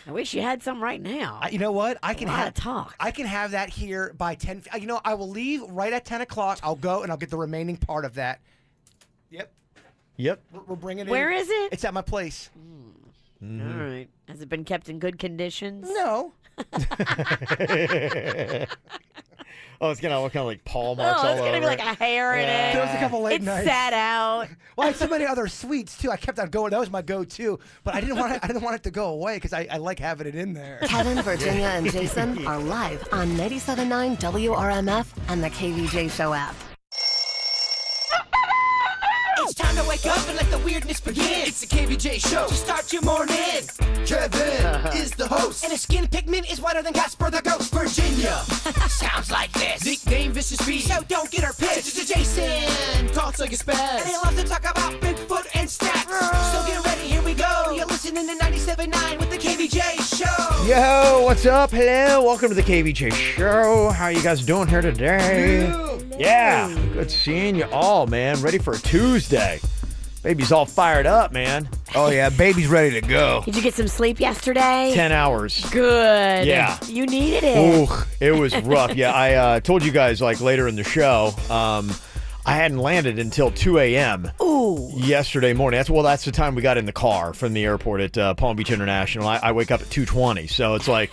I wish you had some right now. You know what? I can have talk. I can have that here by 10. You know, I will leave right at 10 o'clock. I'll go and I'll get the remaining part of that. Yep. Yep. We're bringing it. Where is it? It's at my place. All right. Has it been kept in good conditions? No. Oh, it's gonna have kind of like paw marks all over. It's gonna be like a hair in it. There was a couple late nights. It sat out. Well, I had so many other sweets too. I kept on going. That was my go-to, but I didn't want it to go away because I like having it in there. Kevin, Virginia, and Jason are live on 97.9 WRMF and the KVJ Show app. It's time to wake up and let the weirdness begin. It's the KVJ Show to start your morning. Kevin is the host, and his skin pigment is whiter than Casper the Ghost. Virginia sounds like this. Nickname Vicious Bee, so don't get her pissed. Jason talks like a spaz, and he loves to talk about Bigfoot and stats. So get ready, here we go. You're listening to 97.9 with the KVJ Show. Yo, what's up? Hello, welcome to the KVJ Show. How you guys doing here today? Yeah, good seeing you all, man. Ready for a Tuesday. Baby's all fired up, man. Oh, yeah. Baby's ready to go. Did you get some sleep yesterday? 10 hours. Good. Yeah. You needed it. Ooh, it was rough. Yeah, I told you guys, like, later in the show, I hadn't landed until 2 a.m. yesterday morning. That's the time we got in the car from the airport at Palm Beach International. I wake up at 2:20, so it's like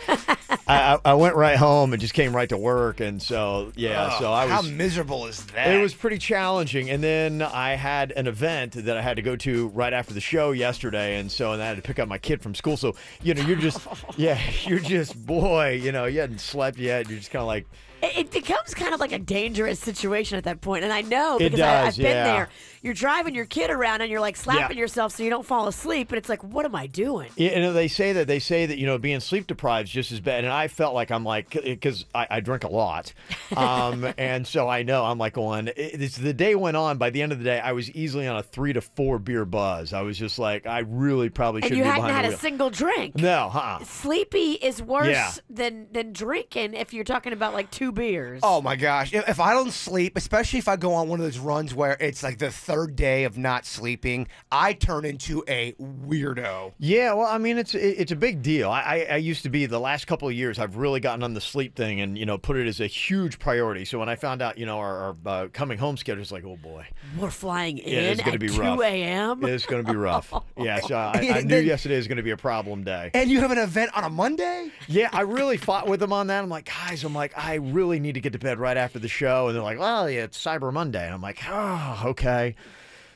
I went right home and just came right to work, and so so I was. How miserable is that? It was pretty challenging, and then I had an event that I had to go to right after the show yesterday, and I had to pick up my kid from school. So you're just boy, you hadn't slept yet. You're just kind of like. It becomes kind of like a dangerous situation at that point, and I know because I've been there. You're driving your kid around and you're like slapping yourself so you don't fall asleep, and it's like, what am I doing? Yeah, and they say that being sleep deprived is just as bad. And I felt like I'm like, because I drink a lot, and so I know I'm like going. The day went on. By the end of the day, I was easily on a 3 to 4 beer buzz. I was just like, I really probably shouldn't. And you be hadn't behind had the a single drink. No, Sleepy is worse than drinking if you're talking about like 2 beers. Oh my gosh. If I don't sleep, especially if I go on one of those runs where it's like the third day of not sleeping, I turn into a weirdo. Yeah, well, I mean, it's a big deal. I used to be, the last couple of years, I've really gotten on the sleep thing and, put it as a huge priority. So when I found out, our coming home schedule, it's like, oh boy. We're flying in at 2 a.m.? It's going to be rough. Yeah, so I knew yesterday was going to be a problem day. And you have an event on a Monday? Yeah, I really fought with them on that. I'm like, guys, I really need to get to bed right after the show. And they're like, well, yeah, it's Cyber Monday. And I'm like, oh, okay.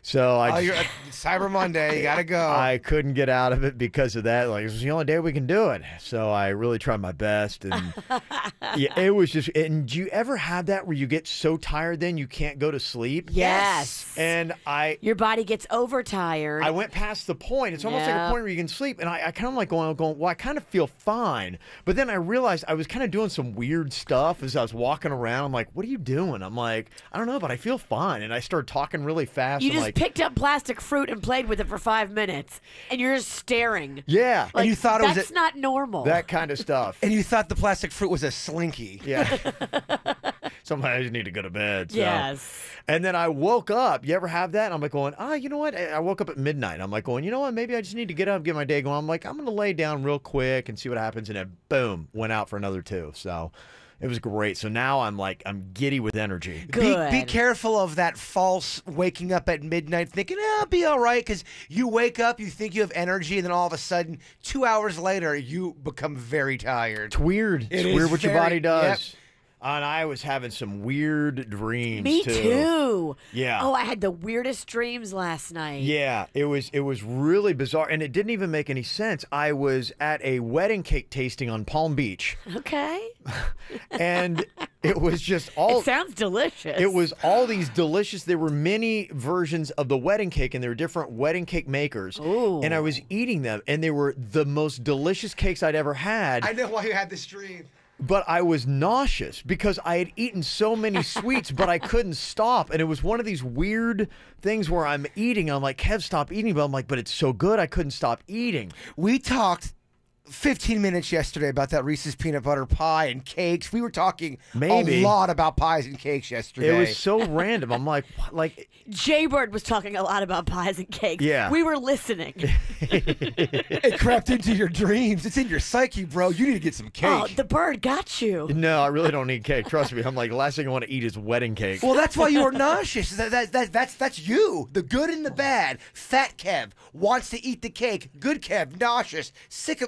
So you're Cyber Monday, you gotta go. I couldn't get out of it because of that. Like, it was the only day we can do it. So I really tried my best, and yeah, it was just. And do you ever have that where you get so tired then you can't go to sleep? Yes. And your body gets overtired. I went past the point. It's almost like a point where you can sleep, and I kind of like going. Well, I kind of feel fine, but then I realized I was kind of doing some weird stuff as I was walking around. I'm like, what are you doing? I'm like, I don't know, but I feel fine, and I started talking really fast. You just picked up plastic fruit and played with it for 5 minutes, and you're just staring. Yeah. Like, and you thought it was that's not normal. That kind of stuff. And you thought the plastic fruit was a slinky. Yeah. Sometimes I just need to go to bed. So. Yes. And then I woke up. You ever have that? And I'm like going, you know what? I woke up at midnight. I'm like going, you know what? Maybe I just need to get up, get my day going. I'm like, I'm going to lay down real quick and see what happens. And then boom, went out for another 2. So it was great. So now I'm giddy with energy. Good. Be careful of that false waking up at midnight thinking, I'll be all right, because you wake up, you think you have energy, and then all of a sudden, 2 hours later, you become very tired. It's weird. It's It weird is what your very- body does. Yep. And I was having some weird dreams, Me too. Yeah. Oh, I had the weirdest dreams last night. Yeah, it was really bizarre, and it didn't even make any sense. I was at a wedding cake tasting on Palm Beach. Okay. And it was just all... It sounds delicious. It was all these delicious... There were many versions of the wedding cake, and there were different wedding cake makers. Ooh. And I was eating them, and they were the most delicious cakes I'd ever had. I know why you had this dream. But I was nauseous because I had eaten so many sweets, but I couldn't stop. And it was one of these weird things where I'm eating. I'm like, Kev, stop eating. But I'm like, but it's so good, I couldn't stop eating. We talked 15 minutes yesterday about that Reese's peanut butter pie and cakes. We were talking Maybe. a lot about pies and cakes yesterday. It was so random. I'm like, what? Like Jaybird was talking a lot about pies and cakes. Yeah. We were listening. It crept into your dreams. It's in your psyche, bro. You need to get some cake. Oh, the bird got you. no, I really don't need cake. Trust me. I'm like, the last thing I want to eat is wedding cake. Well, that's why you are nauseous. That's you. The good and the bad. Fat Kev wants to eat the cake. Good Kev, nauseous, sick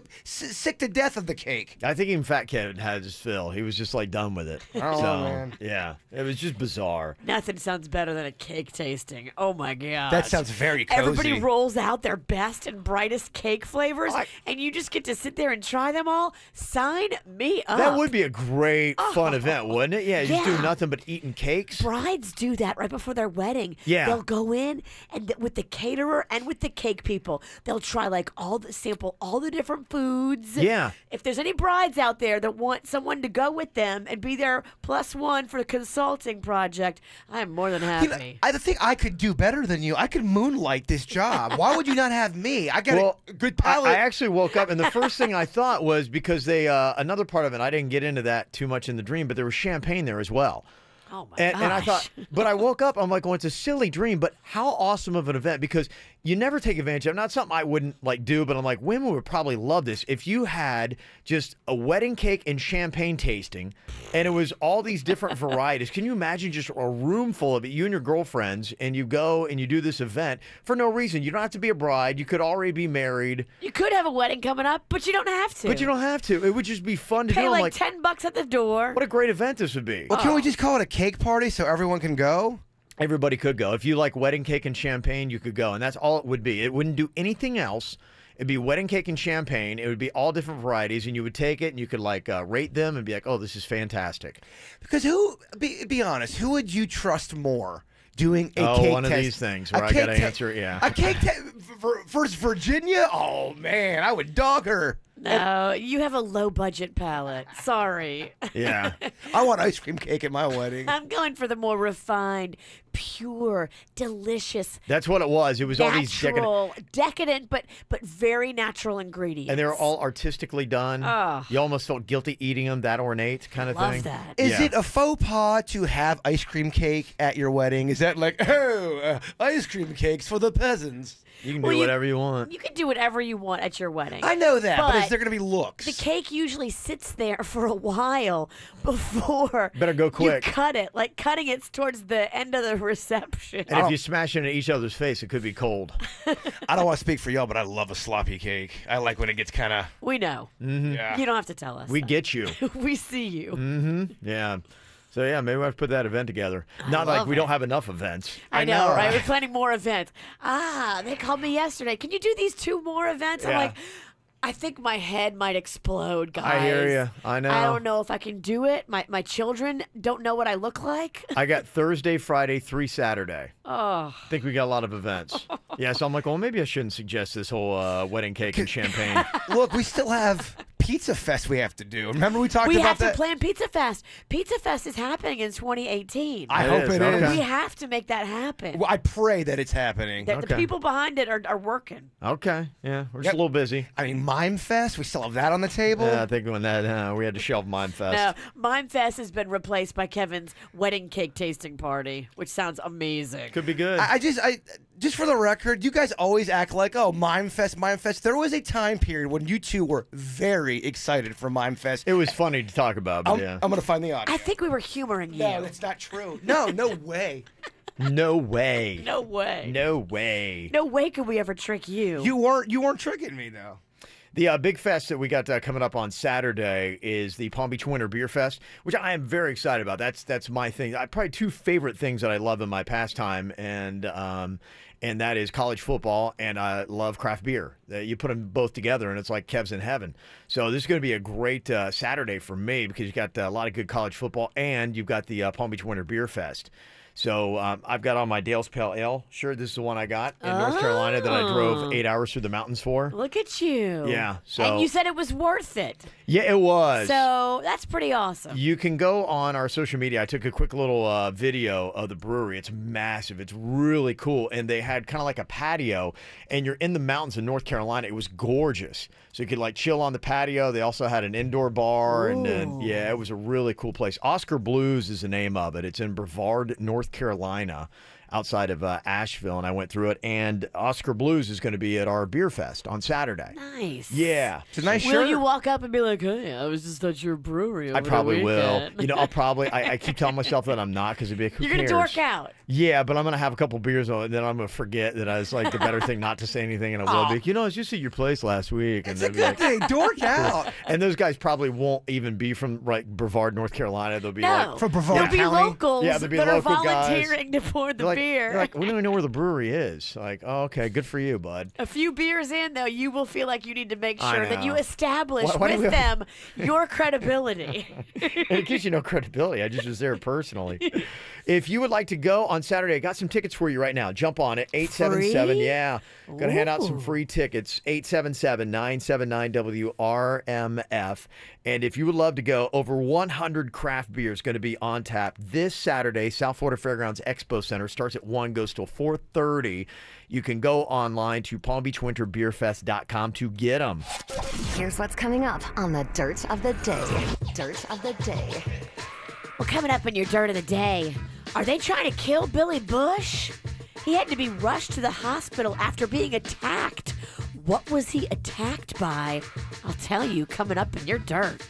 to death of the cake. I think even Fat Kid had his fill. He was just like done with it. Oh, man. Yeah, it was just bizarre. Nothing sounds better than a cake tasting. Oh my god. That sounds very cozy. Everybody rolls out their best and brightest cake flavors, and you just get to sit there and try them all. Sign me up. That would be a great, fun event, wouldn't it? Yeah, just do nothing but eating cakes. Brides do that right before their wedding. Yeah. They'll go in and with the caterer and with the cake people, they'll try like sample all the different foods. Yeah. If there's any brides out there that want someone to go with them and be their +1 for the consulting project, I'm more than happy. You know, I think I could do better than you. I could moonlight this job. Why would you not have me? I got a good palate. I actually woke up, and the first thing I thought was because they another part of it, I didn't get into that too much in the dream, but there was champagne there as well. Oh my And I gosh. thought, but I woke up, I'm like, well, it's a silly dream, but how awesome of an event, because you never take advantage of. Not something I wouldn't like do, but I'm like, women would probably love this if you had just a wedding cake and champagne tasting, and it was all these different varieties. Can you imagine just a room full of it, you and your girlfriends, and you go and you do this event for no reason? You don't have to be a bride. You could already be married. You could have a wedding coming up, but you don't have to. But you don't have to. It would just be fun to Pay do. I'm like $10 at the door. what a great event this would be. Well, can we just call it a cake party so everyone can go? Everybody could go. If you like wedding cake and champagne, you could go. And that's all it would be. It wouldn't do anything else. It'd be wedding cake and champagne. It would be all different varieties, and you would take it and you could like rate them and be like, oh, this is fantastic. Because be honest, who would you trust more? Doing a cake one of test? these things A where I cake got to answer it, yeah. A cake test versus Virginia? Oh, man, I would dog her. No, you have a low budget palate. Sorry. Yeah. I want ice cream cake at my wedding. I'm going for the more refined, pure, delicious, That's what it was. It was all these decadent, but very natural ingredients. and they were all artistically done. Oh. You almost felt guilty eating them, that ornate kind of Love thing. that. Is Yeah. it a faux pas to have ice cream cake at your wedding? Is that like, ice cream cakes for the peasants? You can do Well, whatever you want. You can do whatever you want at your wedding. I know that, but is But there going to be looks? The cake usually sits there for a while before Better go quick. you cut it. Like cutting it towards the end of the reception. And if you smash it in each other's face, it could be cold. I don't want to speak for y'all, but I love a sloppy cake. I like when it gets kind of... We know. Yeah. You don't have to tell us. We get you. We see you. Yeah. So, yeah, maybe we'll have to put that event together. Not like love we it. don't have enough events. I know, know. right? We're planning more events. They called me yesterday. Can you do these 2 more events? I'm Yeah. like, I think my head might explode, guys. I hear you. I know. I don't know if I can do it. My children don't know what I look like. I got Thursday, Friday, 3 Saturday. Oh, I think we got a lot of events. Yeah, so I'm like, well, maybe I shouldn't suggest this whole wedding cake and champagne. Look, we still have Pizza Fest we have to do. Remember we talked we about have that? to plan Pizza Fest. Pizza Fest is happening in 2018. I It hope is, it okay. is. We have to make that happen. Well, I pray that it's happening. The Okay. people behind it are working. Okay, yeah, we're just Yep. a little busy. I mean, Mime Fest, we still have that on the table. I think when that we had to shelve Mime Fest. No, Mime Fest has been replaced by Kevin's wedding cake tasting party, which sounds amazing. Could be good. I just for the record, you guys always act like, oh, Mime Fest, Mime Fest. There was a time period when you two were very excited for Mime Fest. It was funny to talk about, but yeah. I'm going to find the audio. I think we were humoring you. No, that's not true. No way. No way. No way. No way. No way could we ever trick you. You weren't tricking me, though. The big fest that we got coming up on Saturday is the Palm Beach Winter Beer Fest, which I am very excited about. That's my thing. Probably 2 favorite things that I love in my pastime, and that is college football, and I love craft beer. You put them both together, and it's like Kev's in heaven. So this is going to be a great Saturday for me because you got a lot of good college football, and you've got the Palm Beach Winter Beer Fest. So I've got on my Dale's Pale Ale shirt. This is the one I got in North Carolina that I drove 8 hours through the mountains for. Look at you. Yeah. So, and you said it was worth it. Yeah, it was. So that's pretty awesome. You can go on our social media. I took a quick little video of the brewery. It's massive. It's really cool. And they had kind of like a patio, and you're in the mountains in North Carolina. It was gorgeous. So you could like chill on the patio. They also had an indoor bar. And then, yeah, it was a really cool place. Oscar Blues is the name of it. It's in Brevard, North Carolina, outside of Asheville, and I went through it. And Oscar Blues is going to be at our beer fest on Saturday. Nice. Yeah. It's a nice shirt. Will you walk up and be like, hey, I was just at your brewery over I probably the will. weekend. You know, I'll probably, I keep telling myself that I'm not because it'd be like, who You're going to cares? dork out. Yeah, but I'm going to have a couple beers on it, and then I'm going to forget that I was like the better thing not to say anything, and I will be like, you know, I was just at your place last week. And It's a good thing. Dork out. And those guys probably won't even be from like Brevard, North Carolina. They'll be like, From Brevard There'll be County. locals Yeah, there'll be that are local guys. volunteering to pour the beer. they're like, we don't even know where the brewery is. Like, oh, okay, good for you, bud. A few beers in, though, you will feel like you need to make I sure that know. you establish Why do with we- them your credibility. And it gives you no credibility. I just was there personally. If you would like to go on Saturday, I got some tickets for you right now. Jump on it. 877. Free? Yeah. Gonna hand out some free tickets. 877-979-WRMF. And if you would love to go, over 100 craft beers going to be on tap this Saturday. South Florida Fairgrounds Expo Center starts at 1, goes till 4:30. You can go online to PalmBeachWinterBeerFest.com to get them. Here's what's coming up on the Dirt of the Day. Dirt of the Day. Well, coming up in your dirt of the day, are they trying to kill Billy Bush? He had to be rushed to the hospital after being attacked. What was he attacked by? I'll tell you coming up in your dirt.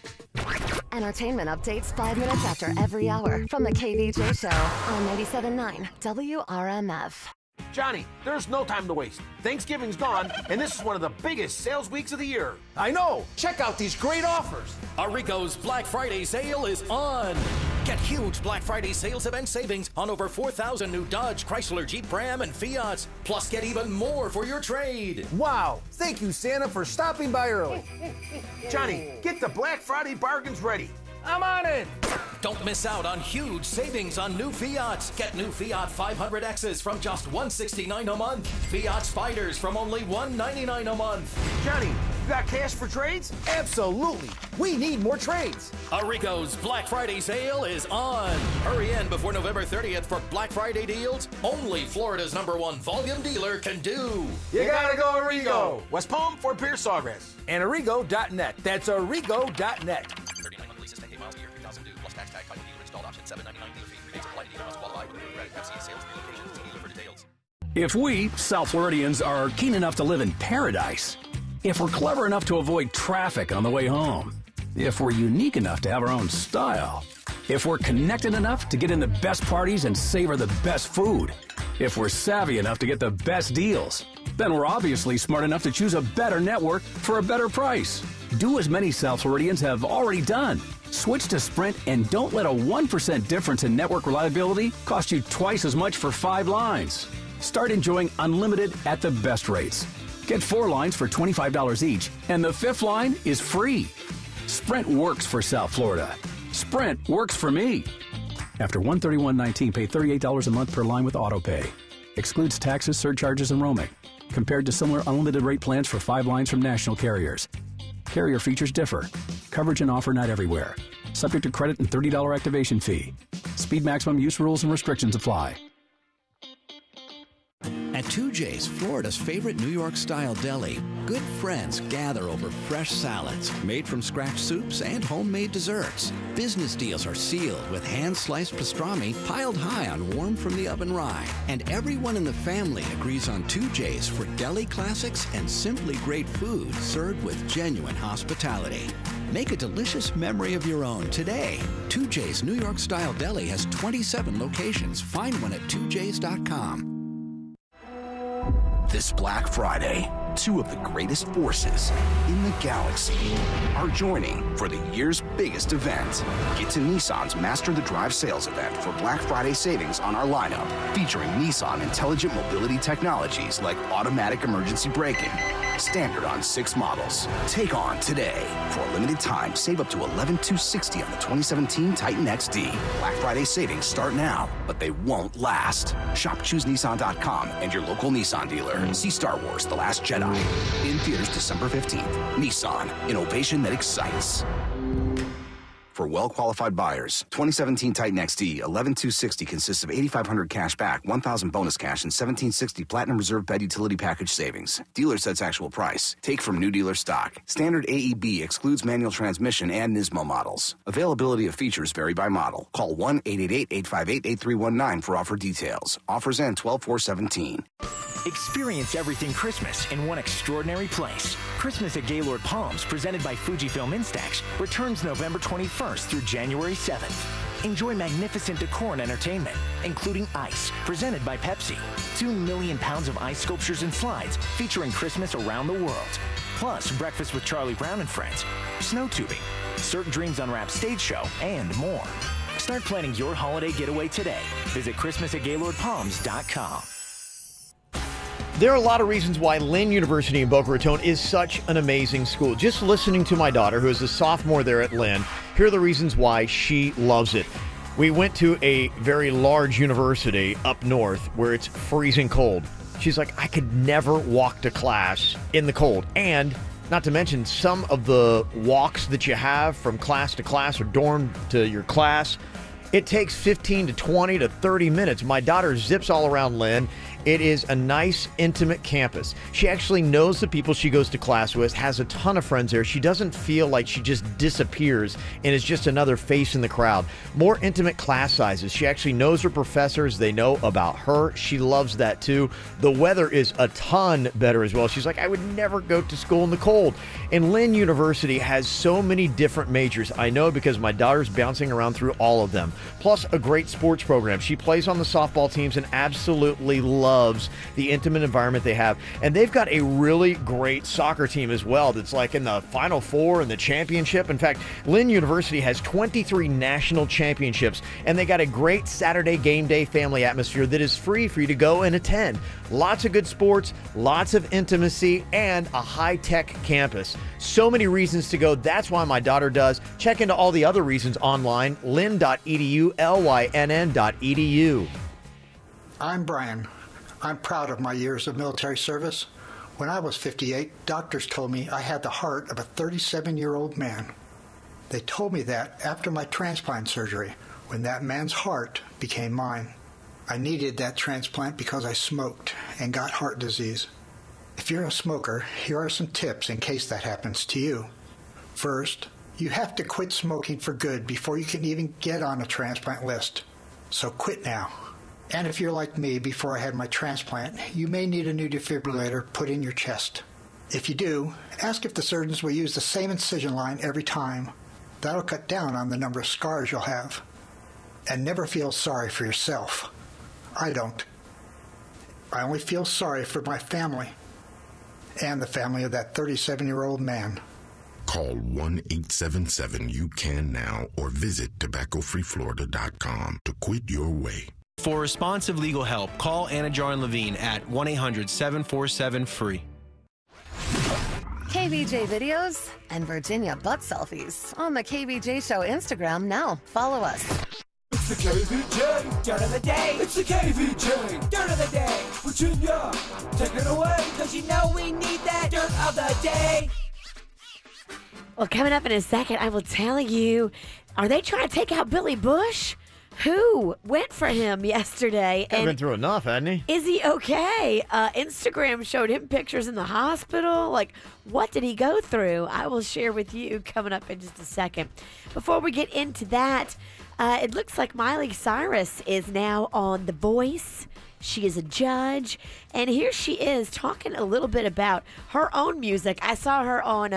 Entertainment updates 5 minutes after every hour from the KVJ Show on 97.9 WRMF. Johnny, there's no time to waste. Thanksgiving's gone, and this is one of the biggest sales weeks of the year. I know. Check out these great offers. Arrigo's Black Friday sale is on. Get huge Black Friday sales event savings on over 4,000 new Dodge, Chrysler, Jeep, Ram, and Fiats. Plus, get even more for your trade. Wow. Thank you, Santa, for stopping by early. Johnny, get the Black Friday bargains ready. I'm on it. Don't miss out on huge savings on new Fiats. Get new Fiat 500Xs from just $169 a month. Fiat Spiders from only $199 a month. Johnny, you got cash for trades? Absolutely. We need more trades. Arrigo's Black Friday sale is on. Hurry in before November 30th for Black Friday deals only Florida's #1 volume dealer can do. You gotta go Arrigo. West Palm, Fort Pierce, Sawgrass. And Arrigo.net. That's Arrigo.net. 39 month leases, 10K miles a year, 3,000 due, plus tax tag, title dealer installed option, $799 dealer fee. Rebates apply to dealer must qualify with credit. FC sales relocations. See dealer for details. If we, South Floridians, are keen enough to live in paradise, if we're clever enough to avoid traffic on the way home, if we're unique enough to have our own style, if we're connected enough to get in the best parties and savor the best food, if we're savvy enough to get the best deals, then we're obviously smart enough to choose a better network for a better price. Do as many South Floridians have already done. Switch to Sprint and don't let a 1% difference in network reliability cost you twice as much for 5 lines. Start enjoying unlimited at the best rates. Get 4 lines for $25 each, and the 5th line is free. Sprint works for South Florida. Sprint works for me. After $131.19, pay $38 a month per line with AutoPay. Excludes taxes, surcharges, and roaming. Compared to similar unlimited rate plans for 5 lines from national carriers. Carrier features differ. Coverage and offer not everywhere. Subject to credit and $30 activation fee. Speed maximum use rules and restrictions apply. At 2J's, Florida's favorite New York-style deli, good friends gather over fresh salads, made from scratch soups, and homemade desserts. Business deals are sealed with hand-sliced pastrami piled high on warm-from-the-oven rye. And everyone in the family agrees on 2J's for deli classics and simply great food served with genuine hospitality. Make a delicious memory of your own today. 2J's New York-style deli has 27 locations. Find one at 2js.com. This Black Friday, Two of the greatest forces in the galaxy are joining for the year's biggest event. Get to Nissan's Master the Drive sales event for Black Friday savings on our lineup, featuring Nissan intelligent mobility technologies like automatic emergency braking, standard on 6 models. Take on today. For a limited time, save up to $11,260 on the 2017 Titan XD. Black Friday savings start now, but they won't last. Shop ChooseNissan.com and your local Nissan dealer. See Star Wars The Last Jedi. In theaters December 15th. Nissan, innovation that excites. For well-qualified buyers, 2017 Titan XD, $11,260 consists of $8,500 cash back, $1,000 bonus cash, and $1,760 Platinum Reserve Bed Utility Package savings. Dealer sets actual price. Take from new dealer stock. Standard AEB excludes manual transmission and Nismo models. Availability of features vary by model. Call 1-888-858-8319 for offer details. Offers end 12/4/17. Experience everything Christmas in one extraordinary place. Christmas at Gaylord Palms, presented by Fujifilm Instax, returns November 21st through January 7th. Enjoy magnificent decor and entertainment, including ice, presented by Pepsi. 2 million pounds of ice sculptures and slides featuring Christmas around the world. Plus, breakfast with Charlie Brown and friends, snow tubing, Certain Dreams Unwrapped stage show, and more. Start planning your holiday getaway today. Visit christmas@gaylordpalms.com. There are a lot of reasons why Lynn University in Boca Raton is such an amazing school. Just listening to my daughter, who is a sophomore there at Lynn, here are the reasons why she loves it. We went to a very large university up north where it's freezing cold. She's like, I could never walk to class in the cold. And not to mention, some of the walks that you have from class to class or dorm to your class, it takes 15 to 20 to 30 minutes. My daughter zips all around Lynn. It is a nice, intimate campus. She actually knows the people she goes to class with, has a ton of friends there. She doesn't feel like she just disappears and is just another face in the crowd. More intimate class sizes. She actually knows her professors. They know about her. She loves that too. The weather is a ton better as well. She's like, I would never go to school in the cold. And Lynn University has so many different majors. I know because my daughter's bouncing around through all of them. Plus a great sports program. She plays on the softball teams and absolutely loves the intimate environment they have. And they've got a really great soccer team as well that's like in the Final Four and the championship. In fact, Lynn University has 23 national championships, and they got a great Saturday game day family atmosphere that is free for you to go and attend. Lots of good sports, lots of intimacy, and a high-tech campus. So many reasons to go. That's why my daughter does. Check into all the other reasons online, lynn.edu, lynn.edu. I'm Brian. I'm proud of my years of military service. When I was 58, doctors told me I had the heart of a 37-year-old man. They told me that after my transplant surgery, when that man's heart became mine. I needed that transplant because I smoked and got heart disease. If you're a smoker, here are some tips in case that happens to you. First, you have to quit smoking for good before you can even get on a transplant list. So quit now. And if you're like me, before I had my transplant, you may need a new defibrillator put in your chest. If you do, ask if the surgeons will use the same incision line every time. That'll cut down on the number of scars you'll have. And never feel sorry for yourself. I don't. I only feel sorry for my family and the family of that 37-year-old man. Call 1-877-YOU-CAN now or visit tobaccofreeflorida.com to quit your way. For responsive legal help, call Anna Jar and Levine at 1-800-747-FREE. KVJ videos and Virginia butt selfies on the KVJ Show Instagram now. Follow us. It's the KVJ Dirt of the Day. It's the KVJ Dirt of the Day. Virginia, take it away, because you know we need that Dirt of the Day. Well, coming up in a second, I will tell you, are they trying to take out Billy Bush? Who went for him yesterday? He's been through enough, hasn't he? Is he okay? Instagram showed him pictures in the hospital. Like, what did he go through? I will share with you coming up in just a second. Before we get into that, it looks like Miley Cyrus is now on The Voice. She is a judge, and here she is talking a little bit about her own music. I saw her on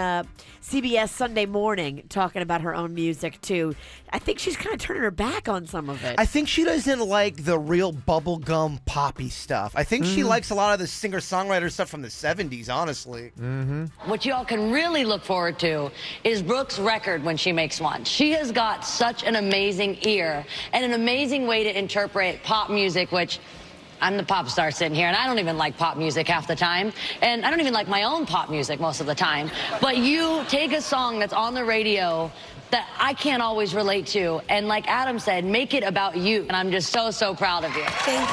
CBS Sunday Morning talking about her own music, too. I think she's kind of turning her back on some of it. I think she doesn't like the real bubblegum poppy stuff. I think she likes a lot of the singer-songwriter stuff from the 70s, honestly. What y'all can really look forward to is Brooke's record when she makes one. She has got such an amazing ear and an amazing way to interpret pop music, which I'm the pop star sitting here, and I don't even like pop music half the time, and I don't even like my own pop music most of the time. But you take a song that's on the radio that I can't always relate to, and like Adam said, make it about you. And I'm just so, so proud of you. Thank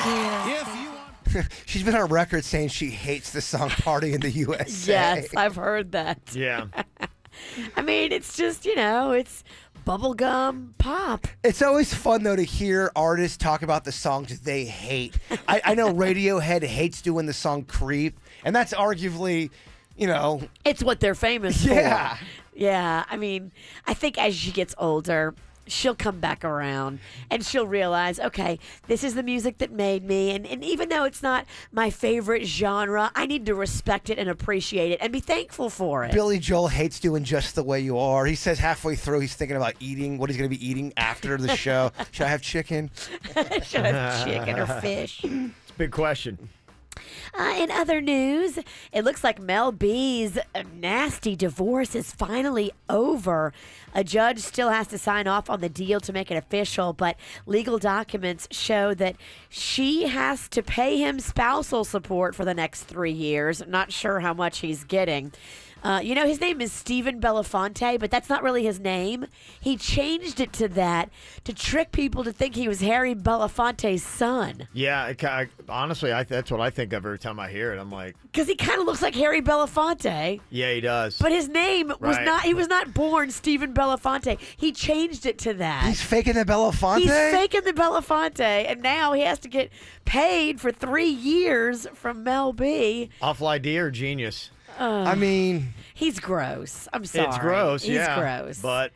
you. She's been on record saying she hates the song Party in the USA. Yes, I've heard that. Yeah. I mean, it's just, it's bubblegum pop. It's always fun, though, to hear artists talk about the songs they hate. I know Radiohead hates doing the song Creep, and that's arguably, It's what they're famous Yeah. for. Yeah. I mean, I think as she gets older, she'll come back around and she'll realize, okay, this is the music that made me. And even though it's not my favorite genre, I need to respect it and appreciate it and be thankful for it. Billy Joel hates doing Just the Way You Are. He says halfway through he's thinking about eating, what he's going to be eating after the show. Should I have chicken? Should I have chicken or fish? It's a big question. In other news, it looks like Mel B's nasty divorce is finally over. A judge still has to sign off on the deal to make it official, but legal documents show that she has to pay him spousal support for the next 3 years. Not sure how much he's getting. His name is Stephen Belafonte, but that's not really his name. He changed it to that to trick people to think he was Harry Belafonte's son. Yeah, honestly, that's what I think of every time I hear it. I'm like, because he kind of looks like Harry Belafonte. Yeah, he does. But his name was Right. not. He was not born Stephen Belafonte. He changed it to that. He's faking the Belafonte? He's faking the Belafonte, and now he has to get paid for 3 years from Mel B. awful idea or genius? I mean, he's gross. I'm sorry. It's gross, He's yeah. gross. But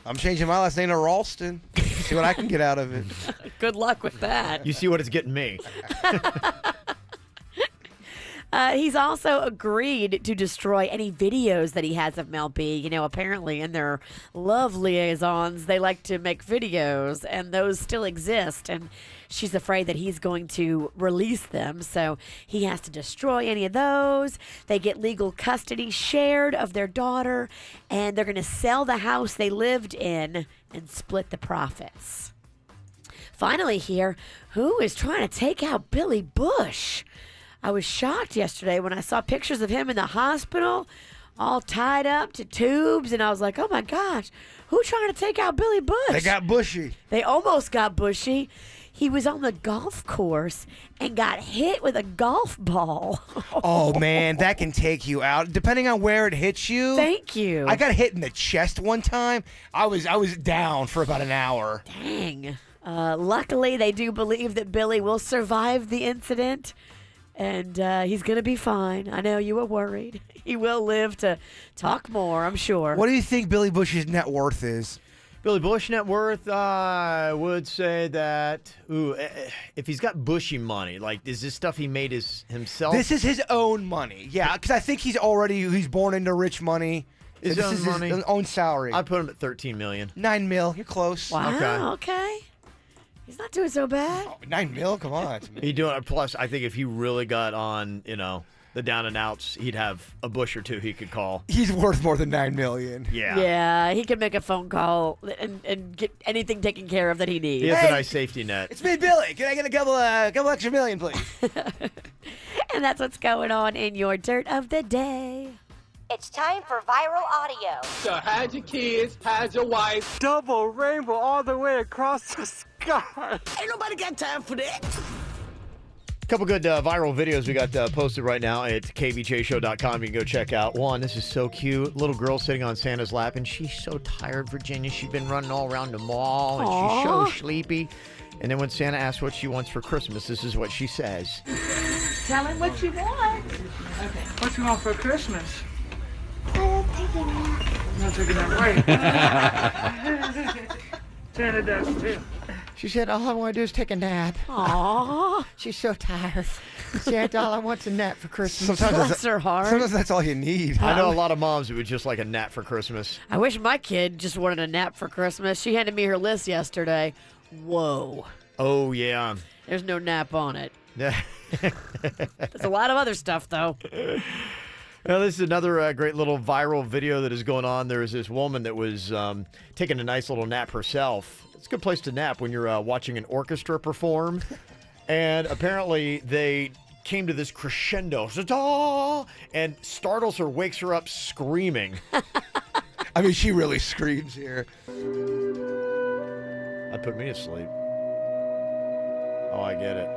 I'm changing my last name to Ralston. See what I can get out of it. Good luck with that. you see what it's getting me. He's also agreed to destroy any videos that he has of Mel B. Apparently in their love liaisons, they like to make videos, and those still exist. And she's afraid that he's going to release them, so he has to destroy any of those. They get legal custody shared of their daughter, and they're going to sell the house they lived in and split the profits. Finally here, who is trying to take out Billy Bush? I was shocked yesterday when I saw pictures of him in the hospital, all tied up to tubes, and I was like, oh my gosh, who's trying to take out Billy Bush? They got Bushy. They almost got Bushy. He was on the golf course and got hit with a golf ball. Oh, man, that can take you out, depending on where it hits you. Thank you. I got hit in the chest one time. I was down for about an hour. Dang. Luckily, they do believe that Billy will survive the incident. And he's going to be fine. I know you were worried. He will live to talk more, I'm sure. What do you think Billy Bush's net worth is? Billy Bush net worth, I would say that, if he's got Bushy money, like, is this stuff he made himself? This is his own money. Yeah, because I think he's born into rich money. His So own this is money? his own salary. I'd put him at $13 million. $9 million. You're close. Wow, okay. He's not doing so bad. Oh, $9 million? Come on. He doing it. Plus, I think if he really got on, the down and outs, he'd have a Bush or two he could call. He's worth more than $9 million. Yeah. Yeah, he can make a phone call and get anything taken care of that he needs. He has a nice safety net. It's me, Billy. Can I get a couple extra million, please? And that's what's going on in your Dirt of the Day. It's time for viral audio. So hide your kids, hide your wife. Double rainbow all the way across the sky. Ain't nobody got time for that. A couple good viral videos we got posted right now at kvjshow.com. You can go check out. One, this is so cute. Little girl sitting on Santa's lap, and she's so tired, Virginia. She's been running all around the mall, and she's so sleepy. And then when Santa asks what she wants for Christmas, this is what she says. Tell him what you want. Okay. What you want for Christmas? I'm taking I'm not taking that right. Santa does too. She said, all I want to do is take a nap. Aww. She's so tired. Santa, all I want's a nap for Christmas. Bless her heart. Sometimes that's all you need. I know a lot of moms who would just like a nap for Christmas. I wish my kid just wanted a nap for Christmas. She handed me her list yesterday. Whoa. Oh, yeah. There's no nap on it. Yeah. There's a lot of other stuff, though. Well, this is another great little viral video that is going on. There is this woman that was taking a nice little nap herself. It's a good place to nap when you're watching an orchestra perform. And apparently they came to this crescendo and startles her, wakes her up screaming. I mean, she really screams here. That put me to sleep. Oh, I get it.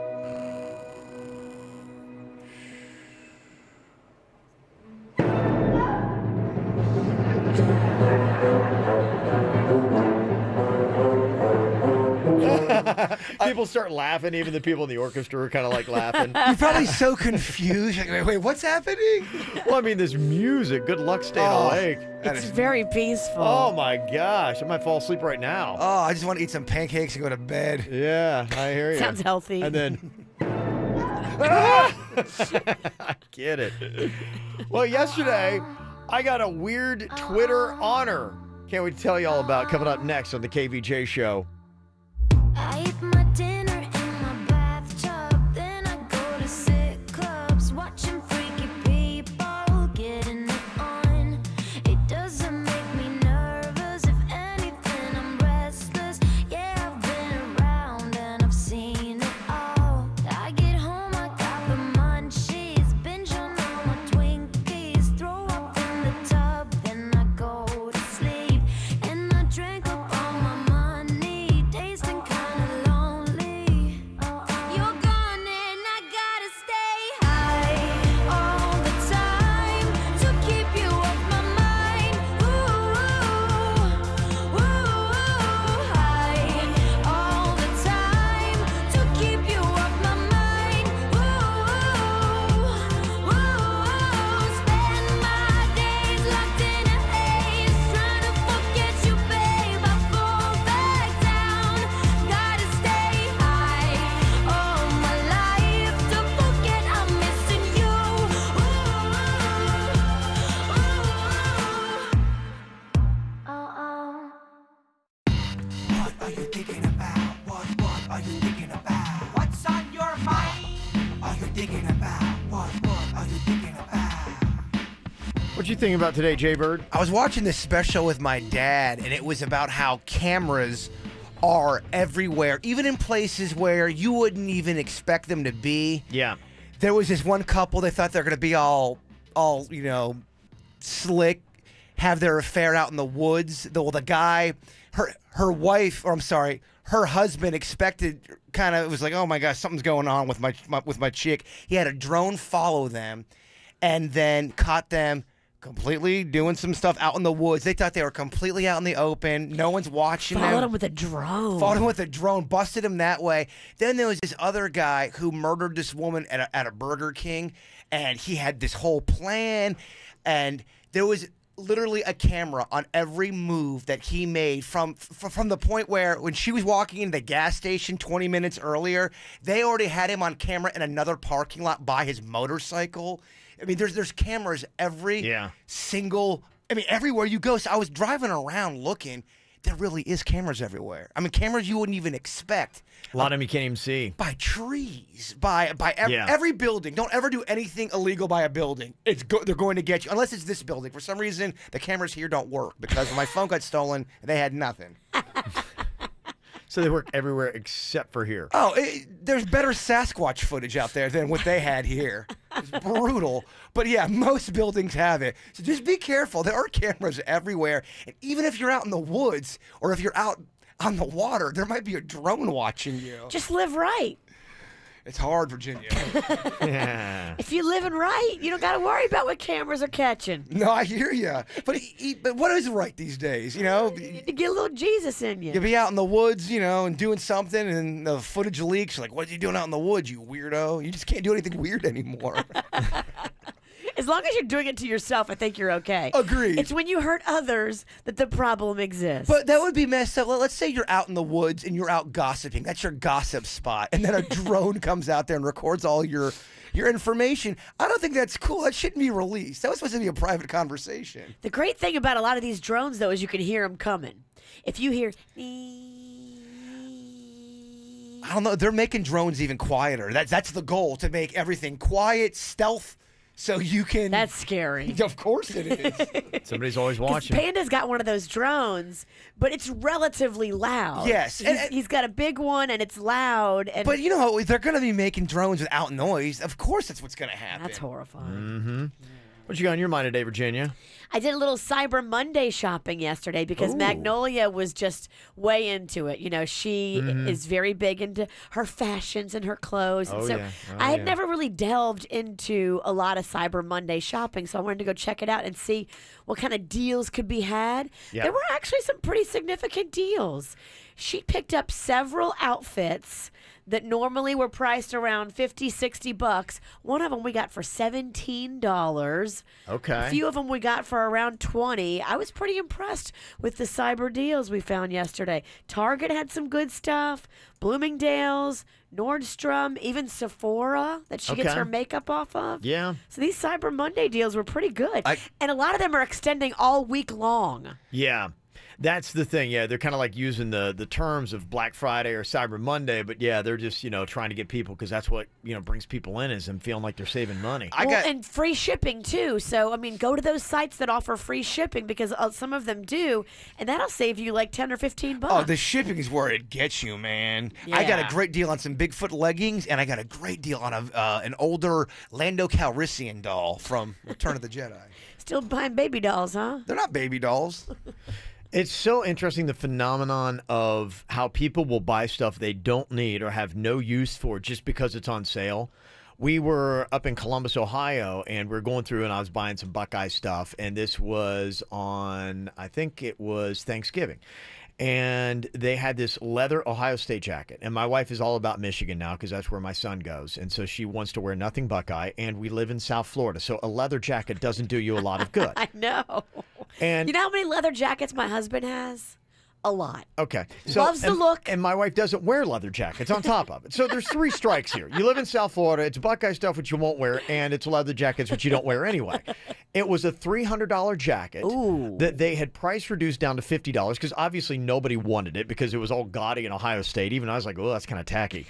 People start laughing. Even the people in the orchestra are kind of like laughing. You're probably so confused. Like, wait, what's happening? Well, I mean, this music. Good luck staying awake. It's very peaceful. Oh, my gosh. I might fall asleep right now. Oh, I just want to eat some pancakes and go to bed. Yeah, I hear you. Sounds healthy. And then... I get it. Well, yesterday, I got a weird Twitter honor. Can't wait to tell you all about coming up next on the KVJ Show. I eat my dinner in my bathtub, then I go to sick clubs, watching freaky people getting it on. It doesn't make me nervous, if anything, I'm restless. Yeah, I've been around and I've seen it all. I get home, I got the munchies, binge on all my Twinkies, throw up in the tub, then I go to sleep, and I drink up all my money, tasting kinda lonely. You're gone and I gotta stay high all the time to keep you off my mind. Ooh, high all the time to keep you off my mind. Spend my days locked in a haze, trying to forget you, babe. I fall back down. Gotta stay high all my life to forget I'm missing you. What are you thinking about? What are you thinking about? What's on your mind? Are you thinking about? What are you thinking about? What you think about today, Jay Bird? I was watching this special with my dad, and it was about how cameras are everywhere, even in places where you wouldn't even expect them to be. Yeah. There was this one couple, they thought they're going to be all, you know, slick, have their affair out in the woods. The guy, her wife, or I'm sorry, her husband expected kind of, it was like, oh my gosh, something's going on with my chick. He had a drone follow them and then caught them completely doing some stuff out in the woods. They thought they were completely out in the open. No one's watching them. Followed him with a drone. Followed him with a drone, busted him that way. Then there was this other guy who murdered this woman at a Burger King, and he had this whole plan, and there was literally a camera on every move that he made from the point where when she was walking into the gas station 20 minutes earlier, they already had him on camera in another parking lot by his motorcycle. I mean, there's cameras every single, I mean, everywhere you go. So I was driving around looking. There really is cameras everywhere. I mean, cameras you wouldn't even expect. A lot of them you can't even see. By trees, by every building. Don't ever do anything illegal by a building. They're going to get you. Unless it's this building. For some reason, the cameras here don't work because when my phone got stolen, they had nothing. So they work everywhere except for here. Oh, there's better Sasquatch footage out there than what they had here. It's brutal. But yeah, most buildings have it. So just be careful. There are cameras everywhere. And even if you're out in the woods or if you're out on the water, there might be a drone watching you. Just live right. It's hard, Virginia. Yeah. If you're living right, you don't got to worry about what cameras are catching. No, I hear you. But what is right these days, you know? You need to get a little Jesus in you. You'll be out in the woods, you know, and doing something, and the footage leaks. Like, what are you doing out in the woods, you weirdo? You just can't do anything weird anymore. As long as you're doing it to yourself, I think you're okay. Agreed. It's when you hurt others that the problem exists. But that would be messed up. Well, let's say you're out in the woods and you're out gossiping. That's your gossip spot. And then a drone comes out there and records all your information. I don't think that's cool. That shouldn't be released. That was supposed to be a private conversation. The great thing about a lot of these drones, though, is you can hear them coming. If you hear... I don't know. They're making drones even quieter. That's the goal, to make everything quiet, stealth, so you can... That's scary. Of course it is. Somebody's always watching. Panda's got one of those drones, but it's relatively loud. Yes. He's got a big one, and it's loud. And But you know, they're going to be making drones without noise. Of course that's what's going to happen. That's horrifying. Mm-hmm. What you got on your mind today, Virginia? I did a little Cyber Monday shopping yesterday because Magnolia was just way into it. You know, she is very big into her fashions and her clothes. And so I had never really delved into a lot of Cyber Monday shopping, so I wanted to go check it out and see what kind of deals could be had. Yeah. There were actually some pretty significant deals. She picked up several outfits that normally were priced around $50-$60. One of them we got for $17. Okay. A few of them we got for around $20. I was pretty impressed with the cyber deals we found yesterday. Target had some good stuff. Bloomingdale's, Nordstrom, even Sephora that she gets her makeup off of. Yeah. So these Cyber Monday deals were pretty good. And a lot of them are extending all week long. Yeah. That's the thing. Yeah, they're kind of like using the terms of Black Friday or Cyber Monday, but yeah, they're just, trying to get people, because that's what, brings people in, is them feeling like they're saving money. And free shipping too. So, I mean, go to those sites that offer free shipping, because some of them do, and that'll save you like 10 or 15 bucks. Oh, the shipping is where it gets you, man. I got a great deal on some Bigfoot leggings, and I got a great deal on an older Lando Calrissian doll from Return of the Jedi. Still buying baby dolls, huh? They're not baby dolls. It's so interesting, the phenomenon of how people will buy stuff they don't need or have no use for just because it's on sale. We were up in Columbus, Ohio, and we were going through, and I was buying some Buckeye stuff, and this was on, I think it was Thanksgiving. And they had this leather Ohio State jacket. And my wife is all about Michigan now because that's where my son goes. And so she wants to wear nothing Buckeye. And we live in South Florida. So a leather jacket doesn't do you a lot of good. I know. And you know how many leather jackets my husband has? A lot. Okay. So, loves the look. And my wife doesn't wear leather jackets on top of it. So there's three strikes here. You live in South Florida. It's Buckeye stuff, which you won't wear, and it's leather jackets, which you don't wear anyway. It was a $300 jacket that they had price reduced down to $50 because obviously nobody wanted it because it was all gaudy in Ohio State. Even I was like, oh, that's kind of tacky.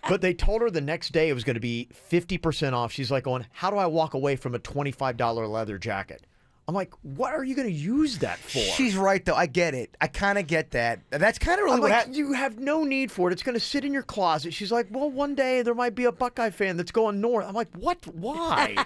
But they told her the next day it was going to be 50% off. She's like going, how do I walk away from a $25 leather jacket? I'm like, what are you going to use that for? She's right, though. I get it. I kind of get that. That's kind of really what happened. You have no need for it. It's going to sit in your closet. She's like, well, one day there might be a Buckeye fan that's going north. I'm like, what? Why?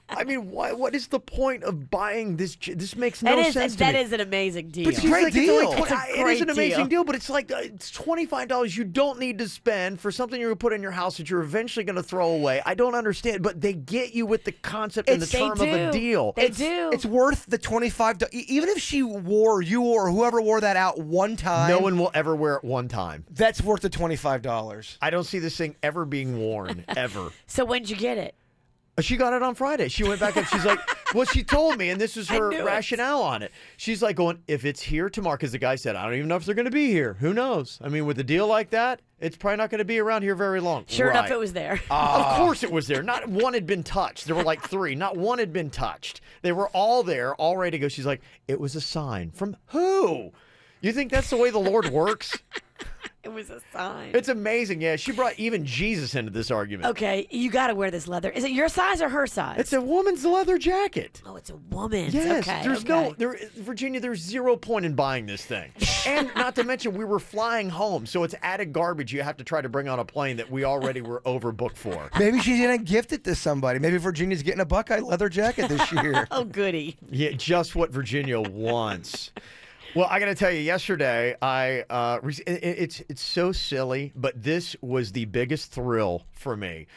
I mean, why? What is the point of buying this? This makes no sense to me. That is an amazing deal. But she's like, deal. It is an amazing deal, but it's like it's $25 you don't need to spend for something you're going to put in your house that you're eventually going to throw away. I don't understand, but they get you with the concept and the term of a deal. They do. It's worth the $25. Even if you or whoever wore that out one time. No one will ever wear it one time. That's worth the $25. I don't see this thing ever being worn, ever. So when'd you get it? She got it on Friday. She went back and she's like, well, she told me, and this is her rationale on it. She's like going, if it's here tomorrow, because the guy said, I don't even know if they're going to be here. Who knows? I mean, with a deal like that, it's probably not going to be around here very long. Sure enough, it was there. Of course it was there. Not one had been touched. There were like three. Not one had been touched. They were all there, all ready to go. She's like, it was a sign. From who? You think that's the way the Lord works? It was a sign. It's amazing. Yeah, she brought even Jesus into this argument. Okay, you got to wear this leather. Is it your size or her size? It's a woman's leather jacket. Oh, it's a woman's. Yes. Okay, Virginia, there's 0 point in buying this thing. And not to mention, we were flying home, so it's added garbage you have to try to bring on a plane that we already were overbooked for. Maybe she's going to gift it to somebody. Maybe Virginia's getting a Buckeye leather jacket this year. Oh, goody. Yeah, just what Virginia wants. Well, I got to tell you, yesterday, it's so silly, but this was the biggest thrill for me.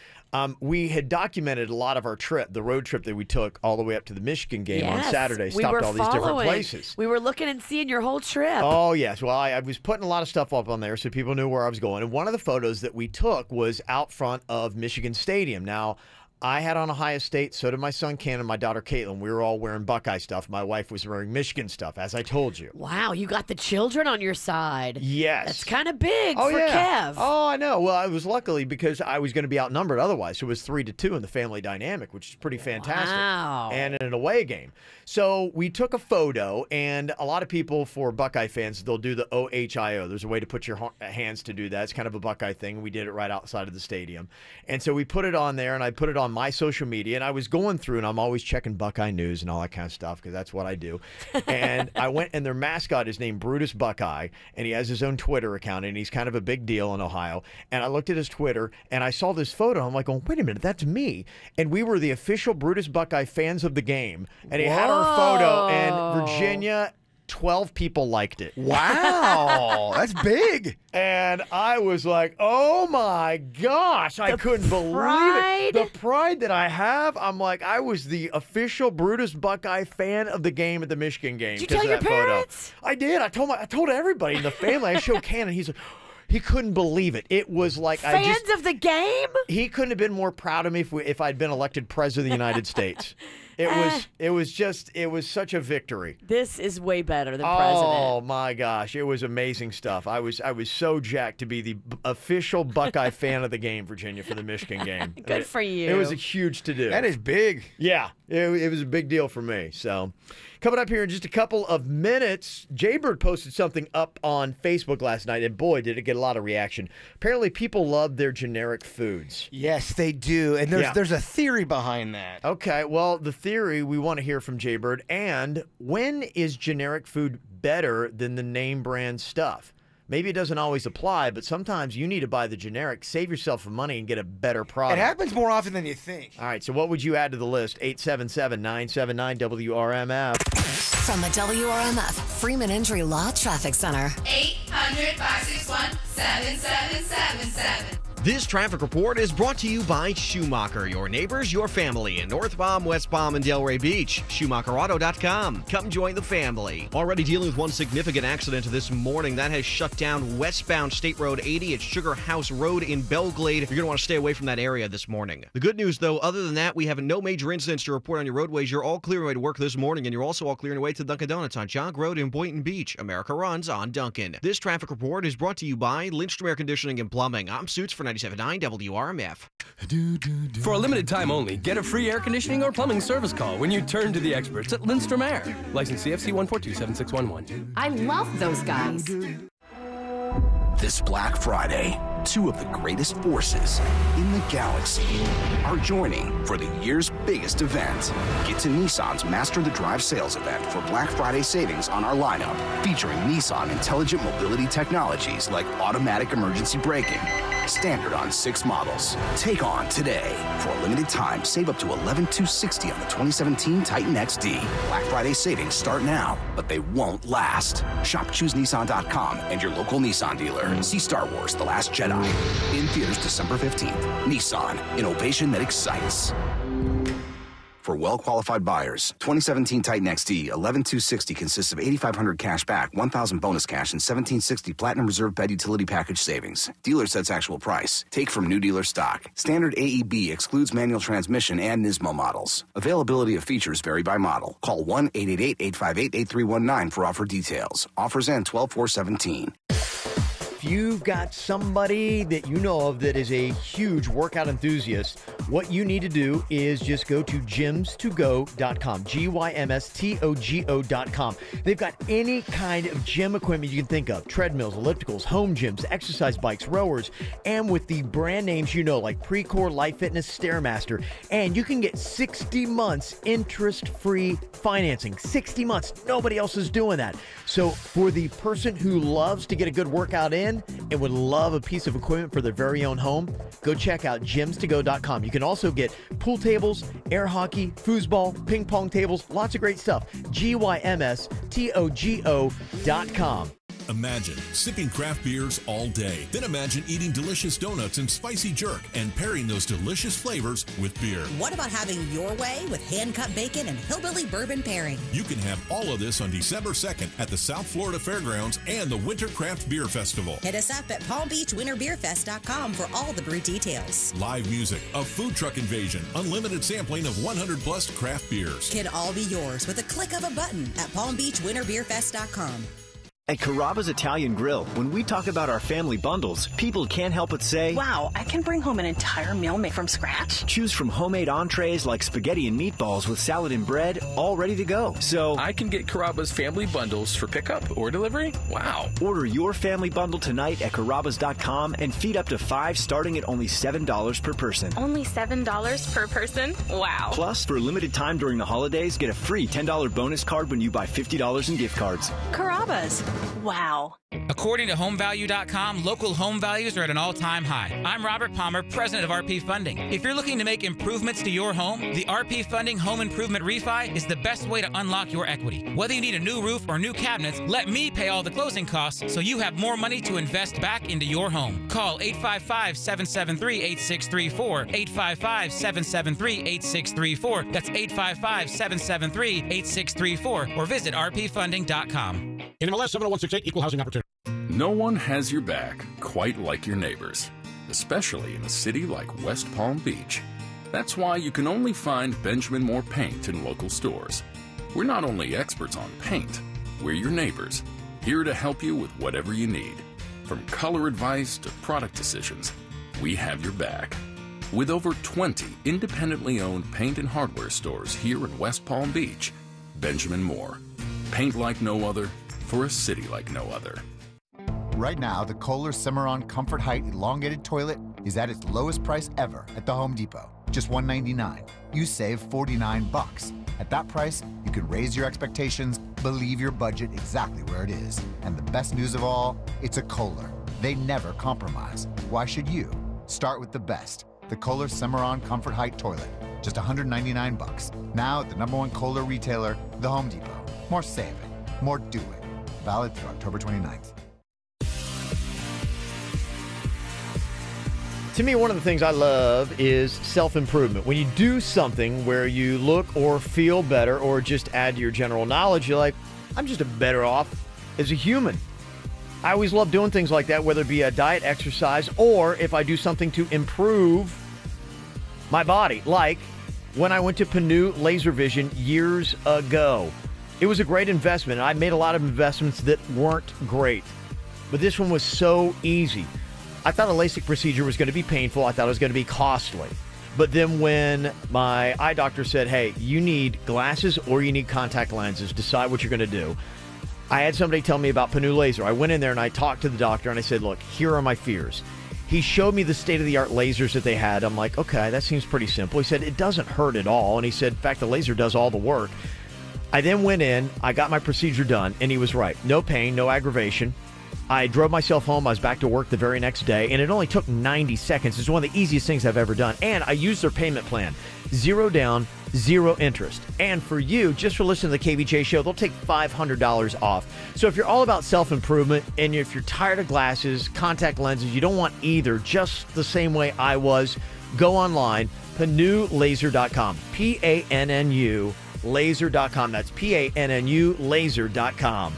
We had documented a lot of our trip, the road trip that we took all the way up to the Michigan game on Saturday, stopped all these different places. We were looking and seeing your whole trip. Oh, yes. Well, I was putting a lot of stuff up on there so people knew where I was going. And one of the photos that we took was out front of Michigan Stadium. Now, I had on Ohio State, so did my son Ken and my daughter Caitlin. We were all wearing Buckeye stuff. My wife was wearing Michigan stuff, as I told you. Wow, you got the children on your side. Yes. That's kind of big for yeah. Kev. Oh, I know. Well, it was luckily because I was going to be outnumbered otherwise. So it was 3-2 in the family dynamic, which is pretty fantastic. Wow. And in an away game. So we took a photo, and a lot of people, for Buckeye fans, they'll do the OHIO. There's a way to put your hands to do that. It's kind of a Buckeye thing. We did it right outside of the stadium. And so we put it on there, and I put it on my social media, and I was going through, and I'm always checking Buckeye news and all that kind of stuff because that's what I do. And I went, and their mascot is named Brutus Buckeye, and he has his own Twitter account, and he's kind of a big deal in Ohio. And I looked at his Twitter, and I saw this photo. I'm like, oh, wait a minute, that's me. And we were the official Brutus Buckeye fans of the game, and he had our photo, and Virginia, 12 people liked it. Wow, that's big. And I was like, oh my gosh, I couldn't believe it. The pride that I have. I'm like, I was the official Brutus Buckeye fan of the game at the Michigan game. Did you tell your parents? I did. I told everybody in the family. I showed Ken, and he's like, he couldn't believe it. It was like fans of the game. He couldn't have been more proud of me if I'd been elected president of the United States. It was such a victory. This is way better than president. Oh my gosh, it was amazing stuff. I was so jacked to be the official Buckeye fan of the game, Virginia, for the Michigan game. Good for you. It was a huge to-do. That is big. Yeah, it was a big deal for me. So, coming up here in just a couple of minutes, Jaybird posted something up on Facebook last night, and boy, did it get a lot of reaction. Apparently, people love their generic foods. Yes, they do, and there's a theory behind that. Okay, well, the theory we want to hear from Jaybird, and when is generic food better than the name brand stuff? Maybe it doesn't always apply, but sometimes you need to buy the generic, save yourself some money, and get a better product. It happens more often than you think. All right, so what would you add to the list? 877-979-WRMF. From the WRMF Freeman Injury Law Traffic Center. 800-561-7777. This traffic report is brought to you by Schumacher, your neighbors, your family in North Palm, West Palm, and Delray Beach. SchumacherAuto.com. Come join the family. Already dealing with one significant accident this morning that has shut down westbound State Road 80 at Sugar House Road in Belglade. You're going to want to stay away from that area this morning. The good news, though, other than that, we have no major incidents to report on your roadways. You're all clear on your way to work this morning, and you're also all clear on your way to Dunkin' Donuts on Jog Road in Boynton Beach. America runs on Dunkin'. This traffic report is brought to you by Lindstrom Air Conditioning and Plumbing. I'm Suits for 97.9 WRMF. For a limited time only, get a free air conditioning or plumbing service call when you turn to the experts at Lindstrom Air. License CFC 1427611. I love those guys. This Black Friday, two of the greatest forces in the galaxy are joining for the year's biggest event. Get to Nissan's Master the Drive sales event for Black Friday savings on our lineup, featuring Nissan intelligent mobility technologies like automatic emergency braking, standard on 6 models. Take on today. For a limited time, save up to $11,260 on the 2017 Titan XD. Black Friday savings start now, but they won't last. Shop ChooseNissan.com and your local Nissan dealer. See Star Wars The Last Jedi in theaters December 15th. Nissan, innovation that excites. For well-qualified buyers, 2017 Titan XD, $11,260 consists of $8,500 cash back, $1,000 bonus cash, and $1,760 Platinum Reserve Bed Utility Package savings. Dealer sets actual price. Take from new dealer stock. Standard AEB excludes manual transmission and Nismo models. Availability of features vary by model. Call 1-888-858-8319 for offer details. Offers end 12/4/17. If you've got somebody that you know of that is a huge workout enthusiast, what you need to do is just go to gymstogo.com, GYMSTOGO.com. They've got any kind of gym equipment you can think of, treadmills, ellipticals, home gyms, exercise bikes, rowers, and with the brand names you know, like Precor, Life Fitness, Stairmaster, and you can get 60 months interest-free financing. 60 months. Nobody else is doing that. So for the person who loves to get a good workout in and would love a piece of equipment for their very own home, go check out gymstogo.com. You can also get pool tables, air hockey, foosball, ping pong tables, lots of great stuff. GYMSTOGO.com. Imagine sipping craft beers all day. Then imagine eating delicious donuts and spicy jerk and pairing those delicious flavors with beer. What about having your way with hand-cut bacon and hillbilly bourbon pairing? You can have all of this on December 2nd at the South Florida Fairgrounds and the Winter Craft Beer Festival. Hit us up at palmbeachwinterbeerfest.com for all the brew details. Live music, a food truck invasion, unlimited sampling of 100-plus craft beers. Can all be yours with a click of a button at palmbeachwinterbeerfest.com. At Carrabba's Italian Grill, when we talk about our family bundles, people can't help but say, wow, I can bring home an entire meal made from scratch. Choose from homemade entrees like spaghetti and meatballs with salad and bread, all ready to go. So I can get Carrabba's family bundles for pickup or delivery? Wow. Order your family bundle tonight at Carrabba's.com and feed up to 5 starting at only $7 per person. Only $7 per person? Wow. Plus, for a limited time during the holidays, get a free $10 bonus card when you buy $50 in gift cards. Carrabba's. Wow. According to HomeValue.com, local home values are at an all-time high. I'm Robert Palmer, president of RP Funding. If you're looking to make improvements to your home, the RP Funding Home Improvement Refi is the best way to unlock your equity. Whether you need a new roof or new cabinets, let me pay all the closing costs so you have more money to invest back into your home. Call 855-773-8634, 855-773-8634. That's 855-773-8634, or visit rpfunding.com. NMLS 70168, Equal Housing Opportunity. No one has your back quite like your neighbors, especially in a city like West Palm Beach. That's why you can only find Benjamin Moore Paint in local stores. We're not only experts on paint, we're your neighbors, here to help you with whatever you need. From color advice to product decisions, we have your back. With over 20 independently owned paint and hardware stores here in West Palm Beach, Benjamin Moore. Paint like no other, for a city like no other. Right now, the Kohler Cimarron Comfort Height Elongated Toilet is at its lowest price ever at the Home Depot, just $199. You save $49. At that price, you can raise your expectations, believe your budget exactly where it is. And the best news of all, it's a Kohler. They never compromise. Why should you? Start with the best. The Kohler Cimarron Comfort Height Toilet, just $199. Now at the #1 Kohler retailer, the Home Depot. More saving, more doing. Valid through October 29th. To me, one of the things I love is self-improvement. When you do something where you look or feel better or just add to your general knowledge, you're like, I'm just better off as a human. I always love doing things like that, whether it be a diet, exercise, or if I do something to improve my body. Like when I went to Panu Laser Vision years ago. It was a great investment. I made a lot of investments that weren't great, but this one was so easy. I thought a LASIK procedure was going to be painful. I thought it was going to be costly. But then when my eye doctor said, hey, you need glasses or you need contact lenses, decide what you're going to do. I had somebody tell me about Panu Laser. I went in there and I talked to the doctor and I said, look, here are my fears. He showed me the state-of-the-art lasers that they had. I'm like, okay, that seems pretty simple. He said, it doesn't hurt at all. And he said, in fact, the laser does all the work. I then went in, I got my procedure done, and he was right. No pain, no aggravation. I drove myself home. I was back to work the very next day, and it only took 90 seconds. It's one of the easiest things I've ever done. And I used their payment plan. 0 down, 0 interest. And for you, just for listening to the KVJ show, they'll take $500 off. So if you're all about self-improvement, and if you're tired of glasses, contact lenses, you don't want either, just the same way I was, go online, panulaser.com. Pannu laser.com. That's Pannu laser.com.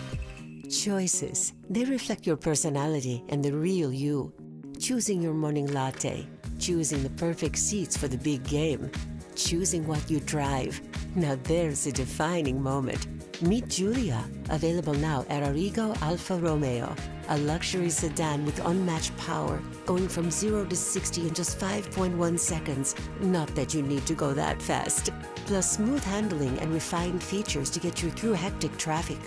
Choices. They reflect your personality and the real you. Choosing your morning latte. Choosing the perfect seats for the big game. Choosing what you drive. Now there's a defining moment. Meet Giulia, available now at Arrigo Alfa Romeo, a luxury sedan with unmatched power, going from 0 to 60 in just 5.1 seconds. Not that you need to go that fast. Plus smooth handling and refined features to get you through hectic traffic.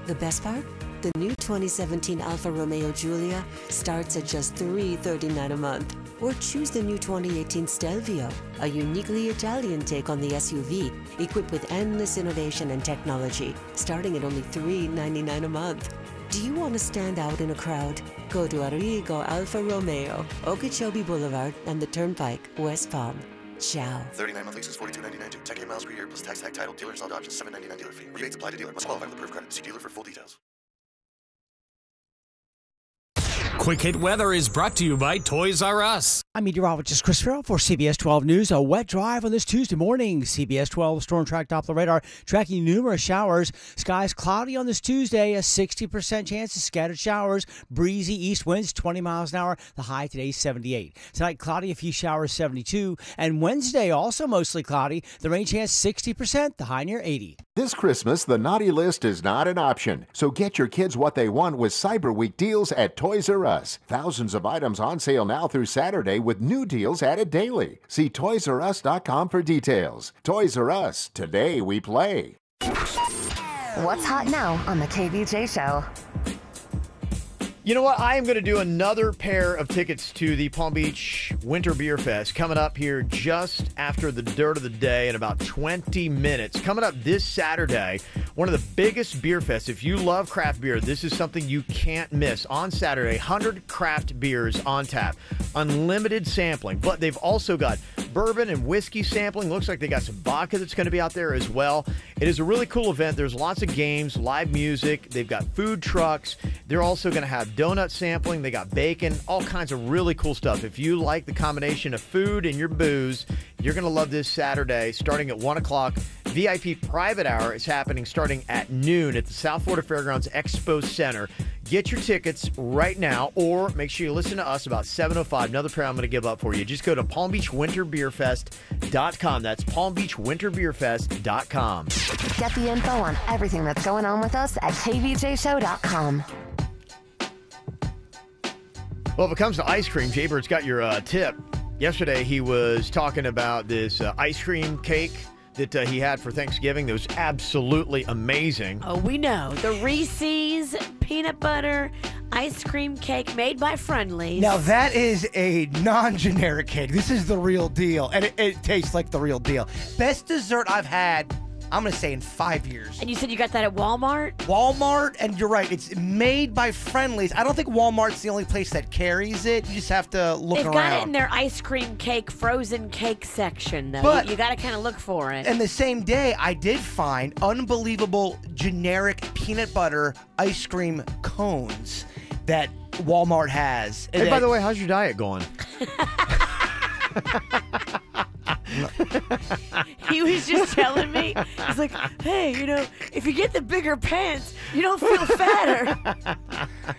The best part? The new 2017 Alfa Romeo Giulia starts at just $339 a month. Or choose the new 2018 Stelvio, a uniquely Italian take on the SUV, equipped with endless innovation and technology, starting at only $399 a month. Do you want to stand out in a crowd? Go to Arrigo Alfa Romeo, Okeechobee Boulevard, and the Turnpike, West Palm. Ciao. 39 month leases, $42.99. 10K miles per year plus tax tag title. Dealer installed options, $7.99 dealer fee. Rebates apply to dealer. Must qualify for the approved credit. See dealer for full details. Quick Hit Weather is brought to you by Toys R Us. I'm meteorologist Chris Farrell for CBS 12 News. A wet drive on this Tuesday morning. CBS 12 Storm Track Doppler radar tracking numerous showers. Skies cloudy on this Tuesday. A 60% chance of scattered showers. Breezy east winds 20 miles an hour. The high today 78. Tonight cloudy, a few showers 72. And Wednesday also mostly cloudy. The rain chance 60%. The high near 80. This Christmas, the naughty list is not an option. So get your kids what they want with Cyber Week deals at Toys R Us. Thousands of items on sale now through Saturday with new deals added daily. See ToysRUs.com for details. Toys R Us. Today we play. What's hot now on the KVJ Show? You know what? I am going to do another pair of tickets to the Palm Beach Winter Beer Fest coming up here just after the dirt of the day in about 20 minutes. Coming up this Saturday, one of the biggest beer fests. If you love craft beer, this is something you can't miss. On Saturday, 100 craft beers on tap, unlimited sampling, but they've also got bourbon and whiskey sampling. Looks like they got some vodka that's going to be out there as well. It is a really cool event. There's lots of games, live music. They've got food trucks. They're also going to have donut sampling. They got bacon, all kinds of really cool stuff. If you like the combination of food and your booze, you're going to love this Saturday starting at 1 o'clock. VIP private hour is happening starting at noon at the South Florida Fairgrounds Expo Center. Get your tickets right now, or make sure you listen to us about 7:05. Another pair I'm going to give up for you. Just go to PalmBeachWinterBeerFest.com. That's PalmBeachWinterBeerFest.com. Get the info on everything that's going on with us at KVJShow.com. Well, if it comes to ice cream, Jaybird's got your tip. Yesterday, he was talking about this ice cream cake that he had for Thanksgiving that was absolutely amazing. Oh, we know. The Reese's peanut butter ice cream cake made by Friendly's. Now, that is a non-generic cake. This is the real deal, and it tastes like the real deal. Best dessert I've had, I'm going to say, in 5 years. And you said you got that at Walmart? Walmart, and you're right. It's made by Friendly's. I don't think Walmart's the only place that carries it. You just have to look around. They've got it in their ice cream cake, frozen cake section, though. But you got to kind of look for it. And the same day, I did find unbelievable generic peanut butter ice cream cones that Walmart has. Hey, by the way, how's your diet going? He was just telling me, he's like, hey, if you get the bigger pants, you don't feel fatter.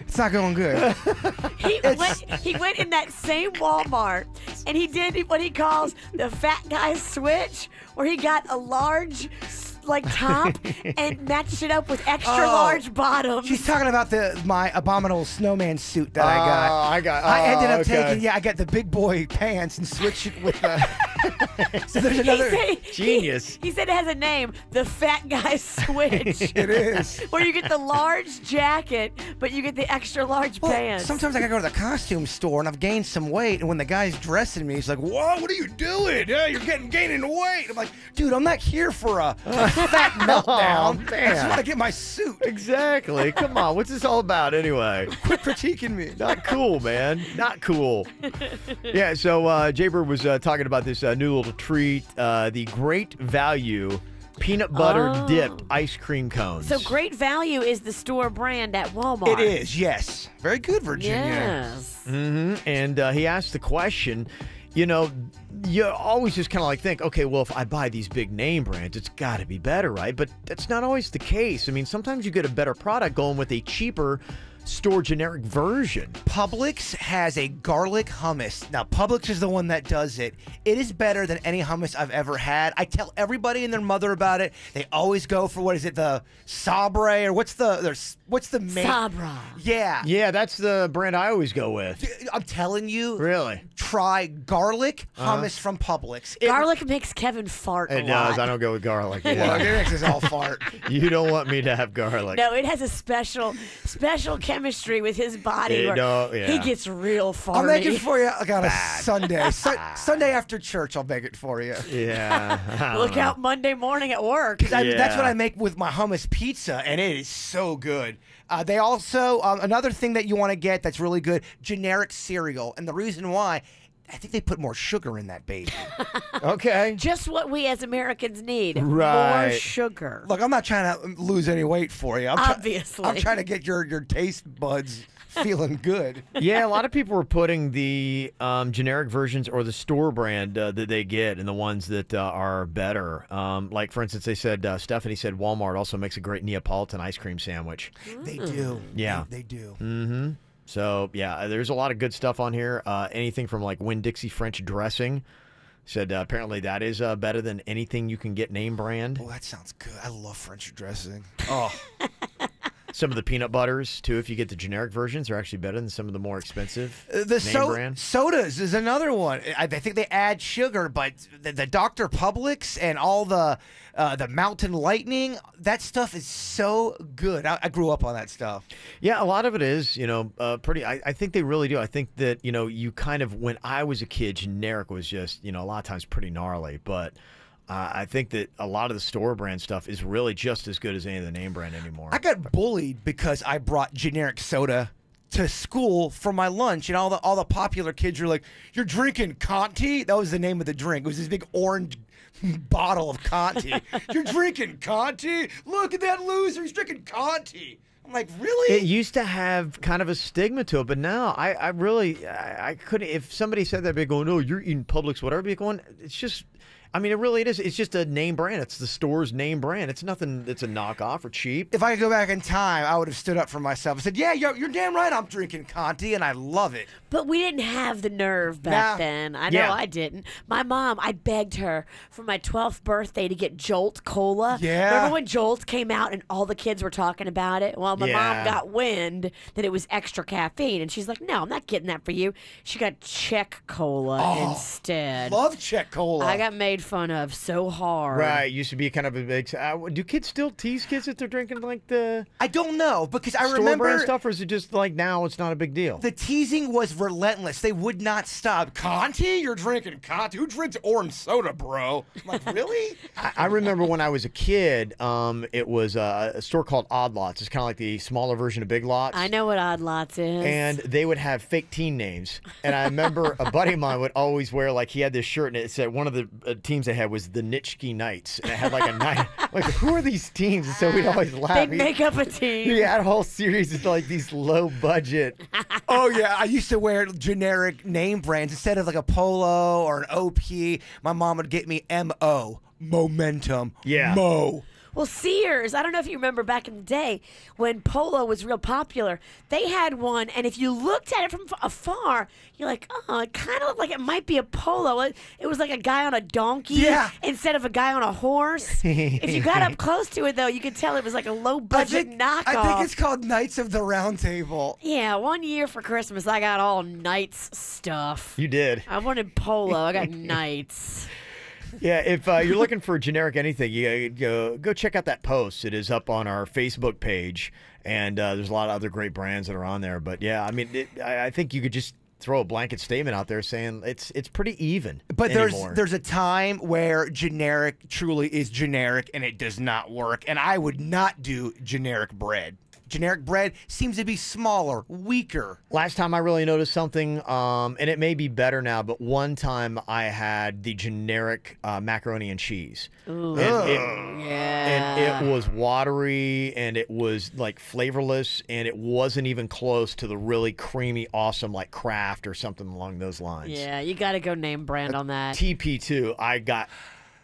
It's not going good. He went in that same Walmart, and he did what he calls the fat guy switch, where he got a large top and matched it up with extra large bottoms. She's talking about my abominable snowman suit that I got. I ended up taking, I got the big boy pants and switched it with the... So there's another... Genius. He said it has a name, the fat guy switch. It is. Where you get the large jacket, but you get the extra large pants. Sometimes I gotta go to the costume store and I've gained some weight, and when the guy's dressing me, he's like, whoa, what are you doing? Yeah, you're gaining weight. I'm like, dude, I'm not here for a fat meltdown. I just want to get my suit. Exactly. Come on. What's this all about anyway? Quit critiquing me. Not cool, man. Not cool. Yeah, so Jaybird was talking about this new little treat, the Great Value peanut butter dipped ice cream cones. So Great Value is the store brand at Walmart. It is, yes. Very good, Virginia. Yes. Mm-hmm. And he asked the question, you always just kind of think, okay, well, if I buy these big name brands, it's got to be better, right? But that's not always the case. I mean, sometimes you get a better product going with a cheaper store generic version. Publix has a garlic hummus. Now, Publix is the one that does it. It is better than any hummus I've ever had. I tell everybody and their mother about it. They always go for, what is it, the Sabre, or what's the main? Sabra. Yeah. Yeah, that's the brand I always go with. I'm telling you. Really? Try garlic hummus from Publix. Garlic makes Kevin fart a lot. It does. I don't go with garlic. Well, it makes us all fart. You don't want me to have garlic. No, it has a special chemistry with his body where he gets real farty. I'll make it for you on a Sunday. Sunday after church, I'll make it for you. Yeah. Look out Monday morning at work. That's what I make with my hummus pizza, and it is so good. They also, another thing that you want to get that's really good, generic cereal. And the reason why, I think they put more sugar in that baby. Okay. Just what we as Americans need. Right. More sugar. Look, I'm not trying to lose any weight for you. Obviously. I'm trying to get your taste buds feeling good. Yeah, a lot of people were putting the generic versions or the store brand that they get and the ones that are better. Like, for instance, they said, Stephanie said Walmart also makes a great Neapolitan ice cream sandwich. They do. Yeah. They do. Mm-hmm. So, yeah, there's a lot of good stuff on here. Anything from, like, Winn-Dixie French dressing. Said apparently that is better than anything you can get name brand. Oh, that sounds good. I love French dressing. Oh. Some of the peanut butters, too, if you get the generic versions, are actually better than some of the more expensive name brand. Sodas is another one. I think they add sugar, but the Dr. Publix and all the Mountain Lightning, that stuff is so good. I grew up on that stuff. Yeah, a lot of it is, pretty. I think they really do. I think that, you kind of, when I was a kid, generic was just, a lot of times pretty gnarly, but I think that a lot of the store brand stuff is really just as good as any of the name brand anymore. I got bullied because I brought generic soda to school for my lunch, and all the popular kids were like, "You're drinking Conti?" That was the name of the drink. It was this big orange bottle of Conti. "You're drinking Conti? Look at that loser. He's drinking Conti." I'm like, really? It used to have kind of a stigma to it, but now I really couldn't. If somebody said that, they'd be going, "Oh, you're eating Publix, whatever." Be going, it's just. I mean, it really is. It's just a name brand. It's the store's name brand. It's nothing that's a knockoff or cheap. If I could go back in time, I would have stood up for myself and said, yeah, you're damn right I'm drinking Conti, and I love it. But we didn't have the nerve back then. I know I didn't. My mom, I begged her for my 12th birthday to get Jolt Cola. Yeah. Remember when Jolt came out and all the kids were talking about it? Well, my mom got wind that it was extra caffeine, and she's like, no, I'm not getting that for you. She got Czech Cola instead. Love Czech Cola. I got made fun of so hard. Right, used to be kind of a big. Do kids still tease kids that they're drinking like the? I don't know because I store remember brand stuff, or is it just like now it's not a big deal? The teasing was relentless. They would not stop. Conti, you're drinking Conti. Who drinks orange soda, bro? I'm like, really? I remember when I was a kid, it was a store called Odd Lots. It's kind of like the smaller version of Big Lots. I know what Odd Lots is. And they would have fake teen names. And I remember a buddy of mine would always wear, like, he had this shirt, and it said one of the teams they had was the Nitschke Knights. And it had like a night. Like, who are these teams? And so we'd always laugh. They'd make up a team. He had a whole series of like these low budget. Oh, yeah. I used to wear generic name brands. Instead of like a Polo or an OP, my mom would get me MO. Momentum. Yeah. Mo. Well, Sears, I don't know if you remember back in the day when Polo was real popular, they had one, and if you looked at it from afar, you're like, oh, it kind of looked like it might be a Polo. It was like a guy on a donkey instead of a guy on a horse. If you got up close to it, though, you could tell it was like a low-budget knockoff. I think it's called Knights of the Round Table. Yeah, one year for Christmas, I got all Knights stuff. You did. I wanted Polo. I got Knights. Yeah, if you're looking for generic anything, you go check out that post. It is up on our Facebook page, and there's a lot of other great brands that are on there. But yeah, I mean, I think you could just throw a blanket statement out there saying it's pretty even. But anymore. there's a time where generic truly is generic, and it does not work. And I would not do generic bread. Generic bread seems to be smaller, weaker. Last time I really noticed something, and it may be better now, but one time I had the generic macaroni and cheese. Ooh. And it was watery, and it was like flavorless, and it wasn't even close to the really creamy, awesome like Kraft or something along those lines. Yeah, you got to go name brand on that. TP too. I got.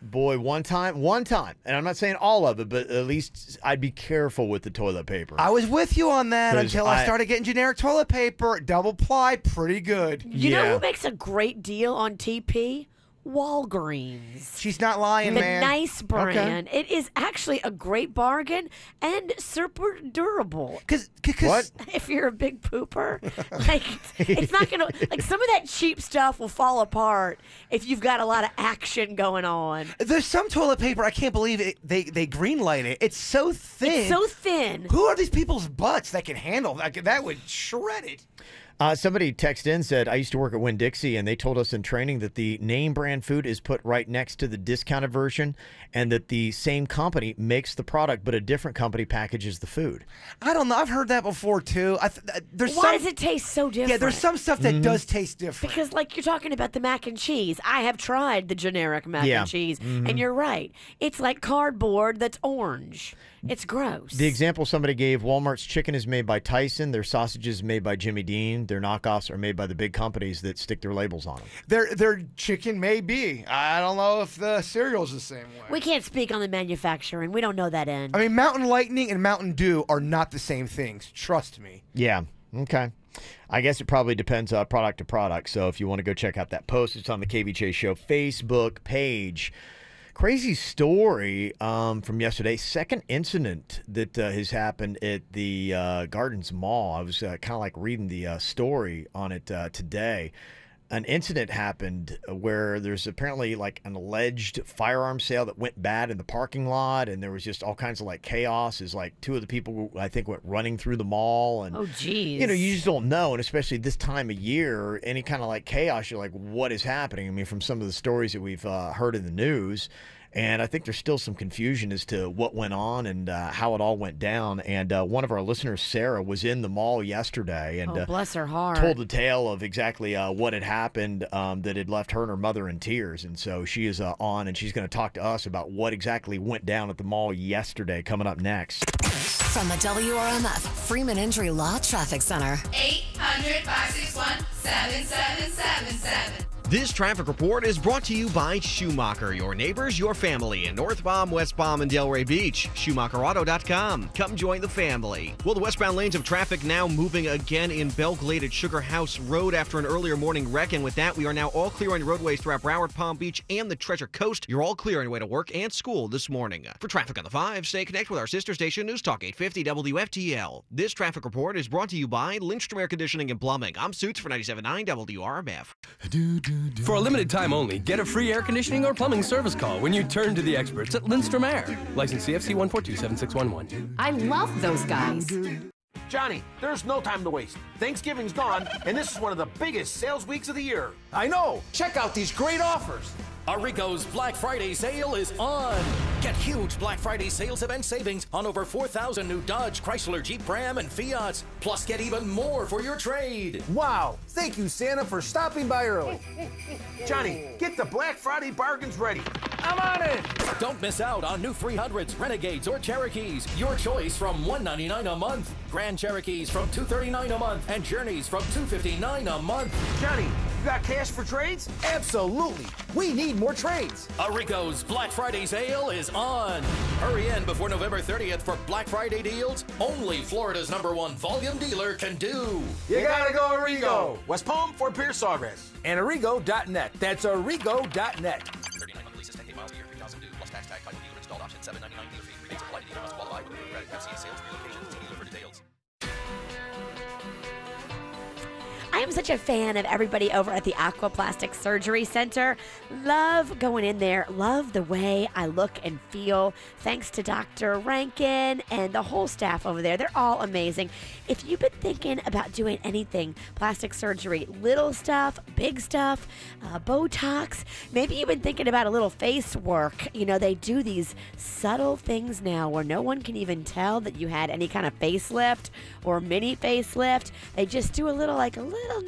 Boy, one time, and I'm not saying all of it, but at least I'd be careful with the toilet paper. I was with you on that until I started getting generic toilet paper. Double ply, pretty good. You know who makes a great deal on TP? Walgreens. She's not lying, man. The nice brand. Okay. It is actually a great bargain and super durable. Because what? If you're a big pooper, like it's not gonna like some of that cheap stuff will fall apart if you've got a lot of action going on. There's some toilet paper I can't believe they greenlight it. It's so thin. It's so thin. Who are these people's butts that can handle that? That would shred it. Somebody texted in, said, I used to work at Winn-Dixie, and they told us in training that the name brand food is put right next to the discounted version, and that the same company makes the product, but a different company packages the food. I don't know. I've heard that before, too. Why does it taste so different? Yeah, there's some stuff that does taste different. Because, like, you're talking about the mac and cheese. I have tried the generic mac and cheese, and you're right. It's like cardboard that's orange. It's gross. The example somebody gave, Walmart's chicken is made by Tyson. Their sausages is made by Jimmy Dean. Their knockoffs are made by the big companies that stick their labels on them. Their chicken may be. I don't know if the cereal's the same way. We can't speak on the manufacturing. We don't know that end. I mean, Mountain Lightning and Mountain Dew are not the same things. Trust me. Yeah. Okay. I guess it probably depends product to product. So if you want to go check out that post, it's on the KVJ Show Facebook page. Crazy story from yesterday. Second incident that has happened at the Gardens Mall. I was kind of like reading the story on it today. An incident happened where there's apparently like an alleged firearm sale that went bad in the parking lot, and there was just all kinds of like chaos. Is like two of the people I think went running through the mall, and oh geez, you know, you just don't know, and especially this time of year, any kind of like chaos, you're like, what is happening? I mean, from some of the stories that we've heard in the news. And I think there's still some confusion as to what went on and how it all went down. And one of our listeners, Sarah, was in the mall yesterday and bless her heart, told the tale of exactly what had happened that had left her and her mother in tears. And so she is on, and she's going to talk to us about what exactly went down at the mall yesterday, coming up next. From the WRMF Freeman Injury Law Traffic Center. 800-561-7777. This traffic report is brought to you by Schumacher, your neighbors, your family in North Palm, West Palm, and Delray Beach. SchumacherAuto.com. Come join the family. Well, the westbound lanes of traffic now moving again in Belle Glade at Sugar House Road after an earlier morning wreck. And with that, we are now all clear on roadways throughout Broward, Palm Beach, and the Treasure Coast. You're all clear on your way to work and school this morning. For traffic on the 5, stay connected with our sister station, News Talk 850 WFTL. This traffic report is brought to you by Lindstrom Air Conditioning and Plumbing. I'm Suits for 97.9 WRMF. For a limited time only, get a free air conditioning or plumbing service call when you turn to the experts at Lindstrom Air. License CFC 1427611. I love those guys. Johnny, there's no time to waste. Thanksgiving's gone, and this is one of the biggest sales weeks of the year. I know. Check out these great offers. Arrico's Black Friday sale is on. Get huge Black Friday sales event savings on over 4,000 new Dodge, Chrysler, Jeep, Ram, and Fiats. Plus, get even more for your trade. Wow. Thank you, Santa, for stopping by early. Johnny, get the Black Friday bargains ready. I'm on it. Don't miss out on new 300s, Renegades, or Cherokees. Your choice from $199 a month. Grand Cherokees from $239 a month. And Journeys from $259 a month. Johnny, you got cash for trades? Absolutely. We need more trades. Arrico's Black Friday sale is on. Hurry in before November 30th for Black Friday deals only Florida's #1 volume dealer can do. You gotta go Arrigo. West Palm, Fort Pierce, Sawgrass. And Arrigo.net. That's Arrigo.net. 39 monthly leases, 10K miles a year, 3,000 due, plus tax tag, title dealer installed option, $7.99 dealer fee. Rebates apply to dealer must qualify with approved credit. FCA sales, 3 locations. See dealer for details. I am such a fan of everybody over at the Aquaplastic Surgery Center. Love going in there. Love the way I look and feel. Thanks to Dr. Rankin and the whole staff over there. They're all amazing. If you've been thinking about doing anything, plastic surgery, little stuff, big stuff, Botox, maybe you've been thinking about a little face work. You know, they do these subtle things now where no one can even tell that you had any kind of facelift or mini facelift. They just do a little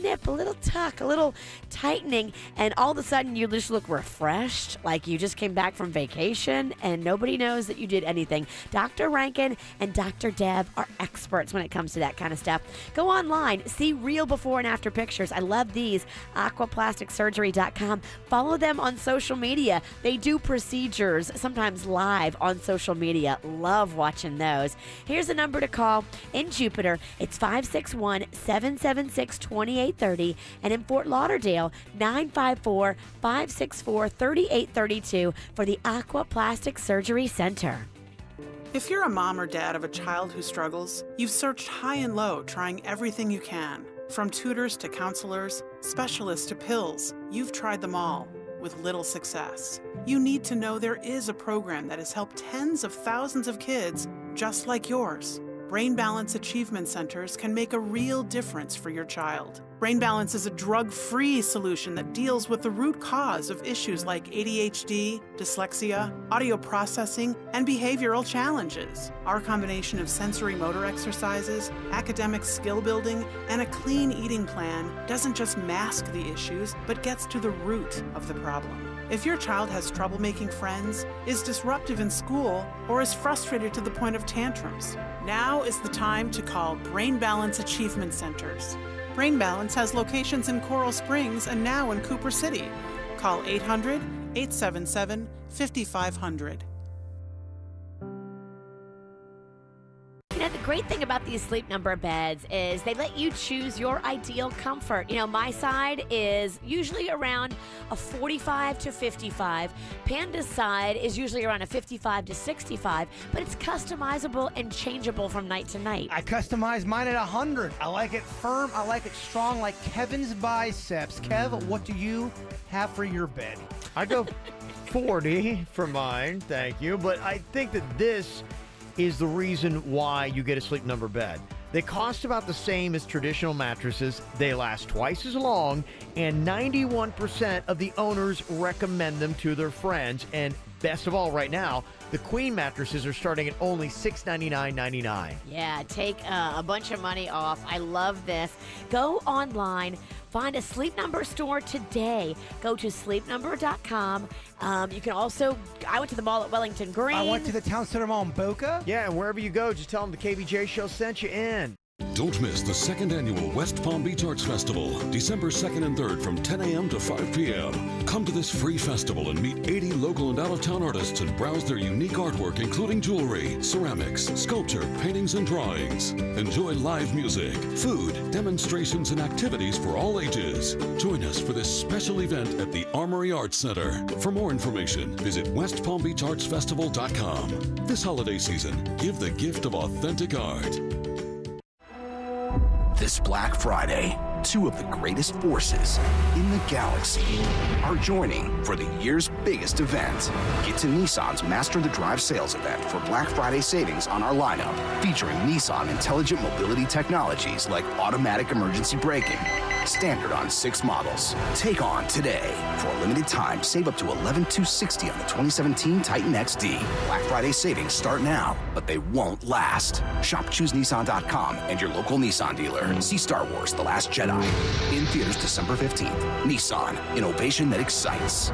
nip, a little tuck, a little tightening, and all of a sudden you just look refreshed, like you just came back from vacation, and nobody knows that you did anything. Dr. Rankin and Dr. Deb are experts when it comes to that kind of stuff. Go online, see real before and after pictures. I love these. Aquaplasticsurgery.com. Follow them on social media. They do procedures, sometimes live on social media. Love watching those. Here's a number to call in Jupiter. It's 561-776-2830, and in Fort Lauderdale, 954-564-3832 for the Aquaplastic Surgery Center. If you're a mom or dad of a child who struggles, you've searched high and low, trying everything you can. From tutors to counselors, specialists to pills, you've tried them all with little success. You need to know there is a program that has helped tens of thousands of kids just like yours. Brain Balance Achievement Centers can make a real difference for your child. Brain Balance is a drug-free solution that deals with the root cause of issues like ADHD, dyslexia, audio processing, and behavioral challenges. Our combination of sensory motor exercises, academic skill building, and a clean eating plan doesn't just mask the issues, but gets to the root of the problem. If your child has trouble making friends, is disruptive in school, or is frustrated to the point of tantrums, now is the time to call Brain Balance Achievement Centers. Brain Balance has locations in Coral Springs and now in Cooper City. Call 800-877-5500. You know, the great thing about these Sleep Number beds is they let you choose your ideal comfort. You know, my side is usually around a 45 to 55. Panda's side is usually around a 55 to 65, but it's customizable and changeable from night to night. I customize mine at 100. I like it firm. I like it strong, like Kevin's biceps. Kev, what do you have for your bed? I go 40 for mine, thank you. But I think that this is the reason why you get a Sleep Number bed. They cost about the same as traditional mattresses. They last twice as long, and 91% of the owners recommend them to their friends. And best of all, right now, the queen mattresses are starting at only $699.99. Yeah, take a bunch of money off. I love this. Go online. Find a Sleep Number store today. Go to sleepnumber.com. You can also, I went to the mall at Wellington Green. I went to the Town Center Mall in Boca. Yeah, and wherever you go, just tell them the KVJ show sent you in. Don't miss the second annual West Palm Beach Arts Festival, December 2nd and 3rd from 10 a.m. to 5 p.m. Come to this free festival and meet 80 local and out-of-town artists and browse their unique artwork, including jewelry, ceramics, sculpture, paintings, and drawings. Enjoy live music, food, demonstrations, and activities for all ages. Join us for this special event at the Armory Arts Center. For more information, visit westpalmbeachartsfestival.com. This holiday season, give the gift of authentic art. This Black Friday, two of the greatest forces in the galaxy are joining for the year's biggest event. Get to Nissan's Master the Drive sales event for Black Friday savings on our lineup, featuring Nissan intelligent mobility technologies like automatic emergency braking, standard on 6 models. Take on today. For a limited time, save up to $11,260 on the 2017 Titan XD. Black Friday savings start now, but they won't last. Shop ChooseNissan.com and your local Nissan dealer. See Star Wars The Last Jedi in theaters December 15th. Nissan, innovation that excites.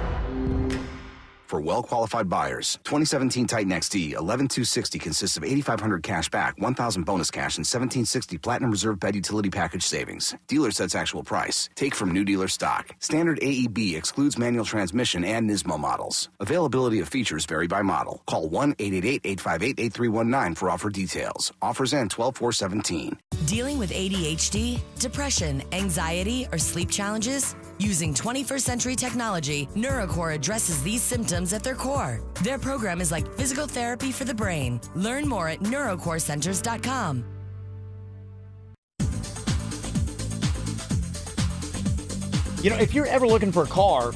For well-qualified buyers, 2017 Titan XD, $11,260 consists of $8,500 cash back, $1,000 bonus cash, and $1,760 Platinum Reserve Bed Utility Package savings. Dealer sets actual price. Take from new dealer stock. Standard AEB excludes manual transmission and Nismo models. Availability of features vary by model. Call 1-888-858-8319 for offer details. Offers end 12/4/17. Dealing with ADHD, depression, anxiety, or sleep challenges? Using 21st century technology, NeuroCore addresses these symptoms at their core. Their program is like physical therapy for the brain. Learn more at neurocorecenters.com. You know, if you're ever looking for a car,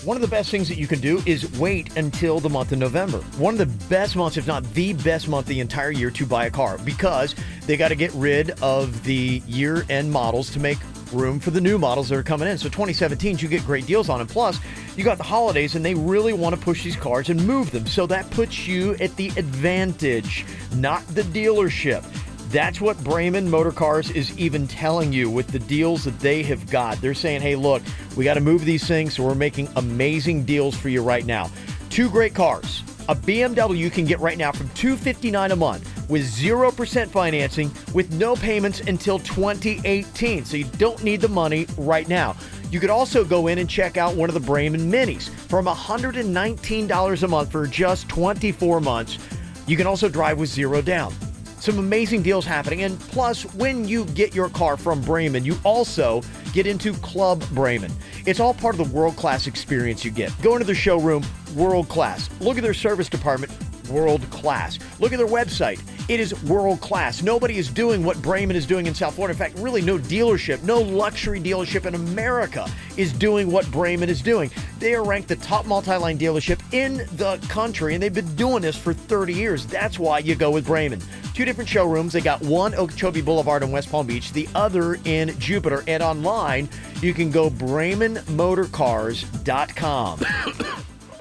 one of the best things that you can do is wait until the month of November. One of the best months, if not the best month the entire year to buy a car, because they got to get rid of the year-end models to make room for the new models that are coming in. So 2017, you get great deals on them. Plus, you got the holidays, and they really want to push these cars and move them. So that puts you at the advantage, not the dealership. That's what Brayman Motor Cars is even telling you with the deals that they have got. They're saying, hey, look, we got to move these things, so we're making amazing deals for you right now. 2 great cars. A BMW you can get right now from $259 a month with 0% financing with no payments until 2018. So you don't need the money right now. You could also go in and check out one of the Brayman Minis from $119 a month for just 24 months. You can also drive with 0 down. Some amazing deals happening. And plus, when you get your car from Brayman, you also get into Club Brayman. It's all part of the world-class experience you get. Go into their showroom, world-class. Look at their service department, world-class. Look at their website, It is world class. Nobody is doing what Brayman is doing in South Florida. In fact, really no dealership, no luxury dealership in America is doing what Brayman is doing. They are ranked the top multi-line dealership in the country, and they've been doing this for 30 years. That's why you go with Brayman. 2 different showrooms. They got one Okeechobee Boulevard in West Palm Beach, the other in Jupiter. And online, you can go BraymanMotorCars.com.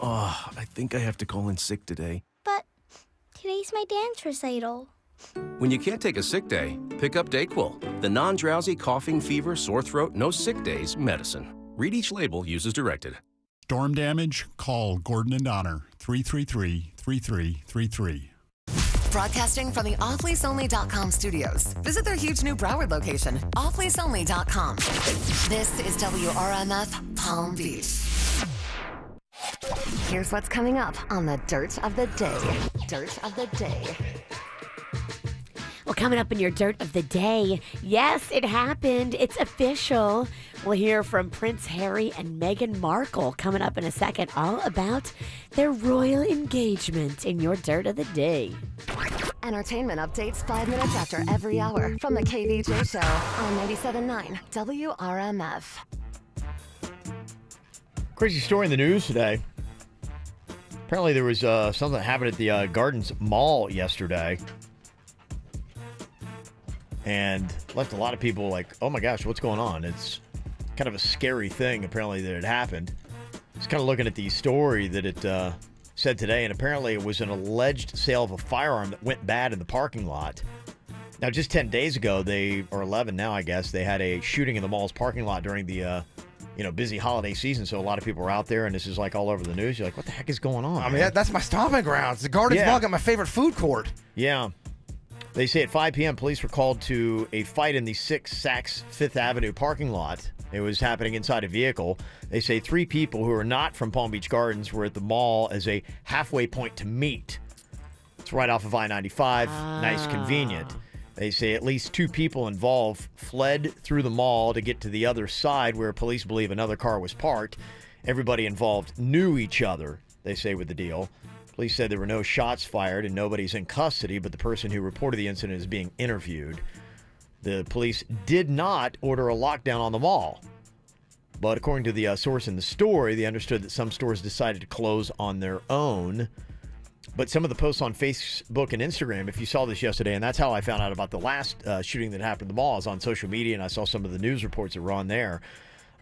Oh, I think I have to call in sick today. But today's my dance recital. When you can't take a sick day, pick up DayQuil, the non-drowsy coughing, fever, sore throat, no sick days medicine. Read each label, use as directed. Storm damage? Call Gordon and Donner, 333-3333. Broadcasting from the offleaseonly.com studios. Visit their huge new Broward location, offleaseonly.com. This is WRMF Palm Beach. Here's what's coming up on the Dirt of the Day. Dirt of the Day. Well, coming up in your Dirt of the Day, yes, it happened. It's official. We'll hear from Prince Harry and Meghan Markle coming up in a second, all about their royal engagement in your Dirt of the Day. Entertainment updates 5 minutes after every hour from the KVJ Show on 97.9 WRMF. Crazy story in the news today. Apparently there was something that happened at the Gardens Mall yesterday. And left a lot of people like, oh my gosh, what's going on? It's kind of a scary thing, apparently, that it happened. Just kind of looking at the story that it said today, and apparently it was an alleged sale of a firearm that went bad in the parking lot. Now, just 10 days ago, or 11 now, I guess, they had a shooting in the mall's parking lot during the busy holiday season, so a lot of people were out there, and this is like all over the news. You're like, what the heck is going on? I mean, that's my stomping grounds. The Gardens Mall got my favorite food court. Yeah. They say at 5 p.m., police were called to a fight in the 6 Saks Fifth Avenue parking lot. It was happening inside a vehicle. They say 3 people who are not from Palm Beach Gardens were at the mall as a halfway point to meet. It's right off of I-95. Nice, convenient. They say at least 2 people involved fled through the mall to get to the other side where police believe another car was parked. Everybody involved knew each other, they say, with the deal. Police said there were no shots fired and nobody's in custody, but the person who reported the incident is being interviewed. The police did not order a lockdown on the mall. But according to the source in the story, they understood that some stores decided to close on their own. But some of the posts on Facebook and Instagram, if you saw this yesterday, and that's how I found out about the last shooting that happened at the mall, I was on social media and I saw some of the news reports that were on there.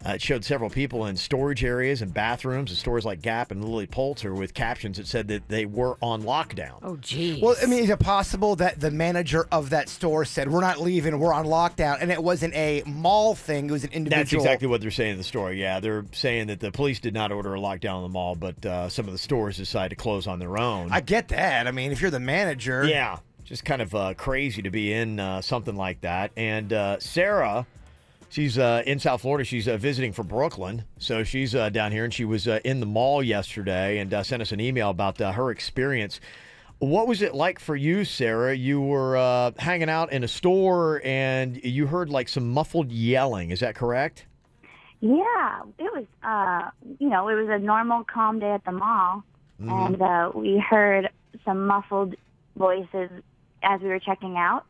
It showed several people in storage areas and bathrooms at stores like Gap and Lilly Pulitzer with captions that said that they were on lockdown. Oh, geez. Well, I mean, is it possible that the manager of that store said, we're not leaving, we're on lockdown, and it wasn't a mall thing, it was an individual? That's exactly what they're saying in the story, yeah. They're saying that the police did not order a lockdown on the mall, but some of the stores decided to close on their own. I get that. I mean, if you're the manager. Yeah, just kind of crazy to be in something like that. And Sarah... She's in South Florida. She's visiting for Brooklyn. So she's down here, and she was in the mall yesterday and sent us an email about her experience. What was it like for you, Sarah? You were hanging out in a store, and you heard like some muffled yelling. Is that correct? Yeah, it was, it was a normal, calm day at the mall, and we heard some muffled voices as we were checking out,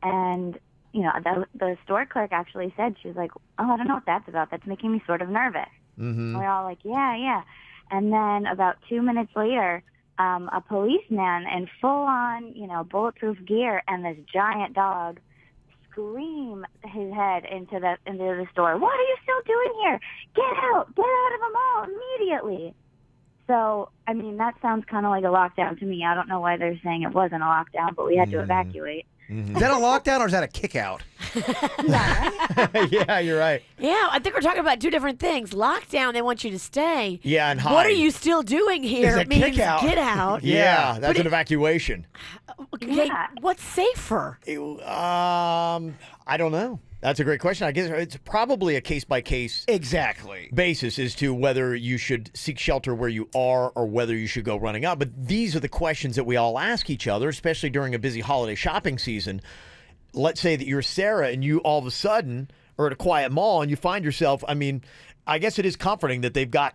and the store clerk actually said, she was like, oh, I don't know what that's about. That's making me sort of nervous. Mm-hmm. We're all like, yeah. And then about 2 minutes later, a policeman in full-on, bulletproof gear and this giant dog scream his head into the store. What are you still doing here? Get out of the mall immediately. So, I mean, that sounds kind of like a lockdown to me. I don't know why they're saying it wasn't a lockdown, but we had to evacuate. Mm-hmm. Is that a lockdown or is that a kick out? Yeah, you're right. Yeah, I think we're talking about 2 different things. Lockdown, they want you to stay. Yeah, and hide. What are you still doing here? It means kick out. Get out. Yeah, that's an evacuation. Okay, what's safer? I don't know. That's a great question. I guess it's probably a case-by-case basis as to whether you should seek shelter where you are or whether you should go running out. But these are the questions that we all ask each other, especially during a busy holiday shopping season. Let's say that you're Sarah and you all of a sudden or at a quiet mall and you find yourself, I mean, I guess it is comforting that they've got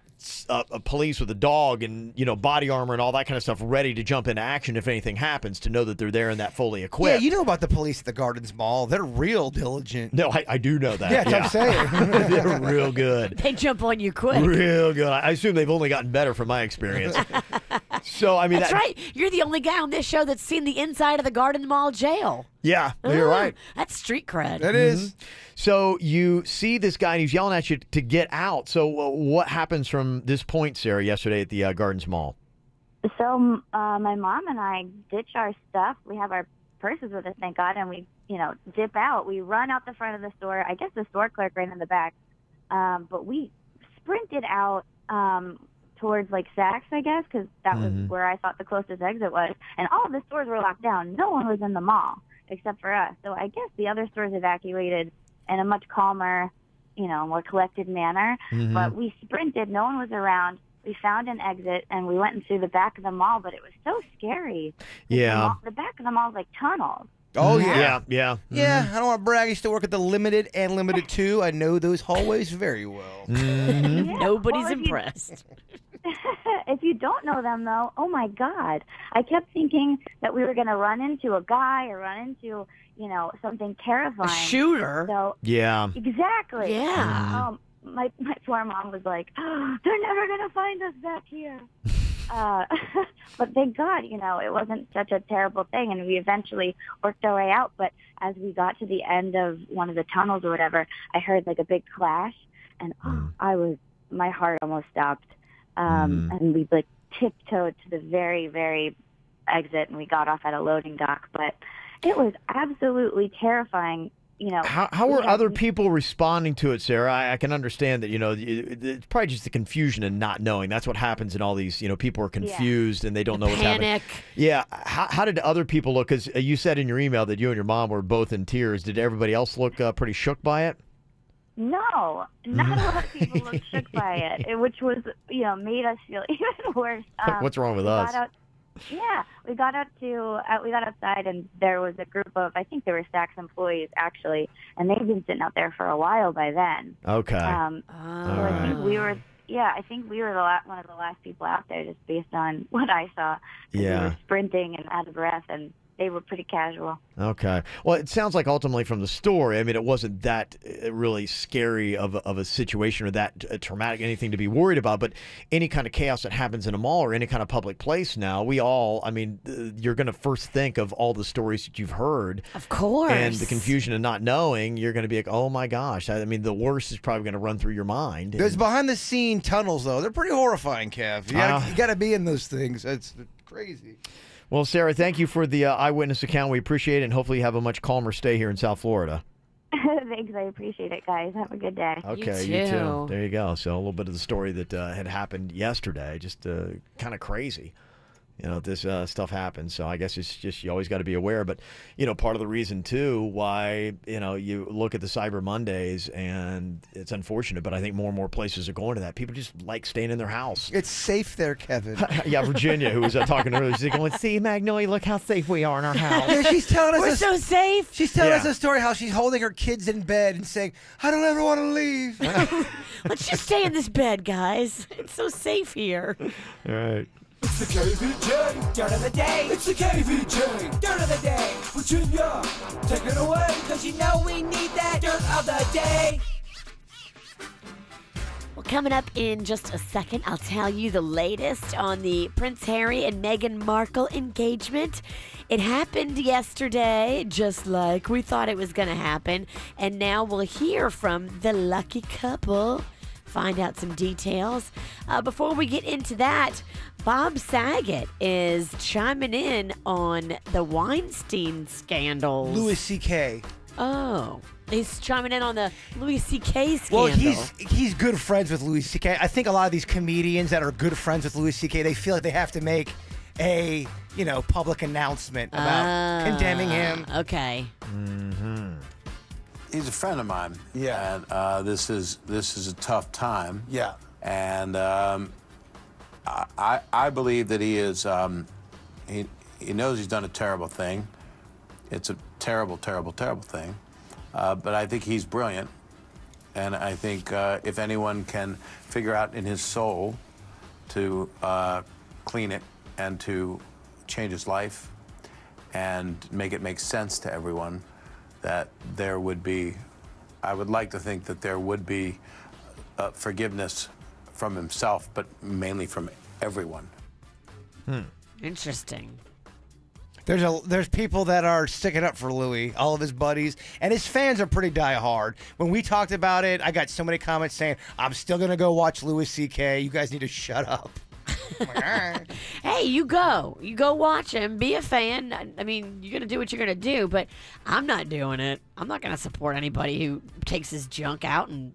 a police with a dog and, you know, body armor and all that kind of stuff ready to jump into action if anything happens, to know that they're there and that fully equipped. Yeah, you know about the police at the Gardens Mall. They're real diligent. No, I do know that. Yeah, that's what I'm saying. They're real good. They jump on you quick. Real good. I assume they've only gotten better from my experience. So, I mean, that's right. You're the only guy on this show that's seen the inside of the Garden Mall jail. Yeah, you're right. That's street cred. It is. So you see this guy and he's yelling at you to get out. So what happens from this point, Sarah, yesterday at the Gardens Mall? So my mom and I ditch our stuff. We have our purses with us, thank God, and we, dip out. We run out the front of the store. I guess the store clerk ran in the back. But we sprinted out towards, like, Saks, I guess, because that was where I thought the closest exit was. And all of the stores were locked down. No one was in the mall except for us. So I guess the other stores evacuated in a much calmer, more collected manner. But we sprinted. No one was around. We found an exit, and we went in through the back of the mall, but it was so scary. Yeah. The back of the mall is like tunnels. Oh, yeah. Yeah. Yeah, I don't want to brag. I used to work at the Limited and Limited 2. I know those hallways very well. Yeah, Nobody's impressed. If you don't know them, though, oh, my God. I kept thinking that we were going to run into a guy or run into, something terrifying. A shooter. So, yeah. Exactly. Yeah. My poor mom was like, oh, they're never going to find us back here. But thank God, it wasn't such a terrible thing, and we eventually worked our way out. But as we got to the end of one of the tunnels or whatever, I heard like a big clash, and my heart almost stopped. And we like tiptoed to the very, very exit, and we got off at a loading dock. But it was absolutely terrifying. How were other people responding to it, Sarah? I can understand that, it's probably just the confusion and not knowing. That's what happens in all these, people are confused and they don't know what's happening. Yeah. How did other people look? Because you said in your email that you and your mom were both in tears. Did everybody else look pretty shook by it? No, not a lot of people looked shook by it, which was, made us feel even worse. What's wrong with us? We got outside, and there was a group of, I think they were Saks employees actually, and they'd been sitting out there for a while by then. Okay. So I think we were, one of the last people out there, just based on what I saw. Yeah. We were sprinting and out of breath, and they were pretty casual. Okay. Well, it sounds like ultimately from the story, I mean, it wasn't that really scary of a situation or that traumatic, anything to be worried about, but any kind of chaos that happens in a mall or any kind of public place now, you're going to first think of all the stories that you've heard. Of course. And the confusion and not knowing, you're going to be like, oh my gosh. I mean, the worst is probably going to run through your mind. Those behind-the-scene tunnels, though, they're pretty horrifying, Kev. You got to be in those things. It's crazy. Well, Sarah, thank you for the eyewitness account. We appreciate it, and hopefully you have a much calmer stay here in South Florida. Thanks. I appreciate it, guys. Have a good day. Okay, you too. There you go. So a little bit of the story that had happened yesterday, just kind of crazy. This stuff happens. So I guess it's just you always got to be aware. But, part of the reason, too, why, you look at the Cyber Mondays, and it's unfortunate, but I think more and more places are going to that. People just like staying in their house. It's safe there, Kevin. Yeah, Virginia, who was talking earlier, she's going, see, Magnolia, look how safe we are in our house. Yeah, she's telling us we're so safe. She's telling us a story how she's holding her kids in bed and saying, I don't ever want to leave. Let's just stay in this bed, guys. It's so safe here. All right. It's the KVJ Dirt of the Day. It's the KVJ Dirt of the Day. Virginia, take it away, because we need that Dirt of the Day. Well, coming up in just a second, I'll tell you the latest on the Prince Harry and Meghan Markle engagement. It happened yesterday, just like we thought it was going to happen. And now we'll hear from the lucky couple. Find out some details. Before we get into that, Bob Saget is chiming in on the Weinstein scandals. Louis C.K. Oh, he's chiming in on the Louis C.K. scandal. Well, he's good friends with Louis C.K. I think a lot of these comedians that are good friends with Louis C.K., they feel like they have to make a public announcement about condemning him. Okay. Mm-hmm. He's a friend of mine. Yeah. And this is a tough time. Yeah. And I believe that he is he knows he's done a terrible thing. It's a terrible, terrible, terrible thing. But I think he's brilliant, And I think if anyone can figure out in his soul to clean it and to change his life and make it make sense to everyone, that there would be, I would like to think that there would be forgiveness from himself, but mainly from everyone. Interesting. There's people that are sticking up for Louis, all of his buddies, and his fans are pretty diehard. When we talked about it, I got so many comments saying, I'm still going to go watch Louis C.K. You guys need to shut up. I'm like, all right. Hey, you go watch him, be a fan. I mean, you're gonna do what you're gonna do, but I'm not doing it. I'm not gonna support anybody who takes his junk out and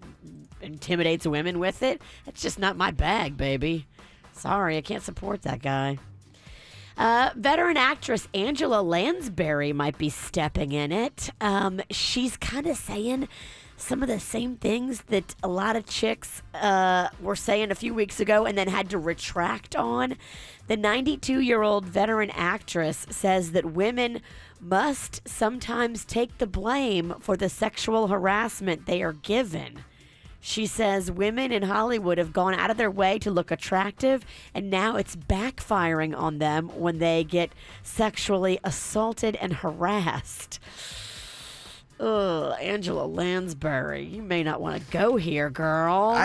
intimidates women with it. It's just not my bag, baby. Sorry, I can't support that guy. Veteran actress Angela Lansbury might be stepping in it. She's kind of saying some of the same things that a lot of chicks were saying a few weeks ago and then had to retract on. The 92-year-old veteran actress says that women must sometimes take the blame for the sexual harassment they are given. She says women in Hollywood have gone out of their way to look attractive, and now it's backfiring on them when they get sexually assaulted and harassed. Ugh, Angela Lansbury, you may not want to go here, girl.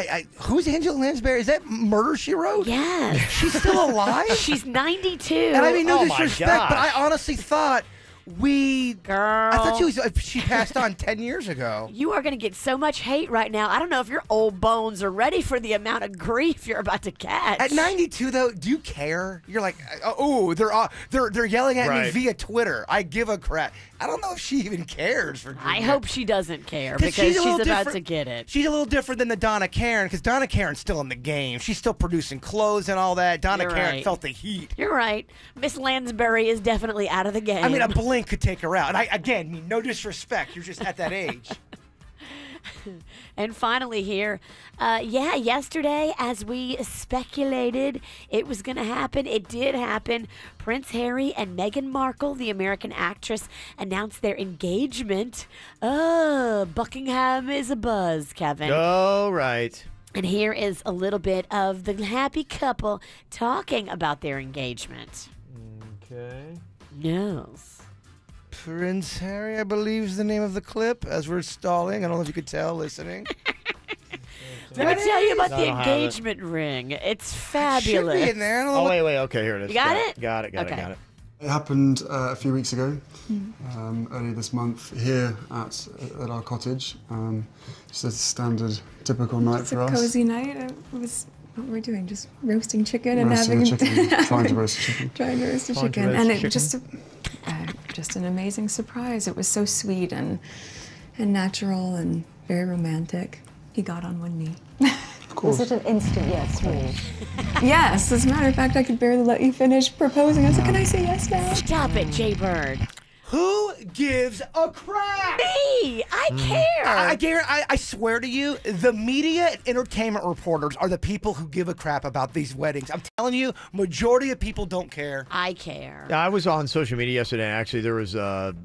Who's Angela Lansbury? Is that Murder, She Wrote? Yes. She's still alive? She's 92. And I mean, no disrespect, but I honestly thought Girl. I thought she passed on 10 years ago. You are going to get so much hate right now. I don't know if your old bones are ready for the amount of grief you're about to catch. At 92, though, do you care? You're like, oh, they're yelling at me via Twitter. I give a crap. I don't know if she even cares. I hope she doesn't care because she's about to get it. She's a little different than the Donna Karen because Donna Karen's still in the game. She's still producing clothes and all that. Donna Karen felt the heat. You're right. Miss Lansbury is definitely out of the game. I mean, a blink could take her out. And I mean, no disrespect. You're just at that age. And finally here, yesterday, as we speculated it was going to happen, it did happen. Prince Harry and Meghan Markle, the American actress, announced their engagement. Oh, Buckingham is abuzz, Kevin. Oh, right. And here is a little bit of the happy couple talking about their engagement. Okay. Yes. Prince Harry, I believe, is the name of the clip as we're stalling. I don't know if you could tell listening. Let me tell you about the engagement ring. It's fabulous. Should be in there. Oh, wait. Okay, here it is. You got it? Got it. It happened a few weeks ago, earlier this month, here at our cottage. Just a standard, typical night for us. It's a cozy night. What were we doing? Just roasting chicken and roasting having chicken. Trying to roast a chicken. Trying to roast a chicken, and it just an amazing surprise. It was so sweet and natural and very romantic. He got on one knee. Of course. Was it an instant yes for you? Yes. As a matter of fact, I could barely let you finish proposing. I was like, can I say yes now? Stop it, Jay-Bird. Who gives a crap? Me! I care! I swear to you, the media and entertainment reporters are the people who give a crap about these weddings. I'm telling you, majority of people don't care. I care. I was on social media yesterday. Actually, there was a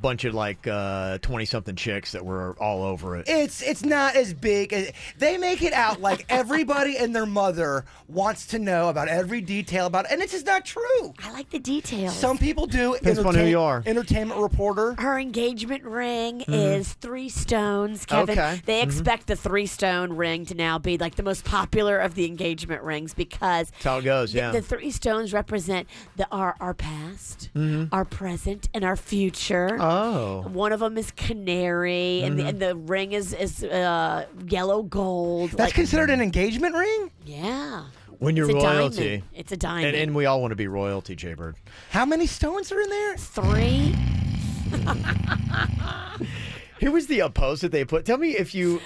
bunch of like 20-something chicks that were all over it. It's not as big. They make it out like everybody and their mother wants to know about every detail about it, and it's just not true. I like the details. Some people do. Depends on who you are. Entertainment reporter. Her engagement ring is 3 stones, Kevin. Okay. They expect the 3-stone ring to now be like the most popular of the engagement rings because that's how it goes. Yeah. The 3 stones represent our past, our present, and our future. Oh. One of them is canary, and the ring is yellow gold. That's considered an engagement ring? Yeah. When you're It's a royalty. diamond. It's a diamond. And we all want to be royalty, Jay-Bird. How many stones are in there? 3. Here was the post that they put. Tell me if you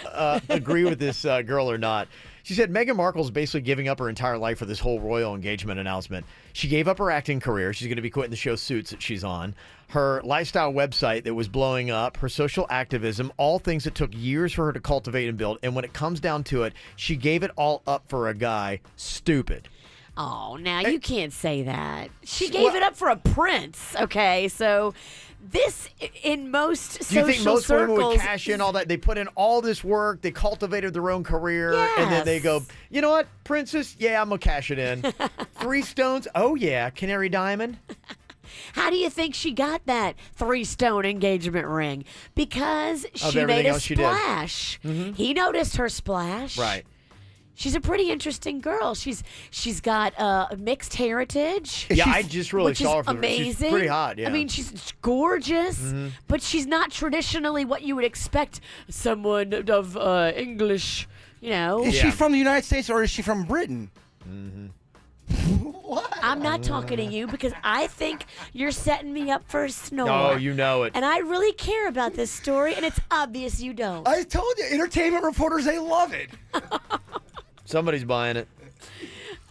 agree with this girl or not. She said Meghan Markle's basically giving up her entire life for this whole royal engagement announcement. She gave up her acting career. She's going to be quitting the show Suits that she's on. Her lifestyle website that was blowing up, her social activism, all things that took years for her to cultivate and build. And when it comes down to it, she gave it all up for a guy. Stupid. Oh, now you can't say that. She gave it up for a prince, okay? So this, in most social Do you think most circles, women would cash in all that? They put in all this work, they cultivated their own career, and then they go, you know what, princess? Yeah, I'm going to cash it in. 3 stones? Oh, yeah. Canary diamond? How do you think she got that 3-stone engagement ring? Because she made a splash. He noticed her splash. Right. She's a pretty interesting girl. She's got mixed heritage. Yeah, I just really saw her. Amazing. She's pretty hot. Yeah. I mean, she's gorgeous, but she's not traditionally what you would expect someone of English. You know, is she from the United States or is she from Britain? I'm not talking to you because I think you're setting me up for a snore. Oh, you know it. And I really care about this story, and it's obvious you don't. I told you, entertainment reporters, they love it. Somebody's buying it.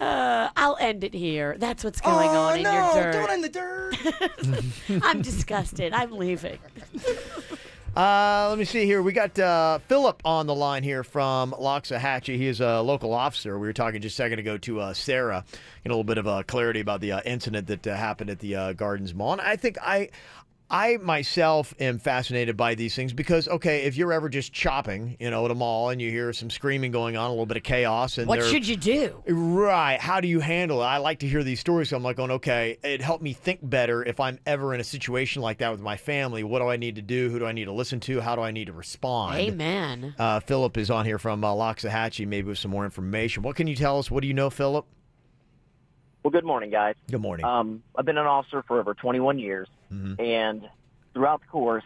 I'll end it here. That's what's going on in your dirt. Don't end the dirt. I'm disgusted. I'm leaving. Let me see here. We got Philip on the line here from Loxahatchee. He is a local officer. We were talking just a second ago to Sarah, get a little bit of clarity about the incident that happened at the Gardens Mall. And I think I myself am fascinated by these things because, okay, if you're ever just shopping, at a mall and you hear some screaming going on, a little bit of chaos. And what should you do? Right. How do you handle it? I like to hear these stories. So I'm like going, okay, it helped me think better if I'm ever in a situation like that with my family. What do I need to do? Who do I need to listen to? How do I need to respond? Amen. Philip is on here from Loxahatchee, maybe with some more information. What can you tell us? What do you know, Philip? Well, good morning, guys. Good morning. I've been an officer for over 21 years, and throughout the course,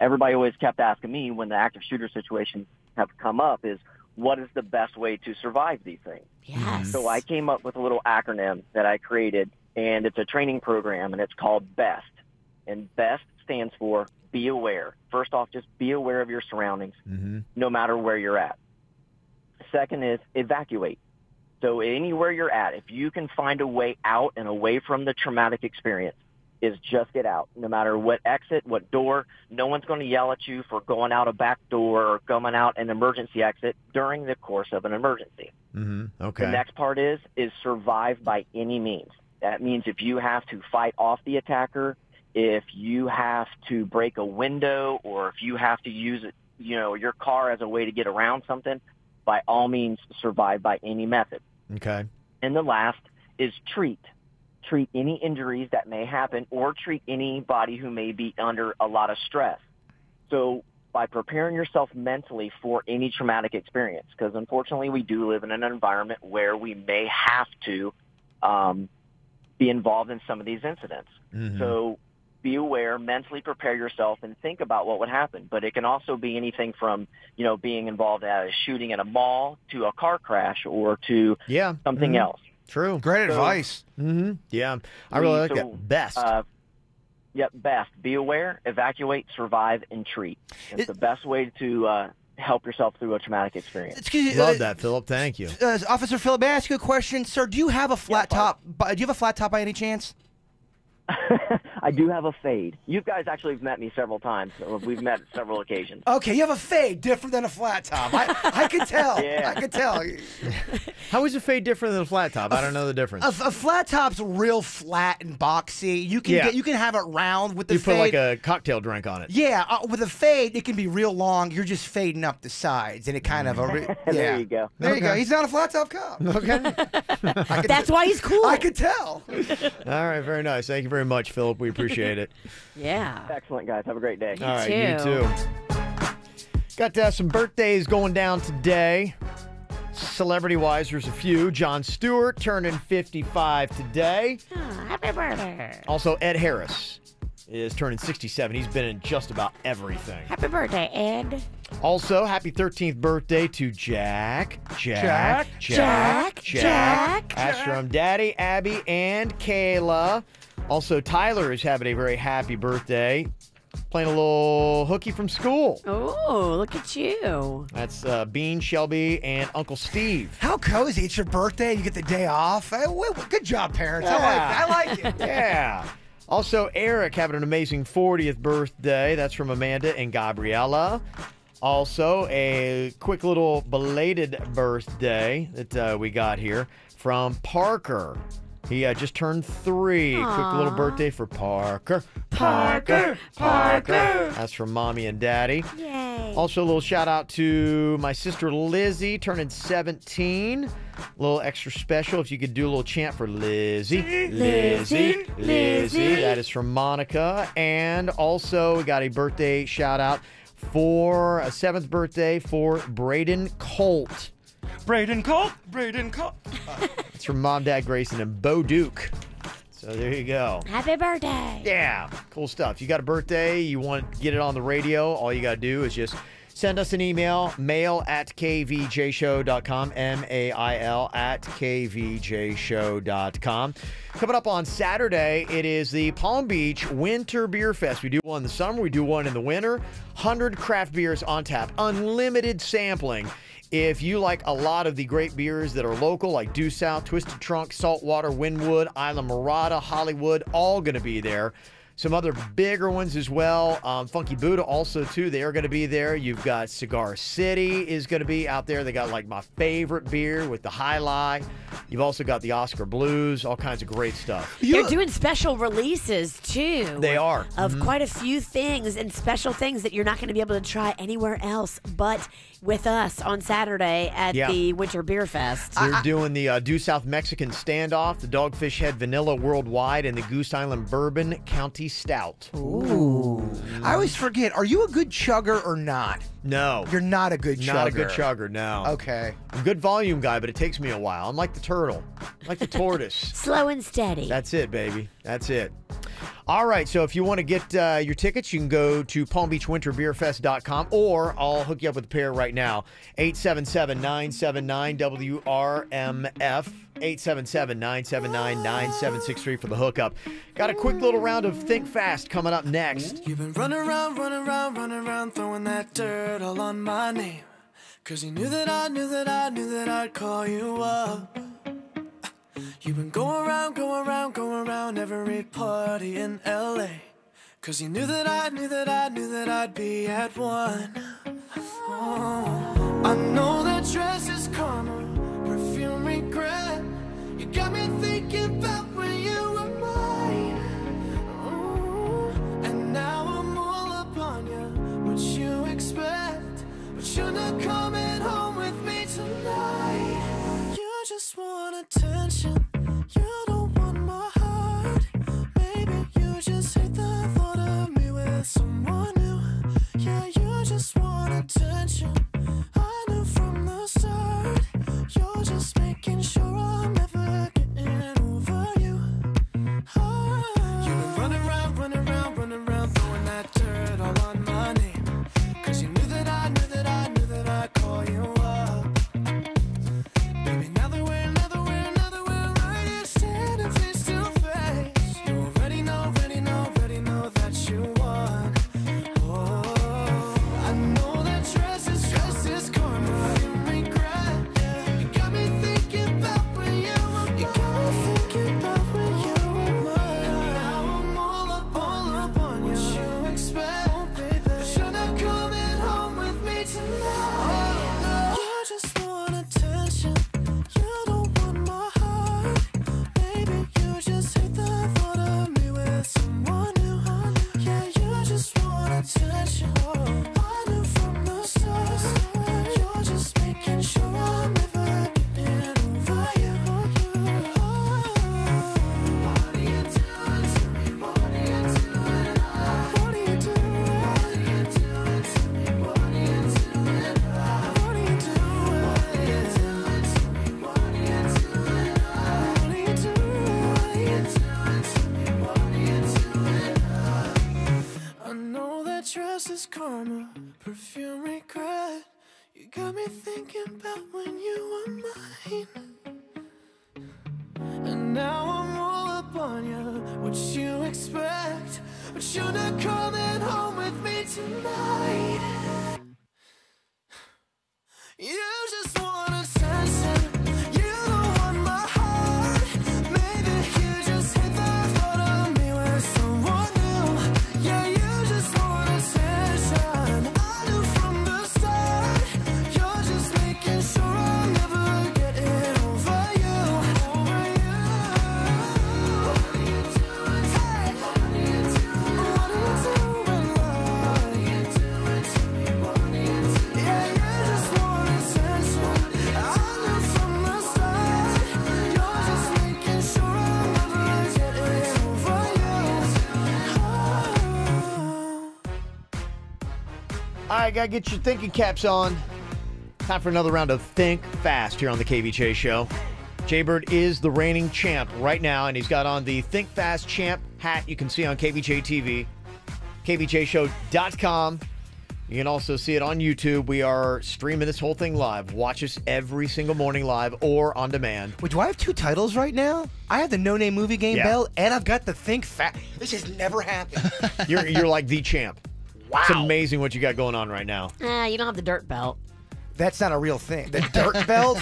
everybody always kept asking me when the active shooter situations have come up is, what is the best way to survive these things? Yes. So I came up with a little acronym that I created, and it's a training program, and it's called BEST. And BEST stands for be aware. First off, just be aware of your surroundings, no matter where you're at. Second is evacuate. So anywhere you're at, if you can find a way out and away from the traumatic experience, is just get out. No matter what exit, what door, no one's going to yell at you for going out a back door or going out an emergency exit during the course of an emergency. Okay. The next part is survive by any means. That means if you have to fight off the attacker, if you have to break a window, or if you have to use your car as a way to get around something, by all means, survive by any method. Okay. And the last is treat. Treat any injuries that may happen, or treat anybody who may be under a lot of stress. So by preparing yourself mentally for any traumatic experience, because unfortunately we do live in an environment where we may have to be involved in some of these incidents. So be aware, mentally prepare yourself, and think about what would happen. But it can also be anything from, being involved at a shooting at a mall to a car crash or to something else. True. Great advice. Yeah. I really like that. Best. Best. Be aware, evacuate, survive, and treat. It's the best way to help yourself through a traumatic experience. Excuse me, Love that, Philip. Thank you. Officer Philip, may I ask you a question? Sir, do you have a flat top? Do you have a flat top by any chance? I do have a fade. You guys actually have met me several times. We've met at several occasions. Okay, you have a fade different than a flat top. I could tell. Yeah. I could tell. How is a fade different than a flat top? I don't know the difference. A flat top's real flat and boxy. You can have it round with the you fade. You put like a cocktail drink on it. Yeah, with a fade, it can be real long. You're just fading up the sides, and it kind of There you go. There you go. He's not a flat top cop. Okay. That's why he's cool. I could tell. All right, very nice. Thank you very much, Philip. We appreciate it. Yeah. Excellent, guys. Have a great day. All right, you too. Got some birthdays going down today. Celebrity-wise, there's a few. Jon Stewart turning 55 today. Happy birthday. Also, Ed Harris is turning 67. He's been in just about everything. Happy birthday, Ed. Also, happy 13th birthday to Jack. That's from Daddy, Abby, and Kayla. Also, Tyler is having a very happy birthday. Playing a little hooky from school. Oh, look at you. That's Bean, Shelby, and Uncle Steve. How cozy. It's your birthday. You get the day off. Good job, parents. I like it. Yeah. Also, Eric having an amazing 40th birthday. That's from Amanda and Gabriella. Also, a quick little belated birthday that we got here from Parker. He just turned 3. Quick little birthday for Parker. Parker. That's from Mommy and Daddy. Yay. Also, a little shout out to my sister Lizzie, turning 17. A little extra special if you could do a little chant for Lizzie. Lizzie. That is from Monica. And also, we got a birthday shout out for a 7th birthday for Braden Colt. Braden Colt. It's from Mom, Dad, Grayson, and Bo Duke. So there you go. Happy birthday. Yeah, cool stuff. You got a birthday, you want to get it on the radio, all you got to do is just send us an email, mail@kvjshow.com, mail@kvjshow.com. Coming up on Saturday, it is the Palm Beach Winter Beer Fest. We do one in the summer, we do one in the winter. 100 craft beers on tap, unlimited sampling. If you like a lot of the great beers that are local, like Due South, Twisted Trunk, Saltwater, Wynwood, Isla Morada, Hollywood, all going to be there. Some other bigger ones as well. Funky Buddha also, too. They are going to be there. You've got Cigar City is going to be out there. They got, like, my favorite beer with the High Lie. You've also got the Oscar Blues, all kinds of great stuff. They're doing special releases, too. They are. Of quite a few things and special things that you're not going to be able to try anywhere else but with us on Saturday at the Winter Beer Fest. They're doing the Due South Mexican Standoff, the Dogfish Head Vanilla Worldwide, and the Goose Island Bourbon County Stout. Ooh. I always forget, are you a good chugger or not? No. You're not a good chugger. Not a good chugger, no. Okay. I'm a good volume guy, but it takes me a while. I'm like the turtle. I'm like the tortoise. Slow and steady. That's it, baby. That's it. All right, so if you want to get your tickets, you can go to palmbeachwinterbeerfest.com, or I'll hook you up with a pair right now. 877-979-WRMF. 877-979-9763 for the hookup. Got a quick little round of Think Fast coming up next. You've been running around, throwing that dirt all on my name. 'Cause you knew that I'd call you up. You've been going around every party in LA. 'Cause you knew that I'd be at one. Oh, I know that dress is karma, perfume regret. You got me thinking about when you were mine. Oh, and now I'm all up on you, what you expect. But you're not coming home with me tonight. You just want attention, you don't want my heart. Maybe you just hate the thought of me with someone new. Yeah, you just want attention, I knew from the start. You're just making sure I'm never getting over you. You've been running around, throwing that dirt all on my name. 'Cause you knew that I'd call you up. Baby, now that we're right here standing face to face, you already know that you won. Oh, I know that dress is karma, you regret. You got me thinking about when you were mine. And now I'm all up on you. What you expect? Oh, baby, but you're not coming home with me tonight. You just want attention, you don't want my heart. Maybe you just hate the thought of me with someone new. Yeah, you just want attention, I knew from the start. You're just making sure I'm never getting over you. What are you doing to me? What are you doing? What are you doing? What are you doing to me? What are you doing? What are you doing? What are you doing to me? What are you doing? What are you doing to me? What are you doing? I know that dress is karma, perfume regret. You got me thinking about when you were mine. And now I'm all up on you, what you expect. But you're not coming home with me tonight. You just want attention, you don't want my heart. Maybe you just hate the thought of me with someone new. Yeah, you just want attention, I knew from the start. You're just making sure I'm never getting over you. All right, gotta get your thinking caps on. Time for another round of Think Fast here on the KVJ Show. Jaybird is the reigning champ right now, and he's got on the Think Fast champ hat you can see on KVJ TV, kvjshow.com. You can also see it on YouTube. We are streaming this whole thing live. Watch us every single morning live or on demand. Wait, do I have 2 titles right now? I have the No Name Movie Game belt, and I've got the Think Fast. This has never happened. You're like the champ. Wow. It's amazing what you got going on right now. You don't have the dirt belt. That's not a real thing. The dirt belt?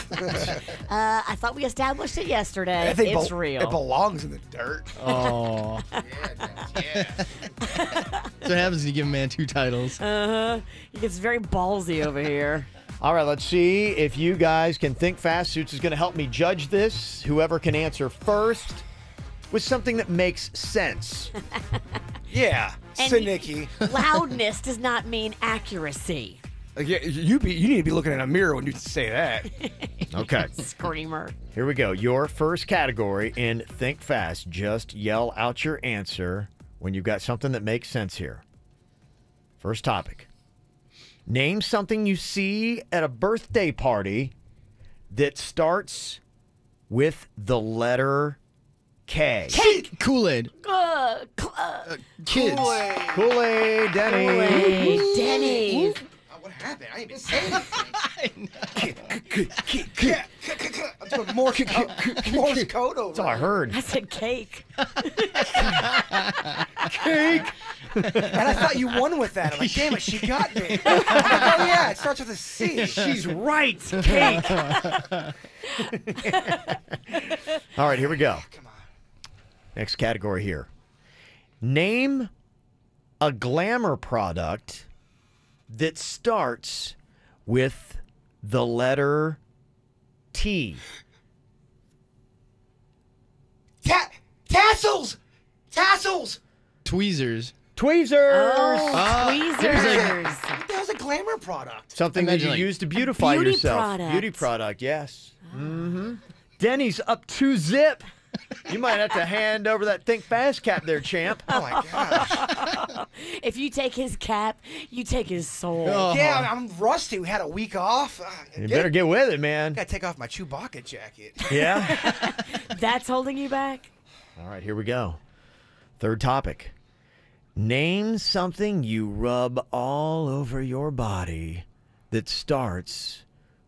I thought we established it yesterday. I think It's real. It belongs in the dirt. Oh. So what happens when you give a man 2 titles? He gets very ballsy over here. All right, let's see if you guys can think fast. Suits is going to help me judge this. Whoever can answer first with something that makes sense. Yeah, And Sinicky. Loudness does not mean accuracy. Yeah, you need to be looking in a mirror when you say that. Okay. Screamer. Here we go. Your first category in Think Fast. Just yell out your answer when you've got something that makes sense here. First topic. Name something you see at a birthday party that starts with the letter K. Cake! Kool-Aid. Kids. Kool-Aid, Denny. Kool-Aid, Denny's. What happened? I ain't been saying anything. I'm doing Morse code over. That's all I heard. I said cake. Cake. And I thought you won with that. I'm like, damn it, she got me. I'm like, oh yeah, it starts with a C. She's right. Cake. All right, here we go. Come on. Next category here. Name a glamour product that starts with the letter T. Tassels! Tassels! Tweezers. Tweezers! Oh, tweezers. What the hell's a glamour product? Something that you use to beautify beauty yourself. product. Beauty product, yes. Mm-hmm. Denny's up 2-zip. You might have to hand over that Think Fast cap there, champ. Oh, my gosh. If you take his cap, you take his soul. Yeah, I'm rusty. We had a week off. You better get with it, man. I gotta take off my Chewbacca jacket. Yeah? That's holding you back? All right, here we go. Third topic. Name something you rub all over your body that starts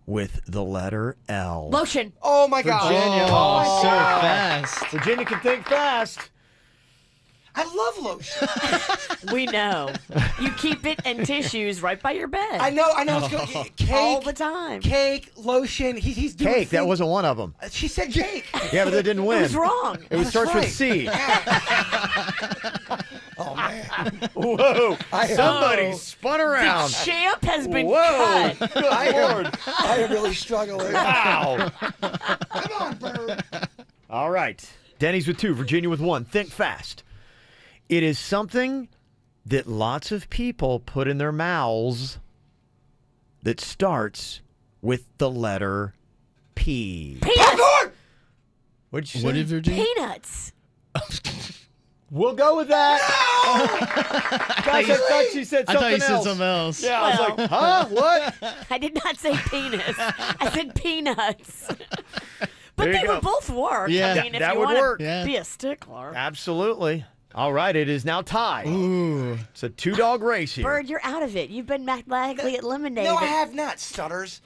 with the letter L. Lotion. Oh, my God. Virginia. Oh, so fast. Virginia can think fast. I love lotion. We know. You keep it and tissues right by your bed. I know. It's good. Cake. All the time. Cake, lotion. He's doing Cake, that wasn't one of them. She said cake. Yeah, but that didn't win. It was wrong. It was starts with C. Oh, man. Whoa. Somebody spun around. The champ has been Whoa. cut. Good Lord. I am really struggling. Wow. Come on, Bird. All right. Denny's with 2, Virginia with 1. Think fast. It is something that lots of people put in their mouths that starts with the letter P. Peanuts. What'd you say? What did Virginia? Peanuts. We'll go with that. Guys, I thought she said I something thought you said else. something else. Yeah, I was like, huh? What? I did not say penis. I said peanuts. But There you they go. would both work. Yeah, I mean, if that you would want work. to Yeah. be a stickler. Absolutely. All right, it is now tied. Ooh. It's a 2-dog race here. Bird, you're out of it. You've been mathematically eliminated. No, I have not, stutters.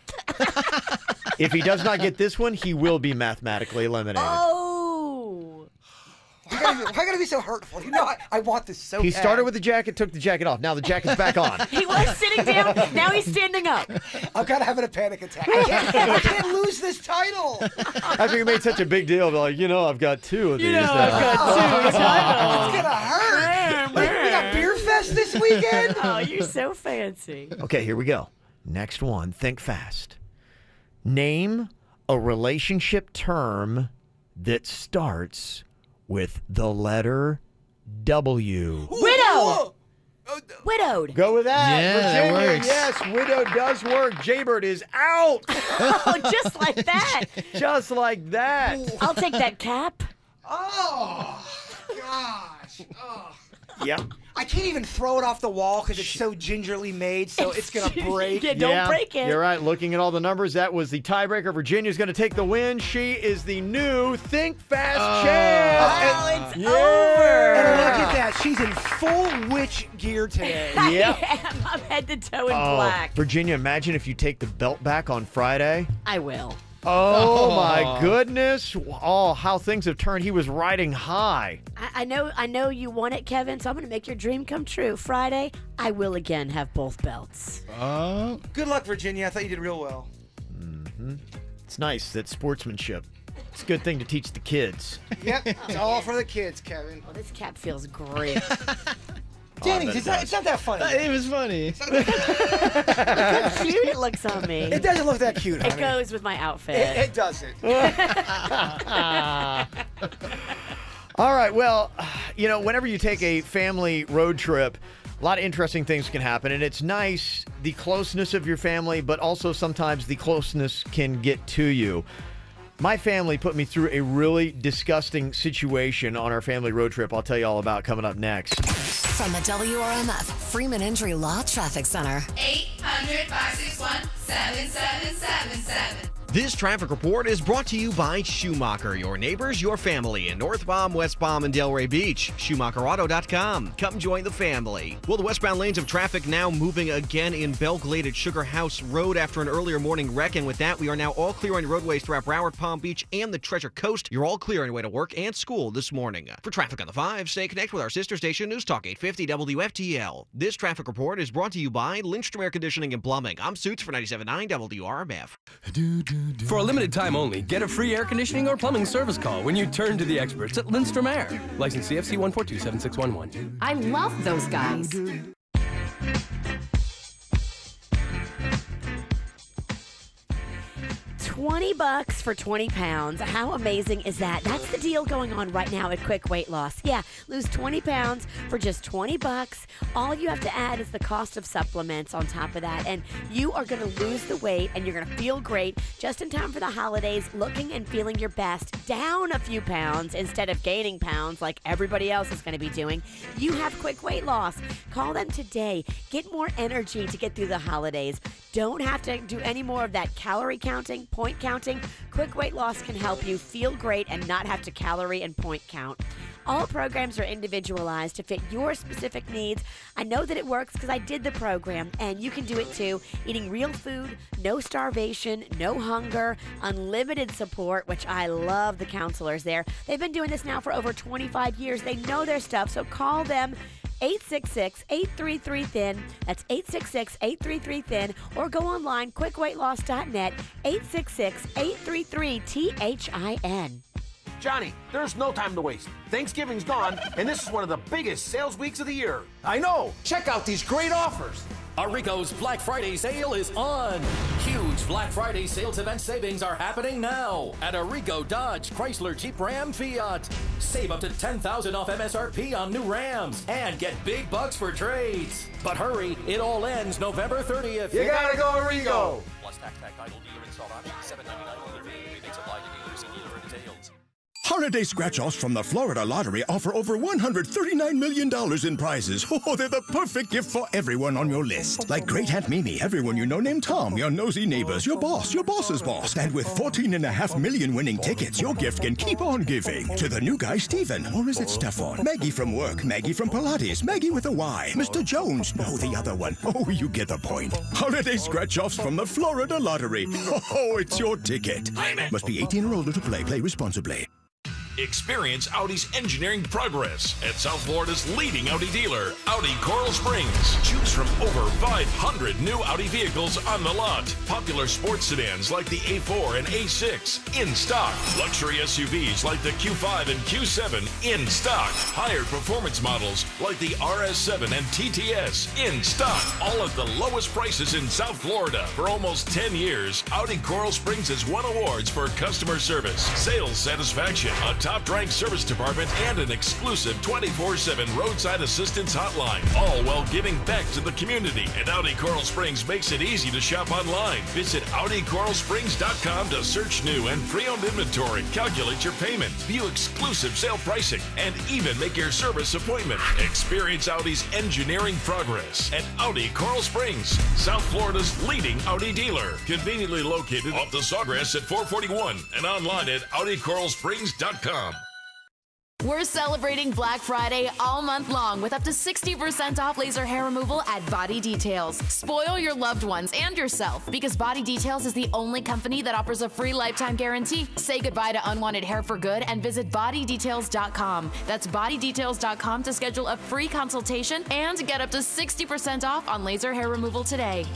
If he does not get this one, he will be mathematically eliminated. Oh. Why gotta be so hurtful? You know, I want this so He bad. started with the jacket, took the jacket off. Now the jacket's back on. He was sitting down. Now he's standing up. I'm kind of having a panic attack. I can't lose this title. After you made such a big deal, they're like, I've got 2 of these. I've got 2 titles. It's gonna hurt. We got Beer Fest this weekend. Oh, you're so fancy. Okay, here we go. Next one. Think fast. Name a relationship term that starts with the letter W. Widow. Widowed. Go with that. Yeah, that Virginia. works. Yes, widow does work. Jaybird is out. Oh, just like that. Just like that. I'll take that cap. Oh, gosh. Oh. Yep. I can't even throw it off the wall because it's so gingerly made, so it's going to break. Don't break it. You're right. Looking at all the numbers, that was the tiebreaker. Virginia's going to take the win. She is the new Think Fast champ. It's over. And look at that. She's in full witch gear today. Yep. I'm head to toe in black. Virginia, imagine if you take the belt back on Friday. I will. Oh, my goodness. Oh, how things have turned. He was riding high. I know you want it, Kevin, so I'm going to make your dream come true. Friday, I will again have both belts. Good luck, Virginia. I thought you did real well. It's nice, that sportsmanship. It's a good thing to teach the kids. Yep, it's all for the kids, Kevin. Oh, this cap feels great. Denny's, it's not that funny. It was funny. Look how cute it looks on me. It doesn't look that cute, It honey. goes with my outfit. It doesn't. All right, well, whenever you take a family road trip, a lot of interesting things can happen, and it's nice, the closeness of your family, but also sometimes the closeness can get to you. My family put me through a really disgusting situation on our family road trip I'll tell you all about coming up next. From the WRMF Freeman Injury Law Traffic Center. 800-561-7777. This traffic report is brought to you by Schumacher, your neighbors, your family in North Palm, West Palm, and Delray Beach. SchumacherAuto.com. Come join the family. Well, the westbound lanes of traffic now moving again in Bell Glade at Sugar House Road after an earlier morning wreck. And with that, we are now all clear on roadways throughout Broward, Palm Beach, and the Treasure Coast. You're all clear on your way to work and school this morning. For traffic on the 5, stay connected with our sister station, News Talk 850 WFTL. This traffic report is brought to you by Lindstrom Air Conditioning and Plumbing. I'm Suits for 97.9 WRMF. For a limited time only, get a free air conditioning or plumbing service call when you turn to the experts at Lindstrom Air. License CFC 1427611. I love those guys. $20 for 20 pounds. How amazing is that? That's the deal going on right now at Quick Weight Loss. Yeah, lose 20 pounds for just $20. All you have to add is the cost of supplements on top of that, and you are going to lose the weight and you're going to feel great just in time for the holidays, looking and feeling your best, down a few pounds instead of gaining pounds like everybody else is going to be doing. You have Quick Weight Loss. Call them today. Get more energy to get through the holidays. Don't have to do any more of that calorie counting, point counting. Quick Weight Loss can help you feel great and not have to calorie and point count. All programs are individualized to fit your specific needs. I know that it works because I did the program, and you can do it too. Eating real food, no starvation, no hunger, unlimited support, which I love the counselors there. They've been doing this now for over 25 years. They know their stuff, so call them. 866-833-THIN. That's 866-833-THIN. Or go online, quickweightloss.net, 866-833-THIN. Johnny, there's no time to waste. Thanksgiving's gone, and this is one of the biggest sales weeks of the year. I know. Check out these great offers. Arrico's Black Friday sale is on. Huge Black Friday sales event savings are happening now at Arrico Dodge, Chrysler, Jeep, Ram, Fiat. Save up to $10,000 off MSRP on new Rams and get big bucks for trades. But hurry, it all ends November 30th. You gotta go Arrico. Plus tax pack title dealer installed option $7.99 dealer fee. Rebates apply to dealers and dealer details. Holiday scratch-offs from the Florida Lottery offer over $139 million in prizes. Oh, they're the perfect gift for everyone on your list. Like Great Aunt Mimi, everyone you know named Tom, your nosy neighbors, your boss, your boss's boss. And with 14.5 million winning tickets, your gift can keep on giving. To the new guy, Stephen, or is it Stefan? Maggie from work, Maggie from Pilates, Maggie with a Y. Mr. Jones, no, the other one. Oh, you get the point. Holiday scratch-offs from the Florida Lottery. Oh, it's your ticket. Must be 18 or older to play. Play responsibly. Experience Audi's engineering progress at South Florida's leading Audi dealer, Audi Coral Springs. Choose from over 500 new Audi vehicles on the lot. Popular sports sedans like the A4 and A6 in stock. Luxury SUVs like the Q5 and Q7 in stock. Higher performance models like the RS7 and TTS in stock. All at the lowest prices in South Florida. For almost 10 years, Audi Coral Springs has won awards for customer service, sales satisfaction, a top top-ranked service department, and an exclusive 24/7 roadside assistance hotline, all while giving back to the community. And Audi Coral Springs makes it easy to shop online. Visit AudiCoralSprings.com to search new and pre-owned inventory, calculate your payment, view exclusive sale pricing, and even make your service appointment. Experience Audi's engineering progress at Audi Coral Springs, South Florida's leading Audi dealer. Conveniently located off the Sawgrass at 441 and online at AudiCoralSprings.com. We're celebrating Black Friday all month long with up to 60% off laser hair removal at Body Details. Spoil your loved ones and yourself because Body Details is the only company that offers a free lifetime guarantee. Say goodbye to unwanted hair for good and visit bodydetails.com. That's bodydetails.com to schedule a free consultation and get up to 60% off on laser hair removal today.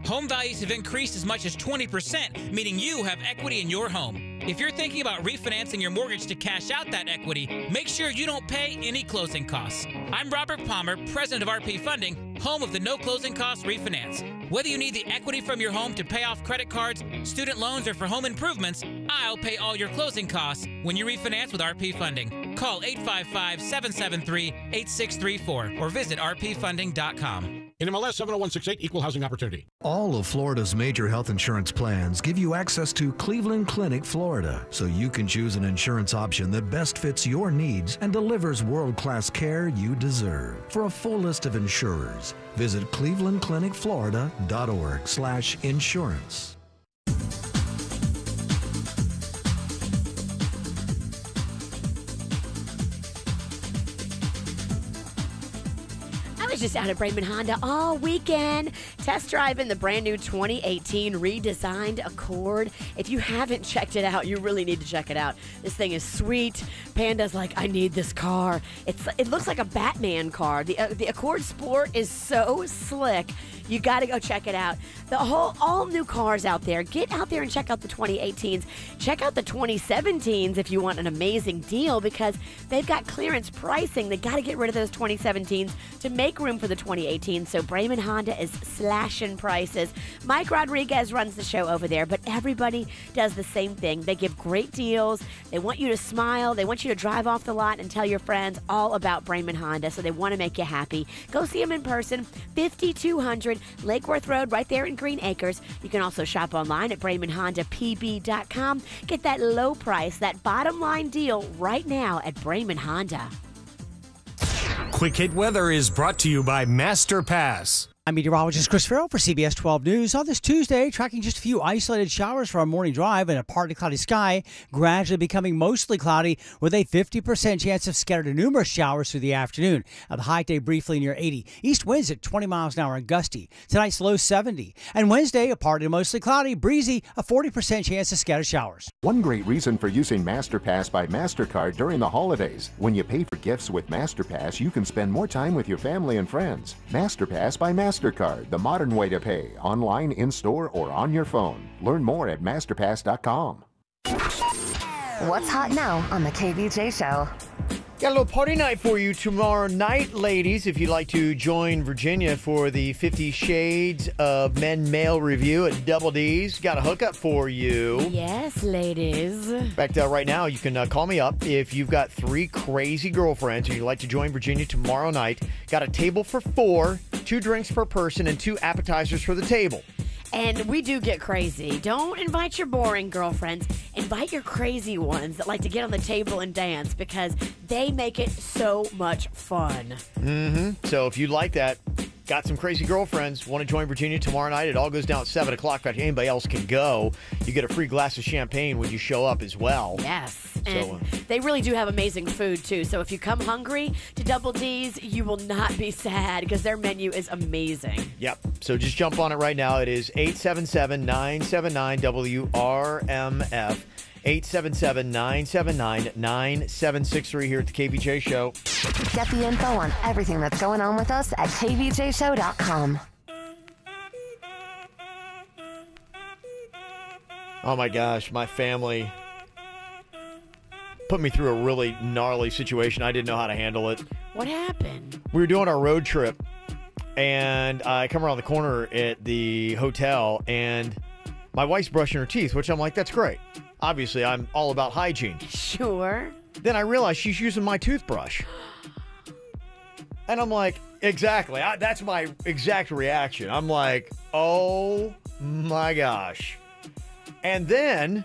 Home values have increased as much as 20%, meaning you have equity in your home. If you're thinking about refinancing your mortgage to cash out that equity, make sure you don't pay any closing costs. I'm Robert Palmer, president of RP Funding, home of the no closing costs refinance. Whether you need the equity from your home to pay off credit cards, student loans, or for home improvements, I'll pay all your closing costs when you refinance with RP Funding. Call 855-773-8634 or visit rpfunding.com. NMLS 70168, Equal Housing Opportunity. All of Florida's major health insurance plans give you access to Cleveland Clinic Florida, so you can choose an insurance option that best fits your needs and delivers world-class care you deserve. For a full list of insurers, visit clevelandclinicflorida.org/insurance. I was just out at Braman Honda all weekend, test driving the brand new 2018 redesigned Accord. If you haven't checked it out, you really need to check it out. This thing is sweet. Panda's like, I need this car. It looks like a Batman car. The Accord Sport is so slick. You got to go check it out. All new cars out there. Get out there and check out the 2018s. Check out the 2017s if you want an amazing deal because they've got clearance pricing. They got to get rid of those 2017s to make room for the 2018s. So Braman Honda is slashing prices. Mike Rodriguez runs the show over there, but everybody does the same thing. They give great deals. They want you to smile. They want you to drive off the lot and tell your friends all about Braman Honda. So they want to make you happy. Go see them in person. 5200 Lake Worth Road, right there in Green Acres. You can also shop online at BramanHondaPB.com. Get that low price, that bottom line deal right now at Braman Honda. Quick Hit Weather is brought to you by Master Pass. I'm meteorologist Chris Farrell for CBS 12 News. On this Tuesday, tracking just a few isolated showers for our morning drive and a partly cloudy sky, gradually becoming mostly cloudy with a 50% chance of scattered to numerous showers through the afternoon. The high day briefly near 80. East winds at 20 miles an hour and gusty. Tonight's low 70. And Wednesday, a partly to mostly cloudy, breezy, a 40% chance of scattered showers. One great reason for using MasterPass by MasterCard during the holidays. When you pay for gifts with MasterPass, you can spend more time with your family and friends. MasterPass by MasterCard, the modern way to pay, online, in-store, or on your phone. Learn more at masterpass.com. What's hot now on the KVJ Show? Got a little party night for you tomorrow night, ladies. If you'd like to join Virginia for the 50 Shades of Men Male Review at Double D's, got a hookup for you. Yes, ladies. In fact, right now, you can call me up if you've got 3 crazy girlfriends and you'd like to join Virginia tomorrow night. Got a table for 4, 2 drinks per person, and 2 appetizers for the table. And we do get crazy. Don't invite your boring girlfriends. Invite your crazy ones that like to get on the table and dance because they make it so much fun. So if you like that, got some crazy girlfriends, want to join Virginia tomorrow night, it all goes down at 7 o'clock. In fact, anybody else can go. You get a free glass of champagne when you show up as well. Yes. And they really do have amazing food, too. So if you come hungry to Double D's, you will not be sad because their menu is amazing. Yep. So just jump on it right now. It is 877-979-WRMF. 877-979-9763 here at the KVJ Show. Get the info on everything that's going on with us at kvjshow.com. Oh my gosh, my family put me through a really gnarly situation. I didn't know how to handle it. What happened? We were doing our road trip And I come around the corner at the hotel, and my wife's brushing her teeth, which I'm like, that's great. Obviously, I'm all about hygiene. Sure. Then I realize she's using my toothbrush. And I'm like, exactly. That's my exact reaction. I'm like, oh my gosh. And then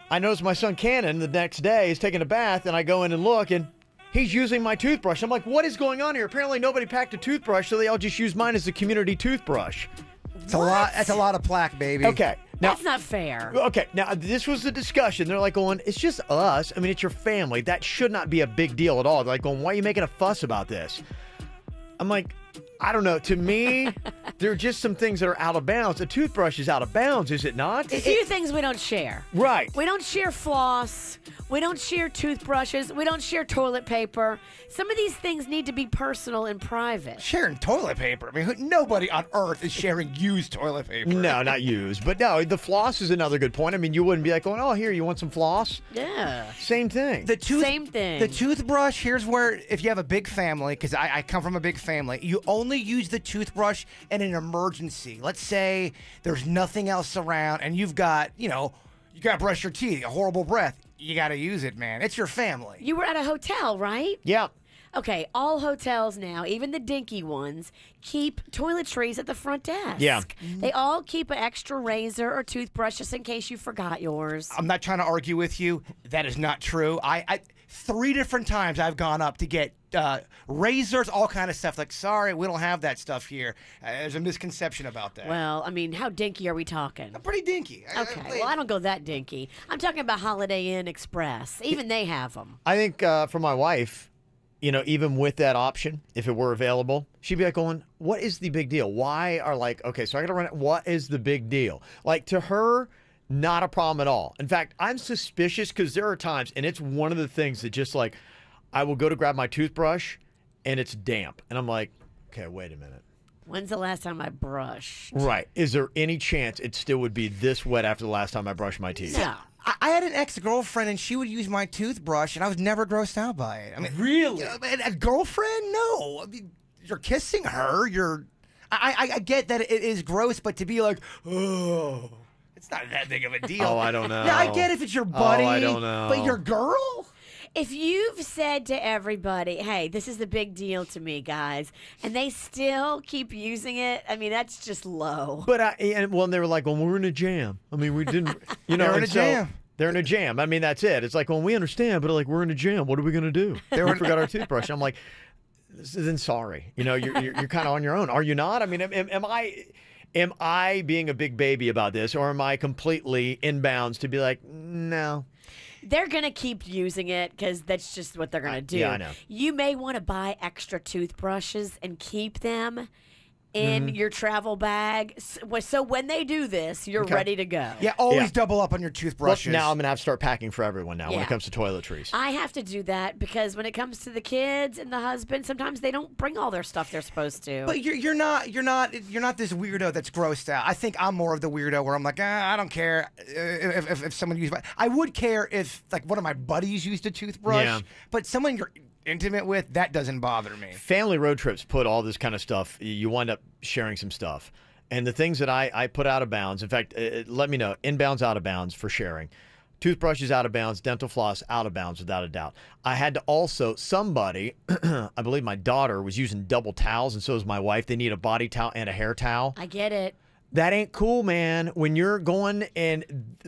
I notice my son Cannon the next day is taking a bath, and I go in and look, and he's using my toothbrush. I'm like, what is going on here? Apparently nobody packed a toothbrush, so they all just use mine as the community toothbrush. It's a lot. That's a lot of plaque, baby. Okay. Now, That's not fair. Okay, now this was the discussion. They're like going, it's just us. I mean, it's your family. That should not be a big deal at all. They're like going, why are you making a fuss about this? I'm like, I don't know. To me, there are just some things that are out of bounds. A toothbrush is out of bounds, is it not? A few things we don't share. Right. We don't share floss. We don't share toothbrushes. We don't share toilet paper. Some of these things need to be personal and private. Sharing toilet paper. I mean, nobody on earth is sharing used toilet paper. No, not used. But no, the floss is another good point. I mean, you wouldn't be like going, oh, here, you want some floss? Yeah. Same thing. Same thing. The toothbrush, here's where, if you have a big family, because I come from a big family, you only use the toothbrush in an emergency. Let's say there's nothing else around, and you've got, you got to brush your teeth, a horrible breath. You got to use it, man. It's your family. You were at a hotel, right? Yeah. Okay, all hotels now, even the dinky ones, keep toiletries at the front desk. Yeah. They all keep an extra razor or toothbrush just in case you forgot yours. I'm not trying to argue with you. That is not true. I 3 different times I've gone up to get razors, all kind of stuff. Like, sorry, we don't have that stuff here. There's a misconception about that. Well, I mean, how dinky are we talking? Pretty dinky. Okay, well, I don't go that dinky. I'm talking about Holiday Inn Express. Even they have them. I think for my wife, even with that option, if it were available, she'd be like going, what is the big deal? Why are okay, so I got to run it. What is the big deal? Like, to her, not a problem at all. In fact, I'm suspicious because there are times, and it's one of the things that just I will go to grab my toothbrush and it's damp. And I'm like, okay, wait a minute. When's the last time I brushed? Right. Is there any chance it still would be this wet after the last time I brushed my teeth? No. I had an ex-girlfriend, and she would use my toothbrush, and I was never grossed out by it. I mean, really? A girlfriend? No. I mean, you're kissing her. I get that it is gross, but to be like, oh, it's not that big of a deal. Oh, I don't know. Now, I get if it's your buddy. Oh, I don't know. But your girl? If you've said to everybody, hey, this is a big deal to me, guys, and they still keep using it, I mean, that's just low. But they were like, well, we're in a jam. I mean, we didn't, They're in a jam. They're in a jam. I mean, that's it. It's like, well, we understand, but we're in a jam. What are we going to do? We forgot our toothbrush. I'm like, then sorry. You're kind of on your own. Are you not? I mean, am I being a big baby about this, or am I completely inbounds to be like, no? They're going to keep using it because that's just what they're going to do. Yeah, I know. You may want to buy extra toothbrushes and keep them in your travel bag. So when they do this, you're ready to go. Yeah, always double up on your toothbrushes. Well, now I'm going to have to start packing for everyone now when it comes to toiletries. I have to do that because when it comes to the kids and the husband, sometimes they don't bring all their stuff they're supposed to. But you're not this weirdo that's grossed out. I think I'm more of the weirdo where I'm like, I don't care if someone used my. I would care if one of my buddies used a toothbrush, but someone you're intimate with, that doesn't bother me. Family road trips put all this kind of stuff. You wind up sharing some stuff. And the things that I put out of bounds, in fact, let me know, inbounds, out of bounds for sharing. Toothbrushes out of bounds, dental floss out of bounds without a doubt. I had to also, somebody, I believe my daughter was using double towels, and so is my wife. They need a body towel and a hair towel. I get it. That ain't cool, man. When you're going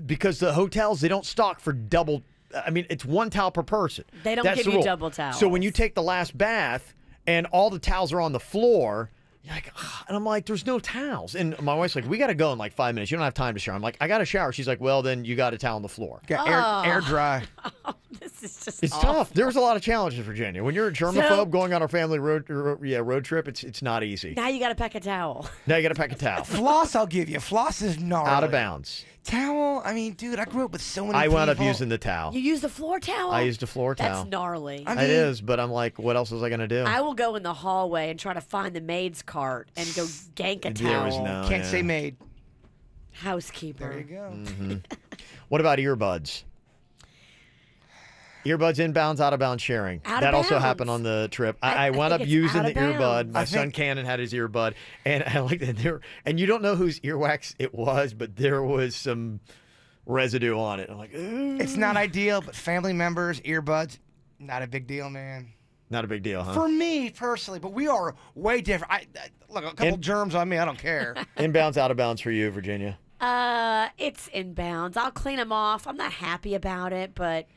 because the hotels, they don't stock for double. I mean, it's one towel per person. They don't give you double towels. So when you take the last bath and all the towels are on the floor, you're like, and I'm like, there's no towels. And my wife's like, we got to go in 5 minutes. You don't have time to shower. I'm like, I got to shower. She's like, well, then you got a towel on the floor. Air dry. This is just It's awful. tough. There's a lot of challenges, Virginia. When you're a germaphobe going on our family road trip, it's not easy. Now you got to pack a towel. Now you got to pack a towel. Floss, I'll give you. Floss is gnarly. Out of bounds. Towel, I mean, dude, I grew up with so many I wound up people. using the towel. You use the floor towel? I used a floor towel. That's gnarly. It is, but I'm like, what else was I going to do? I will go in the hallway and try to find the maid's cart and go gank a towel. There was no, Can't say maid. Housekeeper. There you go. What about earbuds? Earbuds inbounds, out of bounds sharing. That also happened on the trip. I wound up using the earbud. My son Cannon had his earbud, and I liked it. And you don't know whose earwax it was, but there was some residue on it. I'm like, ooh. It's not ideal, but family members, earbuds, not a big deal, man. Not a big deal, huh? For me personally, but we are way different. Look, a couple germs on me, I don't care. Inbounds, out of bounds for you, Virginia. It's inbounds. I'll clean them off. I'm not happy about it, but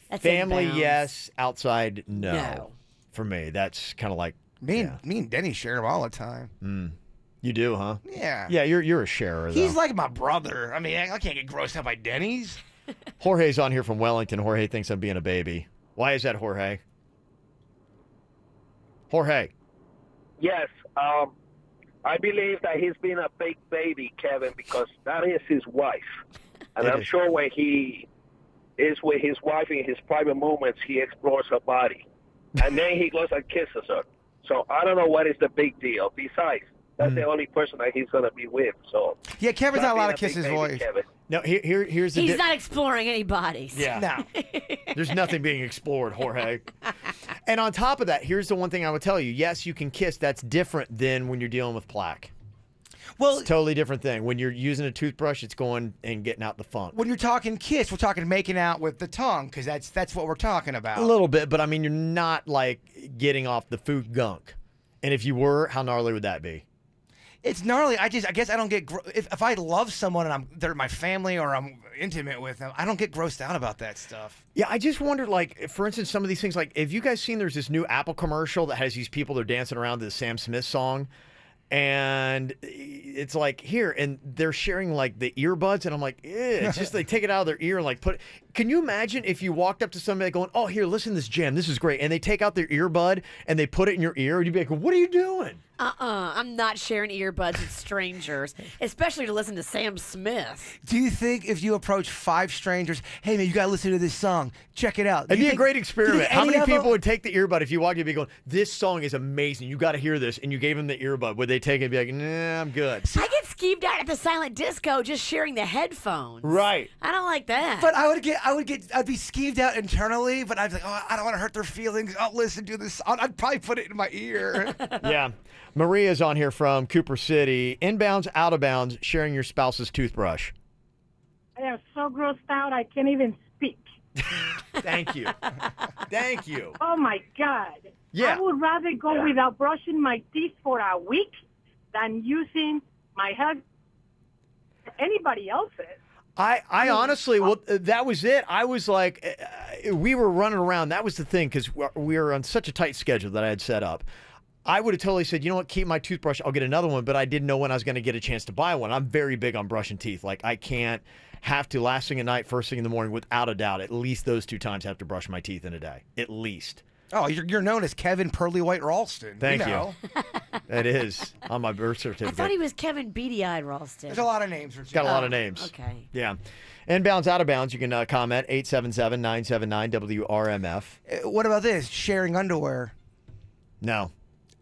that's family, inbounds. Yes. Outside, no. No. For me, that's kind of like me and Denny share them all the time. You do, huh? Yeah. Yeah, you're a sharer, though. He's like my brother. I mean, I can't get grossed out by Denny's. Jorge's on here from Wellington. Jorge thinks I'm being a baby. Why is that, Jorge? Jorge. Yes, I believe that he's been a big baby, Kevin, because that is his wife. And I'm sure when he is with his wife in his private moments, he explores her body. And then he goes and kisses her. So I don't know what is the big deal. Besides, that's the only person that he's going to be with. So yeah, Kevin's not allowed to kiss his wife. No, here's the He's not exploring any bodies. Yeah. No. There's nothing being explored, Jorge. And on top of that, here's the one thing I would tell you. Yes, you can kiss. That's different than when you're dealing with plaque. Well, it's a totally different thing. When you're using a toothbrush, it's going and getting out the funk. When you're talking kiss, we're talking making out with the tongue, because that's what we're talking about. A little bit, but I mean, you're not like getting off the food gunk. And if you were, how gnarly would that be? It's gnarly. I guess I don't get if I love someone and they're my family or I'm intimate with them, I don't get grossed out about that stuff. Yeah, I just wondered, like, for instance, some of these things, like, have you guys seen there's this new Apple commercial that has these people that are dancing around to the Sam Smith song? And it's like, here, and they're sharing, like, the earbuds, and I'm like, it's just they take it out of their ear and, like, put it. Can you imagine if you walked up to somebody going, oh, here, listen to this jam, this is great, and they take out their earbud and they put it in your ear, and you'd be like, what are you doing? I'm not sharing earbuds with strangers, especially to listen to Sam Smith. Do you think if you approach 5 strangers, hey, man, you got to listen to this song, check it out. It'd be a great experiment. How many people would take the earbud if you walked in and be going, this song is amazing, you got to hear this, and you gave them the earbud? Would they take it and be like, nah, I'm good? I get skeeved out at the silent disco just sharing the headphones. Right. I don't like that. But I'd be skeeved out internally, but I'd be like, oh, I don't want to hurt their feelings. I'll listen to this song. I'd probably put it in my ear. Yeah. Maria's on here from Cooper City. Inbounds, out of bounds, sharing your spouse's toothbrush. I am so grossed out I can't even speak. Thank you. Thank you. Oh, my God. Yeah. I would rather go without brushing my teeth for a week than using my head anybody else's. I honestly, well, that was it. I was like, we were running around. That was the thing, because we were on such a tight schedule that I had set up. I would have totally said, you know what, keep my toothbrush. I'll get another one, but I didn't know when I was going to get a chance to buy one. I'm very big on brushing teeth. Like, I can't have to last thing at night, first thing in the morning, without a doubt. At least those 2 times I have to brush my teeth in a day. At least. Oh, you're known as Kevin Pearly White Ralston. Thank you. Know. That is on my birth I certificate. thought he was Kevin Beady Eyed Ralston. There's a lot of names. Got a lot of names. Okay. Yeah. Inbounds, out of bounds. You can comment 877-979-WRMF. What about this? Sharing underwear. No.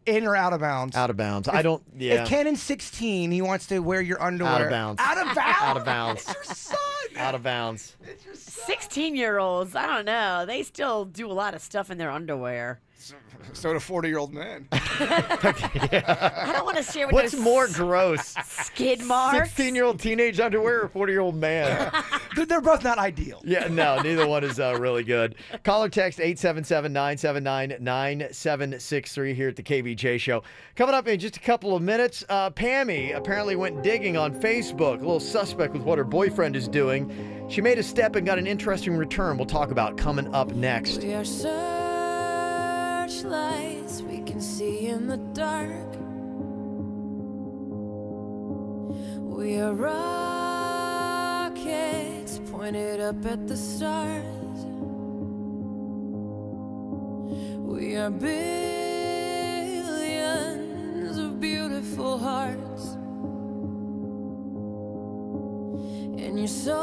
In or out of bounds? Out of bounds. I don't. Yeah. If Cannon's 16, he wants to wear your underwear. Out of bounds. Out of bounds. Out of bounds. It's your son. Out of bounds. 16-year-olds, I don't know. They still do a lot of stuff in their underwear. So do 40-year-old men. I don't want to share with What's those more gross? skid marks. 16-year-old teenage underwear or 40-year-old man? They're both not ideal. Yeah, no, neither one is really good. Call or text 877-979-9763 here at the KVJ Show. Coming up in just a couple of minutes, Pammy apparently went digging on Facebook. A little suspect with what her boyfriend is doing. She made a step and got an interesting return. We'll talk about coming up next. We are searchlights we can see in the dark. We are rockets pointed up at the stars. We are billions of beautiful hearts. And you sold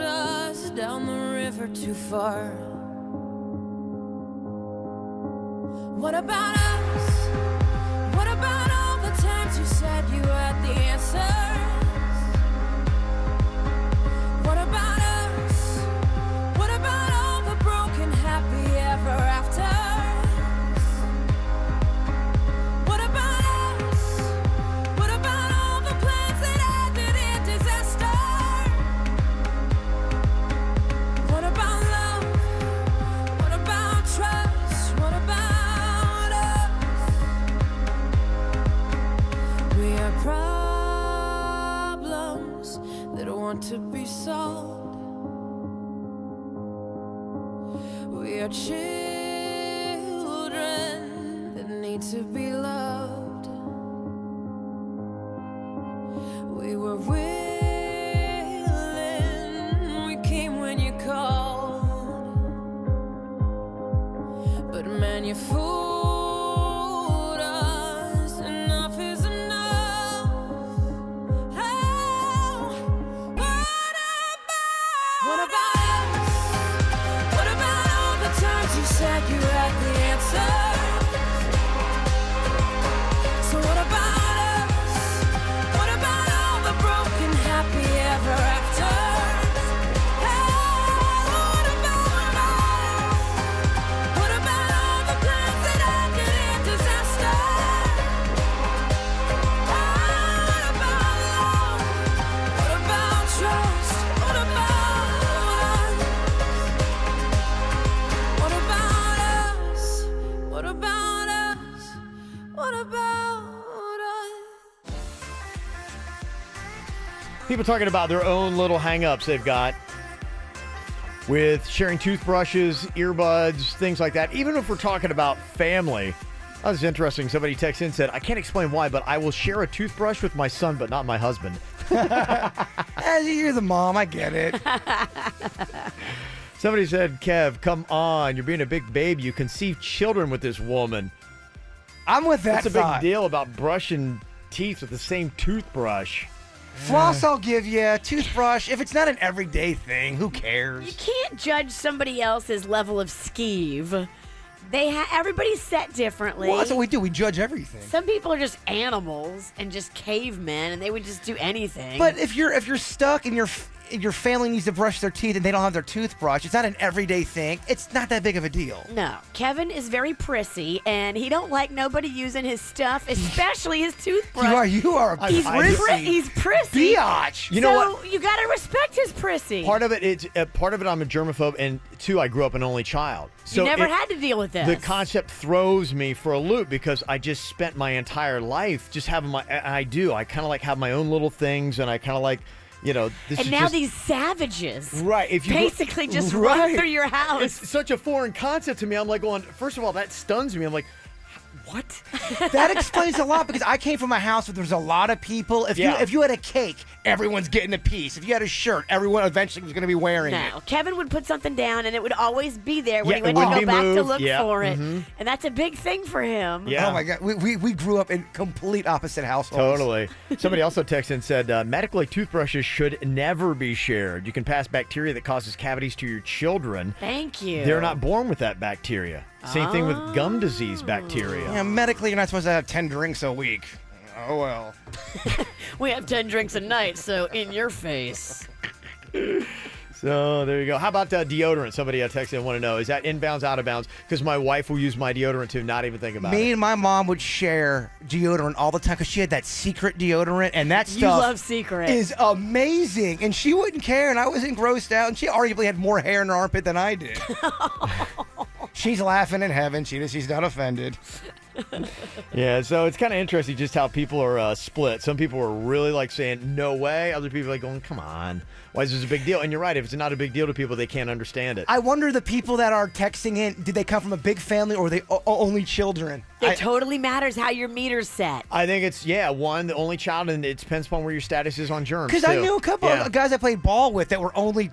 us down the river too far. What about us? What about all the times you said you had the answers? What about us? What about We are children that need to be loved. We were willing, we came when you called. But man, you fooled us. Enough is enough. Oh, what about us? What about all the times you said you had the answer? So what about us? What about all the broken happy ever after? What about us? What about all the plans that ended in disaster? What about love? What about trust? What about us? What about us? What about us? What about us? People talking about their own little hang-ups they've got with sharing toothbrushes, earbuds, things like that. Even if we're talking about family. That was interesting. Somebody texted in and said, I can't explain why, but I will share a toothbrush with my son, but not my husband. You're the mom. I get it. Somebody said, Kev, come on. You're being a big baby. You conceive children with this woman. I'm with that That's a big thought. deal about brushing teeth with the same toothbrush. Floss, I'll give you. Toothbrush, if it's not an everyday thing, who cares? You can't judge somebody else's level of skeeve. Everybody's set differently. Well, that's what we do. We judge everything. Some people are just animals and just cavemen, and they would just do anything. But if you're stuck and your family needs to brush their teeth and they don't have their toothbrush, it's not an everyday thing. It's not that big of a deal. No, Kevin is very prissy, and he don't like nobody using his stuff, especially his toothbrush. You are a prissy. He's prissy. Biatch. You know what? You got to respect his prissy. Part of it, I'm a germaphobe, and two, I grew up an only child. So you never had to deal with this. The concept throws me for a loop because I just spent my entire life just having I kind of like have my own little things, and I kind of like, this and is now just, these savages right, if you basically just run through your house. It's such a foreign concept to me. I'm like going, first of all, that stuns me. I'm like, what? That explains a lot because I came from a house where there's a lot of people. If you had a cake, everyone's getting a piece. If you had a shirt, everyone eventually was going to be wearing it. No, Kevin would put something down and it would always be there when he it went to wouldn't go be back to moved. look for it. Mm-hmm. And that's a big thing for him. Yeah. Oh my God, we grew up in complete opposite households. Totally. Somebody also texted and said, medically, toothbrushes should never be shared. You can pass bacteria that causes cavities to your children. Thank you. They're not born with that bacteria. Same thing with gum disease bacteria. Yeah, medically, you're not supposed to have 10 drinks a week. Oh, well. We have 10 drinks a night, so in your face. So there you go. How about deodorant? Somebody texted and want to know, is that inbounds, out of bounds? Because my wife will use my deodorant to not even think about it. Me and my mom would share deodorant all the time because she had that secret deodorant, and that stuff You love secret. is amazing. And she wouldn't care, and I wasn't grossed out, and she arguably had more hair in her armpit than I did. She's laughing in heaven. She's not offended. Yeah, so it's kind of interesting just how people are split. Some people are really like saying, no way. Other people are like going, come on. Why is this a big deal? And you're right. If it's not a big deal to people, they can't understand it. I wonder the people that are texting in, did they come from a big family or were they only children? It totally matters how your meter's set. I think it's, the only child, and it depends upon where your status is on germs. Because I knew a couple of guys I played ball with that were only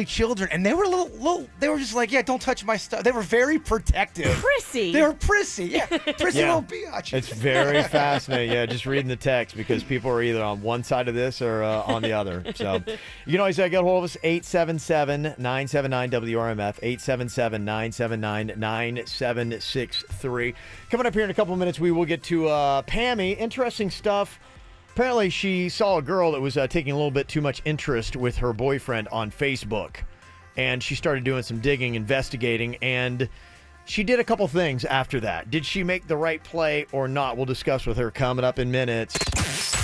children, and they were little. They were just like, don't touch my stuff. They were very protective. Prissy. They were prissy. Yeah, prissy little biatch. It's very fascinating. Yeah, just reading the text because people are either on one side of this or on the other. So you can always get a hold of us, 877-979-WRMF, 877-979-9763. Coming up here in a couple of minutes, we will get to Pammy. Interesting stuff. Apparently, she saw a girl that was taking a little bit too much interest with her boyfriend on Facebook. And she started doing some digging, investigating, and she did a couple things after that. Did she make the right play or not? We'll discuss with her coming up in minutes.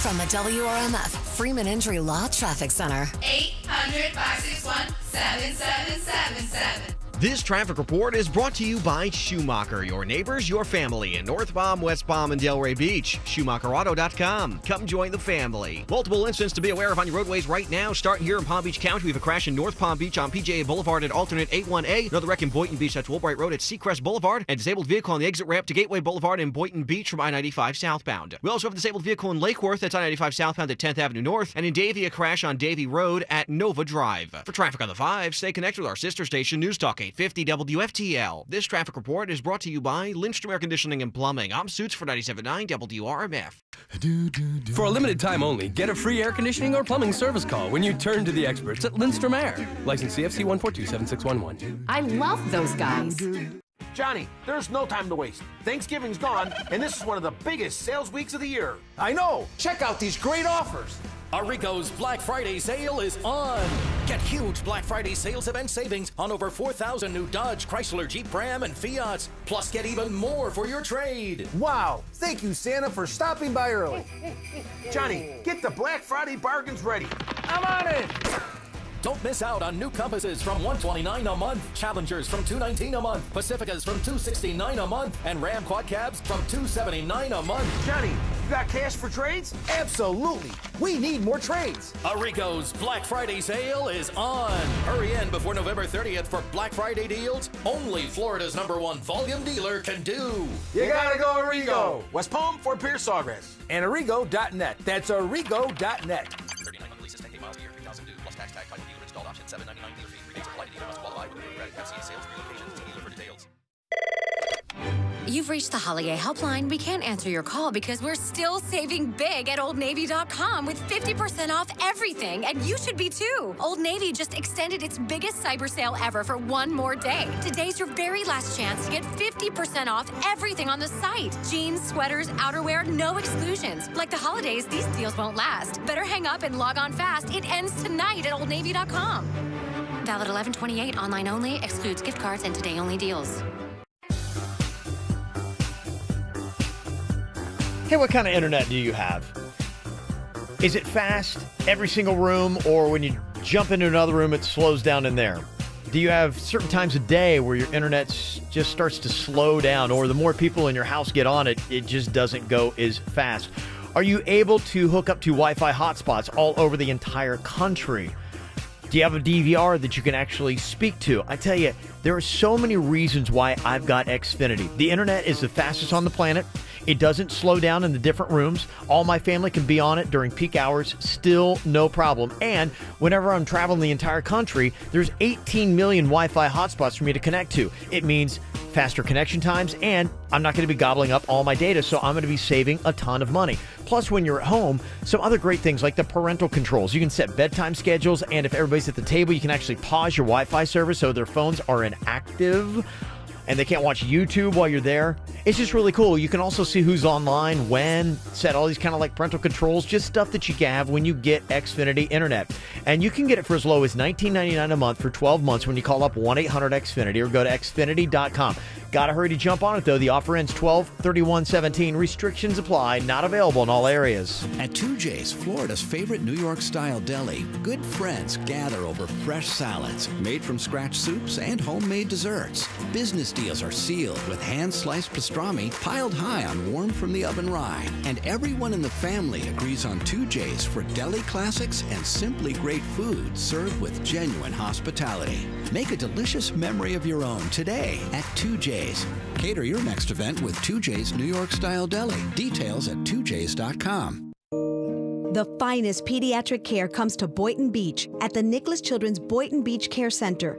From the WRMF Freeman Injury Law Traffic Center. 800-561-7777. This traffic report is brought to you by Schumacher, your neighbors, your family in North Palm, West Palm, and Delray Beach. SchumacherAuto.com. Come join the family. Multiple incidents to be aware of on your roadways right now. Starting here in Palm Beach County, we have a crash in North Palm Beach on PJA Boulevard at alternate 81A. Another wreck in Boynton Beach, that's Woolbright Road at Seacrest Boulevard. And disabled vehicle on the exit ramp to Gateway Boulevard in Boynton Beach from I-95 southbound. We also have a disabled vehicle in Lake Worth, that's I-95 southbound at 10th Avenue North. And in Davie, a crash on Davie Road at Nova Drive. For traffic on the 5, stay connected with our sister station, News Talk 850 WFTL. This traffic report is brought to you by Lynn Air Conditioning and Plumbing. I'm Suits for 97.9 WRMF. For a limited time only, get a free air conditioning or plumbing service call when you turn to the experts at Lindstrom Air. License CFC 1427611. I love those guys. Johnny, there's no time to waste. Thanksgiving's gone, and this is one of the biggest sales weeks of the year. I know. Check out these great offers. Arrigo's Black Friday sale is on. Get huge Black Friday sales event savings on over 4,000 new Dodge, Chrysler, Jeep, Ram, and Fiats. Plus, get even more for your trade. Wow. Thank you, Santa, for stopping by early. Johnny, get the Black Friday bargains ready. I'm on it. Don't miss out on new Compasses from $129 a month, Challengers from $219 a month, Pacificas from $269 a month, and Ram Quad Cabs from $279 a month. Johnny, you got cash for trades? Absolutely. We need more trades. Arrigo's Black Friday sale is on. Hurry in before November 30th for Black Friday deals only Florida's #1 volume dealer can do. You gotta go Arrigo. West Palm, Fort Pierce, Sawgrass. And Arrigo.net. That's Arrigo.net. 39 month leases, 10K miles a year, 3,000 due, plus tax tag, title dealer installed option, $7.99 dealer fee. Rebates apply to dealer must qualify with approved credit. FCA sales, 3 locations. See dealer for details. You've reached the Holiday Helpline. We can't answer your call because we're still saving big at OldNavy.com with 50% off everything, and you should be too. Old Navy just extended its biggest cyber sale ever for one more day. Today's your very last chance to get 50% off everything on the site. Jeans, sweaters, outerwear, no exclusions. Like the holidays, these deals won't last. Better hang up and log on fast. It ends tonight at OldNavy.com. Valid 11/28, online only, excludes gift cards and today-only deals. Hey, what kind of internet do you have? Is it fast, every single room, or when you jump into another room, it slows down in there? Do you have certain times of day where your internet just starts to slow down, or the more people in your house get on it, it just doesn't go as fast? Are you able to hook up to Wi-Fi hotspots all over the entire country? Do you have a DVR that you can actually speak to? I tell you, there are so many reasons why I've got Xfinity. The internet is the fastest on the planet. It doesn't slow down in the different rooms. All my family can be on it during peak hours, still no problem. And whenever I'm traveling the entire country, there's 18 million Wi-Fi hotspots for me to connect to. It means faster connection times, and I'm not going to be gobbling up all my data, so I'm going to be saving a ton of money. Plus, when you're at home, some other great things like the parental controls. You can set bedtime schedules, and if everybody's at the table, you can actually pause your Wi-Fi service so their phones are inactive and they can't watch YouTube while you're there. It's just really cool. You can also see who's online, when, set all these kind of like parental controls, just stuff that you can have when you get Xfinity Internet. And you can get it for as low as $19.99 a month for 12 months when you call up 1-800-XFINITY or go to Xfinity.com. Gotta hurry to jump on it, though. The offer ends 12/31/17. Restrictions apply. Not available in all areas. At 2J's, Florida's favorite New York-style deli, good friends gather over fresh salads, made from scratch soups and homemade desserts. Business deals are sealed with hand-sliced pastrami piled high on warm-from-the-oven rye. And everyone in the family agrees on 2J's for deli classics and simply great food served with genuine hospitality. Make a delicious memory of your own today at 2J's. Cater your next event with 2J's New York-style deli. Details at 2J's.com. The finest pediatric care comes to Boynton Beach at the Nicholas Children's Boynton Beach Care Center.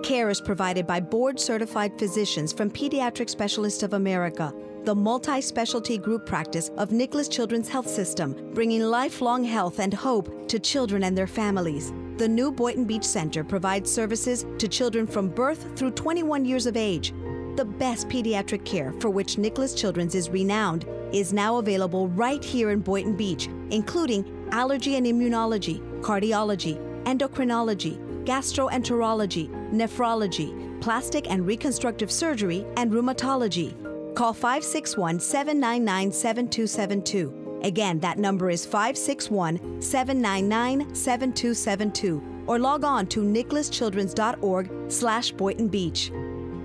Care is provided by board-certified physicians from Pediatric Specialists of America, the multi-specialty group practice of Nicholas Children's Health System, bringing lifelong health and hope to children and their families. The new Boynton Beach Center provides services to children from birth through 21 years of age. The best pediatric care, for which Nicholas Children's is renowned, is now available right here in Boynton Beach, including allergy and immunology, cardiology, endocrinology, gastroenterology, nephrology, plastic and reconstructive surgery, and rheumatology. Call 561-799-7272. Again, that number is 561-799-7272. or log on to nicholaschildrens.org/Boynton Beach.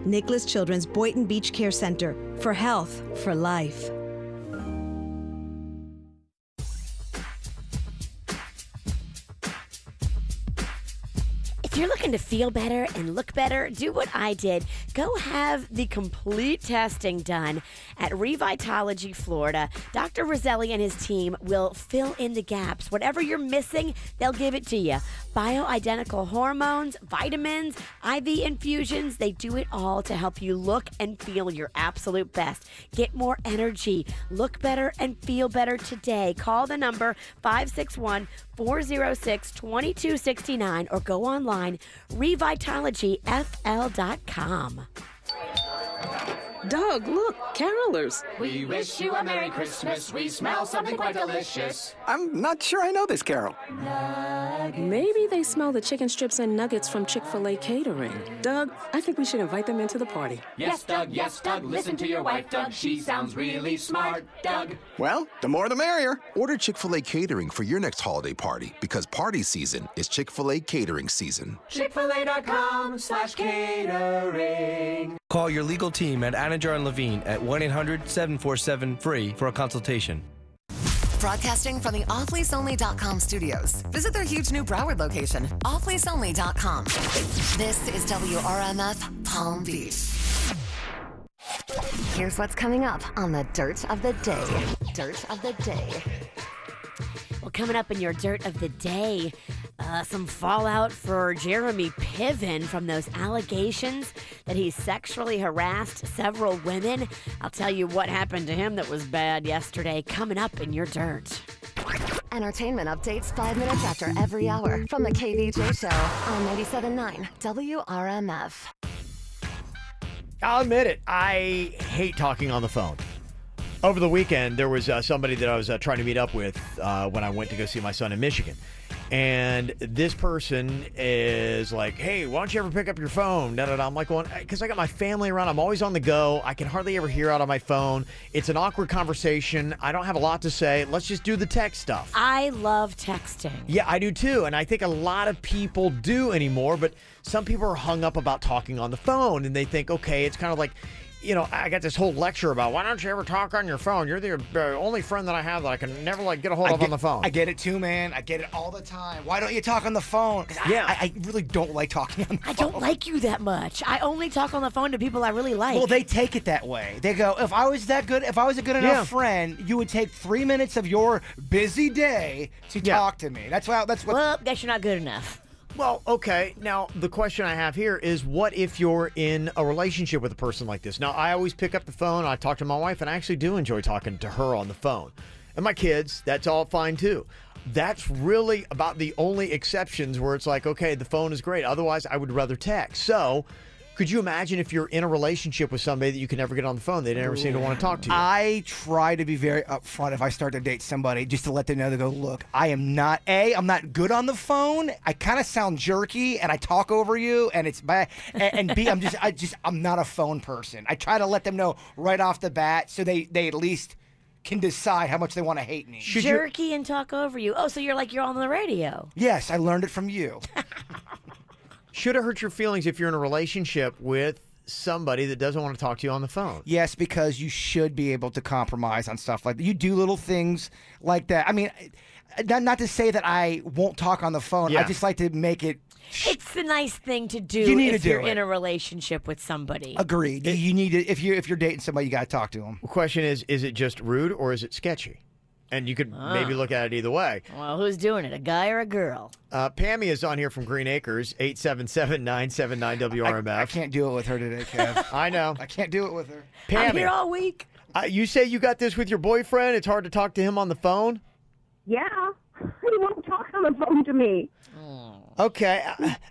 Nicholas Children's Boynton Beach Care Center, for health, for life. If you're looking to feel better and look better, do what I did. Go have the complete testing done at Revitology, Florida. Dr. Roselli and his team will fill in the gaps. Whatever you're missing, they'll give it to you. Bioidentical hormones, vitamins, IV infusions, they do it all to help you look and feel your absolute best. Get more energy, look better, and feel better today. Call the number 561-406-2269 or go online revitologyfl.com. Doug, look, carolers. We wish you a Merry Christmas. We smell something quite delicious. I'm not sure I know this carol. Maybe they smell the chicken strips and nuggets from Chick-fil-A catering. Doug, I think we should invite them into the party. Yes, Doug, listen to your wife, Doug. She sounds really smart, Doug. Well, the more the merrier. Order Chick-fil-A catering for your next holiday party because party season is Chick-fil-A catering season. Chick-fil-A.com/catering. Call your legal team at Anajar and Levine at 1-800-747-FREE for a consultation. Broadcasting from the offleaseonly.com studios. Visit their huge new Broward location, offleaseonly.com. This is WRMF Palm Beach. Here's what's coming up on the Dirt of the Day. Dirt of the Day. Well, coming up in your Dirt of the Day, some fallout for Jeremy Piven from those allegations that he sexually harassed several women. I'll tell you what happened to him that was bad yesterday, coming up in your Dirt. Entertainment updates 5 minutes after every hour from the KVJ Show on 97.9 WRMF. I'll admit it, I hate talking on the phone. Over the weekend, there was somebody that I was trying to meet up with when I went to go see my son in Michigan. And this person is like, hey, why don't you ever pick up your phone? I'm like, well, because I got my family around. I'm always on the go. I can hardly ever hear out on my phone. It's an awkward conversation. I don't have a lot to say. Let's just do the text stuff. I love texting. Yeah, I do too. And I think a lot of people do anymore. But some people are hung up about talking on the phone. And they think, okay, it's kind of like, you know, I got this whole lecture about why don't you ever talk on your phone? You're the only friend that I have that I can never get a hold of on the phone. I get it too, man. I get it all the time. Why don't you talk on the phone? Yeah. I really don't like talking on the phone. I don't like you that much. I only talk on the phone to people I really like. Well, they take it that way. They go, if I was a good enough friend, you would take 3 minutes of your busy day to talk to me. That's what. Well, guess you're not good enough. Well, okay. Now, the question I have here is, what if you're in a relationship with a person like this? Now, I always pick up the phone. I talk to my wife, and I actually do enjoy talking to her on the phone. And my kids, that's all fine, too. That's really about the only exceptions where it's like, okay, the phone is great. Otherwise, I would rather text. So, could you imagine if you're in a relationship with somebody that you can never get on the phone? They never seem to want to talk to you. I try to be very upfront if I start to date somebody, just to let them know, they go, look, I'm not good on the phone. I kind of sound jerky and I talk over you and it's bad. And B, I'm not a phone person. I try to let them know right off the bat so they at least can decide how much they want to hate me. Jerky and talk over you. Oh, so you're on the radio. Yes, I learned it from you. Should it hurt your feelings if you're in a relationship with somebody that doesn't want to talk to you on the phone? Yes, because you should be able to compromise on stuff like that. You do little things like that. I mean, not to say that I won't talk on the phone. I just like to make it. It's the nice thing to do if you're in a relationship with somebody. Agreed. You need to, if you're dating somebody, you got to talk to them. The question is it just rude or is it sketchy? And you could maybe look at it either way. Well, who's doing it, a guy or a girl? Pammy is on here from Green Acres, 877-979-WRMF. I can't do it with her today, Kev. I know. I can't do it with her. Pammy, I'm here all week. You say you got this with your boyfriend? It's hard to talk to him on the phone? Yeah. He won't talk on the phone to me. Okay.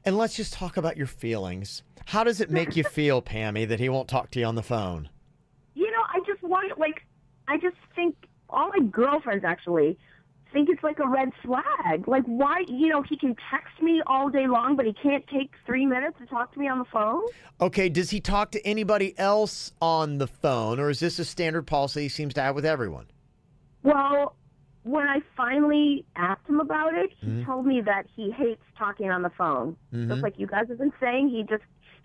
And let's just talk about your feelings. How does it make you feel, Pammy, that he won't talk to you on the phone? You know, I just think all my girlfriends actually think it's like a red flag. Like, why, he can text me all day long, but he can't take 3 minutes to talk to me on the phone? Okay, does he talk to anybody else on the phone, or is this a standard policy he seems to have with everyone? Well, when I finally asked him about it, he told me that he hates talking on the phone. Just like you guys have been saying,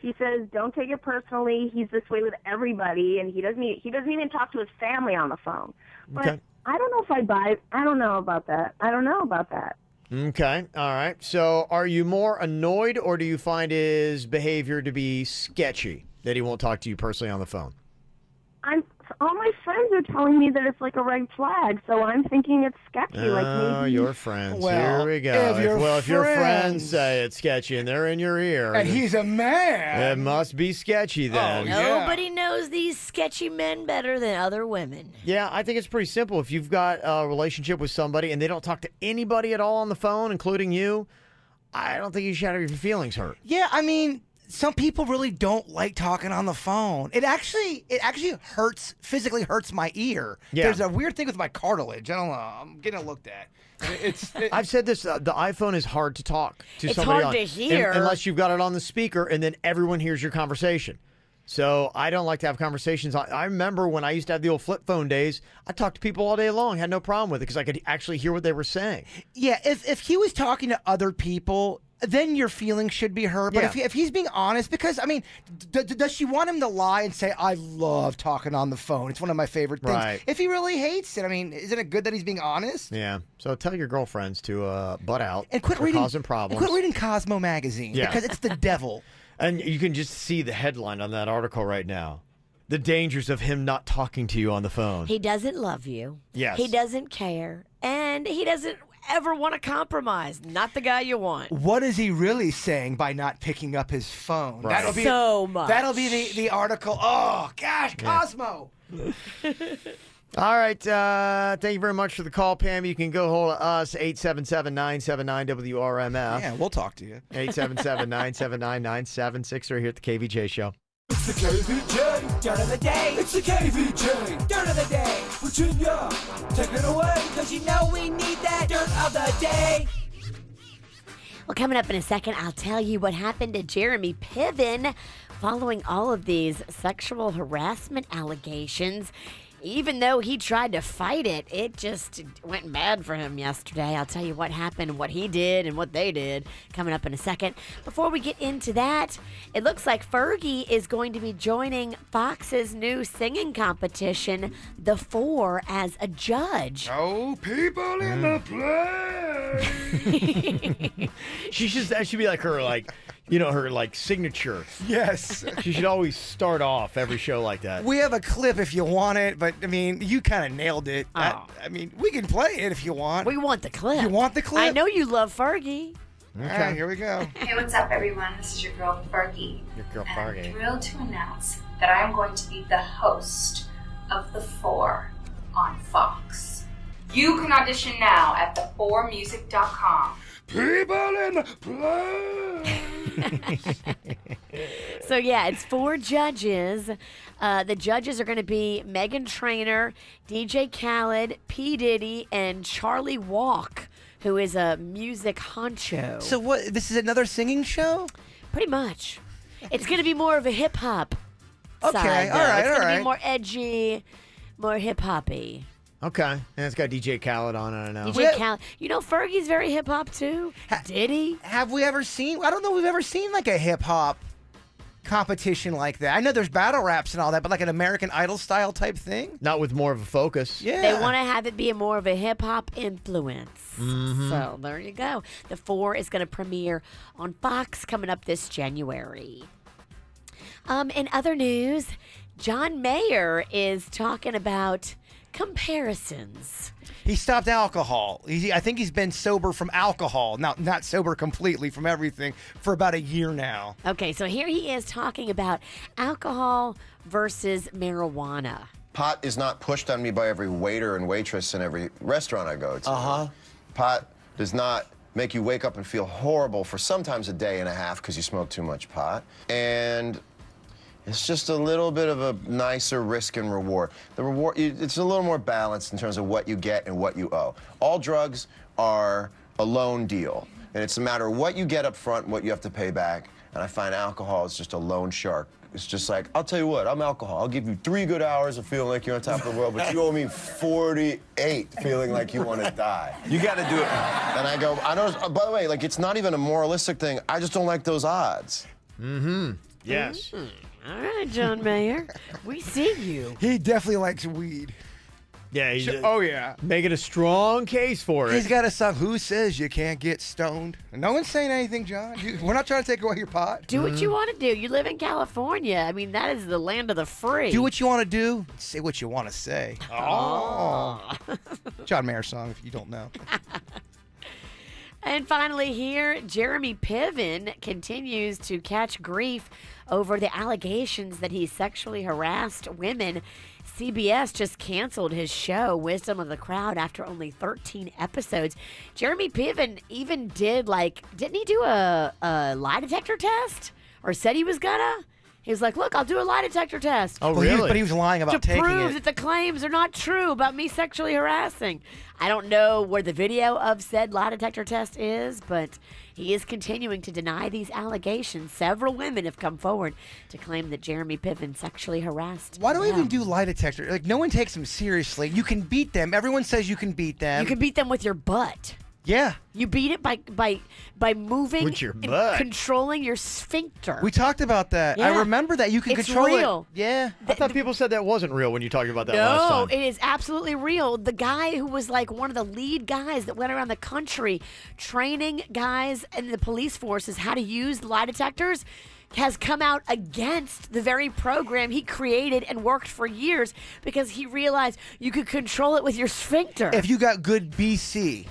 he says, don't take it personally. He's this way with everybody, and he doesn't even talk to his family on the phone. But I don't know if I buy. I don't know about that. Okay. All right. So are you more annoyed, or do you find his behavior to be sketchy, that he won't talk to you personally on the phone? All my friends are telling me that it's like a red flag, so I'm thinking it's sketchy. Like maybe your friends. Well, here we go. if your friends say it's sketchy and they're in your ear, and he's a man, it must be sketchy then. Nobody knows these sketchy men better than other women. Yeah, I think it's pretty simple. If you've got a relationship with somebody and they don't talk to anybody at all on the phone, including you, I don't think you should have your feelings hurt. Yeah, I mean, some people really don't like talking on the phone. It actually physically hurts my ear. Yeah. There's a weird thing with my cartilage. I don't know. I'm getting it looked at. I've said this. The iPhone is hard to talk to It's somebody hard on. to hear. Unless you've got it on the speaker and then everyone hears your conversation. So I don't like to have conversations. I remember when I used to have the old flip phone days, I talked to people all day long, had no problem with it because I could actually hear what they were saying. Yeah, if he was talking to other people, then your feelings should be hurt. But if he's being honest, because, I mean, does she want him to lie and say, I love talking on the phone? It's one of my favorite things. Right. If he really hates it, I mean, isn't it good that he's being honest? Yeah. So tell your girlfriends to butt out And quit reading, causing problems. And quit reading Cosmo magazine because it's the devil. And you can just see the headline on that article right now. The dangers of him not talking to you on the phone. He doesn't love you. Yes. He doesn't care. And he doesn't ever want to compromise. Not the guy you want. What is he really saying by not picking up his phone? Right. That'll be the article. Oh, gosh, Cosmo. All right. Thank you very much for the call, Pam. You can go hold of us, 877-979-WRMF. Yeah, we'll talk to you. 877-979-9763 here at the KVJ Show. It's the KVJ Dirt of the Day. It's the KVJ Dirt of the Day. Virginia, take it away, because you know we need that Dirt of the Day. Well, coming up in a second, I'll tell you what happened to Jeremy Piven following all of these sexual harassment allegations. Even though he tried to fight it, it just went bad for him yesterday. I'll tell you what happened, what he did, and what they did coming up in a second. Before we get into that, it looks like Fergie is going to be joining Fox's new singing competition, The Four, as a judge. Oh, people in the play. That should be like her, her signature. Yes. She should always start off every show like that. We have a clip if you want it, but, I mean, you kind of nailed it. I mean, we can play it if you want. We want the clip. You want the clip? I know you love Fergie. Okay. All right, here we go. Hey, what's up, everyone? This is your girl, Fergie. Your girl, and Fergie. I'm thrilled to announce that I am going to be the host of The Four on Fox. You can audition now at the4music.com. People in the play. So, yeah, it's 4 judges. The judges are going to be Meghan Trainor, DJ Khaled, P. Diddy, and Charlie Walk, who is a music honcho. So what? This is another singing show? Pretty much. It's going to be more of a hip-hop Okay, side, all right, It's all going to right. be more edgy, more hip-hoppy. Okay. And it's got DJ Khaled on it, I know. DJ Khaled. You know, Fergie's very hip-hop, too. Diddy. Have we ever seen? I don't know if we've ever seen like a hip hop competition like that. I know there's battle raps and all that, but like an American Idol style type thing. Not with more of a focus. Yeah. They want to have it be more of a hip-hop influence. Mhm. So there you go. The 4 is going to premiere on Fox coming up this January. In other news, John Mayer is talking about comparisons. He stopped alcohol. I think he's been sober from alcohol. Now, not sober completely from everything for about a year now. Okay, so here he is talking about alcohol versus marijuana. Pot is not pushed on me by every waiter and waitress in every restaurant I go to. Pot does not make you wake up and feel horrible for sometimes a day and a half because you smoke too much pot. And it's just a little bit of a nicer risk and reward. The reward, it's a little more balanced in terms of what you get and what you owe. All drugs are a loan deal, and it's a matter of what you get up front and what you have to pay back And I find alcohol is just a loan shark. It's just like, I'll tell you what, I'm alcohol. I'll give you 3 good hours of feeling like you're on top of the world, but you owe me 48 feeling like you want to die. You got to do it. And I go, I don't, by the way, like, it's not even a moralistic thing. I just don't like those odds. Mm-hmm. Yes. All right, John Mayer. We see you. He definitely likes weed. Yeah, he's oh yeah, making a strong case for it. He's got a song. Who says you can't get stoned? No one's saying anything, John. We're not trying to take away your pot. Do what you want to do. You live in California. I mean, that is the land of the free. Do what you want to do. Say what you want to say. Oh, John Mayer song. If you don't know. And finally here, Jeremy Piven continues to catch grief over the allegations that he sexually harassed women. CBS just canceled his show, Wisdom of the Crowd, after only 13 episodes. Jeremy Piven even did, didn't he do a lie detector test? Or said he was gonna? He was like, look, I'll do a lie detector test. Oh, really? But he was lying about taking it. To prove that the claims are not true about me sexually harassing. I don't know where the video of said lie detector test is, but he is continuing to deny these allegations. Several women have come forward to claim that Jeremy Piven sexually harassed Why do we them. even do lie detector? Like, no one takes them seriously. You can beat them. Everyone says you can beat them. You can beat them with your butt. Yeah. You beat it by moving With your and butt. controlling your sphincter. We talked about that. Yeah. I remember that. You can It's control real. it. Yeah. I thought people said that wasn't real when you talked about that last No, time. it is absolutely real. The guy who was like one of the lead guys that went around the country training guys in the police forces how to use lie detectors has come out against the very program he created and worked for years because he realized you could control it with your sphincter. If you got good BC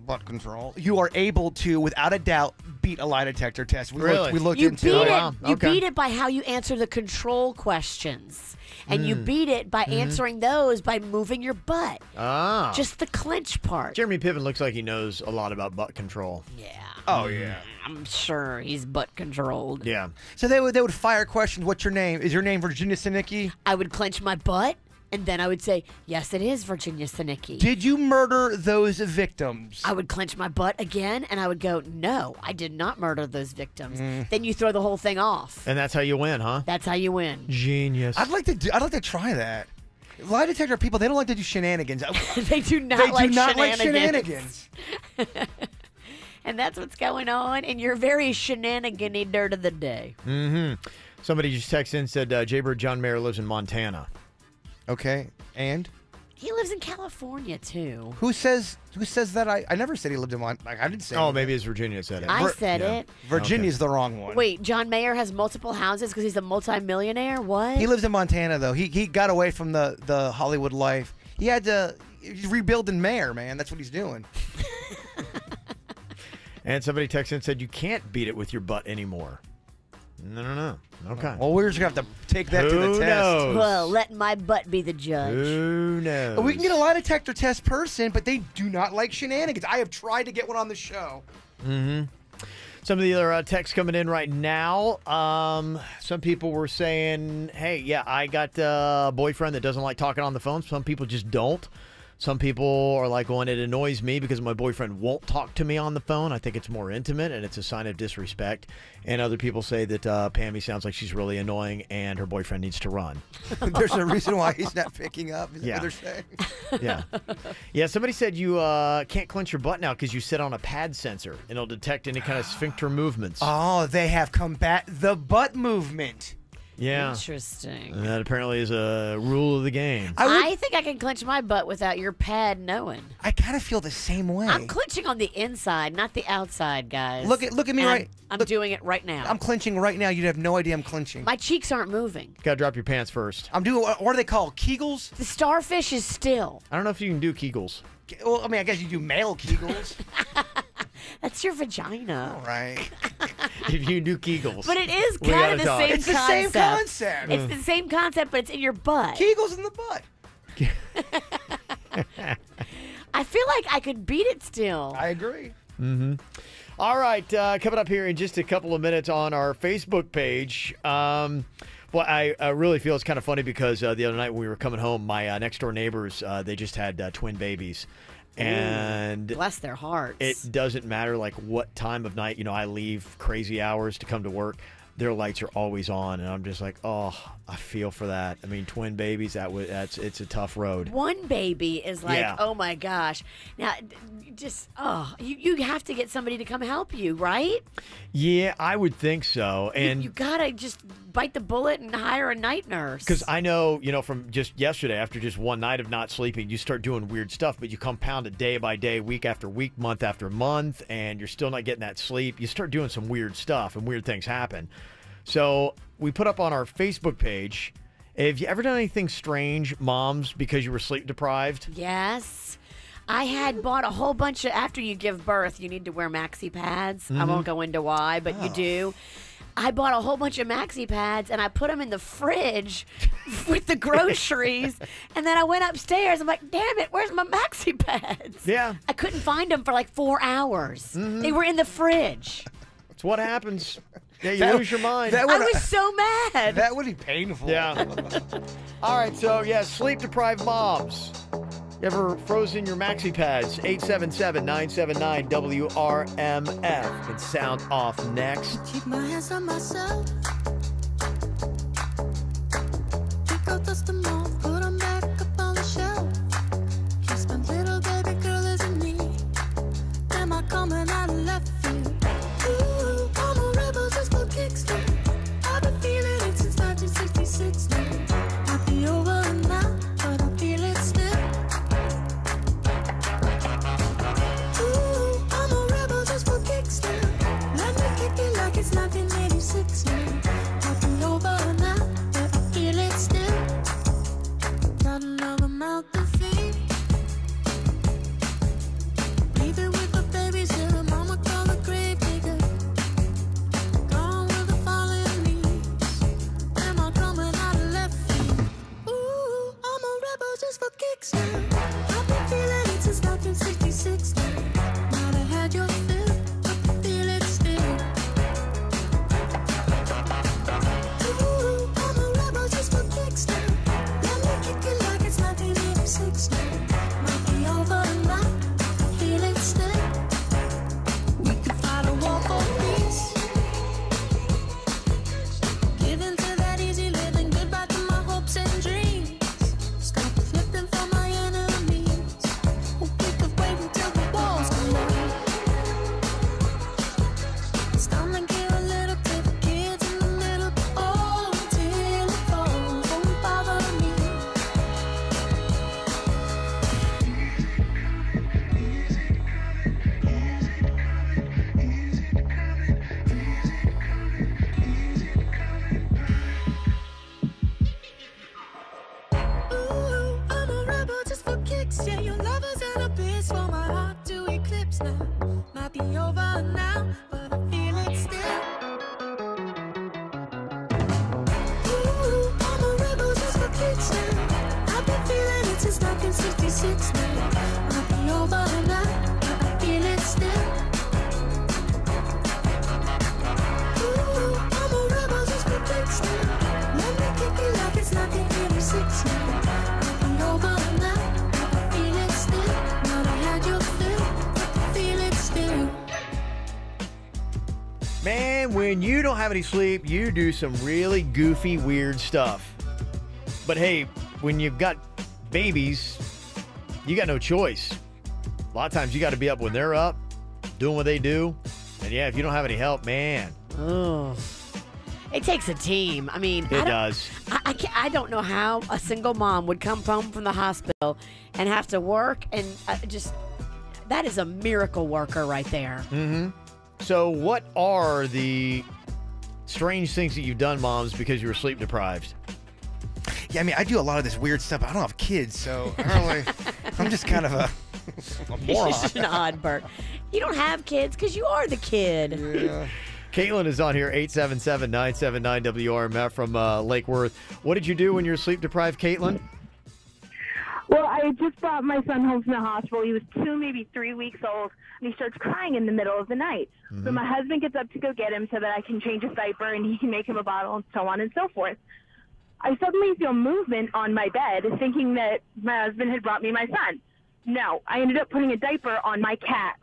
butt control, you are able to, without a doubt, beat a lie detector test. We looked you into beat it. it. You beat it by how you answer the control questions, and you beat it by answering those by moving your butt. Ah. Just the clinch part. Jeremy Piven looks like he knows a lot about butt control. Yeah. Oh yeah. I'm sure he's butt controlled. Yeah. So they would fire questions. What's your name? Is your name Virginia Sinicki? I would clench my butt, and then I would say, yes, it is Virginia Sinicki. Did you murder those victims? I would clench my butt again, and I would go, no, I did not murder those victims. Then you throw the whole thing off. And that's how you win, huh? That's how you win. Genius. I'd like to try that. Lie detector people, they don't like to do shenanigans. They do not like like shenanigans. And that's what's going on in your very shenanigan-y dirt of the day. Mm-hmm. Somebody just texted in and said Jaybird John Mayer lives in Montana. Okay, and? He lives in California, too. Who says that? I never said he lived in Montana. I didn't say Oh, anything. maybe it's Virginia said it. I said it. Virginia's the wrong one. Wait, John Mayer has multiple houses because he's a multimillionaire? What? He lives in Montana, though. He got away from the Hollywood life. He had to rebuild in Mayer, man. That's what he's doing. And somebody texted in and said you can't beat it with your butt anymore. No. Okay. Well, we're just going to have to take that to the Who test. knows? Well, let my butt be the judge. Who knows? We can get a lie detector test person, but they do not like shenanigans. I have tried to get one on the show. Mm-hmm. Some of the other texts coming in right now. Some people were saying, hey, yeah, I got a boyfriend that doesn't like talking on the phone. Some people just don't. Some people are like, well, it annoys me because my boyfriend won't talk to me on the phone. I think it's more intimate and it's a sign of disrespect. And other people say that Pammy sounds like she's really annoying and her boyfriend needs to run. There's a reason why he's not picking up. Is that what they're saying? Yeah. Yeah, somebody said you can't clench your butt now because you sit on a pad sensor and it'll detect any kind of sphincter movements. Oh, they have combat the butt movement. Yeah. Interesting. And that apparently is a rule of the game. I think I can clench my butt without your pad knowing. I kind of feel the same way. I'm clenching on the inside, not the outside, guys. Look at me And right. I'm doing it right now. I'm clenching right now. You'd have no idea I'm clenching. My cheeks aren't moving. Gotta drop your pants first. I'm doing, what are they called? Kegels? The starfish is still. I don't know if you can do Kegels. Well, I mean, I guess you do male Kegels. That's your vagina. All right. If you do Kegels. But it is we kind of gotta the talk. same It's the concept. same concept. It's the same concept, but it's in your butt. Kegels in the butt. I feel like I could beat it still. I agree. Mm-hmm. All right, coming up here in just a couple of minutes on our Facebook page. Well, I really feel it's kind of funny because the other night when we were coming home, my next door neighbors, they just had twin babies. And bless their hearts. It doesn't matter like what time of night, I leave crazy hours to come to work. Their lights are always on, and I'm just like, oh, I feel for that. I mean, twin babies, it's a tough road. One baby is like, oh my gosh. Now, you have to get somebody to come help you, right? Yeah, I would think so. And you gotta just bite the bullet and hire a night nurse. Because I know, from just yesterday, after just one night of not sleeping, you start doing weird stuff, but you compound it day by day, week after week, month after month, and you're still not getting that sleep. You start doing some weird stuff, and weird things happen. So we put up on our Facebook page, have you ever done anything strange, moms, because you were sleep deprived? Yes. I had bought a whole bunch of, after you give birth, you need to wear maxi pads. I won't go into why, but you do. I bought a whole bunch of maxi pads, and I put them in the fridge with the groceries, and then I went upstairs. I'm like, damn it, where's my maxi pads? Yeah. I couldn't find them for like 4 hours. They were in the fridge. That's what happens. Yeah, you lose your mind. I was so mad. That would be painful. Yeah. All right, so, sleep-deprived moms. You ever frozen your maxi pads? 877-979-WRMF. And sound off next. Keep my hands on myself. Pick out dust them off, put them back up on the shelf. Kiss my little baby girl isn't me. Am I coming out of left field? Ooh, I'm a rebel just for kicks now. I've been feeling it since 1966 now. Might be over now, but I feel it still. It's 1986 now. Might be over now, but I feel it still. Got another mouth to feed. Leaving with the babies here, mama call the grave digger. Gone with the fallen leaves. Am I coming out of left field? Ooh, I'm a rebel just for kicks now. I've been feeling it since 1966 now. Might have had your fill, but I feel it still. Yeah, your lovers and a bitch for my heart to eclipse now. Might be over now, but I feel it still. Ooh, I'm a rebel just for kicks now. I've been feeling it since 1966 now. Might be over now, but I feel it still. Ooh, I'm a rebel just for kicks now. Let me kick it like it's 1986 now. Might be over now. Man, when you don't have any sleep, you do some really goofy, weird stuff. But hey, when you've got babies, you got no choice. A lot of times you got to be up when they're up, doing what they do. And yeah, if you don't have any help, man. Oh. It takes a team. I mean, it does. I don't know how a single mom would come home from the hospital and have to work and that is a miracle worker right there. Mm-hmm. So what are the strange things that you've done, moms, because you were sleep deprived? Yeah, I mean, I do a lot of this weird stuff. I don't have kids, so I don't really, I'm just kind of a moron. You're just an odd bird. You don't have kids because you are the kid. Yeah. Caitlin is on here, 877-979-WRMF from Lake Worth. What did you do when you were sleep deprived, Caitlin? Well, I just brought my son home from the hospital. He was 2, maybe 3 weeks old, and he starts crying in the middle of the night. Mm-hmm. So my husband gets up to go get him so that I can change his diaper and he can make him a bottle and so on and so forth. I suddenly feel movement on my bed, thinking that my husband had brought me my son. No, I ended up putting a diaper on my cat.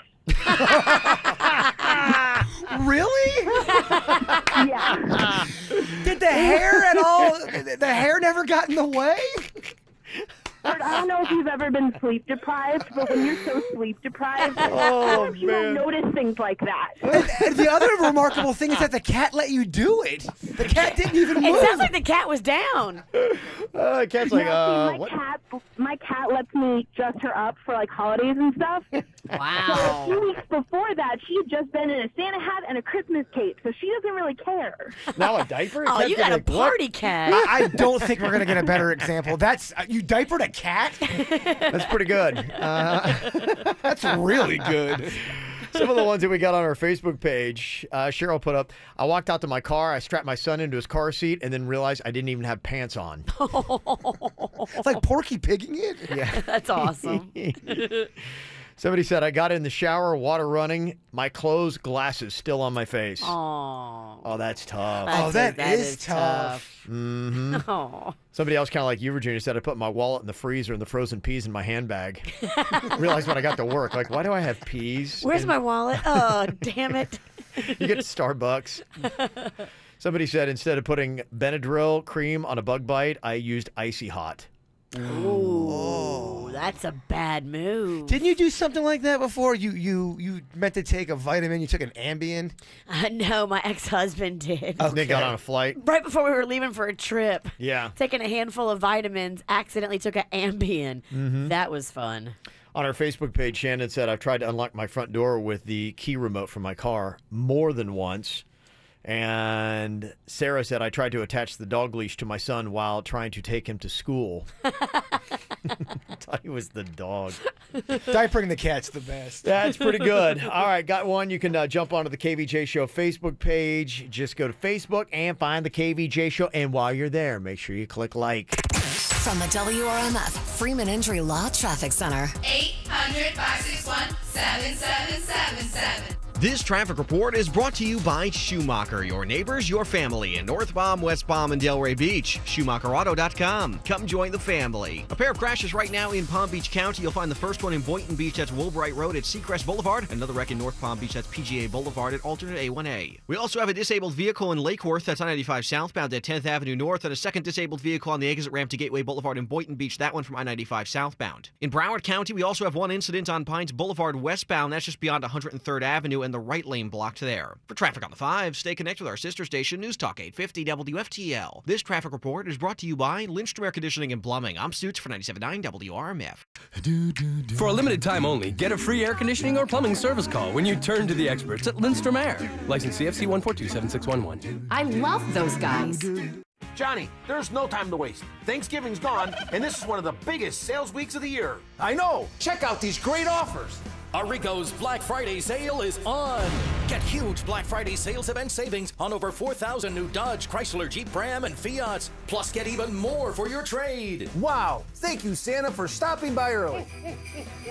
Really? Yeah. Did the hair at all? The hair never got in the way? I don't know if you've ever been sleep deprived, but when you're so sleep deprived, Oh, you don't notice things like that. And the other remarkable thing is that the cat let you do it. The cat didn't even move. It sounds like the cat was down. Cat's like, No, see, what? my cat lets me dress her up for like holidays and stuff. Wow. So a few weeks before that, she had just been in a Santa hat and a Christmas cape, so she doesn't really care. Now a diaper? Oh, you got a party cat. I don't think we're gonna get a better example. That's you diapered a cat. That's pretty good. That's really good. Some of the ones that we got on our Facebook page, Cheryl put up, I walked out to my car, I strapped my son into his car seat, and then realized I didn't even have pants on. It's like Porky Pigging it. Yeah. That's awesome. Somebody said, I got in the shower, water running, my clothes, glasses still on my face. Oh, that's tough. That is tough. Mm-hmm. Oh. Somebody else, kind of like you, Virginia, said, I put my wallet in the freezer and the frozen peas in my handbag. Realized when I got to work, like, why do I have peas? Where's my wallet? Oh, damn it. You get to Starbucks. Somebody said, instead of putting Benadryl cream on a bug bite, I used Icy Hot. Ooh, that's a bad move. Didn't you do something like that before? You meant to take a vitamin. You took an Ambien. No, my ex-husband did. Okay. They got on a flight. Right before we were leaving for a trip. Yeah. Taking a handful of vitamins, accidentally took an Ambien. Mhm. That was fun. On our Facebook page, Shannon said, I've tried to unlock my front door with the key remote from my car more than once. And Sarah said, I tried to attach the dog leash to my son while trying to take him to school. Thought he was the dog. Diapering the cat's the best. That's pretty good. All right, got one. You can jump onto the KVJ Show Facebook page. Just go to Facebook and find the KVJ Show. And while you're there, make sure you click like. From the WRMF Freeman Injury Law Traffic Center. 800-561-7777. This traffic report is brought to you by Schumacher, your neighbors, your family in North Palm, West Palm, and Delray Beach. SchumacherAuto.com. Come join the family. A pair of crashes right now in Palm Beach County. You'll find the first one in Boynton Beach. That's Woolbright Road at Seacrest Boulevard. Another wreck in North Palm Beach. That's PGA Boulevard at alternate A1A. We also have a disabled vehicle in Lake Worth. That's I-95 southbound at 10th Avenue North. And a second disabled vehicle on the exit ramp to Gateway Boulevard in Boynton Beach. That one from I-95 southbound. In Broward County, we also have one incident on Pines Boulevard westbound. That's just beyond 103rd Avenue and the right lane blocked there. For traffic on the 5, stay connected with our sister station, News Talk 850 WFTL. This traffic report is brought to you by Lindstrom Air Conditioning and Plumbing. I'm Suits for 97.9 WRMF. For a limited time only, get a free air conditioning or plumbing service call when you turn to the experts at Lindstrom Air. License CFC 1427611. I love those guys. Johnny, there's no time to waste. Thanksgiving's gone, and this is one of the biggest sales weeks of the year. I know. Check out these great offers. Arrigo's Black Friday sale is on. Get huge Black Friday sales event savings on over 4,000 new Dodge, Chrysler, Jeep, Ram, and Fiats. Plus, get even more for your trade. Wow. Thank you, Santa, for stopping by early.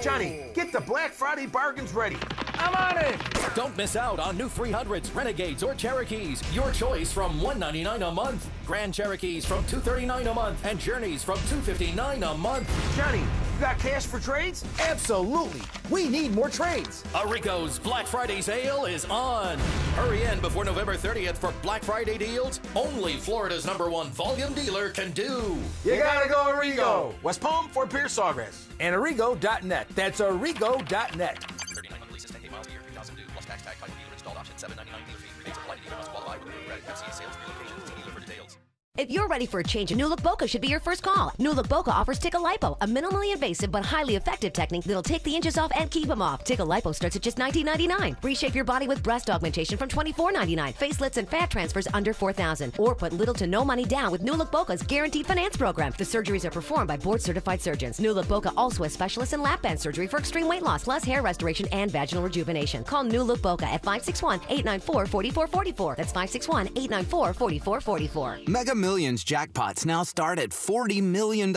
Johnny, get the Black Friday bargains ready. I'm on it. Don't miss out on new 300s, Renegades, or Cherokees. Your choice from $199 a month. Grand Cherokees from $239 a month. And Journeys from $259 a month. Johnny, you got cash for trades? Absolutely. We need more trades. Arrigo's Black Friday sale is on. Hurry in before November 30th for Black Friday deals only Florida's #1 volume dealer can do. You gotta go Arrigo. West Palm, Fort Pierce, Sawgrass. And Arrigo.net. That's Arrigo.net. 39 monthly leases, 10K miles a year, 2,000 due, plus tax tag, title dealer installed option, $7.99 dealer fee. Rebates apply to dealer must qualify with approved credit. FCA sales, three locations. See dealer for details. If you're ready for a change, New Look Boca should be your first call. New Look Boca offers Tickle-Lipo, a minimally invasive but highly effective technique that'll take the inches off and keep them off. Tickle-Lipo starts at just $19.99. Reshape your body with breast augmentation from $24.99. Facelifts and fat transfers under $4,000. Or put little to no money down with New Look Boca's Guaranteed Finance Program. The surgeries are performed by board-certified surgeons. New Look Boca also has specialists in lap band surgery for extreme weight loss, plus hair restoration and vaginal rejuvenation. Call New Look Boca at 561-894-4444. That's 561-894-4444. Mega Millions jackpots now start at $40 million.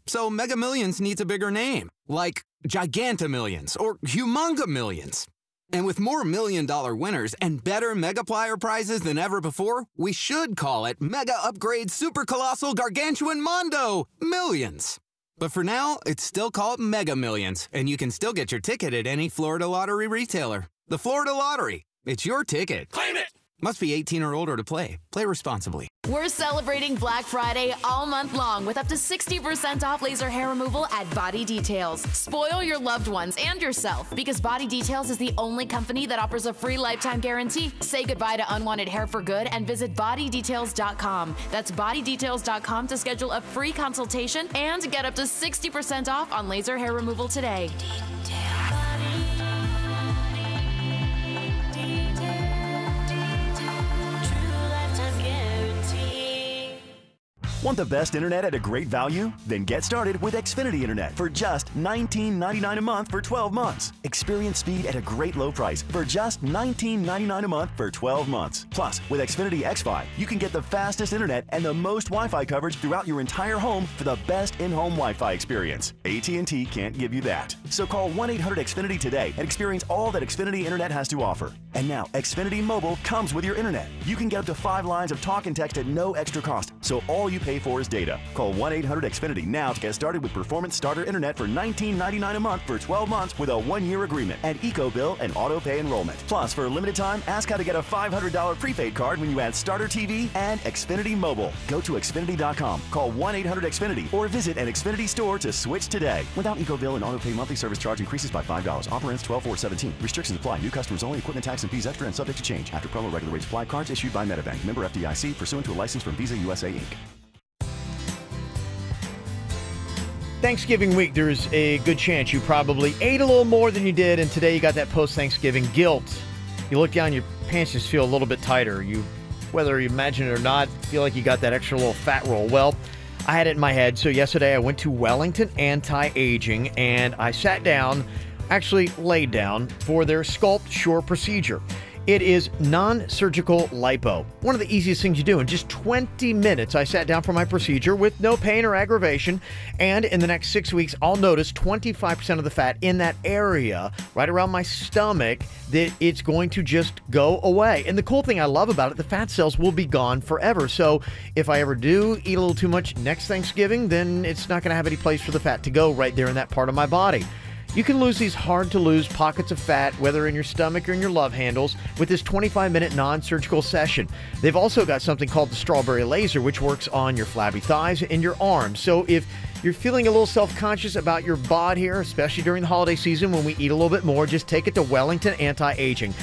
So Mega Millions needs a bigger name, like Gigantamillions or Humonga Millions. And with more million-dollar winners and better Megaplier prizes than ever before, we should call it Mega Upgrade Super Colossal Gargantuan Mondo Millions. But for now, it's still called Mega Millions, and you can still get your ticket at any Florida lottery retailer. The Florida Lottery. It's your ticket. Claim it! Must be 18 or older to play. Play responsibly. We're celebrating Black Friday all month long with up to 60% off laser hair removal at Body Details. Spoil your loved ones and yourself because Body Details is the only company that offers a free lifetime guarantee. Say goodbye to unwanted hair for good and visit bodydetails.com. That's bodydetails.com to schedule a free consultation and get up to 60% off on laser hair removal today. Want the best internet at a great value? Then get started with Xfinity Internet for just $19.99 a month for 12 months. Experience speed at a great low price for just $19.99 a month for 12 months. Plus, with Xfinity XFi, you can get the fastest internet and the most Wi-Fi coverage throughout your entire home for the best in-home Wi-Fi experience. AT&T can't give you that. So call 1-800-XFINITY today and experience all that Xfinity Internet has to offer. And now, Xfinity Mobile comes with your internet. You can get up to 5 lines of talk and text at no extra cost, so all you pay for is data. Call 1-800-XFINITY now to get started with Performance Starter Internet for $19.99 a month for 12 months with a 1-year agreement and EcoBill and auto pay enrollment. Plus, for a limited time, ask how to get a $500 prepaid card when you add Starter TV and Xfinity Mobile. Go to Xfinity.com, call 1-800-XFINITY, or visit an Xfinity store to switch today. Without EcoBill and auto pay, monthly service charge increases by $5. Offer ends 12/4/17. Restrictions apply. New customers only. Equipment tax and fees extra and subject to change. After promo, regular rates apply. Cards issued by MetaBank. Member FDIC. Pursuant to a license from Visa USA Inc. Thanksgiving week, there's a good chance you probably ate a little more than you did, and today you got that post-Thanksgiving guilt. You look down, your pants just feel a little bit tighter. You, whether you imagine it or not, feel like you got that extra little fat roll. Well, I had it in my head, so yesterday I went to Wellington Anti-Aging, and I sat down, actually laid down, for their Sculpt Sure procedure. It is non-surgical lipo. One of the easiest things you do. In just 20 minutes, I sat down for my procedure with no pain or aggravation. And in the next 6 weeks, I'll notice 25% of the fat in that area, right around my stomach, that it's going to just go away. And the cool thing I love about it, the fat cells will be gone forever. So if I ever do eat a little too much next Thanksgiving, then it's not going to have any place for the fat to go right there in that part of my body. You can lose these hard-to-lose pockets of fat, whether in your stomach or in your love handles, with this 25-minute non-surgical session. They've also got something called the strawberry laser, which works on your flabby thighs and your arms. So if you're feeling a little self-conscious about your bod here, especially during the holiday season when we eat a little bit more, just take it to Wellington Anti-Aging.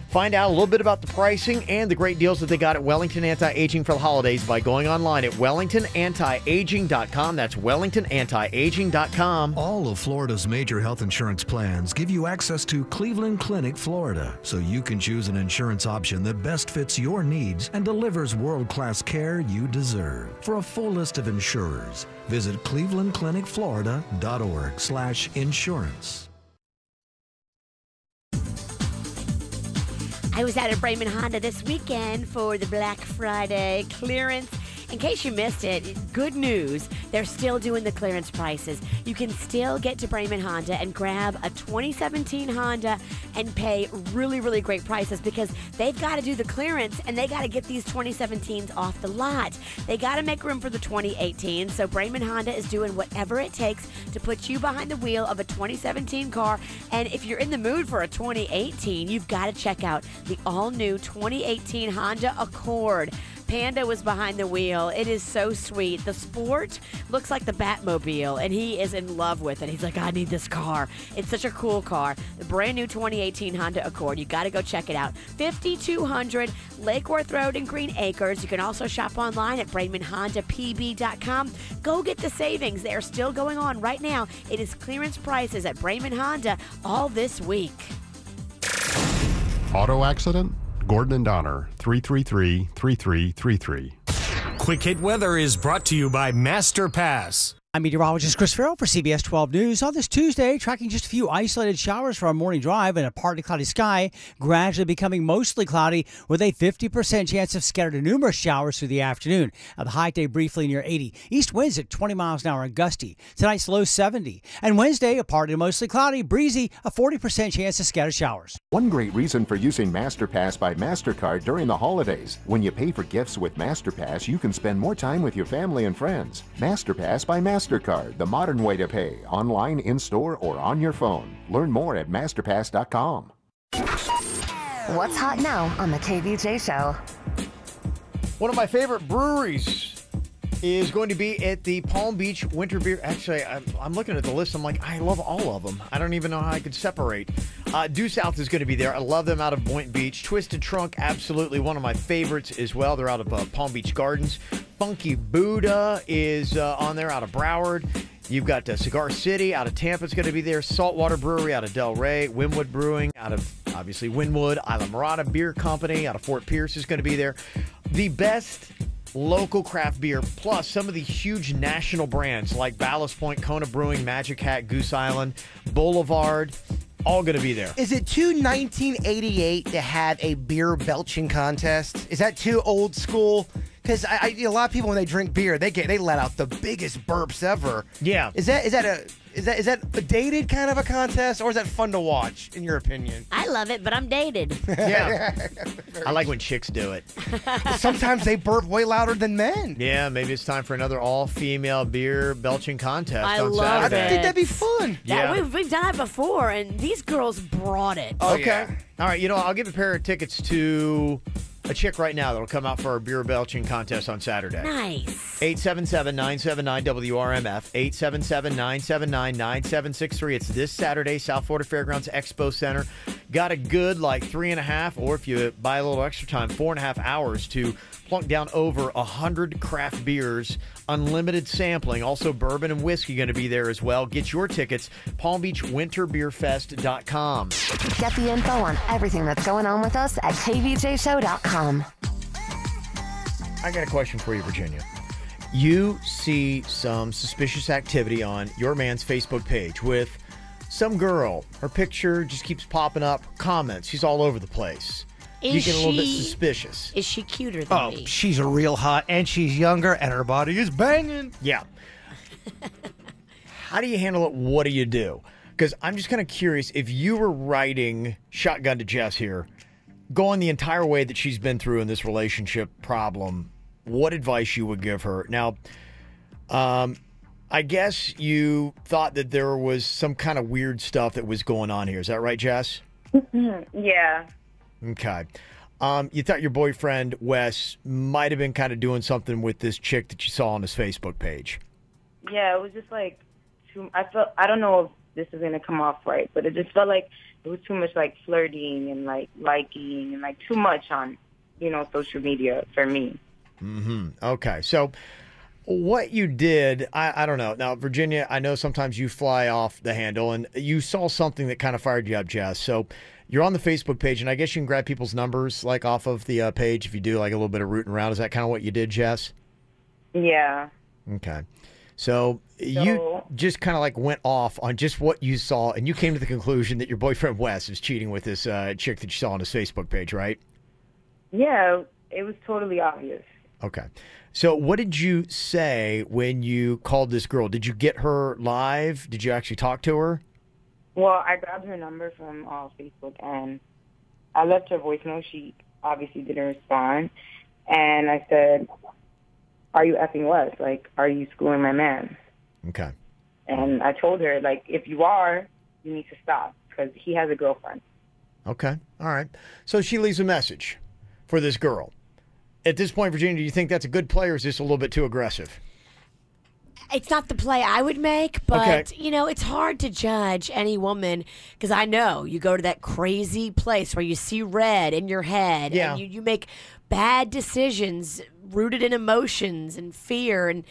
Find out a little bit about the pricing and the great deals that they got at Wellington Anti-Aging for the holidays by going online at wellingtonantiaging.com. That's wellingtonantiaging.com. All of Florida's major health insurance plans give you access to Cleveland Clinic, Florida, so you can choose an insurance option that best fits your needs and delivers world-class care you deserve. For a full list of insurers, visit clevelandclinicflorida.org/insurance. I was out at Braman Honda this weekend for the Black Friday clearance. In case you missed it, good news, they're still doing the clearance prices. You can still get to Braman Honda and grab a 2017 Honda and pay really, really great prices because they've got to do the clearance and they got to get these 2017s off the lot. They got to make room for the 2018, so Braman Honda is doing whatever it takes to put you behind the wheel of a 2017 car. And if you're in the mood for a 2018, you've got to check out the all-new 2018 Honda Accord. Panda was behind the wheel. It is so sweet. The Sport looks like the Batmobile, and he is in love with it. He's like, I need this car. It's such a cool car. The brand new 2018 Honda Accord. You got to go check it out. 5200 Lake Worth Road in Green Acres. You can also shop online at BramanHondaPB.com. Go get the savings. They are still going on right now. It is clearance prices at Braman Honda all this week. Auto accident? Gordon and Donner, 333-3333. Quick Hit Weather is brought to you by Master Pass. I'm meteorologist Chris Farrell for CBS 12 News. On this Tuesday, tracking just a few isolated showers for our morning drive and a partly cloudy sky, gradually becoming mostly cloudy with a 50% chance of scattered to numerous showers through the afternoon. The high day briefly near 80. East winds at 20 miles an hour and gusty. Tonight's low 70. And Wednesday, a partly to mostly cloudy, breezy, a 40% chance of scattered showers. One great reason for using MasterPass by MasterCard during the holidays. When you pay for gifts with MasterPass, you can spend more time with your family and friends. MasterPass by MasterCard. MasterCard, the modern way to pay, online, in-store, or on your phone. Learn more at masterpass.com. What's hot now on the KVJ show? One of my favorite breweries is going to be at the Palm Beach Winter Beer. Actually, I'm looking at the list. I'm like, I love all of them. I don't even know how I could separate. Due South is going to be there. I love them out of Boynton Beach. Twisted Trunk, absolutely one of my favorites as well. They're out of Palm Beach Gardens. Funky Buddha is on there out of Broward. You've got Cigar City out of Tampa is going to be there. Saltwater Brewery out of Delray. Wynwood Brewing out of, obviously, Wynwood. Isla Mirada Beer Company out of Fort Pierce is going to be there. The best local craft beer, plus some of the huge national brands like Ballast Point, Kona Brewing, Magic Hat, Goose Island, Boulevard, all going to be there. Is it too 1988 to have a beer belching contest? Is that too old school? Because a lot of people, when they drink beer, they let out the biggest burps ever. Yeah. Is that a dated kind of a contest, or is that fun to watch, in your opinion? I love it, but I'm dated. Yeah. I like when chicks do it. Sometimes they burp way louder than men. Yeah, maybe it's time for another all-female beer belching contest on love Saturday. I think that'd be fun. Yeah. We've done it before, and these girls brought it. Okay. All right, I'll give a pair of tickets to a chick right now that'll come out for our beer belching contest on Saturday. Nice. 877-979-WRMF, 877-979-9763. It's this Saturday, South Florida Fairgrounds Expo Center. Got a good 3.5, or if you buy a little extra time, 4.5 hours to plunk down over 100 craft beers, unlimited sampling. Also, bourbon and whiskey going to be there as well. Get your tickets, PalmBeachWinterBeerFest.com. Get the info on everything that's going on with us at kvjshow.com. I got a question for you, Virginia. You see some suspicious activity on your man's Facebook page with some girl. Her picture just keeps popping up, comments. She's all over the place. You get a little bit suspicious. Is she cuter than me? She's a real hot, and she's younger, and her body is banging. Yeah. How do you handle it? What do you do? Because I'm just kind of curious, if you were writing Shotgun to Jess here, going the entire way that she's been through in this relationship problem, what advice you would give her? Now, I guess you thought that there was some kind of weird stuff that was going on here. Is that right, Jess? Yeah. Okay. You thought your boyfriend, Wes, might have been kind of doing something with this chick that you saw on his Facebook page. Yeah, it was just I don't know if this is going to come off right, but it just felt like it was too much flirting and liking and too much on, social media for me. Mm-hmm. Okay. So what you did, I don't know. Now, Virginia, I know sometimes you fly off the handle, and you saw something that kind of fired you up, Jess. So you're on the Facebook page, and I guess you can grab people's numbers off of the page if you do a little bit of rooting around. Is that kind of what you did, Jess? Yeah. Okay. So you just kind of went off on just what you saw, and you came to the conclusion that your boyfriend Wes is cheating with this chick that you saw on his Facebook page, right? Yeah, it was totally obvious. Okay. So what did you say when you called this girl? Did you get her live? Did you actually talk to her? Well, I grabbed her number from Facebook, and I left her voicemail. She obviously didn't respond. And I said, are you effing Wes? Are you screwing my man? Okay. And I told her, if you are, you need to stop because he has a girlfriend. Okay. All right. So she leaves a message for this girl. At this point, Virginia, do you think that's a good play, or is this a little bit too aggressive? It's not the play I would make, but, it's hard to judge any woman because I know you go to that crazy place where you see red in your head and you make bad decisions rooted in emotions and fear. And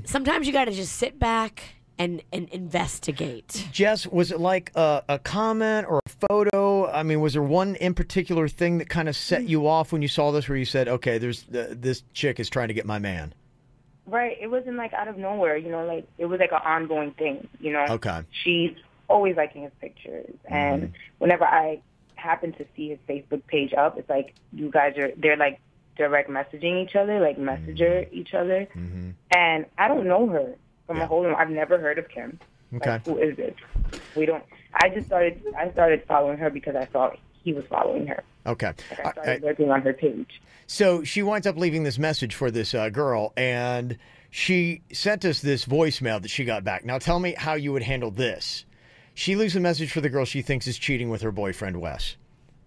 sometimes you got to just sit back and investigate. Jess, was it a comment or a photo? I mean, was there one in particular thing that kind of set you off when you saw this where you said, okay, this chick is trying to get my man? Right. It wasn't out of nowhere, it was an ongoing thing, Okay. She's always liking his pictures. And whenever I happen to see his Facebook page up, it's you guys they're direct messaging each other, messenger each other. And I don't know her from a whole, I've never heard of Kim. Okay. Who is this? I started following her because I saw he was following her. Okay. Like I started lurking on her page. So she winds up leaving this message for this girl, and she sent us this voicemail that she got back. Now tell me how you would handle this. She leaves a message for the girl she thinks is cheating with her boyfriend, Wes.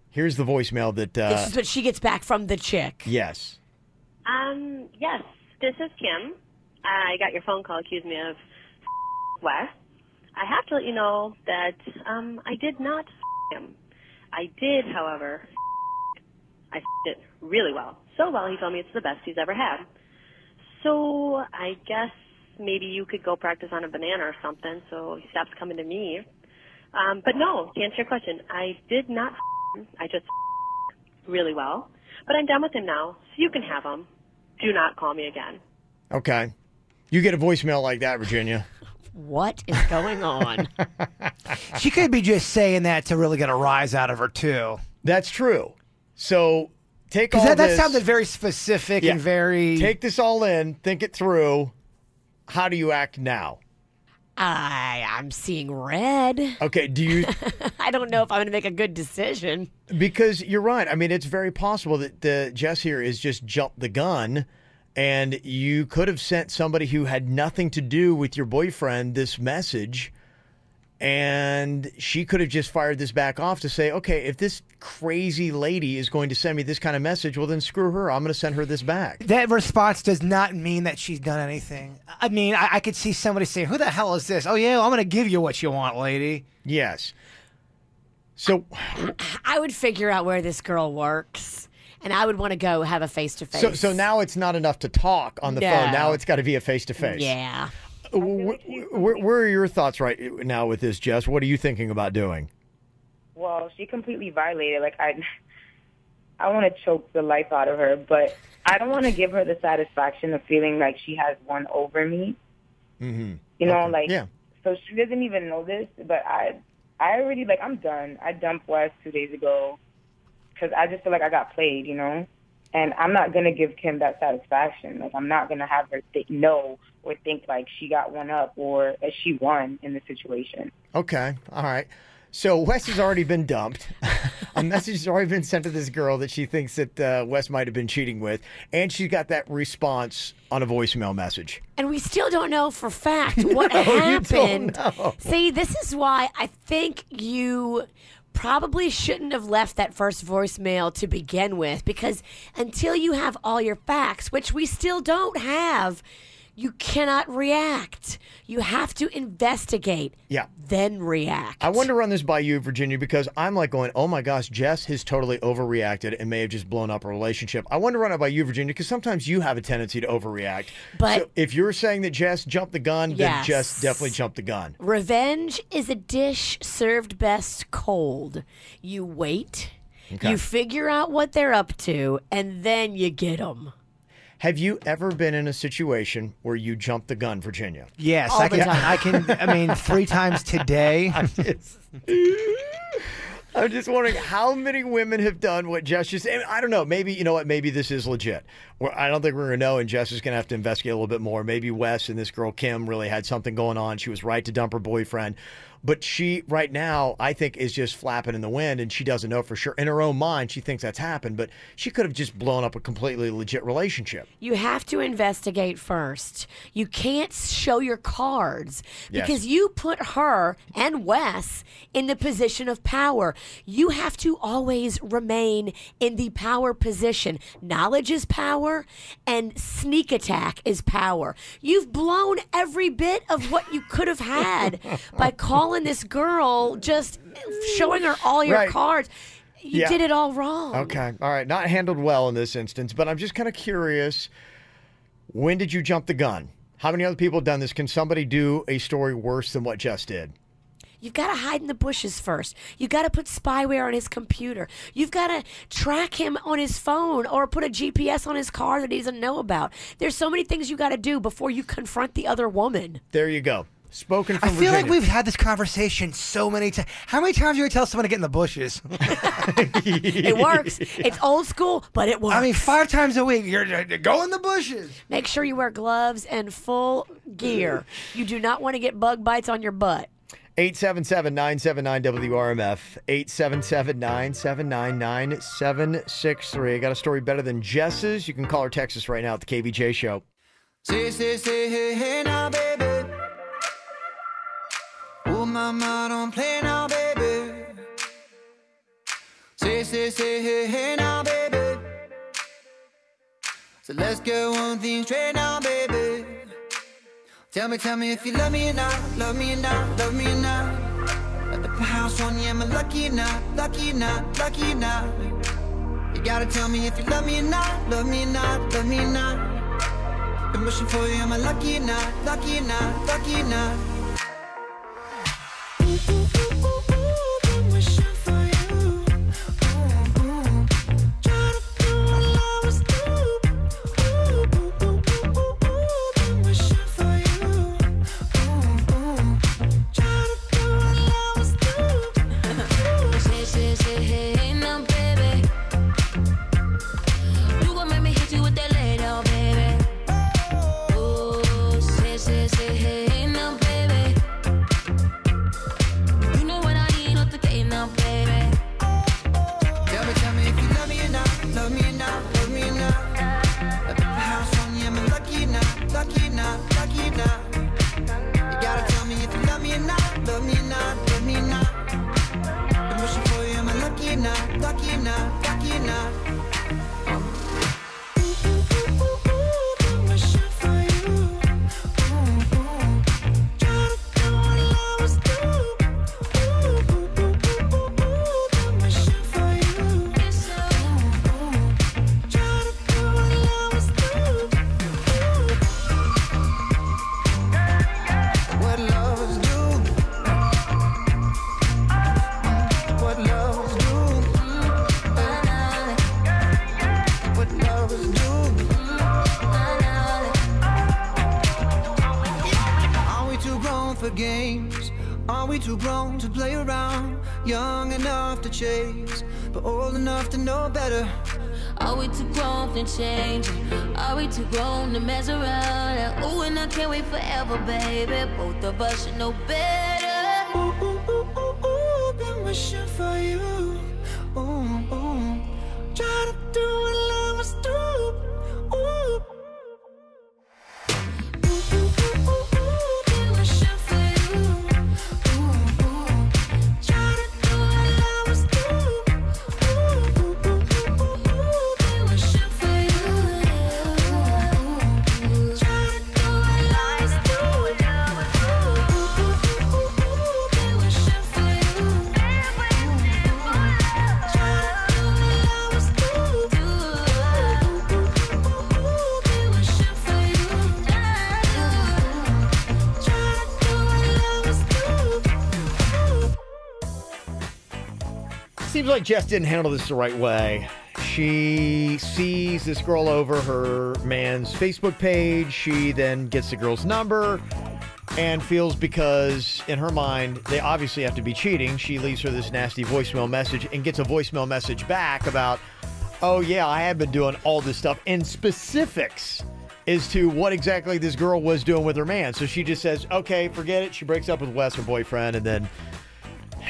Here's the voicemail that... this is what she gets back from the chick. Yes. Yes, this is Kim. I got your phone call accusing me of Wes. I have to let you know that I did not him. I did, however, I it really well. So well, he told me it's the best he's ever had. So I guess maybe you could go practice on a banana or something so he stops coming to me. But no, to answer your question, I did not him. I just really well. But I'm done with him now, so you can have him. Do not call me again. Okay. You get a voicemail like that, Virginia. What is going on? She could be just saying that to really get a rise out of her, too. That's true. So take all that this. sounded very specific and very... Take this all in. Think it through. How do you act now? I'm seeing red. Okay, do you... I don't know if I'm going to make a good decision. Because you're right. I mean, it's very possible that Jess here is just jumped the gun, and you could have sent somebody who had nothing to do with your boyfriend this message, and she could have just fired this back off to say, okay, if this crazy lady is going to send me this kind of message, well, then screw her. I'm going to send her this back. That response does not mean that she's done anything. I mean, I could see somebody saying, who the hell is this? Oh, yeah, well, I'm going to give you what you want, lady. Yes. So I would figure out where this girl works, and I would want to go have a face-to-face. So now it's not enough to talk on the phone. Now it's got to be a face-to-face. Yeah. Where are your thoughts right now with this, Jess? What are you thinking about doing? Well, she completely violated. Like, I want to choke the life out of her, but I don't want to give her the satisfaction of feeling like she has one over me. Mm-hmm. You know, so she doesn't even know this, but I already, I'm done. I dumped Wes 2 days ago because I just feel like I got played, you know? And I'm not going to give Kim that satisfaction. Like, I'm not going to have her know or think like she got one up or that she won in the situation. Okay. All right. So Wes has already been dumped. A message has already been sent to this girl that she thinks that Wes might have been cheating with. And she got that response on a voicemail message. And we still don't know for fact what happened. See, this is why I think you probably shouldn't have left that first voicemail to begin with, because until you have all your facts, which we still don't have, you cannot react. You have to investigate, then react. I want to run this by you, Virginia, because I'm like going, oh my gosh, Jess has totally overreacted and may have just blown up a relationship. I want to run it by you, Virginia, because sometimes you have a tendency to overreact. But so if you're saying that Jess jumped the gun, then Jess definitely jumped the gun. Revenge is a dish served best cold. You wait, you figure out what they're up to, and then you get them. Have you ever been in a situation where you jumped the gun, Virginia? Yes, I can. 3 times today. I'm just wondering how many women have done what Jess just said. I don't know. Maybe, you know what? Maybe this is legit. I don't think we're going to know, and Jess is going to have to investigate a little bit more. Maybe Wes and this girl, Kim, really had something going on. She was right to dump her boyfriend. But she, right now, I think, is just flapping in the wind, and she doesn't know for sure. In her own mind, she thinks that's happened, but she could have just blown up a completely legit relationship. You have to investigate first. You can't show your cards because you put her and Wes in the position of power. You have to always remain in the power position. Knowledge is power, and sneak attack is power. You've blown every bit of what you could have had by calling this girl, just showing her all your cards. You did it all wrong. Okay. All right. Not handled well in this instance, but I'm just kind of curious. When did you jump the gun? How many other people have done this? Can somebody do a story worse than what Jess did? You've got to hide in the bushes first. You've got to put spyware on his computer. You've got to track him on his phone or put a GPS on his car that he doesn't know about. There's so many things you got to do before you confront the other woman. There you go. Spoken from I feel Virginia. like we've had this conversation so many times. How many times do you tell someone to get in the bushes? It works. It's old school, but it works. I mean, 5 times a week, you're go in the bushes. Make sure you wear gloves and full gear. You do not want to get bug bites on your butt. 877-979-WRMF. 877-979-9763. I got a story better than Jess's. You can call or text us right now at the KVJ Show. Say, hey, hey, now, baby. Oh, mama, don't play now, baby. Say, hey, hey, now, baby. So let's get one thing straight now, baby. Tell me if you love me or not, love me or not, love me or not. At the house on you, am I lucky or not, lucky or not, lucky or not? You gotta tell me if you love me or not, love me or not, love me or not. Been wishing for you, am I lucky or not, lucky or not, lucky or not? Been wishing for you. Try to do what I was doing. Been wishing for you. Try to do what I was doing. Say, hey, now, baby. You gon' make me hit you with that lay down, baby. Say, hey, now, baby. You know what I need, not the game now, baby. Tell me if you love me or not, love me or not, love me or not. At the house on you, am I lucky or not, lucky or not, lucky or not? You gotta tell me if you love me or not, love me or not, love me or not. Been wishing for you, am I lucky or not, lucky or not, lucky or not? Been wishing for you. Try to do what I was doing. Been wishing for you. Try to do what I was doing. What lovers do. What lovers do. What lovers do. Are we too grown for games? Are we too grown to play around? Young enough to chase, but old enough to know better. Are we too grown to change? Are we too grown to mess around? Ooh, and I can't wait forever, baby. Both of us should know better. Been wishing for you. Try to do what love was doing. Been wishing for you. Try to do what love was doing. Been wishing for you. Try to do what love was doing. Been wishing for you. Seems like Jess didn't handle this the right way. She sees this girl over her man's Facebook page. She then gets the girl's number and feels because in her mind they obviously have to be cheating. She leaves her this nasty voicemail message and gets a voicemail message back about, oh yeah, I have been doing all this stuff in specifics as to what exactly this girl was doing with her man. So she just says, okay, forget it. She breaks up with Wes, her boyfriend, and then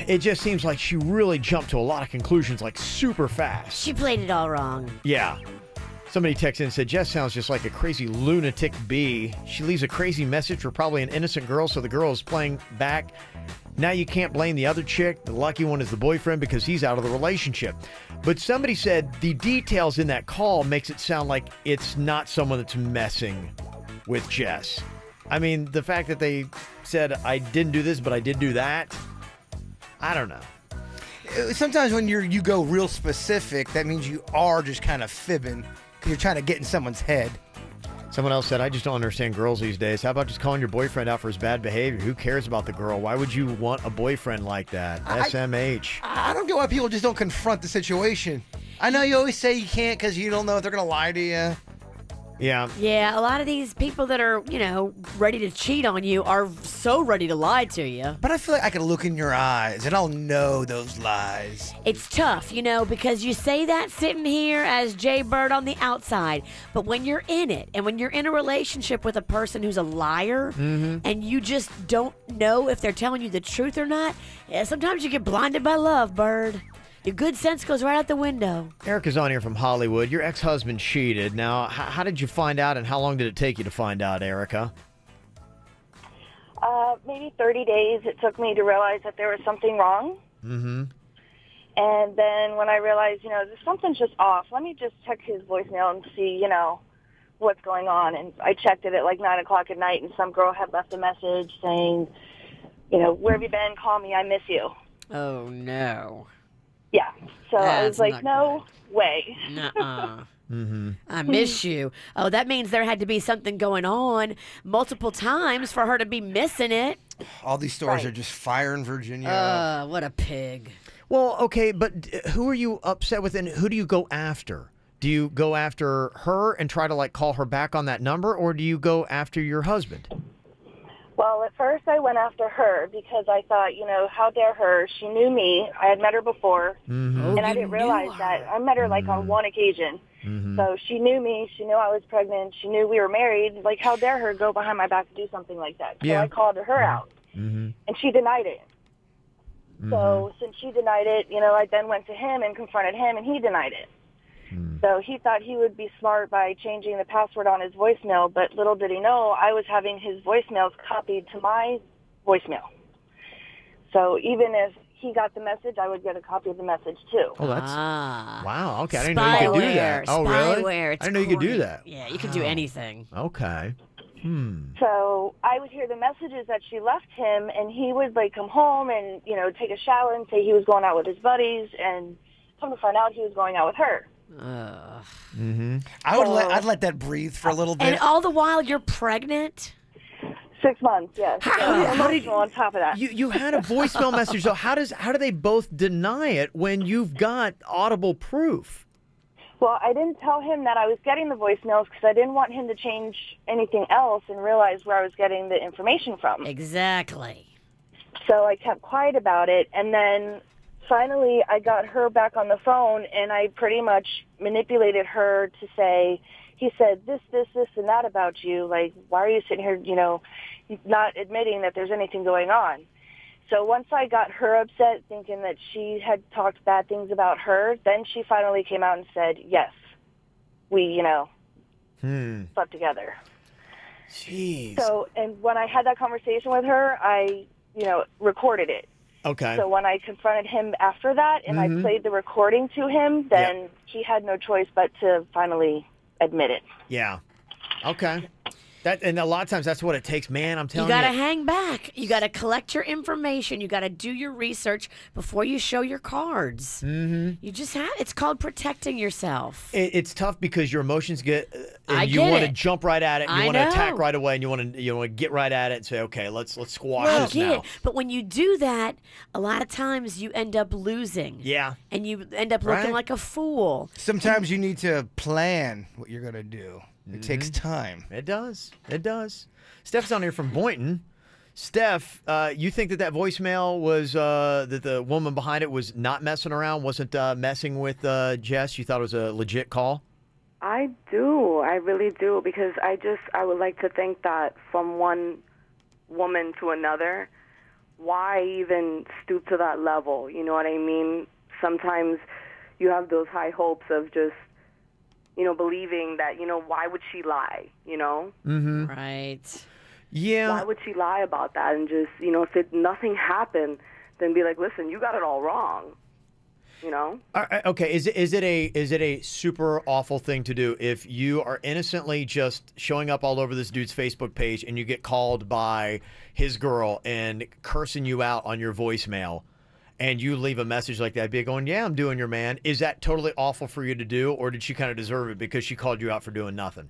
it just seems like she really jumped to a lot of conclusions like super fast. She played it all wrong. Yeah. Somebody texted in and said, Jess sounds just like a crazy lunatic bee. She leaves a crazy message for probably an innocent girl, so the girl is playing back. Now you can't blame the other chick. The lucky one is the boyfriend because he's out of the relationship. But somebody said the details in that call makes it sound like it's not someone that's messing with Jess. I mean, the fact that they said, I didn't do this, but I did do that. I don't know. Sometimes when you go real specific, that means you are just kind of fibbing because you're trying to get in someone's head. Someone else said, I just don't understand girls these days. How about just calling your boyfriend out for his bad behavior? Who cares about the girl? Why would you want a boyfriend like that? SMH. I don't get why people just don't confront the situation. I know you always say you can't because you don't know if they're going to lie to you. Yeah. Yeah, a lot of these people that are, ready to cheat on you are so ready to lie to you. But I feel like I can look in your eyes and I'll know those lies. It's tough, because you say that sitting here as Jay Bird on the outside, but when you're in it and when you're in a relationship with a person who's a liar and you just don't know if they're telling you the truth or not, sometimes you get blinded by love, Bird. Your good sense goes right out the window. Erica's on here from Hollywood. Your ex-husband cheated. Now, how did you find out, and how long did it take you to find out, Erica? Maybe 30 days it took me to realize that there was something wrong. Mm-hmm. And then when I realized, something's just off, let me just check his voicemail and see, what's going on. And I checked it at like 9 o'clock at night, and some girl had left a message saying, where have you been? Call me. I miss you. Oh, no. Yeah. So I was That's like, not no way. Nuh-uh. Mm-hmm. I miss you. Oh, that means there had to be something going on multiple times for her to be missing it. All these stories are just firing Virginia up. What a pig. Well, okay, but who are you upset with, and who do you go after? Do you go after her and try to, call her back on that number, or do you go after your husband? Well, at first I went after her because I thought, how dare her? She knew me. I had met her before, and I didn't realize that. I met her on one occasion. So she knew me. She knew I was pregnant. She knew we were married. How dare her go behind my back to do something like that? So I called her out, and she denied it. So since she denied it, I then went to him and confronted him, and he denied it. So he thought he would be smart by changing the password on his voicemail, but little did he know I was having his voicemails copied to my voicemail. So even if he got the message, I would get a copy of the message too. Oh, that's wow. Okay, I didn't know you could do that. Oh, really? Spyware. I didn't know you could do that. Yeah, you can do anything. Okay. So I would hear the messages that she left him, and he would come home and take a shower and say he was going out with his buddies, and come to find out he was going out with her. I'd let that breathe for a little bit. And all the while you're pregnant? 6 months, yes. How did on top of that? You had a voicemail message, so how do they both deny it when you've got audible proof? Well, I didn't tell him that I was getting the voicemails because I didn't want him to change anything else and realize where I was getting the information from. Exactly. So I kept quiet about it, and then finally I got her back on the phone, and I pretty much manipulated her to say, he said this, and that about you. Why are you sitting here, not admitting that there's anything going on? So once I got her upset, thinking that she had talked bad things about her, then she finally came out and said, yes, we, slept together. Jeez. So, and when I had that conversation with her, I, recorded it. Okay. So when I confronted him after that and I played the recording to him, then he had no choice but to finally admit it. Yeah. Okay. And a lot of times that's what it takes, man. I'm telling you. You got to hang back. You got to collect your information. You got to do your research before you show your cards. You just have. It's called protecting yourself. It's tough because your emotions get, and you get want to it. jump right at it. And you I want to know. attack right away, and you want to get right at it and say, okay, let's squash I this get now. it. But when you do that, a lot of times you end up losing. Yeah. And you end up looking Right. like a fool. Sometimes you need to plan what you're going to do. It takes time. It does. It does. Steph's on here from Boynton. Steph, you think that voicemail was that the woman behind it was not messing around, wasn't messing with Jess? You thought it was a legit call? I do. I really do, because I would like to think that from one woman to another, why even stoop to that level? You know what I mean? Sometimes you have those high hopes of just, believing that, why would she lie, Mm-hmm. Right. Yeah. Why would she lie about that? And just, if nothing happened, then be like, listen, you got it all wrong, Okay, is it a super awful thing to do if you are innocently just showing up all over this dude's Facebook page and you get called by his girl and cursing you out on your voicemail? And you leave a message like that, be going, yeah, I'm doing your man. Is that totally awful for you to do, or did she kind of deserve it because she called you out for doing nothing?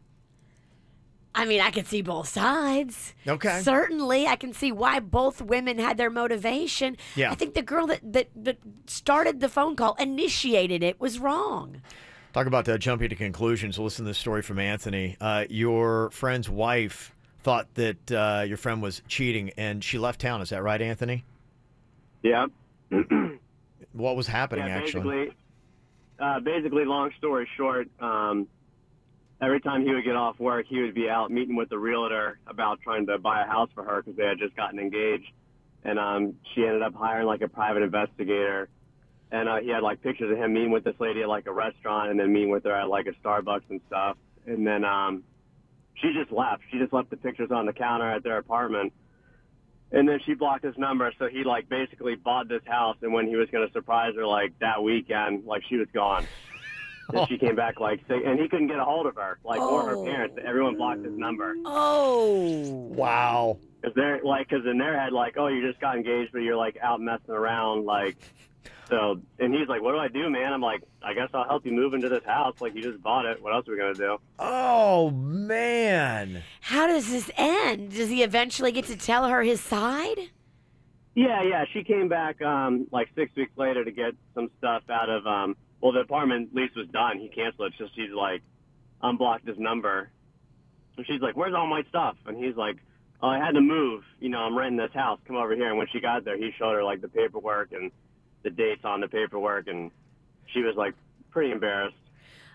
I mean, I can see both sides. Okay. Certainly, I can see why both women had their motivation. Yeah. I think the girl that started the phone call, initiated it, was wrong. Talk about jumping to conclusions. Listen to this story from Anthony. Your friend's wife thought that your friend was cheating, and she left town. Is that right, Anthony? Yeah. What was happening, actually? Basically, long story short, every time he would get off work, he would be out meeting with the realtor about trying to buy a house for her because they had just gotten engaged. And she ended up hiring like a private investigator. And he had like pictures of him meeting with this lady at like a restaurant and then meeting with her at like a Starbucks and stuff. And then she just left. She just left the pictures on the counter at their apartment. And then she blocked his number. So he like basically bought this house. And when he was going to surprise her like that weekend, like she was gone. And she came back like sick, and he couldn't get a hold of her, like or her parents. Everyone blocked his number. Oh, wow! Because in their head, like, oh, you just got engaged, but you're like out messing around, like. So, and he's like, what do I do, man? I'm like, I guess I'll help you move into this house. Like, you just bought it. What else are we gonna do? Oh man! How does this end? Does he eventually get to tell her his side? Yeah. She came back like 6 weeks later to get some stuff out of well, the apartment lease was done. He canceled it. So she's like, unblocked his number. And she's like, where's all my stuff? And he's like, oh, I had to move. You know, I'm renting this house. Come over here. And when she got there, he showed her like the paperwork and the dates on the paperwork. And she was like pretty embarrassed.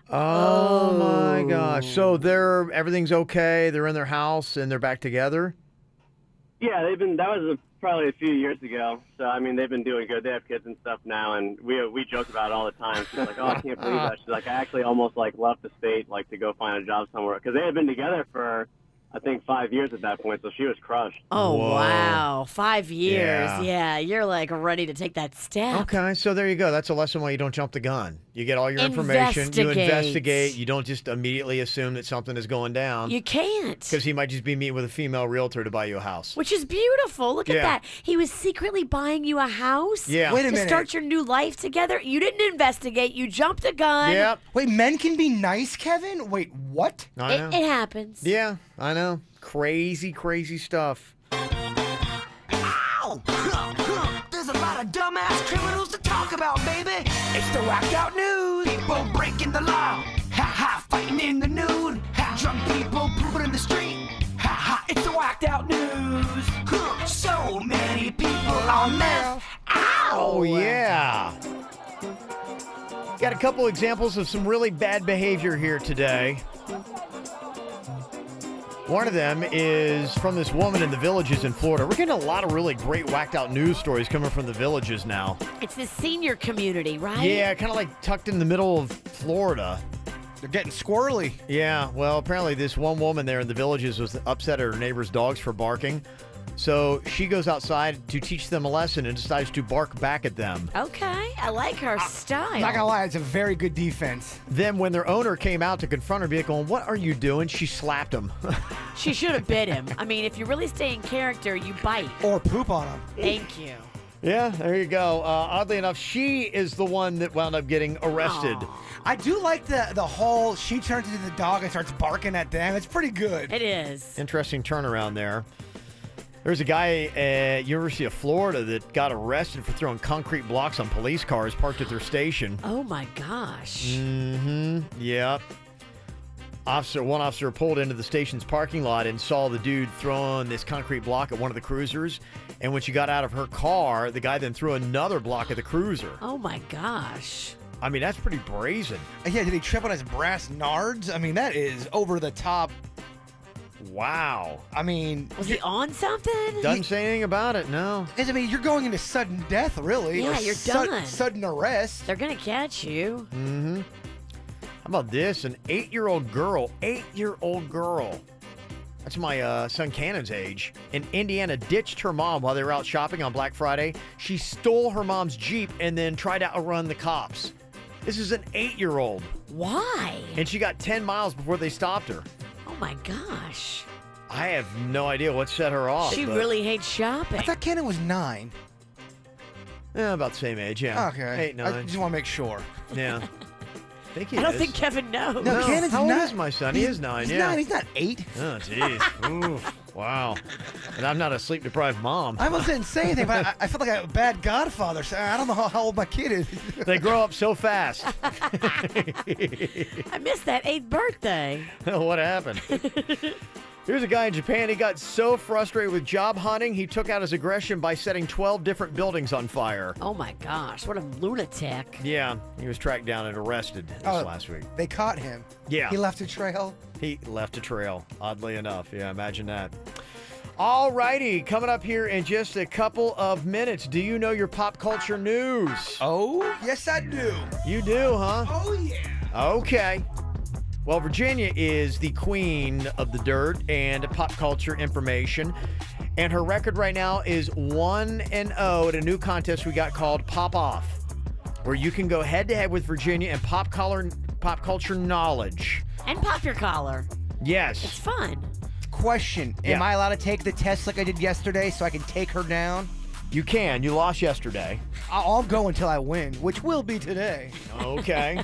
Oh my gosh. So everything's okay. They're in their house and they're back together? Yeah, that was probably a few years ago. So, I mean, they've been doing good. They have kids and stuff now, and we joke about it all the time. She's like, oh, I can't believe that. She's like, I actually almost, like, left the state, like, to go find a job somewhere. Because they had been together for, I think, 5 years at that point, so she was crushed. Oh, Whoa. Wow. 5 years. Yeah, you're, like, ready to take that step. Okay, so there you go. That's a lesson why you don't jump the gun. You get all your information. You investigate. You don't just immediately assume that something is going down. You can't. Because he might just be meeting with a female realtor to buy you a house. Which is beautiful. Look at that. He was secretly buying you a house. Yeah. Wait a to minute. start your new life together. You didn't investigate. You jumped the gun. Yep. Wait, men can be nice, Kevin? Wait, what? I know. It happens. Yeah, I know. Crazy, crazy stuff. Ow! There's a lot of dumbass criminals to talk about, baby. It's the whacked out news. People breaking the law. Ha ha, fighting in the nude. Ha, drunk people pooping in the street. Ha ha, it's the whacked out news. So many people on meth. Ow! Oh, yeah. Got a couple examples of some really bad behavior here today. One of them is from this woman in the Villages in Florida. We're getting a lot of really great whacked out news stories coming from the Villages now. It's the senior community, right? Yeah, kind of like tucked in the middle of Florida. They're getting squirrely. Yeah, well, apparently this one woman there in the Villages was upset at her neighbor's dogs for barking. So she goes outside to teach them a lesson and decides to bark back at them. Okay, I like her style. Not gonna lie, it's a very good defense. Then when their owner came out to confront her, be going, what are you doing? She slapped him. She should have bit him. I mean, if you really stay in character, you bite. Or poop on him. Thank you. Yeah, there you go. Oddly enough, she is the one that wound up getting arrested. Aww. I do like the whole she turns into the dog and starts barking at them. It's pretty good. It is. Interesting turnaround there. There's a guy at University of Florida that got arrested for throwing concrete blocks on police cars parked at their station. Oh, my gosh. Mm-hmm. Yep. One officer pulled into the station's parking lot and saw the dude throwing this concrete block at one of the cruisers. And when she got out of her car, the guy then threw another block at the cruiser. Oh, my gosh. I mean, that's pretty brazen. Yeah, did he trip on his brass nards? I mean, that is over the top. Wow. I mean... Was he on something? Doesn't say anything about it, no. I mean, you're going into sudden death, really. Yeah, you're done. Sudden arrest. They're going to catch you. Mm-hmm. How about this? An 8-year-old girl. 8-year-old girl. That's my son Cannon's age. In Indiana, ditched her mom while they were out shopping on Black Friday. She stole her mom's Jeep and then tried to outrun the cops. This is an 8-year-old. Why? And she got 10 miles before they stopped her. Oh, my gosh. I have no idea what set her off. She really hates shopping. I thought Cannon was 9. Yeah, about the same age, yeah. Okay. 8, 9. I just want to make sure. Yeah. I don't think Kevin knows. No, Cannon's How old not. is my son? He is 9, He's yeah. 9. He's not 8. Oh, jeez. Oof. Wow. And I'm not a sleep-deprived mom. I wasn't saying anything, but I feel like a bad godfather. So I don't know how old my kid is. They grow up so fast. I missed that 8th birthday. What happened? Here's a guy in Japan. He got so frustrated with job hunting, he took out his aggression by setting 12 different buildings on fire. Oh, my gosh. What a lunatic. Yeah, he was tracked down and arrested this last week. They caught him. Yeah. He left a trail. He left a trail, oddly enough. Yeah, imagine that. All righty, coming up here in just a couple of minutes. Do you know your pop culture news? Oh, yes, I do. You do, huh? Oh, yeah. Okay. Well, Virginia is the queen of the dirt and pop culture information. And her record right now is 1-0 at a new contest we got called Pop Off, where you can go head-to-head with Virginia and pop culture knowledge. And pop your collar. Yes. It's fun. Question. Yeah. Am I allowed to take the test like I did yesterday so I can take her down? You can. You lost yesterday. I'll go until I win, which will be today. Okay.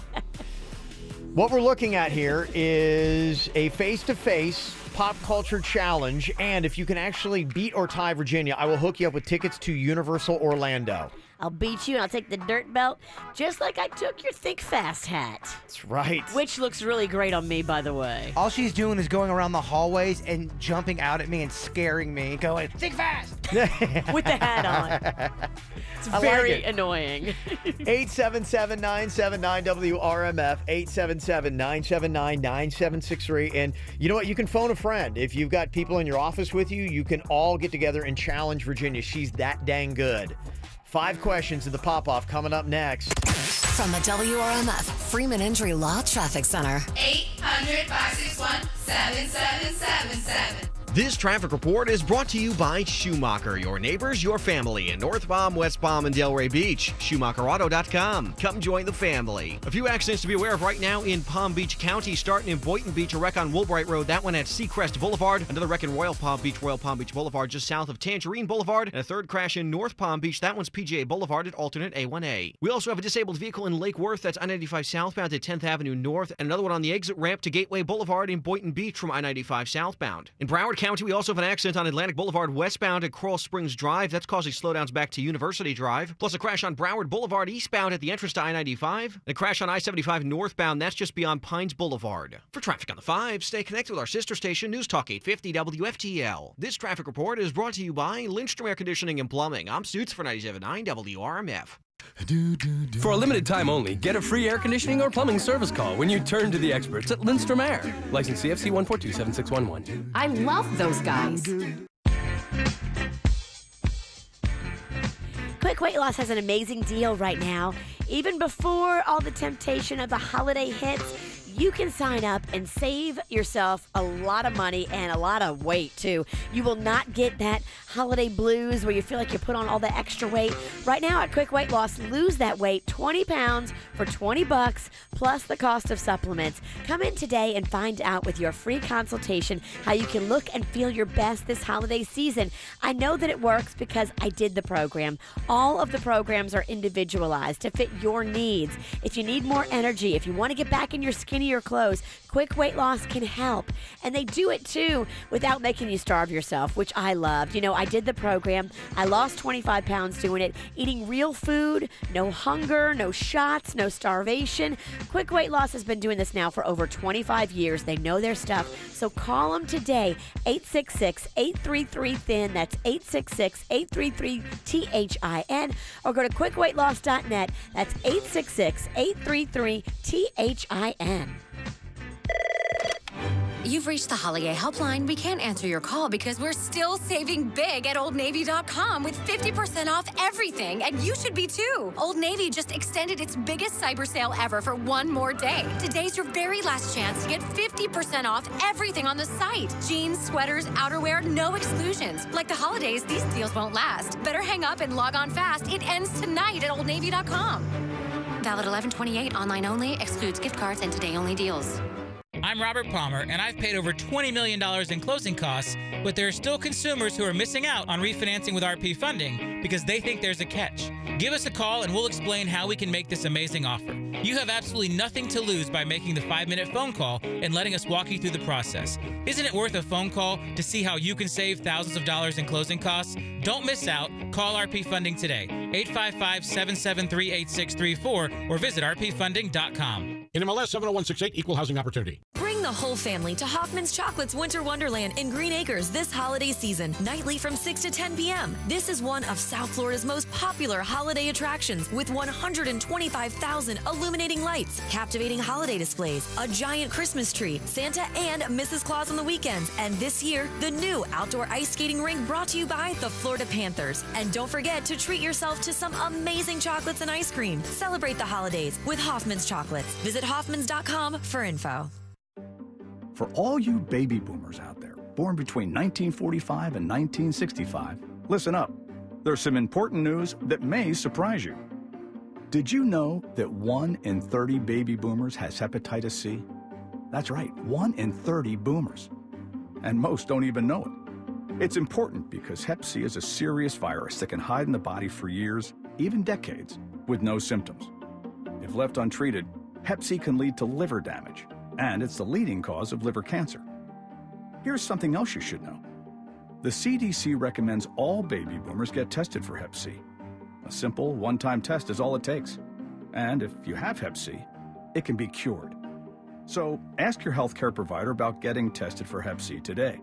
What we're looking at here is a face-to-face pop culture challenge, and if you can actually beat or tie Virginia, I will hook you up with tickets to Universal Orlando. I'll beat you and I'll take the dirt belt, just like I took your Think Fast hat. That's right. Which looks really great on me, by the way. All she's doing is going around the hallways and jumping out at me and scaring me, going, think fast! With the hat on. It's very annoying. 877-979-WRMF, 877-979-9763. And you know what? You can phone a friend. If you've got people in your office with you, you can all get together and challenge Virginia. She's that dang good. 5 questions in the pop-off coming up next. From the WRMF Freeman Injury Law Traffic Center. 800-561-7777. This traffic report is brought to you by Schumacher, your neighbors, your family in North Palm, West Palm, and Delray Beach. SchumacherAuto.com. Come join the family. A few accidents to be aware of right now in Palm Beach County, starting in Boynton Beach, a wreck on Woolbright Road, that one at Seacrest Boulevard. Another wreck in Royal Palm Beach Boulevard, just south of Tangerine Boulevard. And a third crash in North Palm Beach, that one's PGA Boulevard at alternate A1A. We also have a disabled vehicle in Lake Worth, that's I-95 southbound at 10th Avenue North, and another one on the exit ramp to Gateway Boulevard in Boynton Beach from I-95 southbound. In Broward County, we also have an accident on Atlantic Boulevard westbound at Coral Springs Drive. That's causing slowdowns back to University Drive. Plus a crash on Broward Boulevard eastbound at the entrance to I-95. And a crash on I-75 northbound. That's just beyond Pines Boulevard. For traffic on the 5, stay connected with our sister station, News Talk 850 WFTL. This traffic report is brought to you by Lindstrom Air Conditioning and Plumbing. I'm Suits for 97.9 WRMF. For a limited time only, get a free air conditioning or plumbing service call when you turn to the experts at Lindstrom Air. License CFC 1427611. I love those guys. Quick Weight Loss has an amazing deal right now. Even before all the temptation of the holiday hits, you can sign up and save yourself a lot of money and a lot of weight, too. You will not get that holiday blues where you feel like you put on all the extra weight. Right now at Quick Weight Loss, lose that weight, 20 pounds for $20 plus the cost of supplements. Come in today and find out with your free consultation how you can look and feel your best this holiday season. I know that it works because I did the program. All of the programs are individualized to fit your needs. If you need more energy, if you want to get back in your skinnier clothes, Quick Weight Loss can help. And they do it too without making you starve yourself, which I loved. You know, I did the program. I lost 25 pounds doing it, eating real food, no hunger, no shots, no starvation. Quick Weight Loss has been doing this now for over 25 years. They know their stuff. So call them today, 866-833-THIN. That's 866-833-THIN. Or go to quickweightloss.net. That's 866-833-THIN. You've reached the Holiday Helpline. We can't answer your call because we're still saving big at OldNavy.com with 50% off everything, and you should be too. Old Navy just extended its biggest cyber sale ever for one more day. Today's your very last chance to get 50% off everything on the site. Jeans, sweaters, outerwear, no exclusions. Like the holidays, these deals won't last. Better hang up and log on fast. It ends tonight at OldNavy.com. Valid 11/28, online only, excludes gift cards and today-only deals. I'm Robert Palmer, and I've paid over $20 million in closing costs, but there are still consumers who are missing out on refinancing with RP funding because they think there's a catch. Give us a call and we'll explain how we can make this amazing offer. You have absolutely nothing to lose by making the 5-minute phone call and letting us walk you through the process. Isn't it worth a phone call to see how you can save thousands of dollars in closing costs? Don't miss out. Call RP Funding today, 855-773-8634, or visit rpfunding.com. NMLS 70168, Equal Housing Opportunity. Bring the whole family to Hoffman's Chocolates Winter Wonderland in Green Acres this holiday season, nightly from 6 to 10 p.m. This is one of South Florida's most popular holiday attractions with 125,000 illuminating lights, captivating holiday displays, a giant Christmas tree, Santa and Mrs. Claus on the weekends, and this year, the new outdoor ice skating rink brought to you by the Florida Panthers. And don't forget to treat yourself to some amazing chocolates and ice cream. Celebrate the holidays with Hoffman's Chocolates. Visit hoffmans.com for info. For all you baby boomers out there, born between 1945 and 1965, listen up. There's some important news that may surprise you. Did you know that 1 in 30 baby boomers has hepatitis C? That's right, 1 in 30 boomers. And most don't even know it. It's important because Hep C is a serious virus that can hide in the body for years, even decades, with no symptoms. If left untreated, Hep C can lead to liver damage, and it's the leading cause of liver cancer. Here's something else you should know. The CDC recommends all baby boomers get tested for Hep C. A simple, one-time test is all it takes. And if you have Hep C, it can be cured. So ask your healthcare provider about getting tested for Hep C today.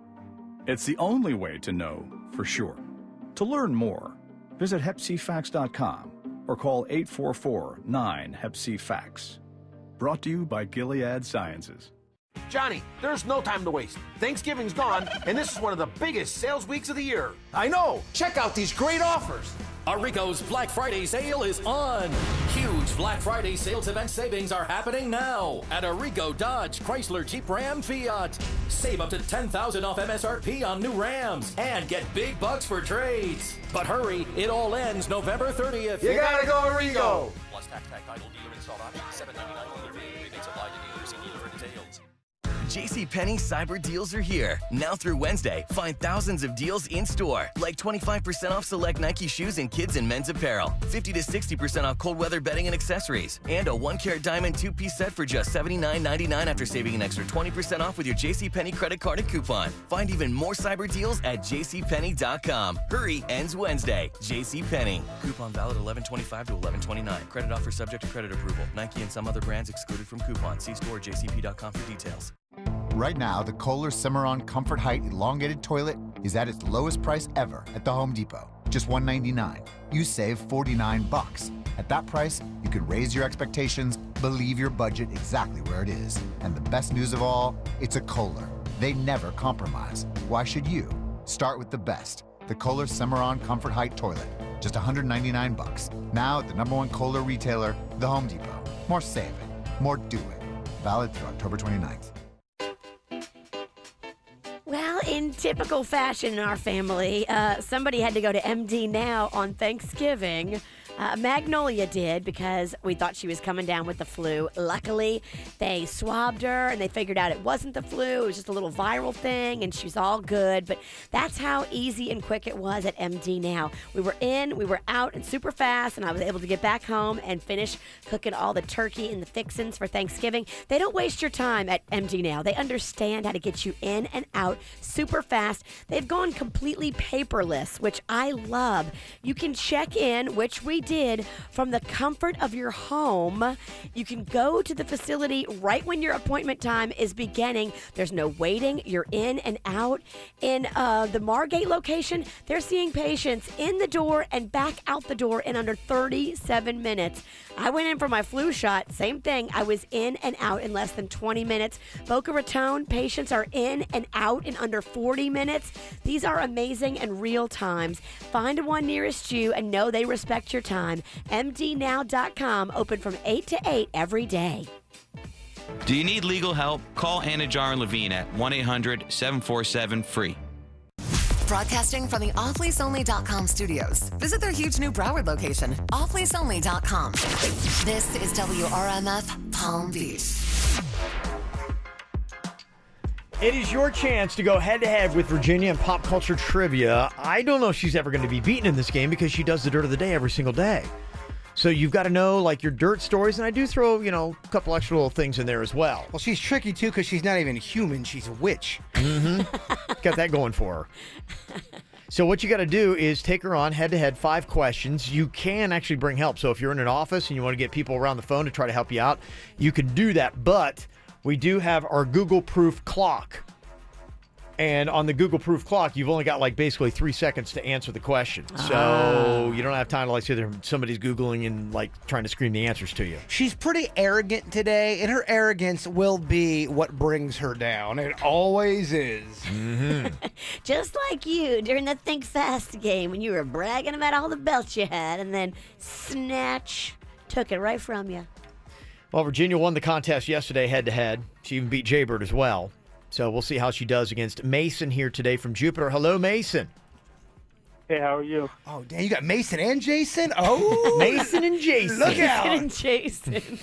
It's the only way to know for sure. To learn more, visit hepcfacts.com or call 844-9-HEP-C-FACTS. Brought to you by Gilead Sciences. Johnny, there's no time to waste. Thanksgiving's gone, and this is one of the biggest sales weeks of the year. I know. Check out these great offers. Arrico's Black Friday sale is on. Huge Black Friday sales event savings are happening now at Arrico, Dodge, Chrysler, Jeep, Ram, Fiat. Save up to $10,000 off MSRP on new Rams and get big bucks for trades. But hurry, it all ends November 30th. You gotta go Arrico. Plus tax, title, dealer installed option, $7.99 dealer fee. Rebates apply to dealers. See dealer for details. JCPenney Cyber Deals are here. Now through Wednesday, find thousands of deals in-store, like 25% off select Nike shoes and kids and men's apparel, 50 to 60% off cold weather bedding and accessories, and a 1-carat diamond 2-piece set for just $79.99 after saving an extra 20% off with your JCPenney credit card and coupon. Find even more cyber deals at jcpenney.com. Hurry, ends Wednesday. JCPenney. Coupon valid 11/25 to 11/29. Credit offer subject to credit approval. Nike and some other brands excluded from coupon. See store jcp.com for details. Right now, the Kohler Cimarron Comfort Height Elongated Toilet is at its lowest price ever at the Home Depot, just $199. You save $49. At that price, you can raise your expectations, believe your budget exactly where it is. And the best news of all, it's a Kohler. They never compromise. Why should you? Start with the best, the Kohler Cimarron Comfort Height Toilet, just $199. Now at the #1 Kohler retailer, the Home Depot. More saving, more doing. Valid through October 29th. Well, in typical fashion in our family, somebody had to go to MD Now on Thanksgiving. Magnolia did because we thought she was coming down with the flu. Luckily, they swabbed her and they figured out it wasn't the flu. It was just a little viral thing and she's all good. But that's how easy and quick it was at MD Now. We were in, we were out, and super fast, and I was able to get back home and finish cooking all the turkey and the fixins for Thanksgiving. They don't waste your time at MD Now. They understand how to get you in and out super fast. They've gone completely paperless, which I love. You can check in, which we did, from the comfort of your home. You can go to the facility right when your appointment time is beginning. There's no waiting. You're in and out. In the Margate location, they're seeing patients in the door and back out the door in under 37 minutes. I went in for my flu shot. Same thing. I was in and out in less than 20 minutes. Boca Raton, patients are in and out in under 40 minutes. These are amazing and real times. Find one nearest you and know they respect your time. MDNow.com, open from 8 to 8 every day. Do you need legal help? Call Anna Jar and Levine at 1-800-747-FREE. Broadcasting from the offleaseonly.com studios. Visit their huge new Broward location, offleaseonly.com. This is WRMF Palm Beach. It is your chance to go head-to-head with Virginia in pop culture trivia. I don't know if she's ever going to be beaten in this game because she does the dirt of the day every single day. So you've got to know, like, your dirt stories, and I do throw, a couple extra little things in there as well. Well, she's tricky, too, because she's not even human. She's a witch. Mm-hmm. Got that going for her. So what you got to do is take her on head-to-head, 5 questions. You can actually bring help. So if you're in an office and you want to get people around the phone to try to help you out, you can do that. But we do have our Google-proof clock. And on the Google-proof clock, you've only got, basically 3 seconds to answer the question. So you don't have time to, sit there, somebody's Googling and, trying to scream the answers to you. She's pretty arrogant today, and her arrogance will be what brings her down. It always is. Mm-hmm. Just like you during the Think Fast game when you were bragging about all the belts you had, and then Snatch took it right from you. Well, Virginia won the contest yesterday head-to-head. She even beat Jaybird as well. So we'll see how she does against Mason here today from Jupiter. Hello, Mason. Hey, how are you? Oh, damn, you got Mason and Jason? Oh, Mason and Jason. Look out. Mason and Jason.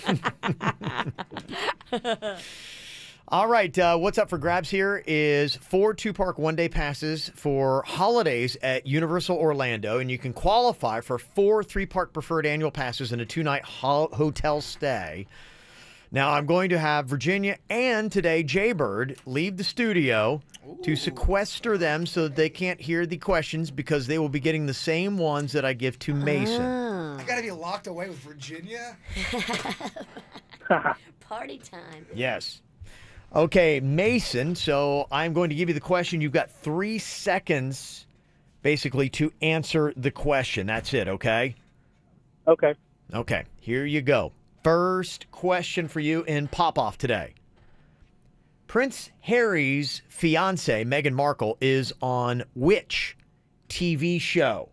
All right, what's up for grabs here is 4 two-park one-day passes for holidays at Universal Orlando, and you can qualify for 4 three-park preferred annual passes and a 2-night hotel stay. Now, I'm going to have Virginia and today Jaybird leave the studio to sequester them so that they can't hear the questions because they will be getting the same ones that I give to Mason. I got to be locked away with Virginia? Party time. Yes. Okay, Mason, so I'm going to give you the question. You've got 3 seconds, basically, to answer the question. That's it, okay? Okay. Okay, here you go. First question for you in Pop-Off today. Prince Harry's fiancée, Meghan Markle, is on which TV show?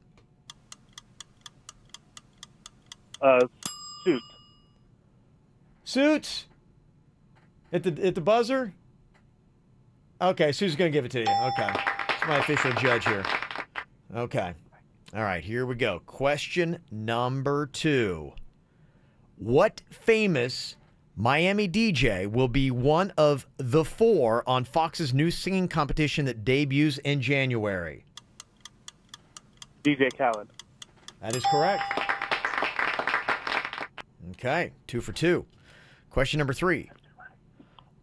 Suits. Suits? At the buzzer? Okay, Sue's going to give it to you. Okay. It's my official judge here. Okay. All right, here we go. Question number 2. What famous Miami DJ will be one of the 4 on Fox's new singing competition that debuts in January? DJ Khaled. That is correct. Okay, 2 for 2. Question number 3.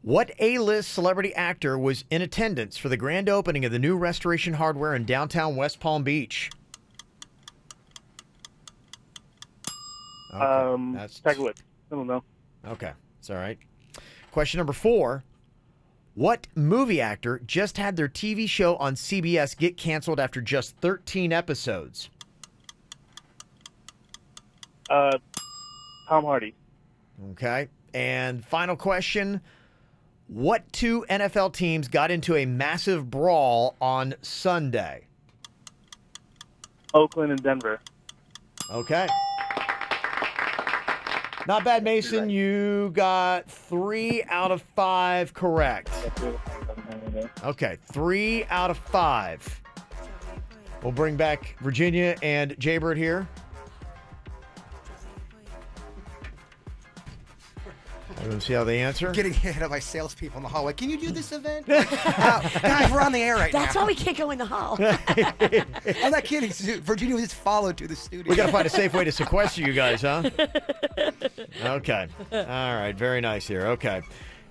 What A-list celebrity actor was in attendance for the grand opening of the new Restoration Hardware in downtown West Palm Beach? Okay, that's Tiger. I don't know. Okay, it's all right. Question number 4. What movie actor just had their TV show on CBS get canceled after just 13 episodes? Tom Hardy. Okay, and final question. What 2 NFL teams got into a massive brawl on Sunday? Oakland and Denver. Okay. Not bad, Mason. You got 3 out of 5 correct. Okay, 3 out of 5. We'll bring back Virginia and Jaybird here. Let's see how they answer. Getting hit up by salespeople in the hallway. Can you do this event? Guys, we're on the air right That's now. why we can't go in the hall. I'm not kidding. Virginia was just followed to the studio. We got to find a safe way to sequester you guys, huh? Okay. All right. Very nice here. Okay.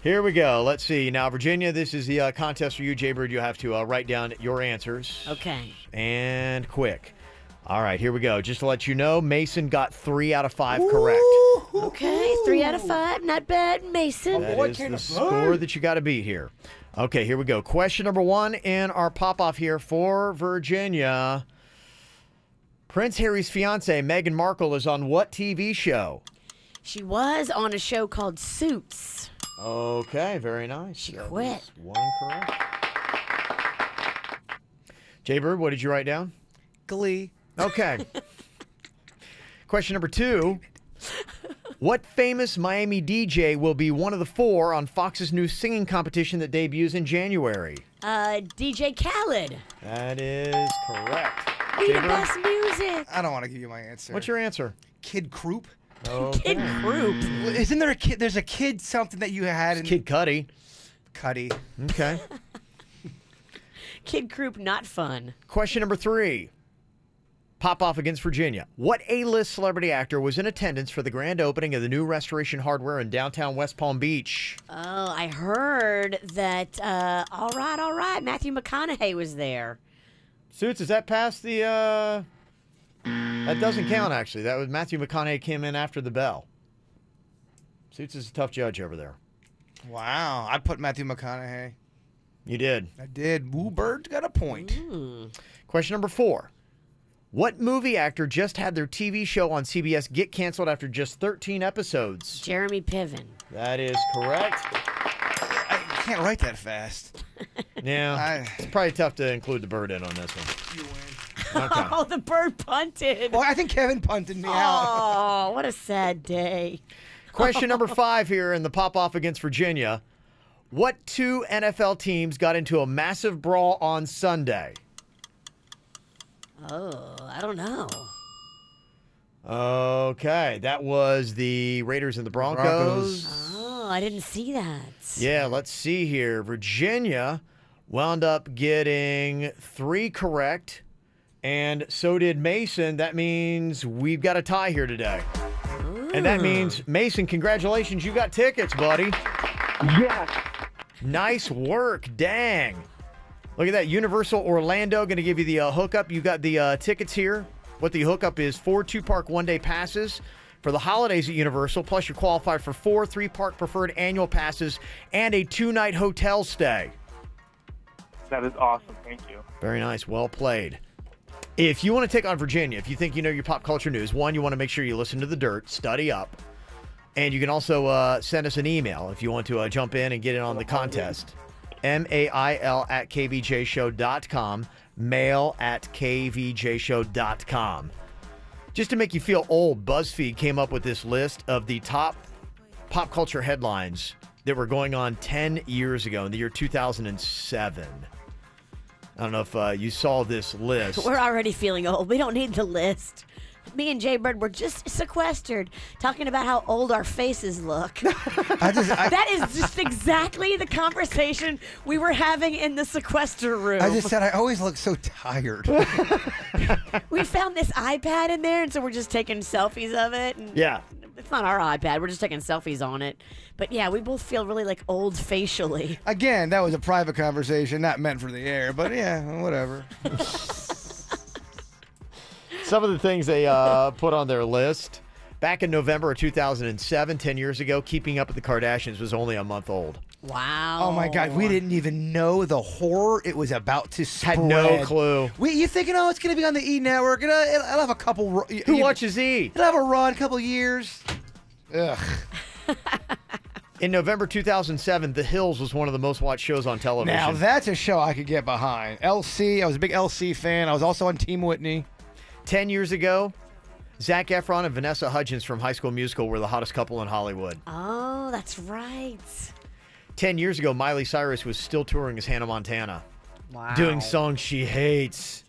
Here we go. Let's see. Now, Virginia, this is the contest for you. Jaybird, you have to write down your answers. Okay. And quick. All right, here we go. Just to let you know, Mason got 3 out of 5 correct. Okay, 3 out of 5. Not bad, Mason. That is the score that you got to beat here. Okay, here we go. Question number 1 in our pop-off here for Virginia. Prince Harry's fiancée, Meghan Markle, is on what TV show? She was on a show called Suits. Okay, very nice. She quit. 1 correct. Jaybird, what did you write down? Glee. Okay. Question number 2. What famous Miami DJ will be one of the 4 on Fox's new singing competition that debuts in January? DJ Khaled. That is correct. Be the best music. I don't want to give you my answer. What's your answer? Kid Croup. Okay. Kid Croup. Isn't there a kid? There's a kid something that you had. Kid Cudi. Cuddy. Okay. Kid group, not fun. Question number 3. Pop off against Virginia. What A-list celebrity actor was in attendance for the grand opening of the new Restoration Hardware in downtown West Palm Beach? Oh, I heard that, all right, Matthew McConaughey was there. Suits, is that past the, that doesn't count, actually. That was Matthew McConaughey came in after the bell. Suits is a tough judge over there. Wow. I put Matthew McConaughey. You did. I did. Woo Bird's got a point. Question number 4. What movie actor just had their TV show on CBS get canceled after just 13 episodes? Jeremy Piven. That is correct. I can't write that fast. Yeah. It's probably tough to include the bird in on this one. You win. Okay. Oh, the bird punted. Well, I think Kevin punted me out. Oh, what a sad day. Question number 5 here in the pop-off against Virginia. What 2 NFL teams got into a massive brawl on Sunday? Oh, I don't know. Okay, that was the Raiders and the Broncos. Oh, I didn't see that. Yeah, let's see here. Virginia wound up getting 3 correct, and so did Mason. That means we've got a tie here today. Ooh. And that means, Mason, congratulations. You got tickets, buddy. Yes. Nice work. Dang. Look at that. Universal Orlando going to give you the hookup. You got the tickets here. What the hookup is, 4 2-park one-day passes for the holidays at Universal, plus you qualify for 4 3-park preferred annual passes and a 2-night hotel stay. That is awesome. Thank you. Very nice. Well played. If you want to take on Virginia, if you think you know your pop culture news, one, you want to make sure you listen to the dirt, study up, and you can also send us an email if you want to jump in and get in on the contest. mail@kvjshow.com, mail@kvjshow.com. Just to make you feel old, BuzzFeed came up with this list of the top pop culture headlines that were going on 10 years ago in the year 2007. I don't know if you saw this list. We're already feeling old. We don't need the list. Me and Jay Bird were just sequestered talking about how old our faces look. That is just exactly the conversation we were having in the sequester room. I just said I always look so tired. We found this iPad in there, and so we're just taking selfies of it. And yeah. It's not our iPad. We're just taking selfies on it. But yeah, we both feel really like old facially. Again, that was a private conversation, not meant for the air. But yeah, whatever. Some of the things they put on their list. Back in November of 2007, 10 years ago, Keeping Up with the Kardashians was only a month old. Wow. Oh, my God. We didn't even know the horror it was about to spread. Had no clue. You thinking, oh, it's going to be on the E! Network. It'll have a couple... Who watches E! It'll have a run, couple years. Ugh. In November 2007, The Hills was one of the most watched shows on television. Now, that's a show I could get behind. LC, I was a big LC fan. I was also on Team Whitney. 10 years ago, Zac Efron and Vanessa Hudgens from High School Musical were the hottest couple in Hollywood. Oh, that's right. 10 years ago, Miley Cyrus was still touring as Hannah Montana. Wow. Doing songs she hates.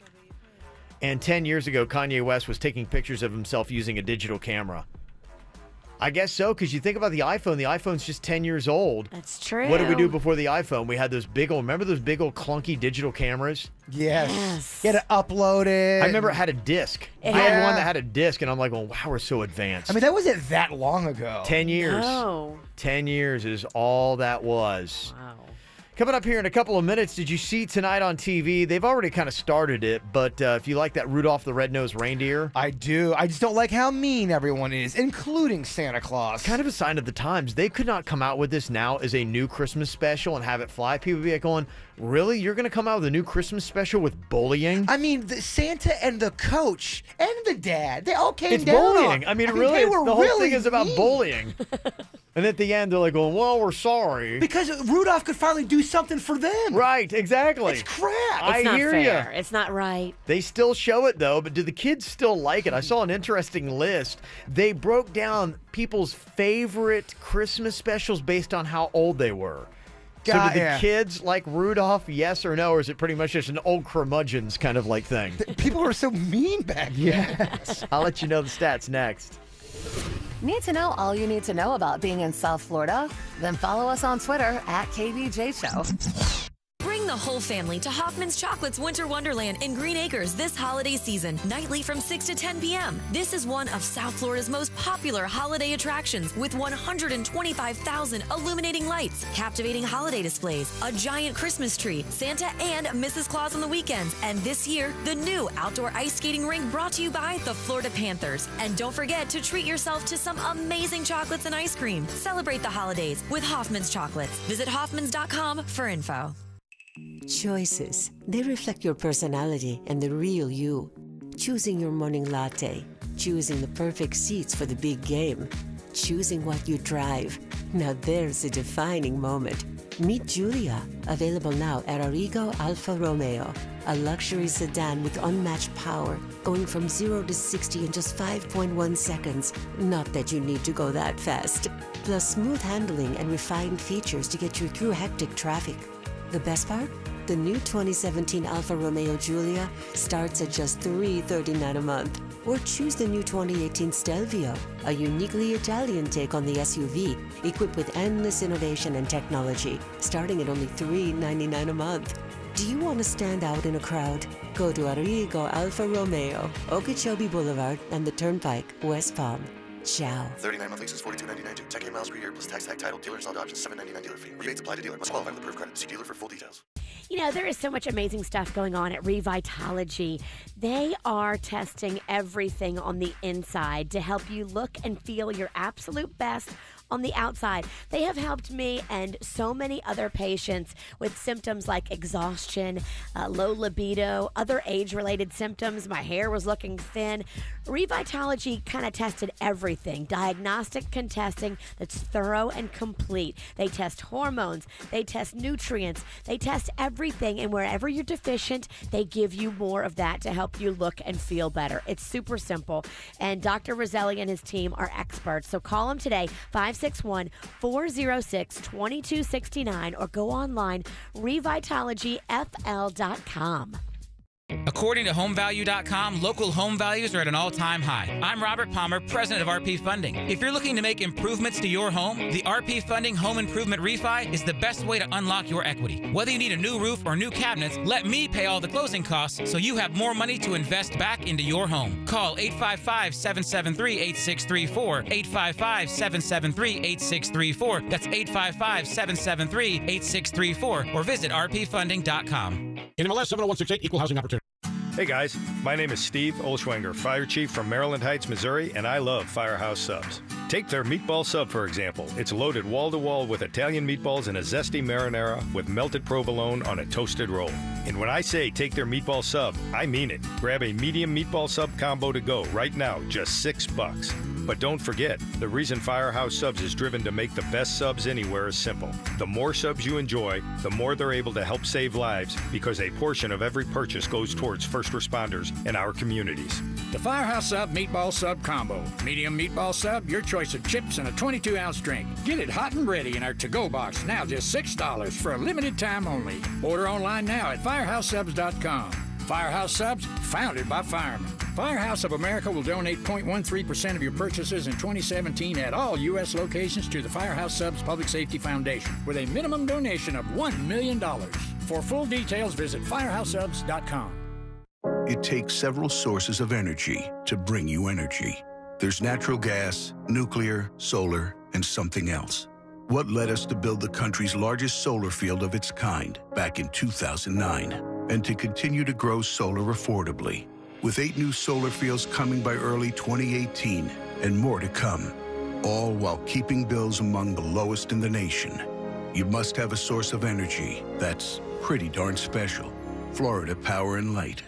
And 10 years ago, Kanye West was taking pictures of himself using a digital camera. I guess so, because you think about the iPhone. The iPhone's just 10 years old. That's true. What did we do before the iPhone? We had those big old, remember those big old clunky digital cameras? Yes. You had to upload it. I remember it had a disc. I had one that had a disc, and I'm like, well, wow, we're so advanced. I mean, that wasn't that long ago. 10 years. No. 10 years is all that was. Wow. Coming up here in a couple of minutes, did you see tonight on TV? They've already kind of started it, but if you like that Rudolph the Red-Nosed Reindeer. I do. I just don't like how mean everyone is, including Santa Claus. Kind of a sign of the times. They could not come out with this now as a new Christmas special and have it fly. People would be like going, really? You're going to come out with a new Christmas special with bullying? I mean, the Santa and the coach and the dad, they all came It's down bullying. on. I mean, they really, were the whole really thing is about mean. bullying. And at the end, they're like, going, well, we're sorry. Because Rudolph could finally do something for them. Right, exactly. It's crap. I hear fair. you. It's not right. They still show it, though, but do the kids still like it? I saw an interesting list. They broke down people's favorite Christmas specials based on how old they were. So do the kids like Rudolph, yes or no, or is it pretty much just an old curmudgeons kind of like thing? People were so mean back then. Yes. I'll let you know the stats next. Need to know all you need to know about being in South Florida? Then follow us on Twitter at KVJ Show. Bring the whole family to Hoffman's Chocolate's Winter Wonderland in Green Acres this holiday season, nightly from 6 to 10 p.m. This is one of South Florida's most popular holiday attractions with 125,000 illuminating lights, captivating holiday displays, a giant Christmas tree, Santa and Mrs. Claus on the weekends, and this year, the new outdoor ice skating rink brought to you by the Florida Panthers. And don't forget to treat yourself to some amazing chocolates and ice cream. Celebrate the holidays with Hoffman's Chocolates. Visit hoffmans.com for info. Choices. They reflect your personality and the real you. Choosing your morning latte. Choosing the perfect seats for the big game. Choosing what you drive. Now there's a defining moment. Meet Giulia, available now at Arrigo Alfa Romeo, a luxury sedan with unmatched power, going from 0 to 60 in just 5.1 seconds. Not that you need to go that fast. Plus smooth handling and refined features to get you through hectic traffic. The best part? The new 2017 Alfa Romeo Giulia starts at just $339 a month. Or choose the new 2018 Stelvio, a uniquely Italian take on the SUV, equipped with endless innovation and technology, starting at only $399 a month. Do you want to stand out in a crowd? Go to Arrigo Alfa Romeo, Okeechobee Boulevard, and the Turnpike, West Palm. Ciao. 39 month leases, $42.99. 10K miles per year plus tax, title, dealer installed options, $7.99 dealer fee. Rebates apply to dealer. Must qualify for the approved credit. See dealer for full details. You know, there is so much amazing stuff going on at Revitology. They are testing everything on the inside to help you look and feel your absolute best on the outside. They have helped me and so many other patients with symptoms like exhaustion, low libido, other age-related symptoms. My hair was looking thin. Revitology kind of tested everything. Diagnostic testing that's thorough and complete. They test hormones. They test nutrients. They test everything, and wherever you're deficient, they give you more of that to help you look and feel better. It's super simple, and Dr. Roselli and his team are experts. So call them today, 561-406-2269, or go online, revitologyfl.com. According to HomeValue.com, local home values are at an all-time high. I'm Robert Palmer, president of RP Funding. If you're looking to make improvements to your home, the RP Funding Home Improvement Refi is the best way to unlock your equity. Whether you need a new roof or new cabinets, let me pay all the closing costs so you have more money to invest back into your home. Call 855-773-8634, 855-773-8634. That's 855-773-8634, or visit rpfunding.com. NMLS 70168, equal housing opportunity. Hey guys, my name is Steve Olschwenger, Fire Chief from Maryland Heights, Missouri, and I love Firehouse Subs. Take their meatball sub, for example. It's loaded wall-to-wall with Italian meatballs and a zesty marinara with melted provolone on a toasted roll. And when I say take their meatball sub, I mean it. Grab a medium meatball sub combo to go right now, just $6. But don't forget, the reason Firehouse Subs is driven to make the best subs anywhere is simple. The more subs you enjoy, the more they're able to help save lives, because a portion of every purchase goes towards first responders in our communities. The Firehouse Sub Meatball Sub Combo. Medium meatball sub, your choice of chips and a 22-ounce drink. Get it hot and ready in our to-go box, now just $6 for a limited time only. Order online now at firehousesubs.com. Firehouse Subs, founded by firemen. Firehouse of America will donate 0.13% of your purchases in 2017 at all U.S. locations to the Firehouse Subs Public Safety Foundation with a minimum donation of $1 million. For full details, visit firehousesubs.com. It takes several sources of energy to bring you energy. There's natural gas, nuclear, solar, and something else. What led us to build the country's largest solar field of its kind back in 2009, and to continue to grow solar affordably, with 8 new solar fields coming by early 2018 and more to come, all while keeping bills among the lowest in the nation. You must have a source of energy that's pretty darn special. Florida Power and Light.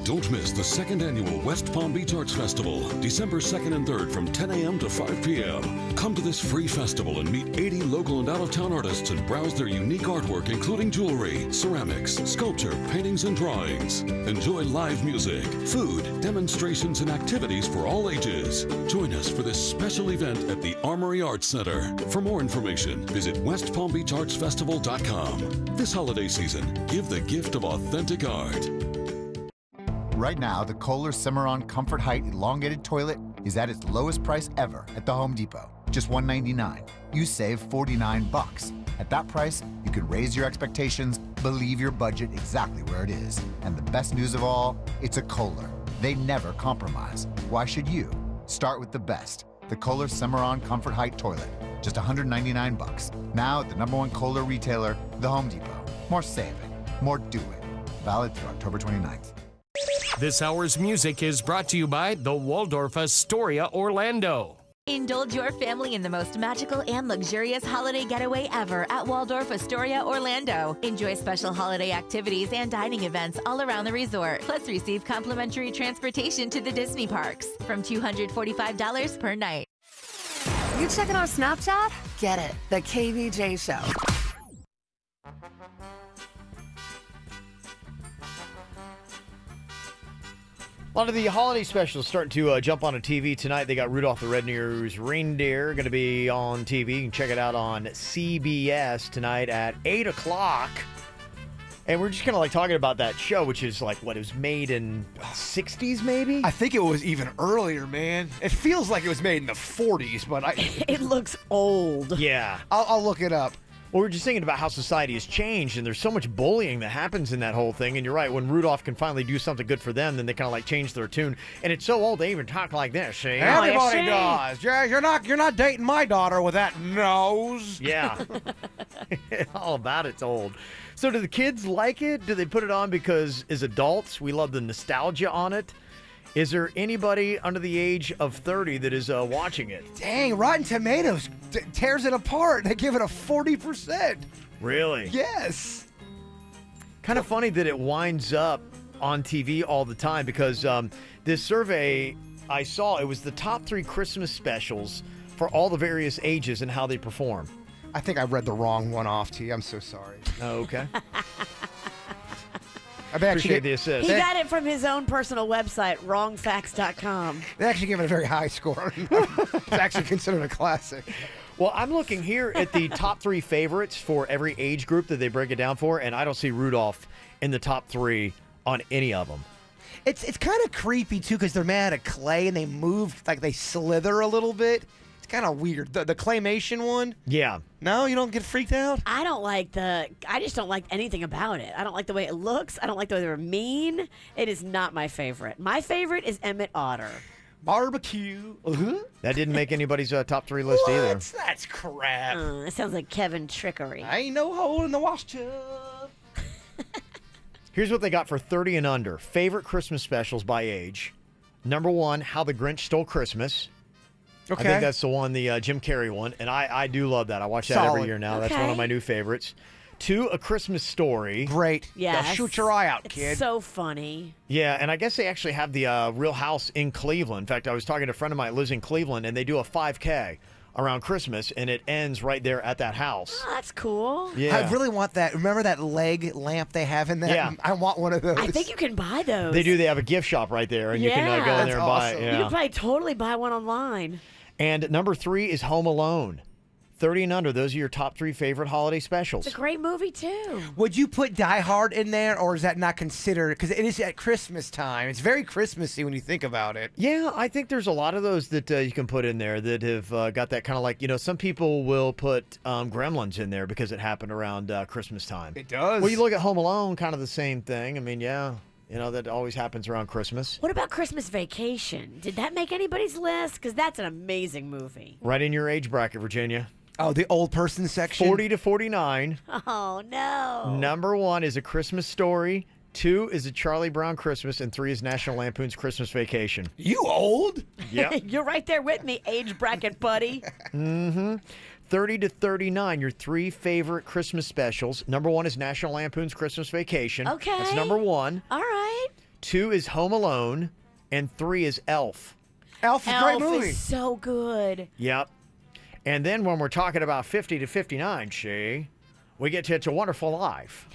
Don't miss the 2nd annual West Palm Beach Arts Festival, December 2nd and 3rd from 10 a.m. to 5 p.m. Come to this free festival and meet 80 local and out-of-town artists and browse their unique artwork, including jewelry, ceramics, sculpture, paintings, and drawings. Enjoy live music, food, demonstrations, and activities for all ages. Join us for this special event at the Armory Arts Center. For more information, visit westpalmbeachartsfestival.com. This holiday season, give the gift of authentic art. Right now, the Kohler Cimarron Comfort Height Elongated Toilet is at its lowest price ever at the Home Depot. Just $199. You save 49 bucks. At that price, you can raise your expectations, believe your budget exactly where it is. And the best news of all, it's a Kohler. They never compromise. Why should you? Start with the best. The Kohler Cimarron Comfort Height Toilet. Just $199 bucks. Now at the #1 Kohler retailer, the Home Depot. More saving, more doing. Valid through October 29th. This hour's music is brought to you by the Waldorf Astoria, Orlando. Indulge your family in the most magical and luxurious holiday getaway ever at Waldorf Astoria, Orlando. Enjoy special holiday activities and dining events all around the resort. Plus, receive complimentary transportation to the Disney parks from $245 per night. You checking our Snapchat? Get it. The KVJ Show. A lot of the holiday specials starting to jump onto TV tonight. They got Rudolph the Red-Nosed Reindeer going to be on TV. You can check it out on CBS tonight at 8 o'clock. And we're just kind of like talking about that show, which is like, what, it was made in 60s maybe? I think it was even earlier, man. It feels like it was made in the 40s, but it looks old. Yeah. I'll look it up. Well, we're just thinking about how society has changed, and there's so much bullying that happens in that whole thing. And you're right, when Rudolph can finally do something good for them, then they kind of like change their tune. And it's so old, they even talk like this. See? Everybody does. Yeah, you're not dating my daughter with that nose. Yeah. All about it's old. So do the kids like it? Do they put it on because as adults, we love the nostalgia on it? Is there anybody under the age of 30 that is watching it? Dang, Rotten Tomatoes tears it apart. They give it a 40%. Really? Yes. Kind of funny that it winds up on TV all the time because this survey I saw, it was the top 3 Christmas specials for all the various ages and how they perform. I think I read the wrong one off to you. I'm so sorry. Oh, okay. I appreciate the assist. He got it from his own personal website, wrongfacts.com. They actually gave it a very high score. It's actually considered a classic. Well, I'm looking here at the top 3 favorites for every age group that they break it down for, and I don't see Rudolph in the top 3 on any of them. It's kind of creepy, too, because they're made out of clay, and they move, like they slither a little bit. It's kind of weird. The claymation one? Yeah. No, you don't get freaked out? I just don't like anything about it. I don't like the way it looks. I don't like the way they're mean. It is not my favorite. My favorite is Emmett Otter. Barbecue. That didn't make anybody's top 3 list either. That's crap. It sounds like Kevin Trickery. I ain't no hole in the wash tub. Here's what they got for 30 and under. Favorite Christmas specials by age. #1, How the Grinch Stole Christmas. Okay. I think that's the one, the Jim Carrey one, and I do love that. I watch that every year now. That's one of my new favorites. 2, A Christmas Story. Great. Yeah. Shoot your eye out, kid. It's so funny. Yeah, and I guess they actually have the Real House in Cleveland. In fact, I was talking to a friend of mine who lives in Cleveland, and they do a 5K around Christmas, and it ends right there at that house. Oh, that's cool. Yeah. I really want that. Remember that leg lamp they have in there? Yeah. I want one of those. I think you can buy those. They do. They have a gift shop right there, and you can go in there and buy it. You Yeah. can probably totally buy one online. And #3 is Home Alone. 30 and under, those are your top 3 favorite holiday specials. It's a great movie, too. Would you put Die Hard in there, or is that not considered? Because it is at Christmas time. It's very Christmassy when you think about it. Yeah, I think there's a lot of those that you can put in there that have got that kind of like, some people will put Gremlins in there because it happened around Christmas time. It does. Well, you look at Home Alone, kind of the same thing. I mean, yeah. That always happens around Christmas. What about Christmas Vacation? Did that make anybody's list? Because that's an amazing movie. Right in your age bracket, Virginia. Oh, the old person section? 40 to 49. Oh, no. #1 is A Christmas Story. 2 is A Charlie Brown Christmas. And 3 is National Lampoon's Christmas Vacation. You old? Yep. You're right there with me, age bracket buddy. 30 to 39, your 3 favorite Christmas specials. #1 is National Lampoon's Christmas Vacation. Okay. That's #1. All right. 2 is Home Alone. And 3 is Elf. Elf is a great movie. Is so good. Yep. And then when we're talking about 50 to 59, we get to It's a Wonderful Life.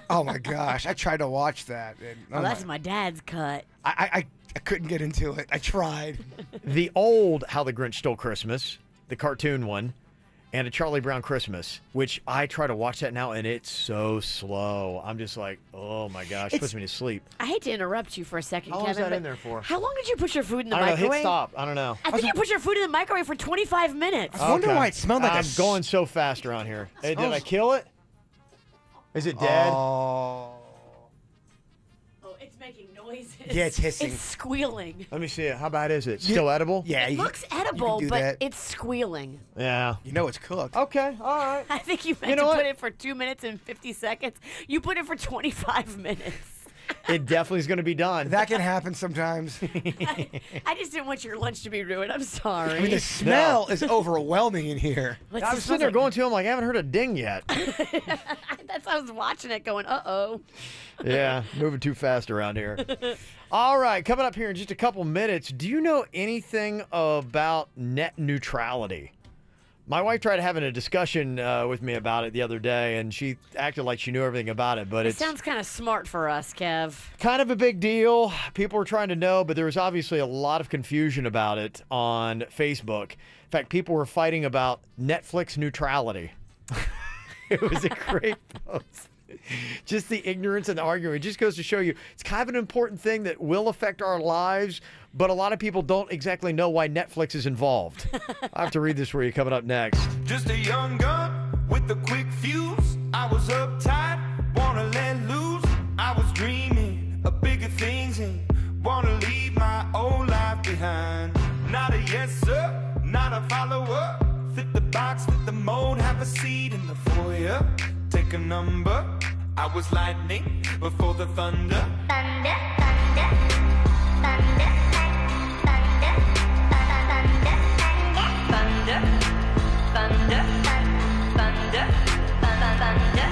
Oh, my gosh. I tried to watch that. Well, that's my dad's cut. I couldn't get into it. I tried. The old How the Grinch Stole Christmas, the cartoon one. and A Charlie Brown Christmas, which I try to watch that now, and it's so slow. I'm just like, oh my gosh, it puts me to sleep. I hate to interrupt you for a second, How Kevin. long is that but in there for? How long did you put your food in the I don't know, microwave? hit stop. I don't know. I think you put your food in the microwave for 25 minutes. I wonder why it smelled like I'm going so fast around here. Hey, did I kill it? Is it dead? Oh. It's making noises. Yeah, it's hissing. It's squealing. Let me see it. How bad is it? Still edible? Yeah. It looks edible, do but that. it's squealing. Yeah. You know it's cooked. Okay, all right. I think you meant You know to what? put it for 2 minutes and 50 seconds. You put it for 25 minutes. It definitely is going to be done. That can happen sometimes. I just didn't want your lunch to be ruined. I'm sorry. I mean, the smell is overwhelming in here. I was sitting there going to him like, I haven't heard a ding yet. That's I was watching it going, uh-oh. Yeah, moving too fast around here. All right, coming up here in just a couple minutes, do you know anything about net neutrality? My wife tried having a discussion with me about it the other day, and she acted like she knew everything about it, but It it's sounds kind of smart for us, Kev. kind of a big deal. People were trying to know, but there was obviously a lot of confusion about it on Facebook. In fact, people were fighting about Netflix neutrality. It was a great post. Just the ignorance and the argument. It just goes to show you it's kind of an important thing that will affect our lives, but a lot of people don't exactly know why Netflix is involved. I'll have to read this for you coming up next. Just a young gun with a quick fuse. I was uptight, wanna let loose. I was dreaming of bigger things and wanna leave my old life behind. Not a yes sir, not a follower. Fit the box, fit the mold, have a seat in the foyer. Take a number. I was lightning before the thunder. Thunder, thunder, thunder, thunder, thunder, thunder, thunder, thunder,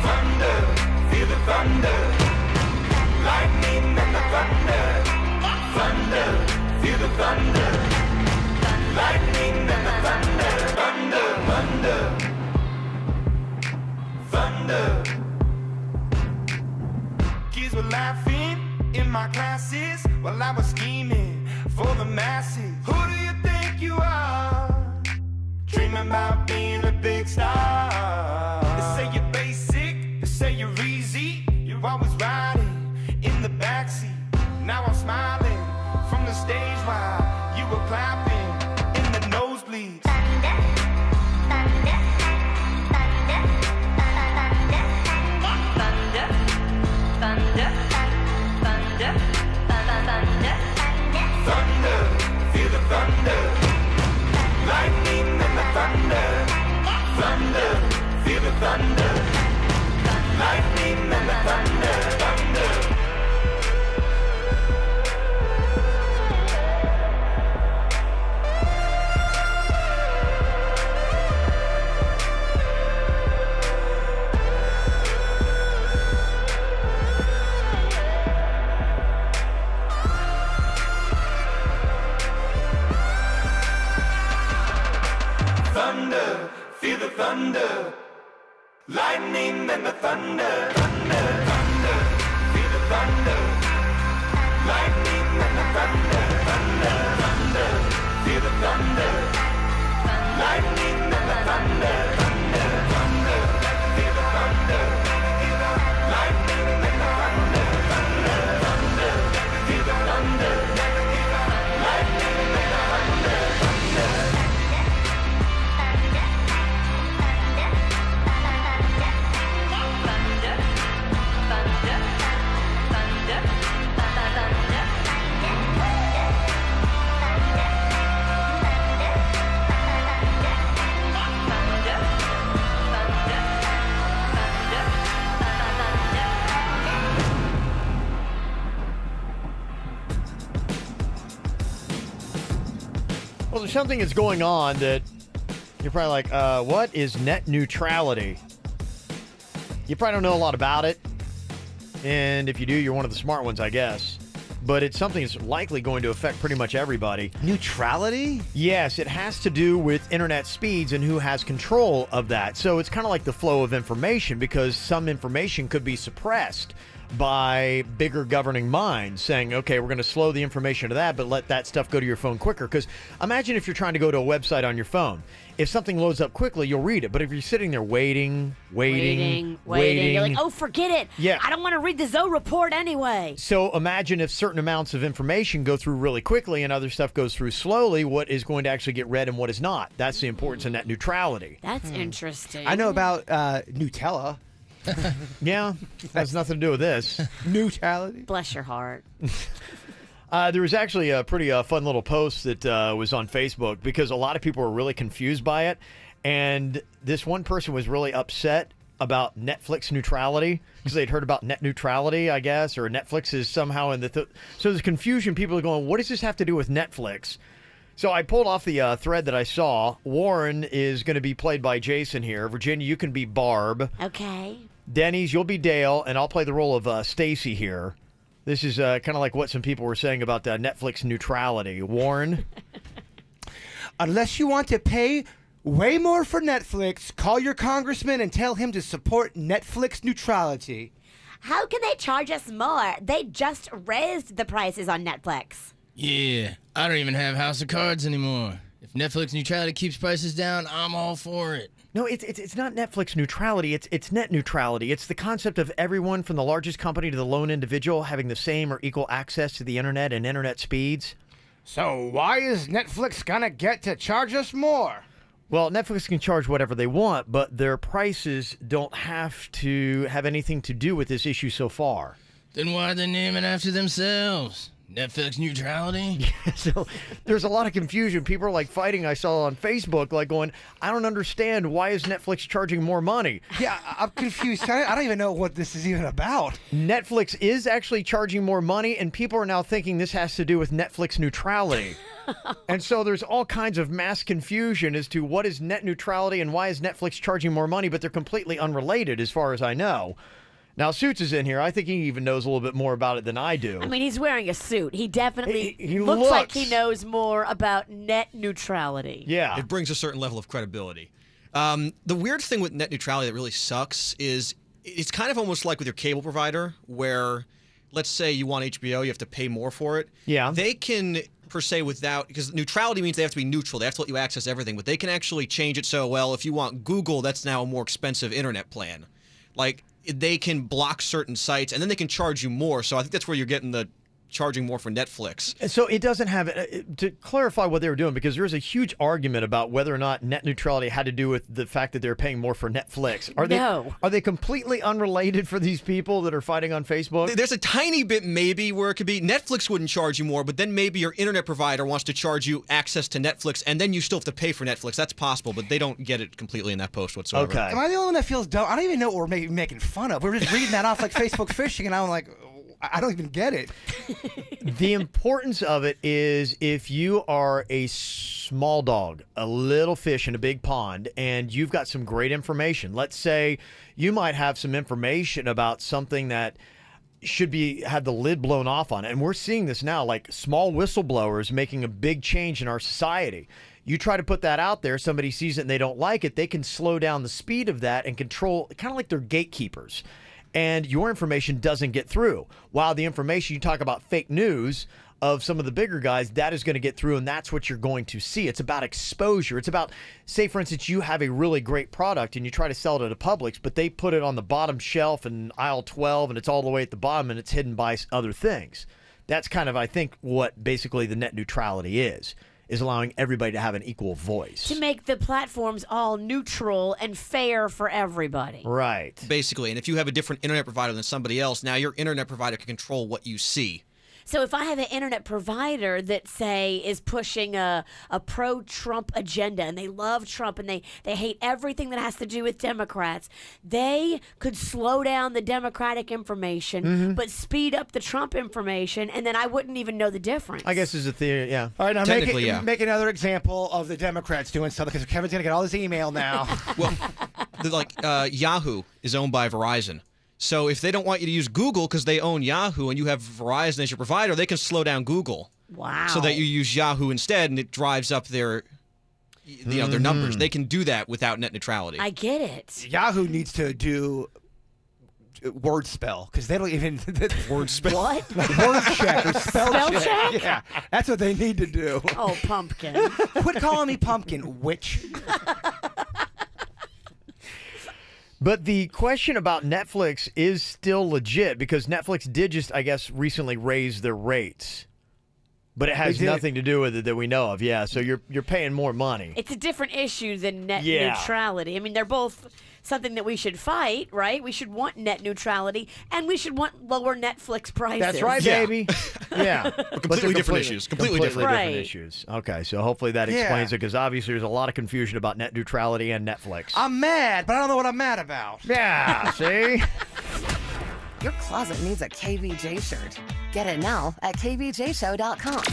thunder, feel the thunder. Lightning and the thunder. Thunder, feel the thunder. Lightning and the thunder. Thunder, thunder. Thunder. Kids were laughing in my classes while I was scheming for the masses. Who do you think you are? Dreaming about being a big star. They say you're basic, they say you're easy. You're always riding in the backseat. Now I'm smiling from the stage while you were clapping in the nosebleeds. Thunder, thunder, thunder, thunder, feel the thunder. Lightning and the thunder. Thunder, feel the thunder. Lightning and the thunder. Thunder. Thunder, feel the thunder. Lightning and the thunder. Thunder, thunder, feel the thunder. Lightning and the thunder. Thunder, thunder, feel the thunder. Lightning and the thunder. Thunder, thunder, feel the thunder. Lightning and the thunder. Thunder, thunder, feel the thunder. Lightning and the thunder. Thunder. Well, there's something that's going on that you're probably like, what is net neutrality? You probably don't know a lot about it. And if you do, you're one of the smart ones, I guess. But it's something that's likely going to affect pretty much everybody. Neutrality? Yes, it has to do with internet speeds and who has control of that. So it's kind of like the flow of information, because some information could be suppressed by bigger governing minds saying, okay, we're going to slow the information to that, but let that stuff go to your phone quicker. Because imagine if you're trying to go to a website on your phone. If something loads up quickly, you'll read it. But if you're sitting there waiting. You're like, oh, forget it. Yeah. I don't want to read the Zoe report anyway. So imagine if certain amounts of information go through really quickly and other stuff goes through slowly, what is going to actually get read and what is not. That's the importance of net neutrality. That's interesting. I know about Nutella. Yeah, has nothing to do with this. Neutrality. Bless your heart. There was actually a pretty fun little post that was on Facebook because a lot of people were really confused by it. And this one person was really upset about Netflix neutrality because they'd heard about net neutrality, I guess, or Netflix is somehow in the... So there's confusion. People are going, what does this have to do with Netflix? So I pulled off the thread that I saw. Warren is going to be played by Jason here. Virginia, you can be Barb. Okay. Denny's, you'll be Dale, and I'll play the role of Stacy here. This is kind of like what some people were saying about Netflix neutrality. Warren? Unless you want to pay way more for Netflix, call your congressman and tell him to support Netflix neutrality. How can they charge us more? They just raised the prices on Netflix. Yeah, I don't even have House of Cards anymore. If Netflix neutrality keeps prices down, I'm all for it. No, it's not Netflix neutrality. It's net neutrality. It's the concept of everyone from the largest company to the lone individual having the same or equal access to the internet and internet speeds. So why is Netflix gonna get to charge us more? Well, Netflix can charge whatever they want, but their prices don't have to have anything to do with this issue so far. Then why are they naming after themselves? Netflix neutrality? So there's a lot of confusion. People are like fighting. I saw on Facebook, like going, I don't understand. Why is Netflix charging more money? Yeah, I'm confused. I don't even know what this is even about. Netflix is actually charging more money, and people are now thinking this has to do with Netflix neutrality. And so there's all kinds of mass confusion as to what is net neutrality and why is Netflix charging more money, but they're completely unrelated as far as I know. Now, Suits is in here. I think he even knows a little bit more about it than I do. I mean, he's wearing a suit. He definitely he looks like he knows more about net neutrality. Yeah. It brings a certain level of credibility. The weird thing with net neutrality that really sucks is it's kind of almost like with your cable provider where, let's say you want HBO, you have to pay more for it. Yeah. They can, per se, because neutrality means they have to be neutral. They have to let you access everything, but they can actually change it so, well, if you want Google, that's now a more expensive internet plan. Like, they can block certain sites, and then they can charge you more. So I think that's where you're getting the charging more for Netflix. So it doesn't have to clarify what they were doing, because there's a huge argument about whether or not net neutrality had to do with the fact that they're paying more for Netflix. Are they completely unrelated for these people that are fighting on Facebook? There's a tiny bit maybe where it could be Netflix wouldn't charge you more, but then maybe your internet provider wants to charge you access to Netflix, and then you still have to pay for Netflix. That's possible, but they don't get it completely in that post whatsoever. Okay. Am I the only one that feels dumb? I don't even know what we're making fun of. We're just reading that off like Facebook fishing, and I'm like, I don't even get it. The importance of it is if you are a small dog, a little fish in a big pond, and you've got some great information. Let's say you might have some information about something that should have the lid blown off on it. And we're seeing this now, like small whistleblowers making a big change in our society. You try to put that out there, somebody sees it and they don't like it, they can slow down the speed of that and control, kind of like they're gatekeepers. And your information doesn't get through. While the information, you talk about fake news of some of the bigger guys, that is going to get through, and that's what you're going to see. It's about exposure. It's about, say, for instance, you have a really great product and you try to sell it at a Publix, but they put it on the bottom shelf in aisle 12 and it's all the way at the bottom and it's hidden by other things. That's kind of, I think, what basically the net neutrality is allowing everybody to have an equal voice. To make the platforms all neutral and fair for everybody. Right. Basically, and if you have a different internet provider than somebody else, now your internet provider can control what you see. So if I have an internet provider that, say, is pushing a pro-Trump agenda and they love Trump and they hate everything that has to do with Democrats, they could slow down the Democratic information but speed up the Trump information, and then I wouldn't even know the difference. I guess is a theory, yeah. All right, now Technically, make another example of the Democrats doing something, because Kevin's going to get all this email now. Well, Yahoo is owned by Verizon. So if they don't want you to use Google because they own Yahoo and you have Verizon as your provider, they can slow down Google. Wow. So that you use Yahoo instead, and it drives up their numbers. They can do that without net neutrality. I get it. Yahoo needs to do word spell because they don't even word spell. What? Word check or spell Spell check? Yeah, that's what they need to do. Oh, pumpkin. Quit calling me pumpkin, witch. But the question about Netflix is still legit because Netflix did just, I guess, recently raise their rates. But it has nothing to do with it that we know of. Yeah, so you're paying more money. It's a different issue than net neutrality. I mean, they're both something that we should fight, right? We should want net neutrality, and we should want lower Netflix prices. That's right, baby. Yeah. But completely different issues. Completely different issues. Okay, so hopefully that explains it because obviously there's a lot of confusion about net neutrality and Netflix. I'm mad, but I don't know what I'm mad about. Yeah, see? Your closet needs a KVJ shirt. Get it now at kvjshow.com.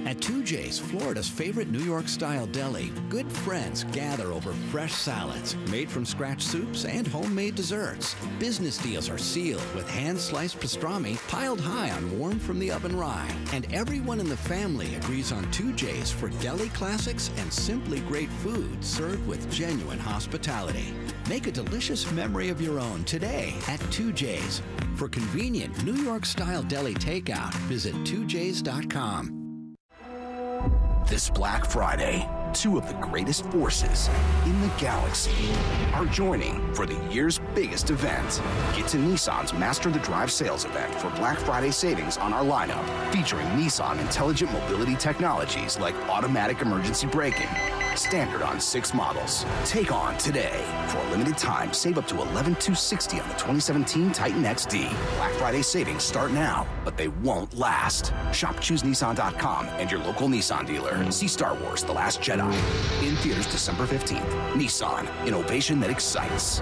At 2J's, Florida's favorite New York-style deli, good friends gather over fresh salads, made-from-scratch soups, and homemade desserts. Business deals are sealed with hand-sliced pastrami piled high on warm-from-the-oven rye. And everyone in the family agrees on 2J's for deli classics and simply great food served with genuine hospitality. Make a delicious memory of your own today at 2J's. For convenient New York-style deli takeout, visit 2js.com. This Black Friday, two of the greatest forces in the galaxy are joining for the year's biggest event. Get to Nissan's Master the Drive sales event for Black Friday savings on our lineup, featuring Nissan intelligent mobility technologies like automatic emergency braking, standard on 6 models. Take on today. For a limited time, save up to $11,260 on the 2017 Titan XD. Black Friday savings start now, but they won't last. Shop ChooseNissan.com and your local Nissan dealer. See Star Wars: The Last Jedi. In theaters December 15th. Nissan, innovation that excites.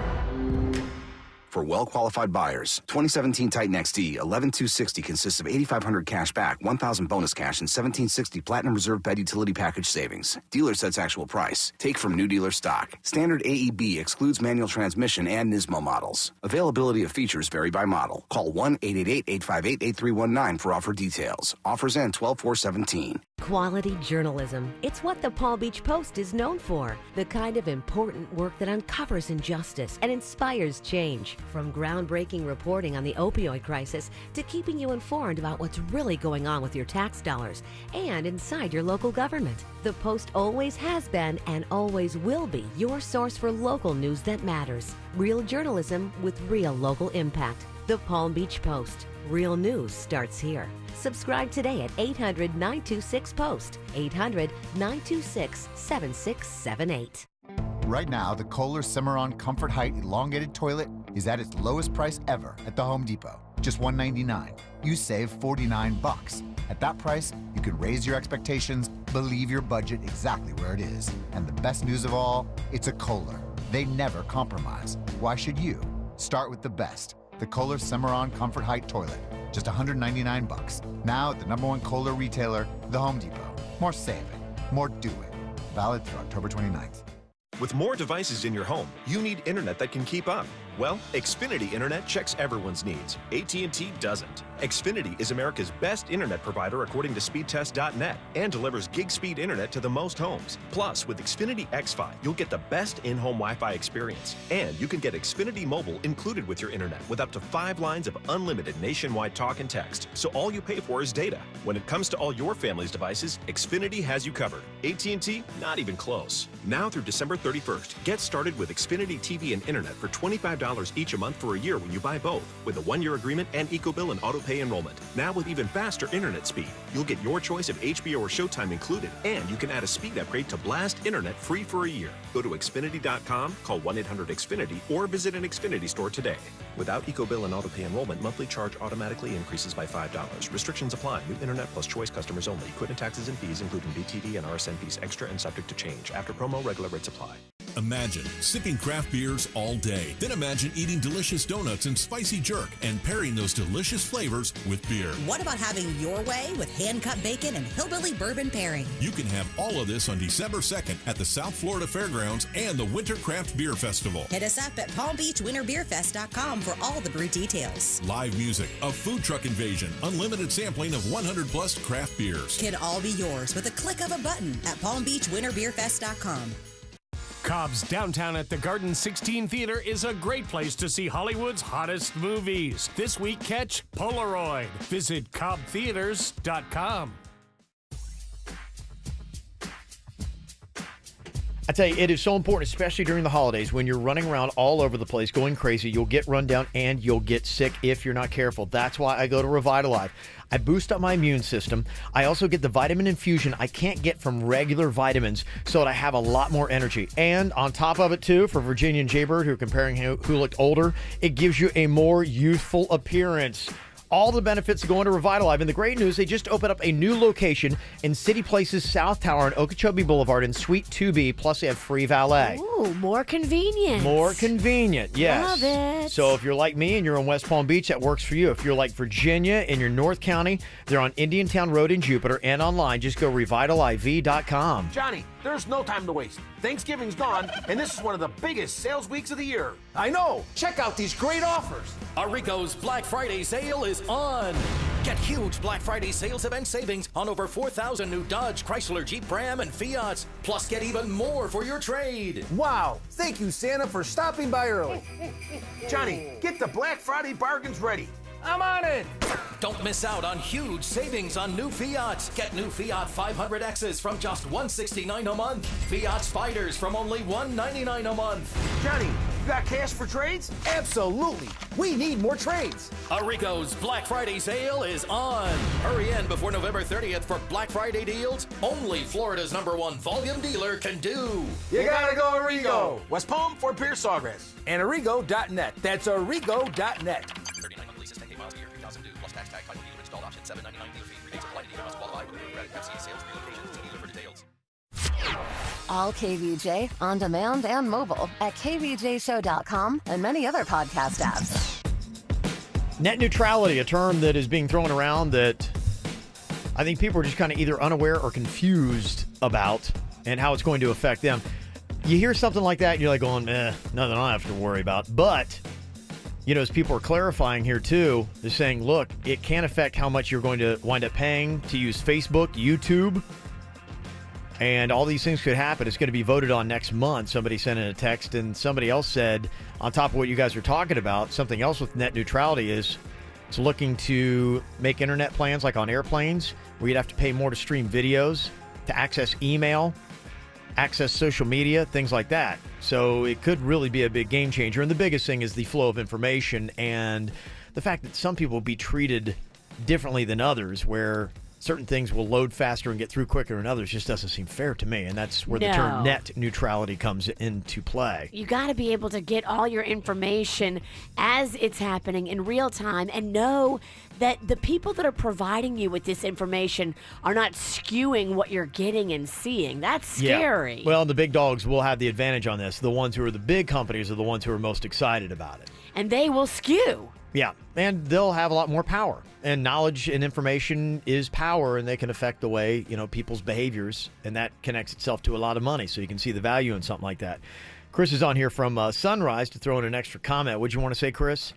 For well-qualified buyers, 2017 Titan XD, $11,260 consists of $8,500 cash back, $1,000 bonus cash, and $1,760 Platinum Reserve Bed Utility Package savings. Dealer sets actual price. Take from new dealer stock. Standard AEB excludes manual transmission and Nismo models. Availability of features vary by model. Call 1-888-858-8319 for offer details. Offers end 12/4/17. Quality journalism. It's what the Palm Beach Post is known for. The kind of important work that uncovers injustice and inspires change. From groundbreaking reporting on the opioid crisis to keeping you informed about what's really going on with your tax dollars and inside your local government. The Post always has been and always will be your source for local news that matters. Real journalism with real local impact. The Palm Beach Post. Real news starts here. Subscribe today at 800-926-POST, 800-926-7678. Right now, the Kohler Cimarron Comfort Height Elongated Toilet is at its lowest price ever at the Home Depot, just $199. You save $49. At that price, you can raise your expectations, believe your budget exactly where it is. And the best news of all, it's a Kohler. They never compromise. Why should you? Start with the best. The Kohler Cimarron Comfort Height Toilet, just $199. Now at the #1 Kohler retailer, the Home Depot. More saving, more doing. Valid through October 29th. With more devices in your home, you need internet that can keep up. Well, Xfinity Internet checks everyone's needs. AT&T doesn't. Xfinity is America's best internet provider according to speedtest.net and delivers gig-speed internet to the most homes. Plus, with Xfinity XFi, you'll get the best in-home Wi-Fi experience. And you can get Xfinity Mobile included with your internet with up to 5 lines of unlimited nationwide talk and text. So all you pay for is data. When it comes to all your family's devices, Xfinity has you covered. AT&T, not even close. Now through December 31st, get started with Xfinity TV and internet for $25 each a month for a year when you buy both, with a 1-year agreement and EcoBill and auto-pay enrollment. Now with even faster internet speed, you'll get your choice of HBO or Showtime included, and you can add a speed upgrade to Blast Internet free for a year. Go to Xfinity.com, call 1-800-XFINITY, or visit an Xfinity store today. Without EcoBill and auto-pay enrollment, monthly charge automatically increases by $5. Restrictions apply. New internet plus choice customers only. Equipment taxes and fees, including BTV and RSN fees extra and subject to change. After promo, regular rates apply. Imagine sipping craft beers all day. Then imagine eating delicious donuts and spicy jerk and pairing those delicious flavors with beer. What about having your way with hand-cut bacon and hillbilly bourbon pairing? You can have all of this on December 2nd at the South Florida Fairgrounds and the Winter Craft Beer Festival. Hit us up at PalmBeachWinterBeerFest.com for all the brew details. Live music, a food truck invasion, unlimited sampling of 100+ craft beers. Can all be yours with a click of a button at PalmBeachWinterBeerFest.com. Cobb's Downtown at the Garden 16 Theater is a great place to see Hollywood's hottest movies. This week, catch Polaroid. Visit cobbtheaters.com. I tell you, it is so important, especially during the holidays, when you're running around all over the place, going crazy. You'll get run down and you'll get sick if you're not careful. That's why I go to Revitalive. I boost up my immune system. I also get the vitamin infusion I can't get from regular vitamins so that I have a lot more energy. And on top of it, too, for Virginia and Jaybird, who are comparing who looked older, it gives you a more youthful appearance. All the benefits of going to Revitalive. And the great news, they just opened up a new location in City Place's South Tower on Okeechobee Boulevard in Suite 2B, plus they have free valet. Ooh, more convenient. More convenient, yes. Love it. So if you're like me and you're in West Palm Beach, that works for you. If you're like Virginia and you're North County, they're on Indiantown Road in Jupiter and online. Just go revitaliv.com. Johnny, there's no time to waste. Thanksgiving's gone, and this is one of the biggest sales weeks of the year. I know. Check out these great offers. Arrigo's Black Friday sale is on. Get huge Black Friday sales event savings on over 4,000 new Dodge, Chrysler, Jeep, Ram, and Fiats. Plus, get even more for your trade. Wow. Thank you, Santa, for stopping by early. Johnny, get the Black Friday bargains ready. I'm on it. Don't miss out on huge savings on new Fiats. Get new Fiat 500Xs from just $169 a month. Fiat Spiders from only $199 a month. Johnny, you got cash for trades? Absolutely. We need more trades. Arrigo's Black Friday sale is on. Hurry in before November 30th for Black Friday deals only Florida's #1 volume dealer can do. You gotta go Arrigo. West Palm, Fort Pierce, Sawgrass. And Arrigo.net. That's Arrigo.net. 39 monthly leases, 10K miles a year, 3,000 due, plus tax tag, title dealer installed option, $7.99 dealer fee. Rebates apply to dealer must qualify with approved credit. FC sales 3 locations. See dealer for details. All KVJ, on demand and mobile at kvjshow.com and many other podcast apps. Net neutrality, a term that is being thrown around that I think people are just kind of either unaware or confused about and how it's going to affect them. You hear something like that and you're like going, nothing I have to worry about. But, you know, as people are clarifying here too, they're saying, look, it can affect how much you're going to wind up paying to use Facebook, YouTube, and all these things could happen. It's going to be voted on next month. Somebody sent in a text, and somebody else said, on top of what you guys are talking about, something else with net neutrality is it's looking to make internet plans like on airplanes where you'd have to pay more to stream videos, to access email, access social media, things like that. So it could really be a big game changer. And the biggest thing is the flow of information and the fact that some people will be treated differently than others, where certain things will load faster and get through quicker and others just doesn't seem fair to me. And that's where the term net neutrality comes into play. You got to be able to get all your information as it's happening in real time and know that the people that are providing you with this information are not skewing what you're getting and seeing. That's scary. Yeah. Well, the big dogs will have the advantage on this. The ones who are the big companies are the ones who are most excited about it. And they will skew. Yeah, and they'll have a lot more power. And knowledge and information is power, and they can affect the way, you know, people's behaviors, and that connects itself to a lot of money, so you can see the value in something like that. Chris is on here from Sunrise to throw in an extra comment. What'd you want to say, Chris?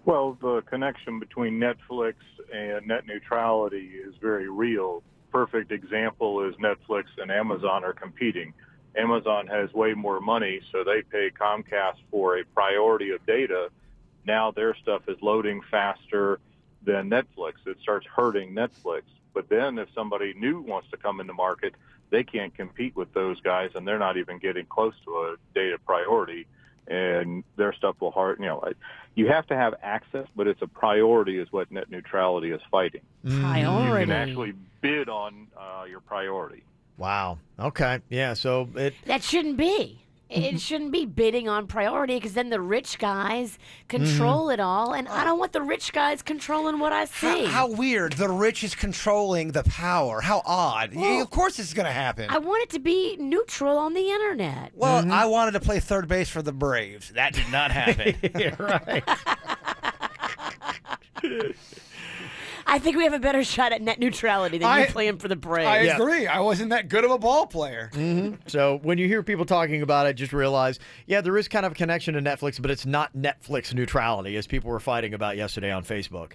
Well, the connection between Netflix and net neutrality is very real. Perfect example is Netflix and Amazon are competing. Amazon has way more money, so they pay Comcast for a priority of data. Now their stuff is loading faster than Netflix. It starts hurting Netflix. But then if somebody new wants to come in the market, they can't compete with those guys, and they're not even getting close to a data priority, and their stuff will hurt. You know, you have to have access, but it's a priority is what net neutrality is fighting. Priority. You can actually bid on your priority. Wow. Okay. Yeah, so That shouldn't be. It shouldn't be bidding on priority, because then the rich guys control it all, and I don't want the rich guys controlling what I see. How weird. The rich is controlling the power. How odd. Well, of course this is going to happen. I want it to be neutral on the internet. Well, I wanted to play third base for the Braves. That did not happen. Yeah, right. I think we have a better shot at net neutrality than you playing for the Braves. I agree. I wasn't that good of a ball player. So when you hear people talking about it, just realize, yeah, there is kind of a connection to Netflix, but it's not Netflix neutrality, as people were fighting about yesterday on Facebook.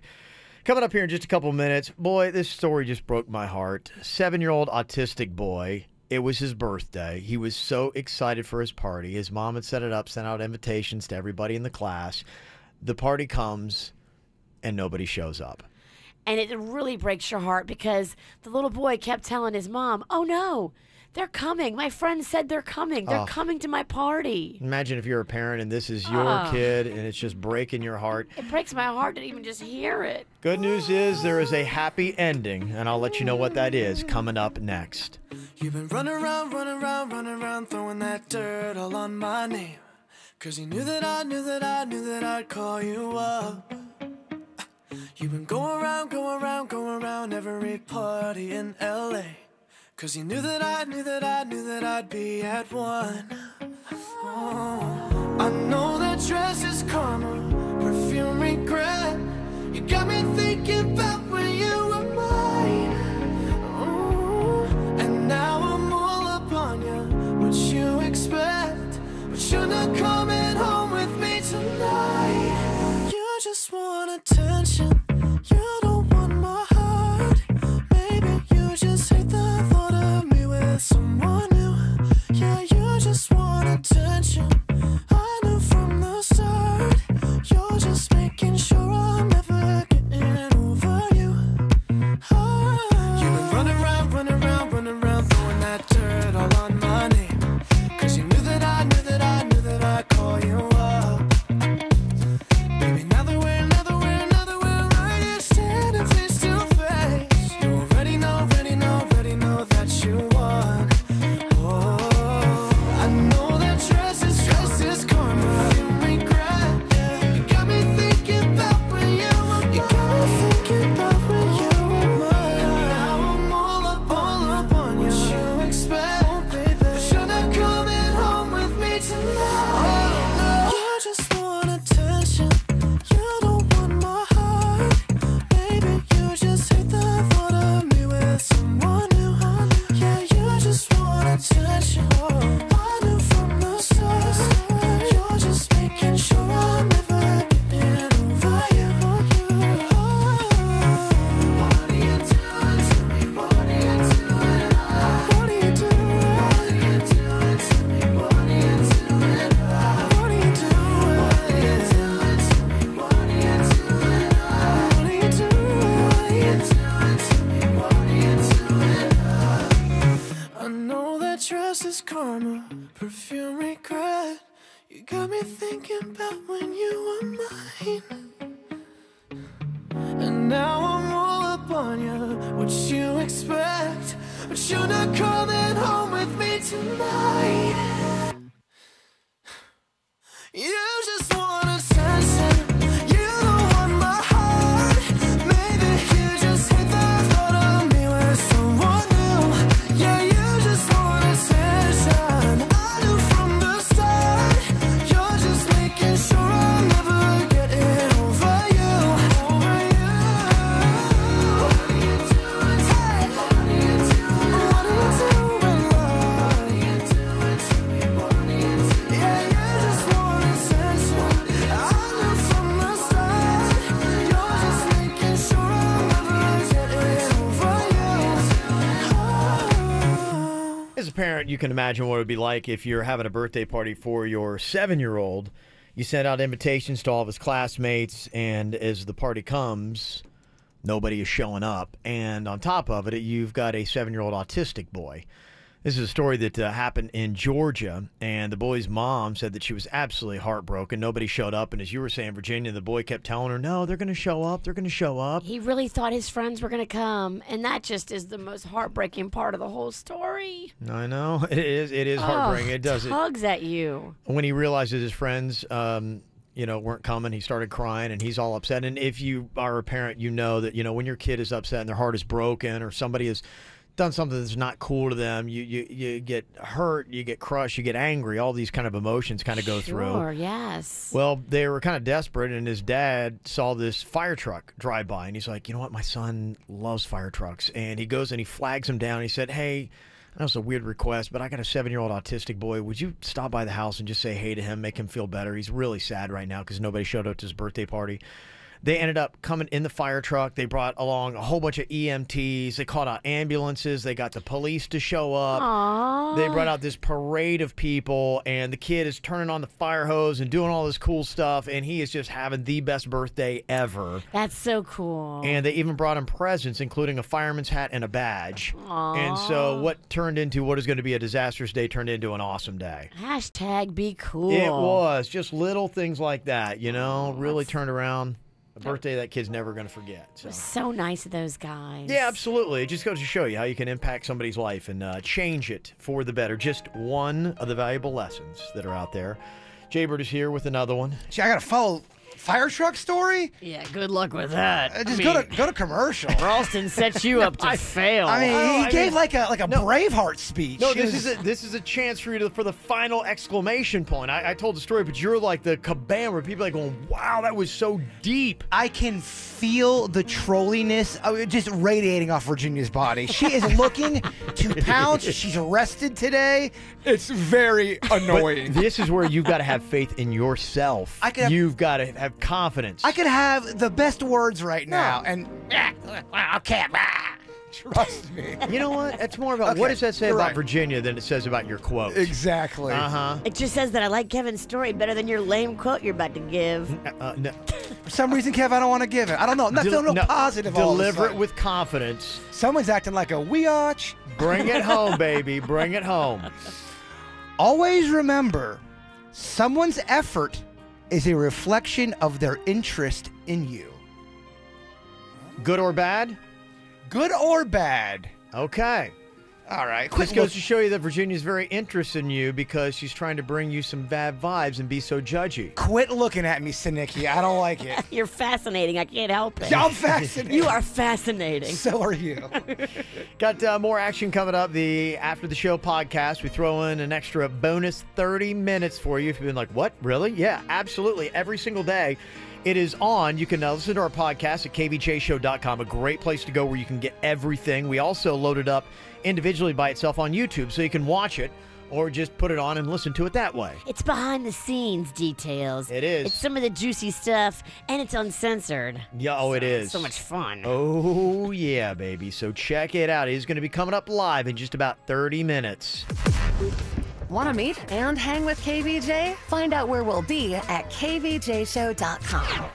Coming up here in just a couple minutes, boy, this story just broke my heart. 7-year-old autistic boy It was his birthday. He was so excited for his party. His mom had set it up, sent out invitations to everybody in the class. The party comes, and nobody shows up. And it really breaks your heart because the little boy kept telling his mom, "Oh, no, they're coming. My friend said they're coming. They're coming to my party." Imagine if you're a parent and this is your kid and it's just breaking your heart. It breaks my heart to even just hear it. Good news is there is a happy ending, and I'll let you know what that is coming up next. You've been running around, throwing that dirt all on my name. 'Cause you knew that I'd call you up. You've been going around every party in LA. 'Cause you knew that I'd be at one. Oh, I know that dress is karma, perfume regret. You got me thinking about when you were mine. Oh, and now I'm all up on you, what you expect. But you're not coming home with me tonight. You just want attention, you don't want my heart. Maybe you just hate the thought of me with someone new. Yeah, you just want attention, I knew from the start. You're just making sure I'm never getting over you. You've been running around, throwing that dirt all on my name. 'Cause you knew that I'd call you up. Baby, now that we're right here standing face to face, you already know that you won. Oh, I know that dress is karma, you regret. You got me thinking about when you were mine. Now I'm all up on you. What you expect, baby? But you're not coming home with me tonight. You just want attention, you don't want my heart. Maybe you just hate the thought of me with someone new. Yeah, you just want attention, I knew from the start. You're just making sure I'm never getting over you. What are you doing to me? What are you doing? What are you doing? What are you doing to me? What are you doing? What are you doing? What are you doing to me? What are you doing? What are you doing to me? What are you doing? I know that dress is karma, perfume regret. You got me thinking about when you were mine. And now I'm all up on you, what you expect. But you're not coming home with me tonight. You just want attention, you don't want my heart. Maybe you just hate the thought of me with someone new. Yeah, you just want attention, I knew from the start. You're just making sure I'm never getting over you. What are you doing? What are you doing? What are you doing? What are you doing to me? What are you doing? Yeah, you just want attention, I knew from the start. You're just making sure I'm never getting over you. As a parent, you can imagine what it would be like if you're having a birthday party for your 7-year-old. You send out invitations to all of his classmates, and as the party comes, nobody is showing up. And on top of it, you've got a 7-year-old autistic boy. This is a story that happened in Georgia, and the boy's mom said that she was absolutely heartbroken. Nobody showed up, and as you were saying, Virginia, the boy kept telling her, no, they're going to show up, they're going to show up. He really thought his friends were going to come, and that just is the most heartbreaking part of the whole story. I know. It is heartbreaking. It does. Tugs at you. When he realized that his friends, weren't coming, he started crying, and he's all upset. And if you are a parent, you know that, when your kid is upset and their heart is broken, or somebody has done something that's not cool to them, you get hurt, you get crushed, you get angry. All these kind of emotions kind of go through. Sure, yes. Well, they were kind of desperate, and his dad saw this fire truck drive by, and he's like, you know what, my son loves fire trucks. And he goes and he flags him down. He said, hey, I know it's a weird request, but I got a 7-year-old autistic boy. Would you stop by the house and just say hey to him, make him feel better? He's really sad right now because nobody showed up to his birthday party. They ended up coming in the fire truck. They brought along a whole bunch of EMTs. They called out ambulances. They got the police to show up. Aww. They brought out this parade of people, and the kid is turning on the fire hose and doing all this cool stuff, and he is just having the best birthday ever. That's so cool. And they even brought him presents, including a fireman's hat and a badge. Aww. And so what turned into what is going to be a disastrous day turned into an awesome day. Hashtag be cool. It was. Just little things like that, you know, really turned around. A birthday that kid's never going to forget. It was so nice of those guys. Yeah, absolutely. It just goes to show you how you can impact somebody's life and change it for the better. Just one of the valuable lessons that are out there. Jaybird is here with another one. Gee, I got to follow fire truck story? Yeah, good luck with that. Just go to commercial. Ralston sets you up to fail. I mean, he gave like a Braveheart speech. No, this is a chance for you for the final exclamation point. I told the story, but you're like the cabana where people are like going, wow, that was so deep. I can feel the trolliness just radiating off Virginia's body. She is looking to pounce. She's arrested today. It's very annoying. But this is where you've got to have faith in yourself. You've got to have confidence. I could have the best words right now, and okay, trust me. You know what? It's more about what does that say about Virginia than it says about your quote. Exactly. It just says that I like Kevin's story better than your lame quote you're about to give. No. For some reason, Kev, I don't want to give it. I don't know. I'm not feeling real positive. Deliver it with confidence. Someone's acting like a weotch. Bring it home, baby. Bring it home. Always remember, someone's effort is a reflection of their interest in you. Good or bad? Good or bad. Okay. All right. This goes to show you that Virginia's very interested in you because she's trying to bring you some bad vibes and be so judgy. Quit looking at me, Sinicki. I don't like it. You're fascinating. I can't help it. I'm fascinating. You are fascinating. So are you. Got more action coming up. The After the Show podcast. We throw in an extra bonus 30 minutes for you. If you've been like, what? Really? Yeah, absolutely. Every single day. It is on. You can listen to our podcast at kvjshow.com, a great place to go where you can get everything. We also load it up individually by itself on YouTube, so you can watch it or just put it on and listen to it that way. It's behind the scenes details. It is. It's some of the juicy stuff, and it's uncensored. Yeah, it is. So much fun. Oh, yeah, baby. So check it out. It is going to be coming up live in just about 30 minutes. Want to meet and hang with KVJ? Find out where we'll be at kvjshow.com.